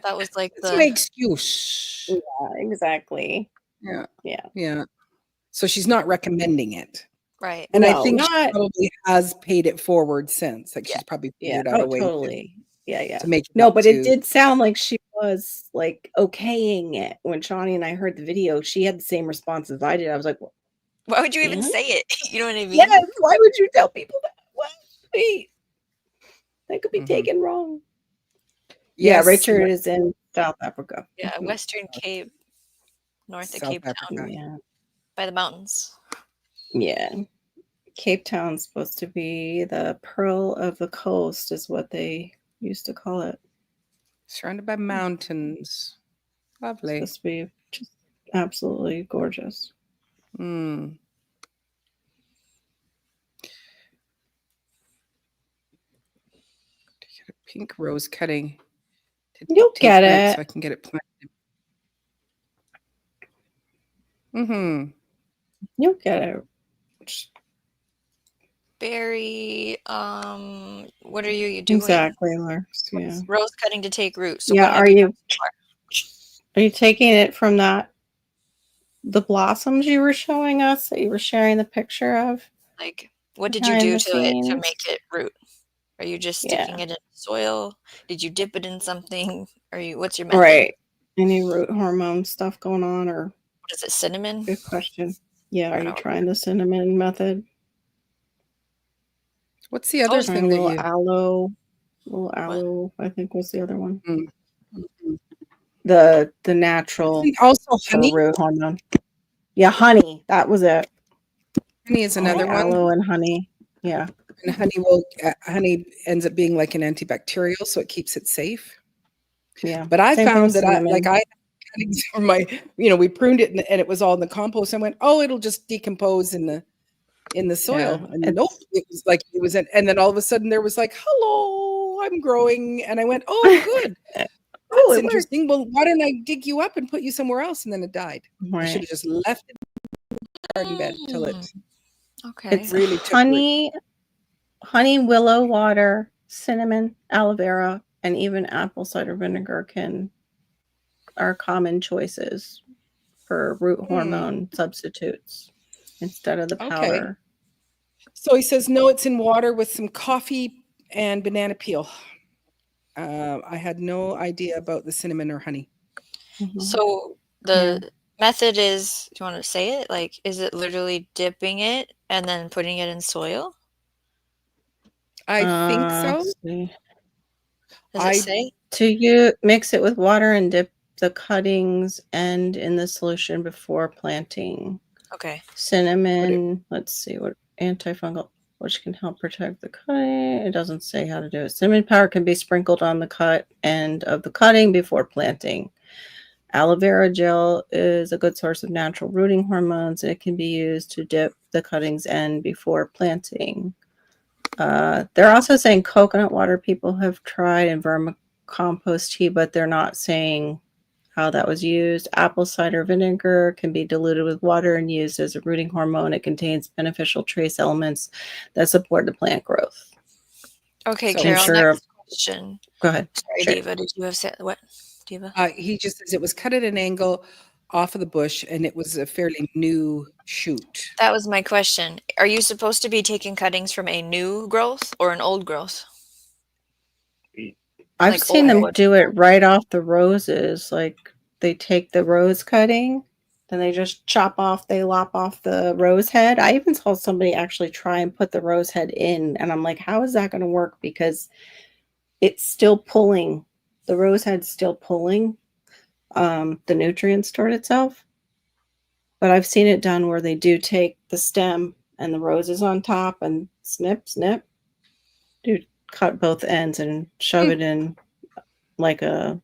[SPEAKER 5] That was like
[SPEAKER 3] It's an
[SPEAKER 5] the
[SPEAKER 3] excuse.
[SPEAKER 2] yeah, exactly.
[SPEAKER 3] Yeah.
[SPEAKER 2] Yeah.
[SPEAKER 3] Yeah. So she's not recommending it.
[SPEAKER 5] right.
[SPEAKER 3] And I
[SPEAKER 2] No,
[SPEAKER 3] think she
[SPEAKER 2] not
[SPEAKER 3] probably has paid it forward since. Like,
[SPEAKER 5] Yeah.
[SPEAKER 3] she's probably
[SPEAKER 2] yeah.
[SPEAKER 3] figured out
[SPEAKER 2] Oh,
[SPEAKER 3] a way to
[SPEAKER 2] totally. Yeah.
[SPEAKER 3] to make it
[SPEAKER 2] No,
[SPEAKER 3] up
[SPEAKER 2] but it
[SPEAKER 3] to.
[SPEAKER 2] did sound like she was like okaying it. When Shawnee and I heard the video, she had the same response as I did. I was like, well,
[SPEAKER 5] Why would you even
[SPEAKER 2] and?
[SPEAKER 5] say it? You know what I mean?
[SPEAKER 2] Yes, why would you tell people that? What? Wait, that could be
[SPEAKER 3] Mhm.
[SPEAKER 2] taken wrong. Yeah,
[SPEAKER 3] Yes,
[SPEAKER 2] Richard is in South Africa.
[SPEAKER 5] Yeah,
[SPEAKER 2] Mhm.
[SPEAKER 5] Western Cape, north of
[SPEAKER 3] South
[SPEAKER 5] Cape Town,
[SPEAKER 3] Africa.
[SPEAKER 2] Yeah.
[SPEAKER 5] by the mountains.
[SPEAKER 2] Yeah. Cape Town's supposed to be the pearl of the coast, is what they used to call it.
[SPEAKER 3] Surrounded by mountains. Lovely.
[SPEAKER 2] Supposed to be just absolutely gorgeous.
[SPEAKER 3] Mm. Get a pink rose cutting to
[SPEAKER 2] You'll
[SPEAKER 3] take
[SPEAKER 2] get
[SPEAKER 3] root
[SPEAKER 2] it.
[SPEAKER 3] so I can get it planted. Mm-hmm.
[SPEAKER 2] You'll get it.
[SPEAKER 5] Berry, what are you doing?
[SPEAKER 2] Exactly, Lars. Yeah.
[SPEAKER 5] Rose cutting to take root. So
[SPEAKER 2] Yeah.
[SPEAKER 5] what have
[SPEAKER 2] Are
[SPEAKER 5] you
[SPEAKER 2] you
[SPEAKER 5] done so far?
[SPEAKER 2] are you taking it from the blossoms you were showing us that you were sharing the picture of
[SPEAKER 5] Like, what did you
[SPEAKER 2] behind
[SPEAKER 5] do
[SPEAKER 2] the
[SPEAKER 5] to it to
[SPEAKER 2] scenes?
[SPEAKER 5] make it root? Are you just
[SPEAKER 2] Yeah.
[SPEAKER 5] sticking it in soil? Did you dip it in something? What's your method?
[SPEAKER 2] Right. Any root hormone stuff going on, or
[SPEAKER 5] What is it, cinnamon?
[SPEAKER 2] good question. Yeah, are you
[SPEAKER 5] No.
[SPEAKER 2] trying the cinnamon method?
[SPEAKER 3] What's the other
[SPEAKER 2] Trying a
[SPEAKER 3] thing that
[SPEAKER 2] little
[SPEAKER 3] you?
[SPEAKER 2] aloe, I think was the other one.
[SPEAKER 3] Mm. Mhm.
[SPEAKER 2] The natural
[SPEAKER 3] Isn't also honey?
[SPEAKER 2] root hormone. Yeah, honey. That was it.
[SPEAKER 3] Honey is another one.
[SPEAKER 2] Aloe and honey. Yeah.
[SPEAKER 3] And honey ends up being like an antibacterial, so it keeps it safe.
[SPEAKER 2] Yeah.
[SPEAKER 3] But I
[SPEAKER 2] Same thing
[SPEAKER 3] found
[SPEAKER 2] with
[SPEAKER 3] that I
[SPEAKER 2] cinnamon.
[SPEAKER 3] cuttings from my, we pruned it and it was all in the compost. I went, oh, it'll just decompose in the soil.
[SPEAKER 2] Yeah,
[SPEAKER 3] And nope, it was like and then all of a sudden there was like, hello, I'm growing. And I went, oh, good.
[SPEAKER 2] Oh,
[SPEAKER 3] That's
[SPEAKER 2] it worked.
[SPEAKER 3] interesting. Well, why didn't I dig you up and put you somewhere else? And then it died. I should
[SPEAKER 2] Right.
[SPEAKER 3] have just left it in the garden bed till it
[SPEAKER 5] Okay.
[SPEAKER 2] It's
[SPEAKER 3] really took root.
[SPEAKER 2] honey, willow water, cinnamon, aloe vera, and even apple cider vinegar are common choices for root hormone substitutes instead of the
[SPEAKER 3] Okay.
[SPEAKER 2] powder.
[SPEAKER 3] So he says, no, it's in water with some coffee and banana peel. I had no idea about the cinnamon or honey.
[SPEAKER 2] Mhm.
[SPEAKER 5] So the method is, do you want to say it? Like, is it literally dipping it and then putting it in soil?
[SPEAKER 3] I think so.
[SPEAKER 2] Let's see.
[SPEAKER 5] Does it say?
[SPEAKER 2] You mix it with water and dip the cuttings end in the solution before planting.
[SPEAKER 5] Okay.
[SPEAKER 2] Cinnamon, let's see what antifungal, which can help protect the cutting. It doesn't say how to do it. Cinnamon powder can be sprinkled on the cut end of the cutting before planting. Aloe vera gel is a good source of natural rooting hormones. It can be used to dip the cuttings end before planting. They're also saying coconut water people have tried and vermicompost tea, but they're not saying how that was used. Apple cider vinegar can be diluted with water and used as a rooting hormone. It contains beneficial trace elements that support the plant growth.
[SPEAKER 5] Okay,
[SPEAKER 3] So-
[SPEAKER 5] Carol,
[SPEAKER 2] Sure.
[SPEAKER 5] next question.
[SPEAKER 2] Go ahead.
[SPEAKER 5] Sorry,
[SPEAKER 2] Sure.
[SPEAKER 5] Diva, did you have said what? Diva?
[SPEAKER 3] He just says it was cut at an angle off of the bush and it was a fairly new shoot.
[SPEAKER 5] That was my question. Are you supposed to be taking cuttings from a new growth or an old growth?
[SPEAKER 2] I've
[SPEAKER 5] Like
[SPEAKER 2] seen them
[SPEAKER 5] old.
[SPEAKER 2] do it right off the roses. Like they take the rose cutting, then they just lop off the rose head. I even saw somebody actually try and put the rose head in, and I'm like, how is that going to work? Because it's still pulling, the rose head's still pulling the nutrients toward itself. But I've seen it done where they do take the stem and the roses on top and snip, cut both ends and shove it in like a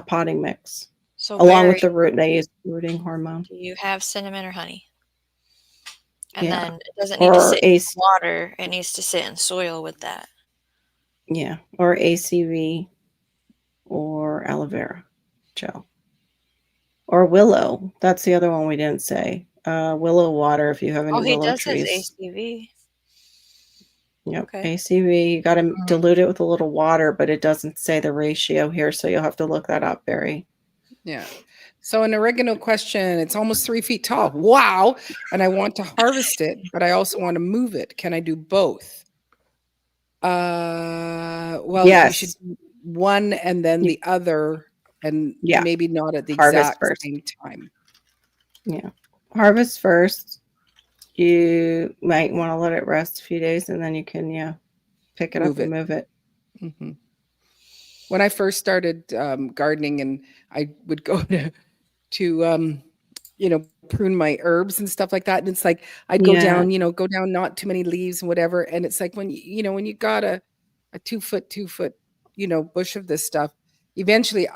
[SPEAKER 2] potting mix.
[SPEAKER 5] So
[SPEAKER 2] Along with
[SPEAKER 5] Barry,
[SPEAKER 2] the root, they use rooting hormone.
[SPEAKER 5] do you have cinnamon or honey? And
[SPEAKER 2] Yeah.
[SPEAKER 5] then it doesn't need to
[SPEAKER 2] Or
[SPEAKER 5] sit in water. It needs to sit in soil with that.
[SPEAKER 2] Yeah, or ACV or aloe vera gel. Or willow. That's the other one we didn't say. Willow water if you have any
[SPEAKER 5] Oh, he
[SPEAKER 2] willow
[SPEAKER 5] does
[SPEAKER 2] trees.
[SPEAKER 5] his ACV.
[SPEAKER 2] Yep,
[SPEAKER 5] Okay.
[SPEAKER 2] ACV. You got to dilute it with a little water, but it doesn't say the ratio here, so you'll have to look that up, Barry.
[SPEAKER 3] Yeah. So an oregano question, it's almost 3 feet tall. Wow. And I want to harvest it, but I also want to move it. Can I do both? Well,
[SPEAKER 2] Yes.
[SPEAKER 3] one and then the other, and
[SPEAKER 2] Yeah.
[SPEAKER 3] maybe not at the
[SPEAKER 2] Harvest
[SPEAKER 3] exact
[SPEAKER 2] first.
[SPEAKER 3] same time.
[SPEAKER 2] Yeah. Harvest first. You might want to let it rest a few days and then you can, pick it up and move it.
[SPEAKER 3] Mhm. When I first started gardening, and I would go to prune my herbs and stuff like that, and it's like I'd go
[SPEAKER 2] Yeah.
[SPEAKER 3] down, not too many leaves and whatever, and it's like when you got a 2-foot bush of this stuff, eventually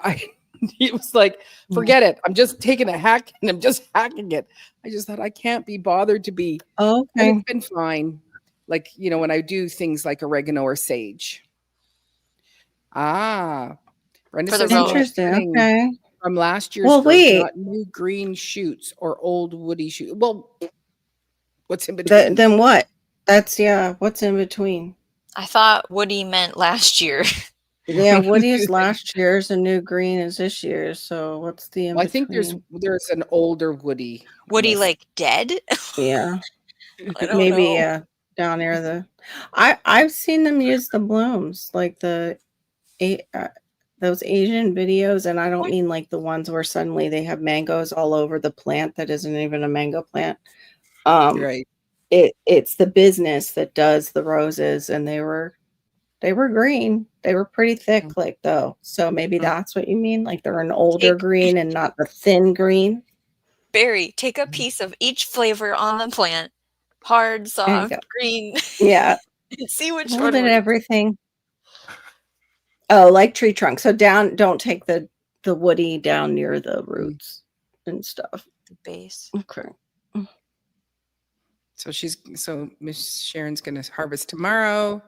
[SPEAKER 3] it was like, forget it, I'm just taking a hack and I'm just hacking it. I just thought I can't be bothered to be, and
[SPEAKER 2] Okay.
[SPEAKER 3] it's been fine. Like, when I do things like oregano or sage. Brenda
[SPEAKER 5] For the
[SPEAKER 3] says no
[SPEAKER 5] rose.
[SPEAKER 2] Interesting.
[SPEAKER 3] shedding
[SPEAKER 2] Okay.
[SPEAKER 3] from last year's
[SPEAKER 2] Well,
[SPEAKER 3] growth,
[SPEAKER 2] wait.
[SPEAKER 3] not new green shoots or old woody shoots. Well, what's in between?
[SPEAKER 2] Then what? That's what's in between?
[SPEAKER 5] I thought Woody meant last year.
[SPEAKER 2] Yeah, Woody is last year's and new green is this year's. So what's the in
[SPEAKER 3] Well, I
[SPEAKER 2] between?
[SPEAKER 3] think there's an older woody.
[SPEAKER 5] Woody like dead?
[SPEAKER 2] Yeah.
[SPEAKER 5] I don't
[SPEAKER 2] Maybe
[SPEAKER 5] know.
[SPEAKER 2] down near the I've seen them use the blooms like those Asian videos, and I don't mean like the ones where suddenly they have mangoes all over the plant that isn't even a mango plant.
[SPEAKER 3] Right.
[SPEAKER 2] It's the business that does the roses, and they were green. They were pretty thick, though. So maybe that's what you mean. Like they're an older green and not the thin green.
[SPEAKER 5] Barry, take a piece of each flavor on the plant. Hard, soft, green.
[SPEAKER 2] Yeah.
[SPEAKER 5] See which
[SPEAKER 2] A
[SPEAKER 5] one
[SPEAKER 2] little bit of
[SPEAKER 5] works.
[SPEAKER 2] everything. Oh, like tree trunk. So don't take the woody down near the roots and stuff.
[SPEAKER 5] The base.
[SPEAKER 2] Okay.
[SPEAKER 3] So Miss Sharon's going to harvest tomorrow.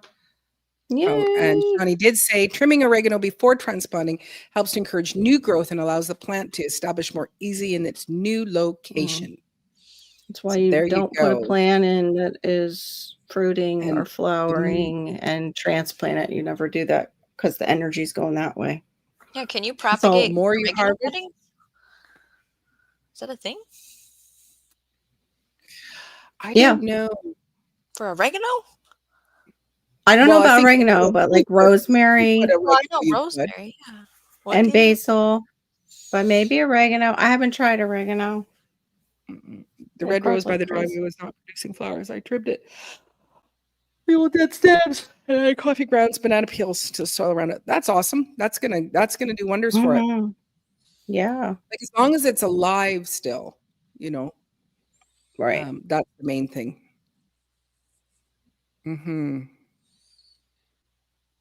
[SPEAKER 2] Yeah.
[SPEAKER 3] Oh, and Shawnee did say trimming oregano before transplanting helps to encourage new growth and allows the plant to establish more easy in its new location.
[SPEAKER 2] That's why you don't put a plant in that is fruiting or flowering and transplant it. You never do that because the energy's going that way.
[SPEAKER 5] Yeah, can you propagate
[SPEAKER 3] more you harvest?
[SPEAKER 5] Cuttings? Is that a thing?
[SPEAKER 3] I don't know.
[SPEAKER 5] For oregano?
[SPEAKER 2] I don't know about oregano, but like rosemary.
[SPEAKER 5] Well, I know rosemary, yeah.
[SPEAKER 2] And basil, but maybe oregano. I haven't tried oregano.
[SPEAKER 3] The red rose by the driveway was not producing flowers. I trimmed it. The old dead stems, coffee grounds, banana peels to soil around it. That's awesome. That's gonna do wonders for it.
[SPEAKER 2] Yeah.
[SPEAKER 3] Like as long as it's alive still,
[SPEAKER 2] Right.
[SPEAKER 3] That's the main thing.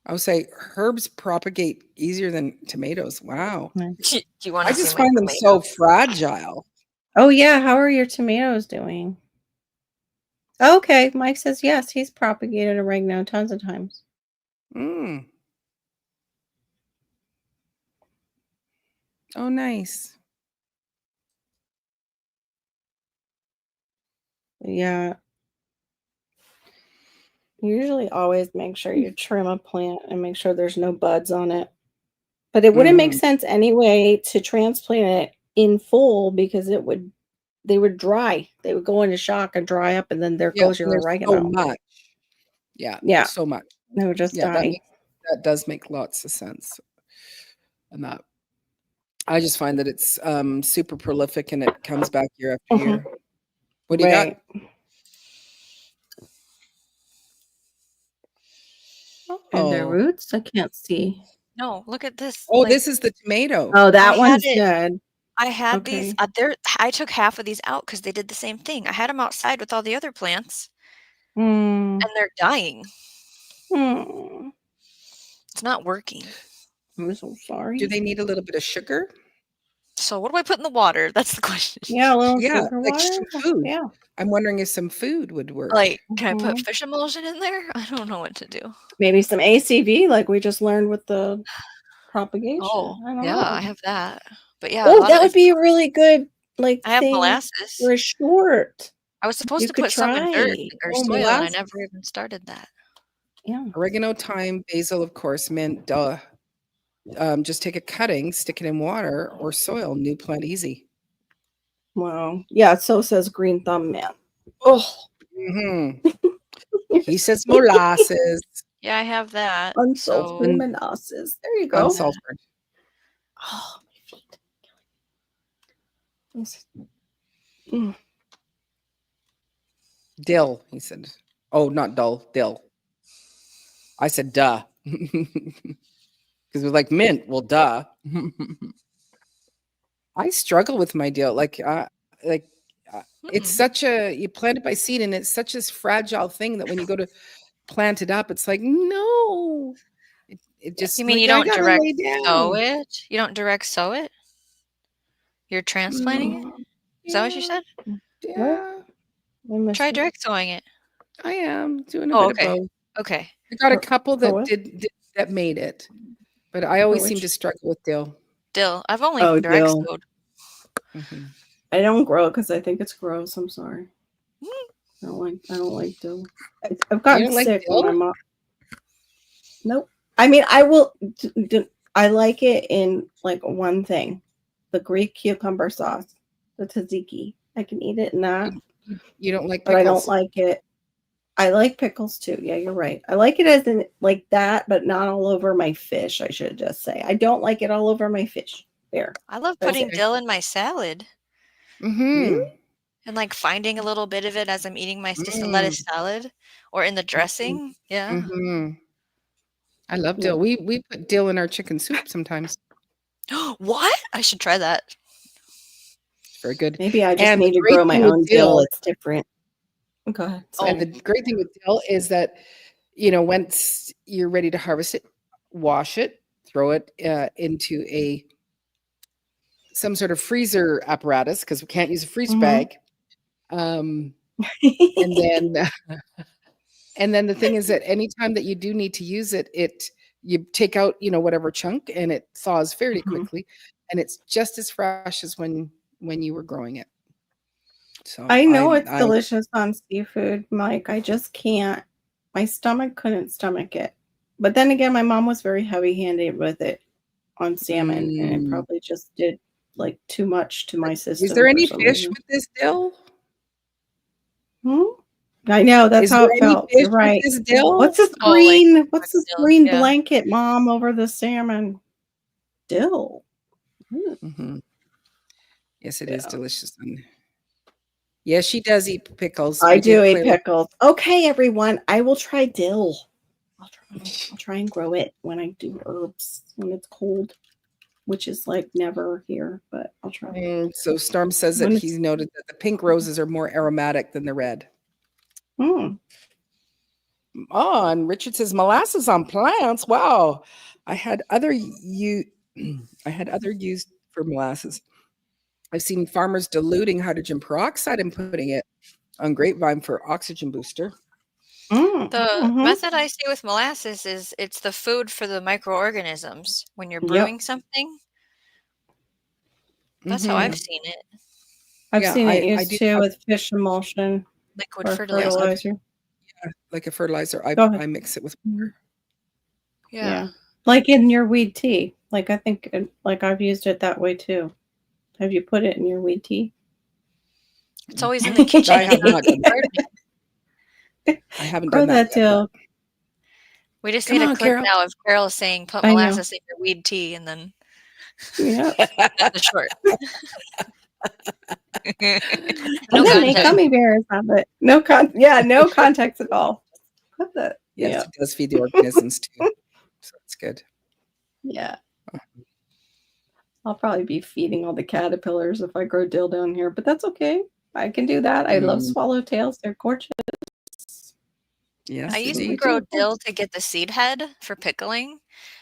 [SPEAKER 3] I would say herbs propagate easier than tomatoes. Wow.
[SPEAKER 5] Do you want
[SPEAKER 3] I just find them so fragile.
[SPEAKER 2] Oh yeah. How are your tomatoes doing? Okay. Mike says yes. He's propagated oregano tons of times.
[SPEAKER 3] Oh, nice.
[SPEAKER 2] Yeah. Usually always make sure you trim a plant and make sure there's no buds on it. But it wouldn't make sense anyway to transplant it in full because they would dry. They would go into shock and dry up, and then there goes your oregano.
[SPEAKER 3] So much. Yeah. So much.
[SPEAKER 2] They would just die.
[SPEAKER 3] That does make lots of sense. And that I just find that it's super prolific and it comes back year after year. What do you got?
[SPEAKER 2] And their roots? I can't see.
[SPEAKER 5] No, look at this.
[SPEAKER 3] Oh, this is the tomato.
[SPEAKER 2] Oh, that one's good.
[SPEAKER 5] I had these I took half of these out because they did the same thing. I had them outside with all the other plants. And they're dying. It's not working.
[SPEAKER 2] I'm so sorry.
[SPEAKER 3] Do they need a little bit of sugar?
[SPEAKER 5] So what do I put in the water? That's the question.
[SPEAKER 2] Yeah, a little sugar
[SPEAKER 3] like
[SPEAKER 2] water.
[SPEAKER 3] some food.
[SPEAKER 2] Yeah.
[SPEAKER 3] I'm wondering if some food would work.
[SPEAKER 5] Like, can I put fish emulsion in there? I don't know what to do.
[SPEAKER 2] Maybe some ACV, like we just learned with the propagation.
[SPEAKER 5] Oh,
[SPEAKER 2] I don't
[SPEAKER 5] yeah,
[SPEAKER 2] know.
[SPEAKER 5] I have that. But yeah,
[SPEAKER 2] that would be a really good
[SPEAKER 5] I have
[SPEAKER 2] thing
[SPEAKER 5] molasses.
[SPEAKER 2] for a short.
[SPEAKER 5] I was supposed
[SPEAKER 2] You
[SPEAKER 5] to
[SPEAKER 2] could
[SPEAKER 5] put some in dirt or soil, and I
[SPEAKER 3] molasses.
[SPEAKER 5] never even started that.
[SPEAKER 2] Yeah.
[SPEAKER 3] Oregano, thyme, basil, of course, mint, duh. Just take a cutting, stick it in water or soil, new plant easy.
[SPEAKER 2] Wow. Yeah, so says Green Thumb Man. Oh.
[SPEAKER 3] He says molasses.
[SPEAKER 5] Yeah, I have that.
[SPEAKER 2] Unsalted
[SPEAKER 5] So
[SPEAKER 2] molasses. There you go.
[SPEAKER 3] Unsalted.
[SPEAKER 2] Oh, my feet. Mm.
[SPEAKER 3] Dill, he said. Oh, not dull, dill. I said duh. Because we're like mint. Well, duh. I struggle with my dill. It's such a, you plant it by seed and it's such a fragile thing that when you go to plant it up, it's like, no. It just,
[SPEAKER 5] you mean
[SPEAKER 3] like,
[SPEAKER 5] you
[SPEAKER 3] I
[SPEAKER 5] don't
[SPEAKER 3] gotta
[SPEAKER 5] direct
[SPEAKER 3] lay
[SPEAKER 5] sow
[SPEAKER 3] down.
[SPEAKER 5] it? You don't direct sow it? You're transplanting it? Is that what you
[SPEAKER 3] Yeah,
[SPEAKER 5] said?
[SPEAKER 3] yeah,
[SPEAKER 2] I missed
[SPEAKER 5] Try
[SPEAKER 2] it.
[SPEAKER 5] direct sowing it.
[SPEAKER 3] I am doing a
[SPEAKER 5] Oh,
[SPEAKER 3] bit of
[SPEAKER 5] okay.
[SPEAKER 3] both.
[SPEAKER 5] Okay.
[SPEAKER 3] I got a
[SPEAKER 2] For-
[SPEAKER 3] couple
[SPEAKER 2] for
[SPEAKER 3] that
[SPEAKER 2] what?
[SPEAKER 3] that made it, but I always seem
[SPEAKER 2] which?
[SPEAKER 3] to struggle with dill.
[SPEAKER 5] Dill. I've only
[SPEAKER 2] Oh,
[SPEAKER 5] direct
[SPEAKER 2] dill.
[SPEAKER 5] sowed.
[SPEAKER 3] Mhm.
[SPEAKER 2] I don't grow it because I think it's gross. I'm sorry.
[SPEAKER 5] Mm.
[SPEAKER 2] I don't like dill. I've
[SPEAKER 3] You
[SPEAKER 2] gotten
[SPEAKER 3] don't like
[SPEAKER 2] sick when my
[SPEAKER 3] dill?
[SPEAKER 2] mom. Nope. I mean, I will. I like it in like one thing, the Greek cucumber sauce, the tzatziki. I can eat it in that,
[SPEAKER 3] You don't like
[SPEAKER 2] but I don't
[SPEAKER 3] pickles?
[SPEAKER 2] like it. I like pickles too. Yeah, you're right. I like it as in like that, but not all over my fish. I should just say I don't like it all over my fish. There.
[SPEAKER 5] I love
[SPEAKER 2] That's
[SPEAKER 5] putting
[SPEAKER 2] it.
[SPEAKER 5] dill in my salad
[SPEAKER 3] Mm-hmm.
[SPEAKER 2] Really?
[SPEAKER 5] and like finding a little bit of it as I'm eating my just a lettuce salad or in the dressing. Yeah.
[SPEAKER 3] Mm-hmm. I love
[SPEAKER 2] Yeah.
[SPEAKER 3] dill. We put dill in our chicken soup sometimes.
[SPEAKER 5] What? I should try that.
[SPEAKER 3] It's very good.
[SPEAKER 2] Maybe I just
[SPEAKER 3] And the
[SPEAKER 2] need to
[SPEAKER 3] great
[SPEAKER 2] grow my
[SPEAKER 3] thing with
[SPEAKER 2] own dill.
[SPEAKER 3] dill,
[SPEAKER 2] It's different. Go ahead.
[SPEAKER 3] and the great thing with dill is that, once you're ready to harvest it, wash it, throw it into some sort of freezer apparatus because we can't use a freeze bag. And then and then the thing is that anytime that you do need to use it, you take out, whatever chunk and it thaws fairly quickly, and it's just as fresh as when you were growing it. So
[SPEAKER 2] I know it's
[SPEAKER 3] I
[SPEAKER 2] delicious on seafood, Mike. I just can't. My stomach couldn't stomach it. But then again, my mom was very heavy-handed with it on salmon, and it
[SPEAKER 3] Mm.
[SPEAKER 2] probably just did like too much to my system.
[SPEAKER 3] Is there
[SPEAKER 2] for
[SPEAKER 3] any
[SPEAKER 2] some
[SPEAKER 3] fish
[SPEAKER 2] reason.
[SPEAKER 3] with this dill?
[SPEAKER 2] I know that's
[SPEAKER 3] Is
[SPEAKER 2] how
[SPEAKER 3] there
[SPEAKER 2] it
[SPEAKER 3] any
[SPEAKER 2] felt.
[SPEAKER 3] fish
[SPEAKER 2] You're
[SPEAKER 3] with
[SPEAKER 2] right.
[SPEAKER 3] this dill?
[SPEAKER 2] What's this
[SPEAKER 5] Oh, like
[SPEAKER 2] green? What's this
[SPEAKER 5] dill,
[SPEAKER 2] green
[SPEAKER 5] yeah.
[SPEAKER 2] blanket, Mom, over the salmon? Dill.
[SPEAKER 3] Mhm. Yes, it is
[SPEAKER 2] Yeah.
[SPEAKER 3] delicious. Yes, she does eat pickles.
[SPEAKER 2] I
[SPEAKER 3] We did
[SPEAKER 2] do eat
[SPEAKER 3] play with-
[SPEAKER 2] pickles. Okay, everyone. I will try dill. I'll try and grow it when I do herbs when it's cold, which is like never here, but I'll try.
[SPEAKER 3] So Storm says that
[SPEAKER 2] When
[SPEAKER 3] he's
[SPEAKER 2] it's
[SPEAKER 3] noted that the pink roses are more aromatic than the red.
[SPEAKER 2] mm.
[SPEAKER 3] Oh, and Richard says molasses on plants. Wow. I had other I had other use for molasses. I've seen farmers diluting hydrogen peroxide and putting it on grapevine for oxygen booster.
[SPEAKER 5] The
[SPEAKER 2] Mhm.
[SPEAKER 5] method I see with molasses is it's the food for the microorganisms when you're brewing something. That's how I've seen it.
[SPEAKER 2] I've
[SPEAKER 3] Yeah,
[SPEAKER 2] seen it
[SPEAKER 3] I
[SPEAKER 2] used
[SPEAKER 3] do
[SPEAKER 2] too
[SPEAKER 3] have
[SPEAKER 2] with fish emulsion
[SPEAKER 5] Liquid
[SPEAKER 2] or
[SPEAKER 5] fertilizer.
[SPEAKER 2] fertilizer.
[SPEAKER 3] like a fertilizer.
[SPEAKER 2] Go ahead.
[SPEAKER 3] I mix it with water.
[SPEAKER 5] Yeah.
[SPEAKER 2] Like in your weed tea. Like I think like I've used it that way too. Have you put it in your weed tea?
[SPEAKER 5] It's always in the kitchen.
[SPEAKER 3] I have
[SPEAKER 5] It's
[SPEAKER 3] not done
[SPEAKER 5] not
[SPEAKER 3] that.
[SPEAKER 5] gardening.
[SPEAKER 3] I haven't
[SPEAKER 2] Grow
[SPEAKER 3] done that
[SPEAKER 2] that
[SPEAKER 3] yet.
[SPEAKER 2] dill.
[SPEAKER 5] We just
[SPEAKER 3] Come
[SPEAKER 5] need a
[SPEAKER 3] on,
[SPEAKER 5] clip
[SPEAKER 3] Carol.
[SPEAKER 5] now of Carol saying put
[SPEAKER 2] I know.
[SPEAKER 5] molasses in your weed tea and then
[SPEAKER 2] Yeah.
[SPEAKER 5] that's a short.
[SPEAKER 2] And
[SPEAKER 5] No
[SPEAKER 2] then make
[SPEAKER 5] context.
[SPEAKER 2] gummy bears have it. No context at all. Put that.
[SPEAKER 3] Yes, it does feed the organisms too. So it's good.
[SPEAKER 2] Yeah. I'll probably be feeding all the caterpillars if I grow dill down here, but that's okay. I can do that. I love swallowtails. They're gorgeous.
[SPEAKER 3] Yes,
[SPEAKER 5] I used to
[SPEAKER 3] indeed.
[SPEAKER 5] grow dill to get the seed head for pickling,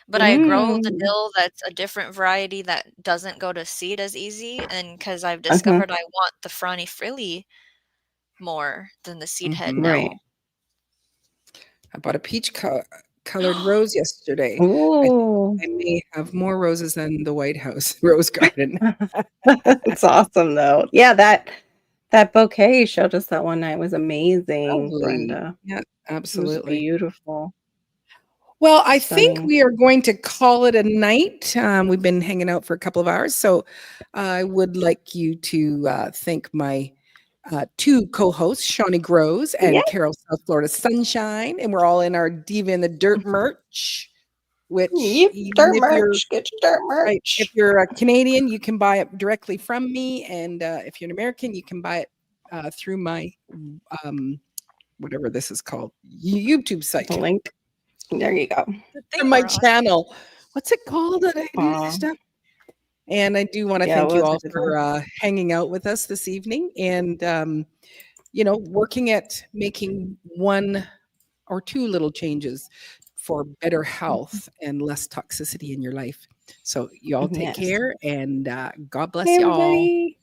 [SPEAKER 5] but I grow the dill that's a different variety that doesn't go to seed as easy, and because I've discovered I want the frony frilly more than the seed head now.
[SPEAKER 2] Right.
[SPEAKER 3] I bought a peach colored rose yesterday.
[SPEAKER 2] Ooh.
[SPEAKER 3] I may have more roses than the White House rose garden.
[SPEAKER 2] It's awesome though. Yeah, that bouquet you showed us that one night was amazing,
[SPEAKER 3] Lovely.
[SPEAKER 2] Brenda.
[SPEAKER 3] Yeah,
[SPEAKER 2] It was
[SPEAKER 3] absolutely.
[SPEAKER 2] beautiful.
[SPEAKER 3] Well, I think
[SPEAKER 2] Stunning.
[SPEAKER 3] we are going to call it a night. We've been hanging out for a couple of hours, so I would like you to thank my two co-hosts, Shawnee Grows and
[SPEAKER 2] Yeah.
[SPEAKER 3] Carol South Florida Sunshine, and we're all in our Diva in the Dirt merch, which
[SPEAKER 2] Yep.
[SPEAKER 3] even
[SPEAKER 2] Dirt
[SPEAKER 3] if you're
[SPEAKER 2] merch. Get your dirt
[SPEAKER 3] right,
[SPEAKER 2] merch.
[SPEAKER 3] if you're a Canadian, you can buy it directly from me, and if you're an American, you can buy it through my whatever this is called, YouTube site.
[SPEAKER 2] The link. There you go.
[SPEAKER 3] From my channel. What's it called that I do
[SPEAKER 2] Aw.
[SPEAKER 3] this stuff? And I do want to
[SPEAKER 2] Yeah,
[SPEAKER 3] thank
[SPEAKER 2] it
[SPEAKER 3] you
[SPEAKER 2] was a
[SPEAKER 3] all
[SPEAKER 2] good
[SPEAKER 3] for hanging out with us this evening and, you know, working at making one or two little changes for better health and less toxicity in your life. So you all take
[SPEAKER 2] Yes.
[SPEAKER 3] care and God bless
[SPEAKER 2] Hey,
[SPEAKER 3] you all.
[SPEAKER 2] everybody.